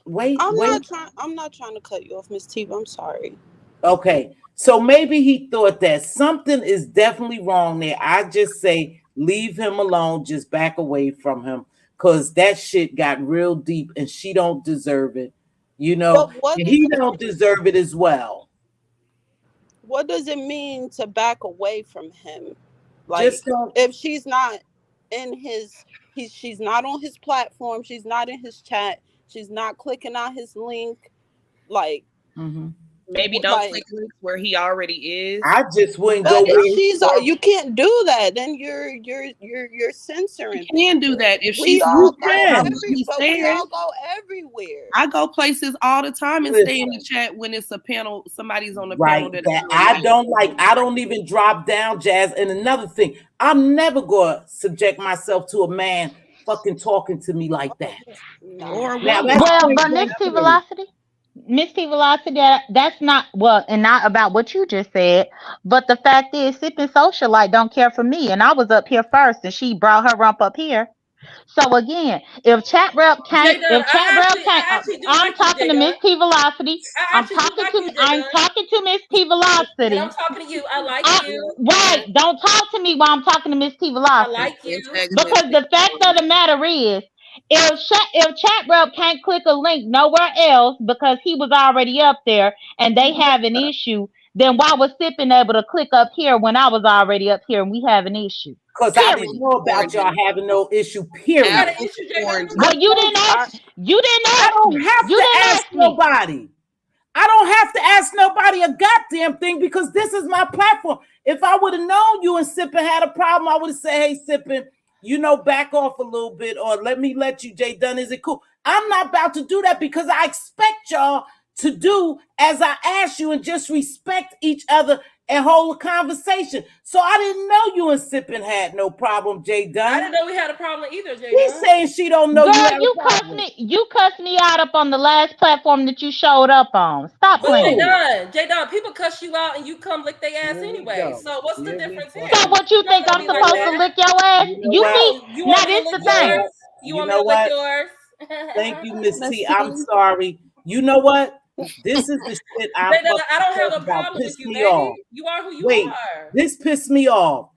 wait. I'm not trying to cut you off, Miss Tiva. I'm sorry. Okay. So maybe he thought that something is definitely wrong there. I just say leave him alone, just back away from him, because that shit got real deep and she don't deserve it. You know, and he don't deserve it as well. What does it mean to back away from him? Like, Just don't, if she's not in she's not on his platform, she's not in his chat, she's not clicking on his link, like maybe don't click links where he already is. I just wouldn't but go if she's you can't do that, then you're censoring. You can do that if we she's all go everywhere. I go places all the time and stay in the chat when it's a panel, somebody's on the panel that I don't like. I don't even drop down, Jazz. And another thing, I'm never gonna subject myself to a man fucking talking to me like that. Well, but Mz.Teavalocity, that's not and not about what you just said. But the fact is, Sipping Socialite don't care for me, and I was up here first, and she brought her rump up here. So again, if chat rep can't, I'm talking to Mz.Teavalocity. I'm talking to Mz.Teavalocity. I'm talking to you. I like you. Right. Don't talk to me while I'm talking to Mz.Teavalocity. I like you. Because the fact of the matter is, if chat rep can't click a link nowhere else because he was already up there and they have an issue, then why was Sipping able to click up here when I was already up here and we have an issue? Because I didn't know about y'all having no issue, period. Well, you didn't ask. You didn't ask. I don't have to ask nobody. I don't have to ask nobody a goddamn thing because this is my platform. If I would have known you and Sipping had a problem, I would have said, hey, Sipping, back off a little bit, or let you, Jay Dunn, is it cool? I'm not about to do that because I expect y'all to do as I ask you and just respect each other and hold a conversation. So I didn't know you and Sipping had no problem, Jay Dunn. I didn't know we had a problem either, Jay Dunn. He's saying she don't know. Girl, you cussed me out up on the last platform that you showed up on. Stop playing. Jay Dunn, people cuss you out and you come lick their ass anyway. So what's the difference here? So what you think I'm supposed to lick your ass? You now this the thing. You want me to lick yours? Thank you, Miss T. I'm sorry. You know what? This is the shit I don't have a problem with you, baby. You are who you are. This pissed me off.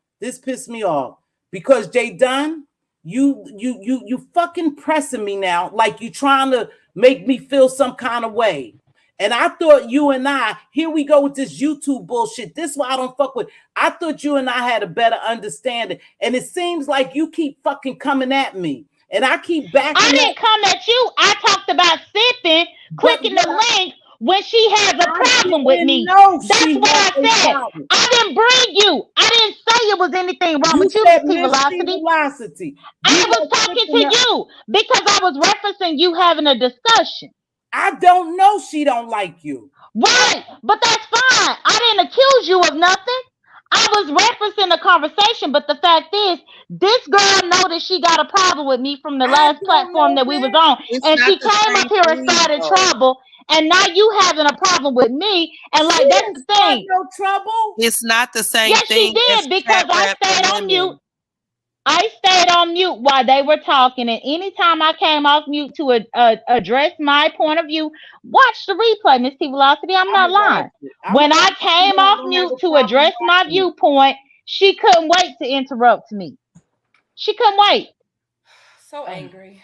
Because Jay Dunn, you fucking pressing me now like you trying to make me feel some kind of way. And I thought you and I, here we go with this YouTube bullshit. This is why I don't fuck with. I thought you and I had a better understanding. And it seems like you keep fucking coming at me. And I keep backing. I didn't come at you. I talked about Sipping, clicking the link when she has a problem with me. That's what I said. I didn't bring you. I didn't say it was anything wrong with you, Mz.Teavalocity. I was talking to you because I was referencing you having a discussion. I don't know she don't like you. Right, but that's fine. I didn't accuse you of nothing. I was referencing the conversation, but the fact is, this girl know that she got a problem with me from the last platform that we was on, and she came up here and started trouble, and now you having a problem with me, and like that's the thing. No trouble. It's not the same Yes, thing. she did because I stayed on mute. I stayed on mute while they were talking, and anytime I came off mute to address my point of view, watch the replay, Mz.Teavalocity. I'm not lying. When I came off mute to address my viewpoint, she couldn't wait to interrupt me. She couldn't wait. So angry.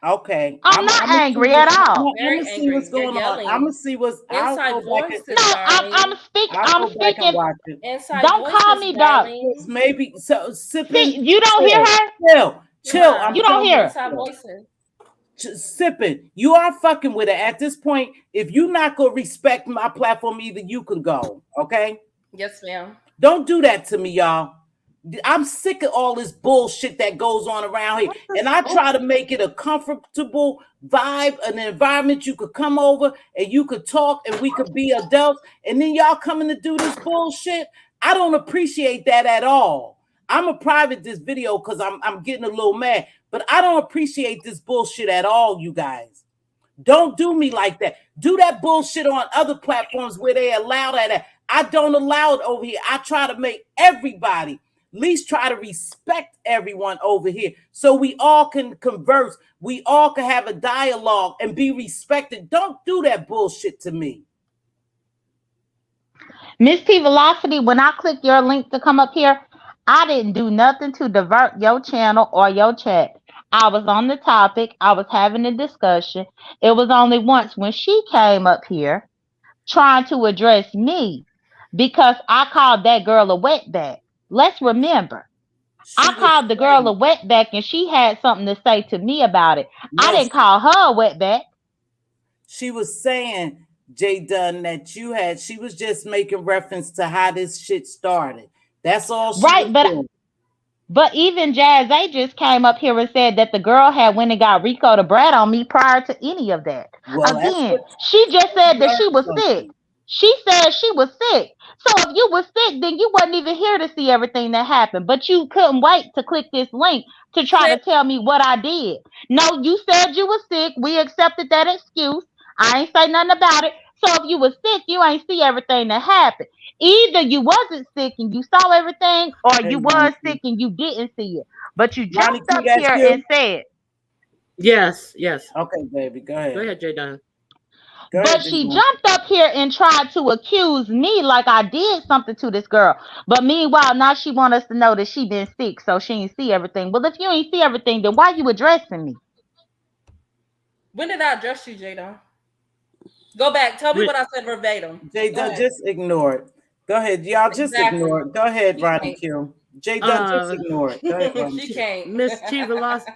Okay. I'm not angry at all. I'm gonna see what's going on. I'm gonna see what's inside voice. I'm speaking. Don't call me dog. Maybe so. Sipping. You don't hear her. Chill. You don't hear her. Sipping. You are fucking with her at this point. If you're not gonna respect my platform, either you can go. Okay. Yes, ma'am. Don't do that to me, y'all. I'm sick of all this bullshit that goes on around here. And I try to make it a comfortable vibe, an environment you could come over and you could talk and we could be adults. And then y'all coming to do this bullshit. I don't appreciate that at all. I'm a private this video because I'm getting a little mad, but I don't appreciate this bullshit at all, you guys. Don't do me like that. Do that bullshit on other platforms where they allow that. I don't allow it over here. I try to make everybody, at least try to respect everyone over here so we all can converse. We all can have a dialogue and be respected. Don't do that bullshit to me. Mz.Teavalocity, when I click your link to come up here, I didn't do nothing to divert your channel or your chat. I was on the topic. I was having a discussion. It was only once when she came up here trying to address me because I called that girl a wetback. Let's remember, I called the girl a wetback and she had something to say to me about it. I didn't call her a wetback. She was saying, J Dunn, that she was just making reference to how this shit started. That's all she was doing. But even Jazz A just came up here and said that the girl had went and got Rico the brat on me prior to any of that. Well, again, she just said that she was sick. She said she was sick. So if you was sick, then you wasn't even here to see everything that happened. But you couldn't wait to click this link to try to tell me what I did. No, you said you was sick. We accepted that excuse. I ain't say nothing about it. So if you was sick, you ain't see everything that happened. Either you wasn't sick and you saw everything, or you was sick and you didn't see it. But you jumped up here and said, yes. Okay, baby, go ahead. Go ahead, J Dunn. But she jumped up here and tried to accuse me like I did something to this girl. But meanwhile, now she want us to know that she been sick, so she ain't see everything. Well, if you ain't see everything, then why you addressing me? When did I address you, Jada? Go back. Tell me what I said verbatim. Jada, just ignore it. Go ahead, y'all. Just ignore it. Go ahead, Ronnie Q. Jada, just ignore it. Go ahead, Ronnie. She can't. Mz.Teavalocity.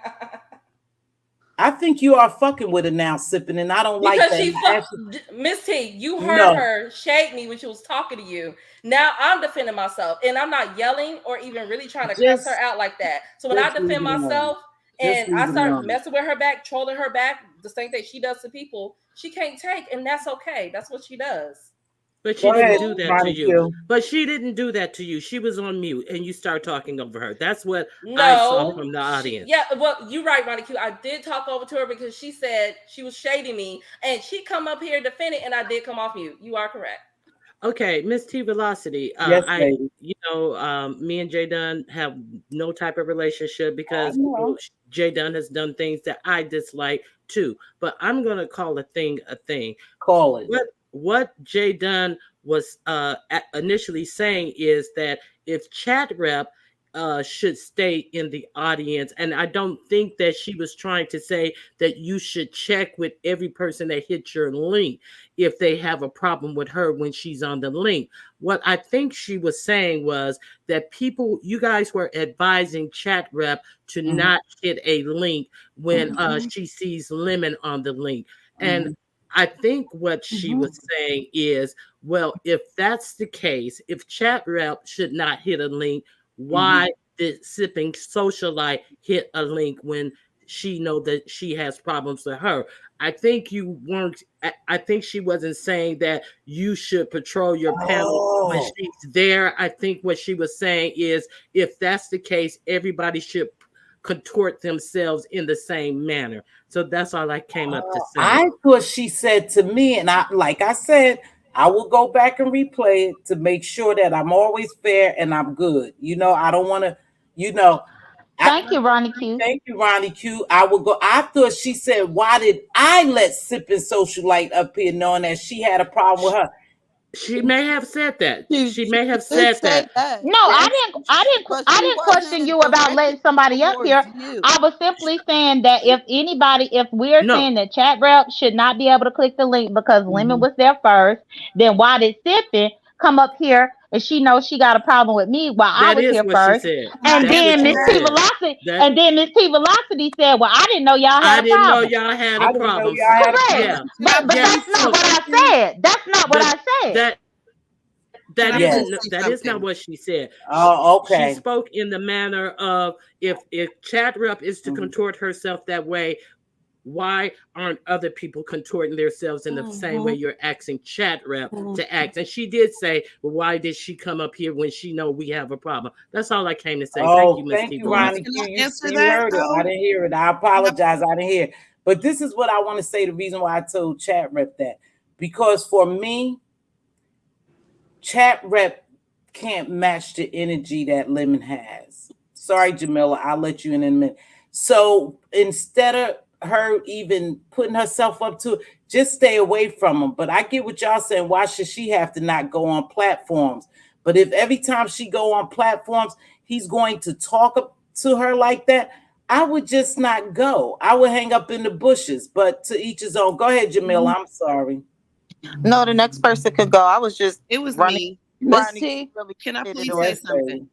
I think you are fucking with her now, sipping, and I don't like that. Miss T, you heard her shade me when she was talking to you. Now I'm defending myself, and I'm not yelling or even really trying to cuss her out like that. So when I defend myself and I start messing with her back, trolling her back, the same thing she does to people, she can't take, and that's okay. That's what she does. But she didn't do that to you. But she didn't do that to you. She was on mute, and you start talking over her. That's what I saw from the audience. Well, you're right, Ronnie Q. I did talk over to her because she said she was shading me, and she come up here defending, and I did come off mute. You are correct. Okay, Mz.Teavalocity. Yes, baby. Me and J Dunn have no type of relationship because J Dunn has done things that I dislike too. But I'm gonna call a thing a thing. Call it. What J Dunn was initially saying is that if Chat Rep should stay in the audience, and I don't think that she was trying to say that you should check with every person that hits your link if they have a problem with her when she's on the link. What I think she was saying was that you guys were advising Chat Rep to not hit a link when she sees Lemon on the link. And I think what she was saying is, well, if that's the case, if Chat Rep should not hit a link, why did Sipping Socialite hit a link when she know that she has problems with her? I think I think she wasn't saying that you should patrol your panel when she's there. I think what she was saying is, if that's the case, everybody should contort themselves in the same manner. So that's all I came up to say. I thought she said to me, and like I said, I will go back and replay it to make sure that I'm always fair and I'm good. I don't want to, Thank you, Ronnie Q. Thank you, Ronnie Q. I will go. I thought she said, why did I let Sipping Socialite up here knowing that she had a problem with her? She may have said that. She may have said that. No, I didn't question you about letting somebody up here. I was simply saying that if we're saying that Chat Rep should not be able to click the link because Lemon was there first, then why did Sippin come up here and she knows she got a problem with me while I was here first? And then Mz.Teavalocity said, well, I didn't know y'all had a problem. I didn't know y'all had a problem. Correct. But that's not what I said. That's not what I said. That is not what she said. Oh, okay. She spoke in the manner of if Chat Rep is to contort herself that way, why aren't other people contorting themselves in the same way you're asking chat rep to act? And she did say, well, why did she come up here when she know we have a problem? That's all I came to say. Thank you, Ms. Thank you, Teavalocity. Ronnie. You heard it. I didn't hear it. I apologize. I didn't hear it. But this is what I want to say. The reason why I told chat rep that, because for me, chat rep can't match the energy that Lemon has. Sorry, Jamila, I'll let you in a minute. So instead of her even putting herself up to it, just stay away from them. But I get what y'all saying. Why should she have to not go on platforms? But if every time she go on platforms, he's going to talk to her like that, I would just not go. I would hang up in the bushes. But to each his own. Go ahead, Jamila. I'm sorry. No, the next person could go. I was just It was running. me. Miss T, really can I please it say on. something?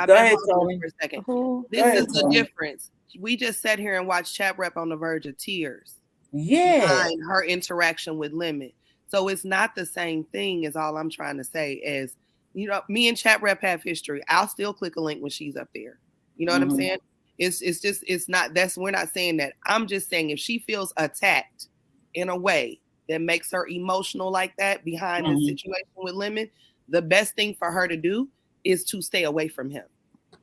Go ahead, Tony. For a second. Go This ahead, is the Tony. difference. We just sat here and watched chat rep on the verge of tears. Yeah. Behind her interaction with Lemon. So it's not the same thing as all I'm trying to say as, you know, me and chat rep have history. I'll still click a link when she's up there. You know what I'm saying? It's not, we're not saying that. I'm just saying if she feels attacked in a way that makes her emotional like that behind the situation with Lemon, the best thing for her to do is to stay away from him.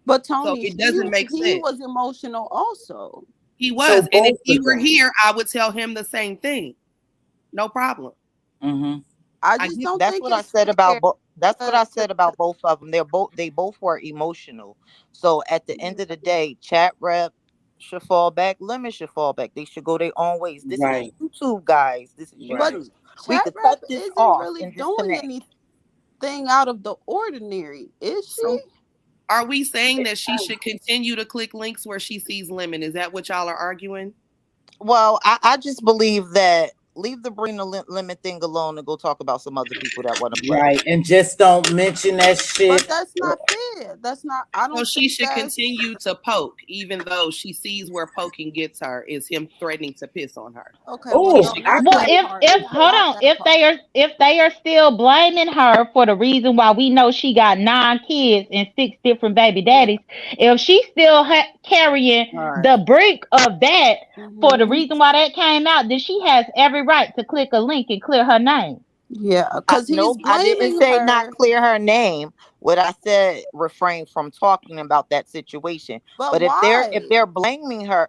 But Tony, so it doesn't make sense. He was emotional also. He was. So and if he were here, I would tell him the same thing. No problem. I just don't. That's what I said about. That's what I said about both of them. They both were emotional. So at the end of the day, chat rep should fall back. Lemon should fall back. They should go their own ways. This is YouTube, guys. This is YouTube. But We could chat cut this isn't off really and doing disconnect. anything out of the ordinary, is she? So are we saying that she should continue to click links where she sees Lemon? Is that what y'all are arguing? Well, I just believe that leave the bring the limit thing alone and go talk about some other people that want to play. Right, and just don't mention that shit. But that's not fair. That's not. I don't. So she should continue to poke, even though she sees where poking gets her is him threatening to piss on her. Okay. Well, if hold on, if they are still blaming her for the reason why we know she got 9 kids and 6 different baby daddies, if she's still carrying the brink of that for the reason why that came out, then she has every right to click a link and clear her name. Yeah, because I didn't say not clear her name. What I said, refrain from talking about that situation. But if they're blaming her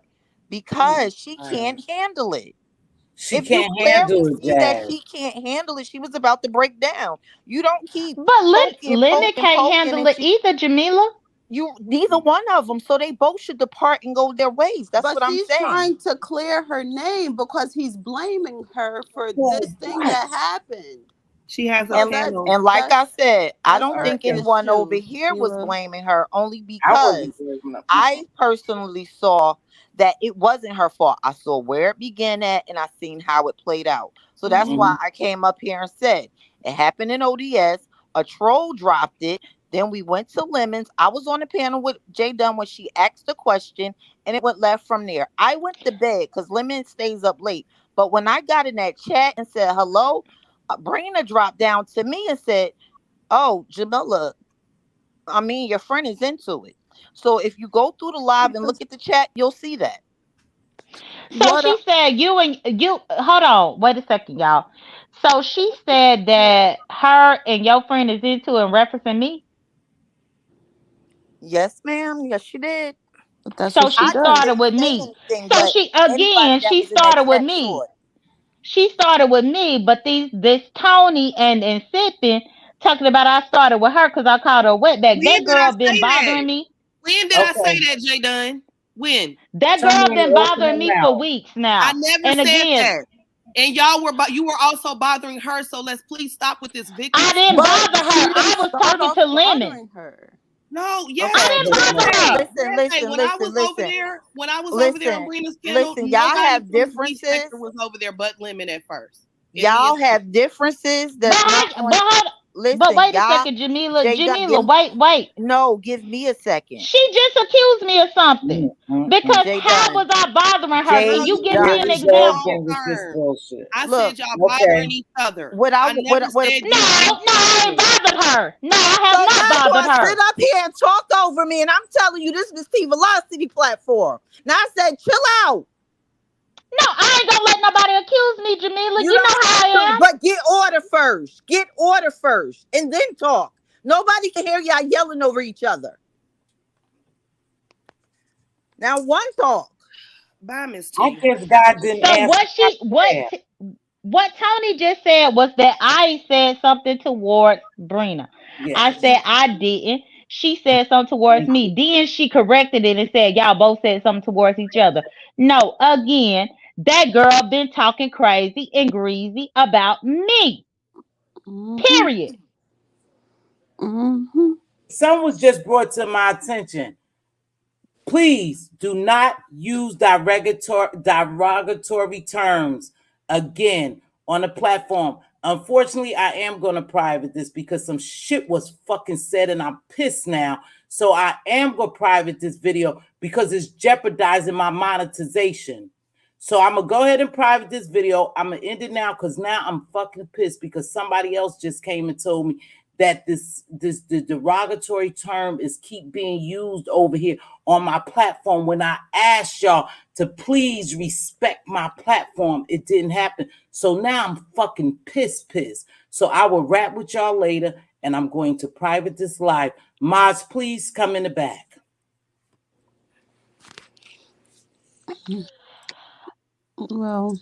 because she can't handle it. She can't handle it, that she can't handle it. She was about to break down. You don't keep. But Lemon can't handle it either, Jamila. Neither one of them. So they both should depart and go their ways. That's what I'm saying. But she's trying to clear her name because he's blaming her for this thing that happened. She has and like I said, I don't think anyone over here was blaming her, only because I personally saw that it wasn't her fault. I saw where it began at and I seen how it played out. So that's why I came up here and said it happened in ODS. A troll dropped it. Then we went to Lemons. I was on the panel with Jay Dunn when she asked the question, and it went left from there. I went to bed because Lemon stays up late. But when I got in that chat and said hello, Brina dropped down to me and said, "Oh, Jamila, I mean, your friend is into it." So if you go through the live and look at the chat, you'll see that. So she said you hold on, wait a second, y'all. So she said that her and your friend is into and referencing me. Yes, ma'am. Yes, she did. So she started with me. So she started with me. She started with me, but this Tony and Sipping talking about I started with her because I called her wetback. That girl been bothering me. When did I say that, Jay Dunn? When? That girl been bothering me for weeks now. I never said that. And you were also bothering her, so let's please stop with this victim. I didn't bother her. I was talking to Lemon. No, yes. I didn't bother her. Listen. When I was over there on Brina's panel, y'all have differences. Was over there but Lemon at first. Y'all have differences. But wait a second, Jamila. Wait. No, give me a second. She just accused me of something. Because how was I bothering her? Can you give me an example? I said y'all bothering each other. No, I ain't bothered her. No, I have not bothered her. Sit up here and talk over me, and I'm telling you, this is Mz.Teavalocity platform. Now I said, chill out. No, I ain't gonna let nobody accuse me, Jamila. You You know don't how have I to, am. but get order first. Get order first, and then talk. Nobody can hear y'all yelling over each other. Now, one talk. Bye, Miss I T. guess God didn't So answer my prayer. what Tony just said was that I said something towards Brina. I Yes. said I didn't. She said something towards me. Then she corrected it and said y'all both said something towards each other. No, again, that girl been talking crazy and greasy about me. Period. Some was just brought to my attention. Please do not use derogatory terms again on the platform. Unfortunately, I am going to private this because some shit was fucking said and I'm pissed now. So I am going to private this video because it's jeopardizing my monetization. So I'm going to go ahead and private this video. I'm going to end it now because now I'm fucking pissed because somebody else just came and told me that the derogatory term is keep being used over here on my platform. When I asked y'all to please respect my platform, it didn't happen. So now I'm fucking pissed. So I will rap with y'all later, and I'm going to private this live. Mods, please come in the back. Well,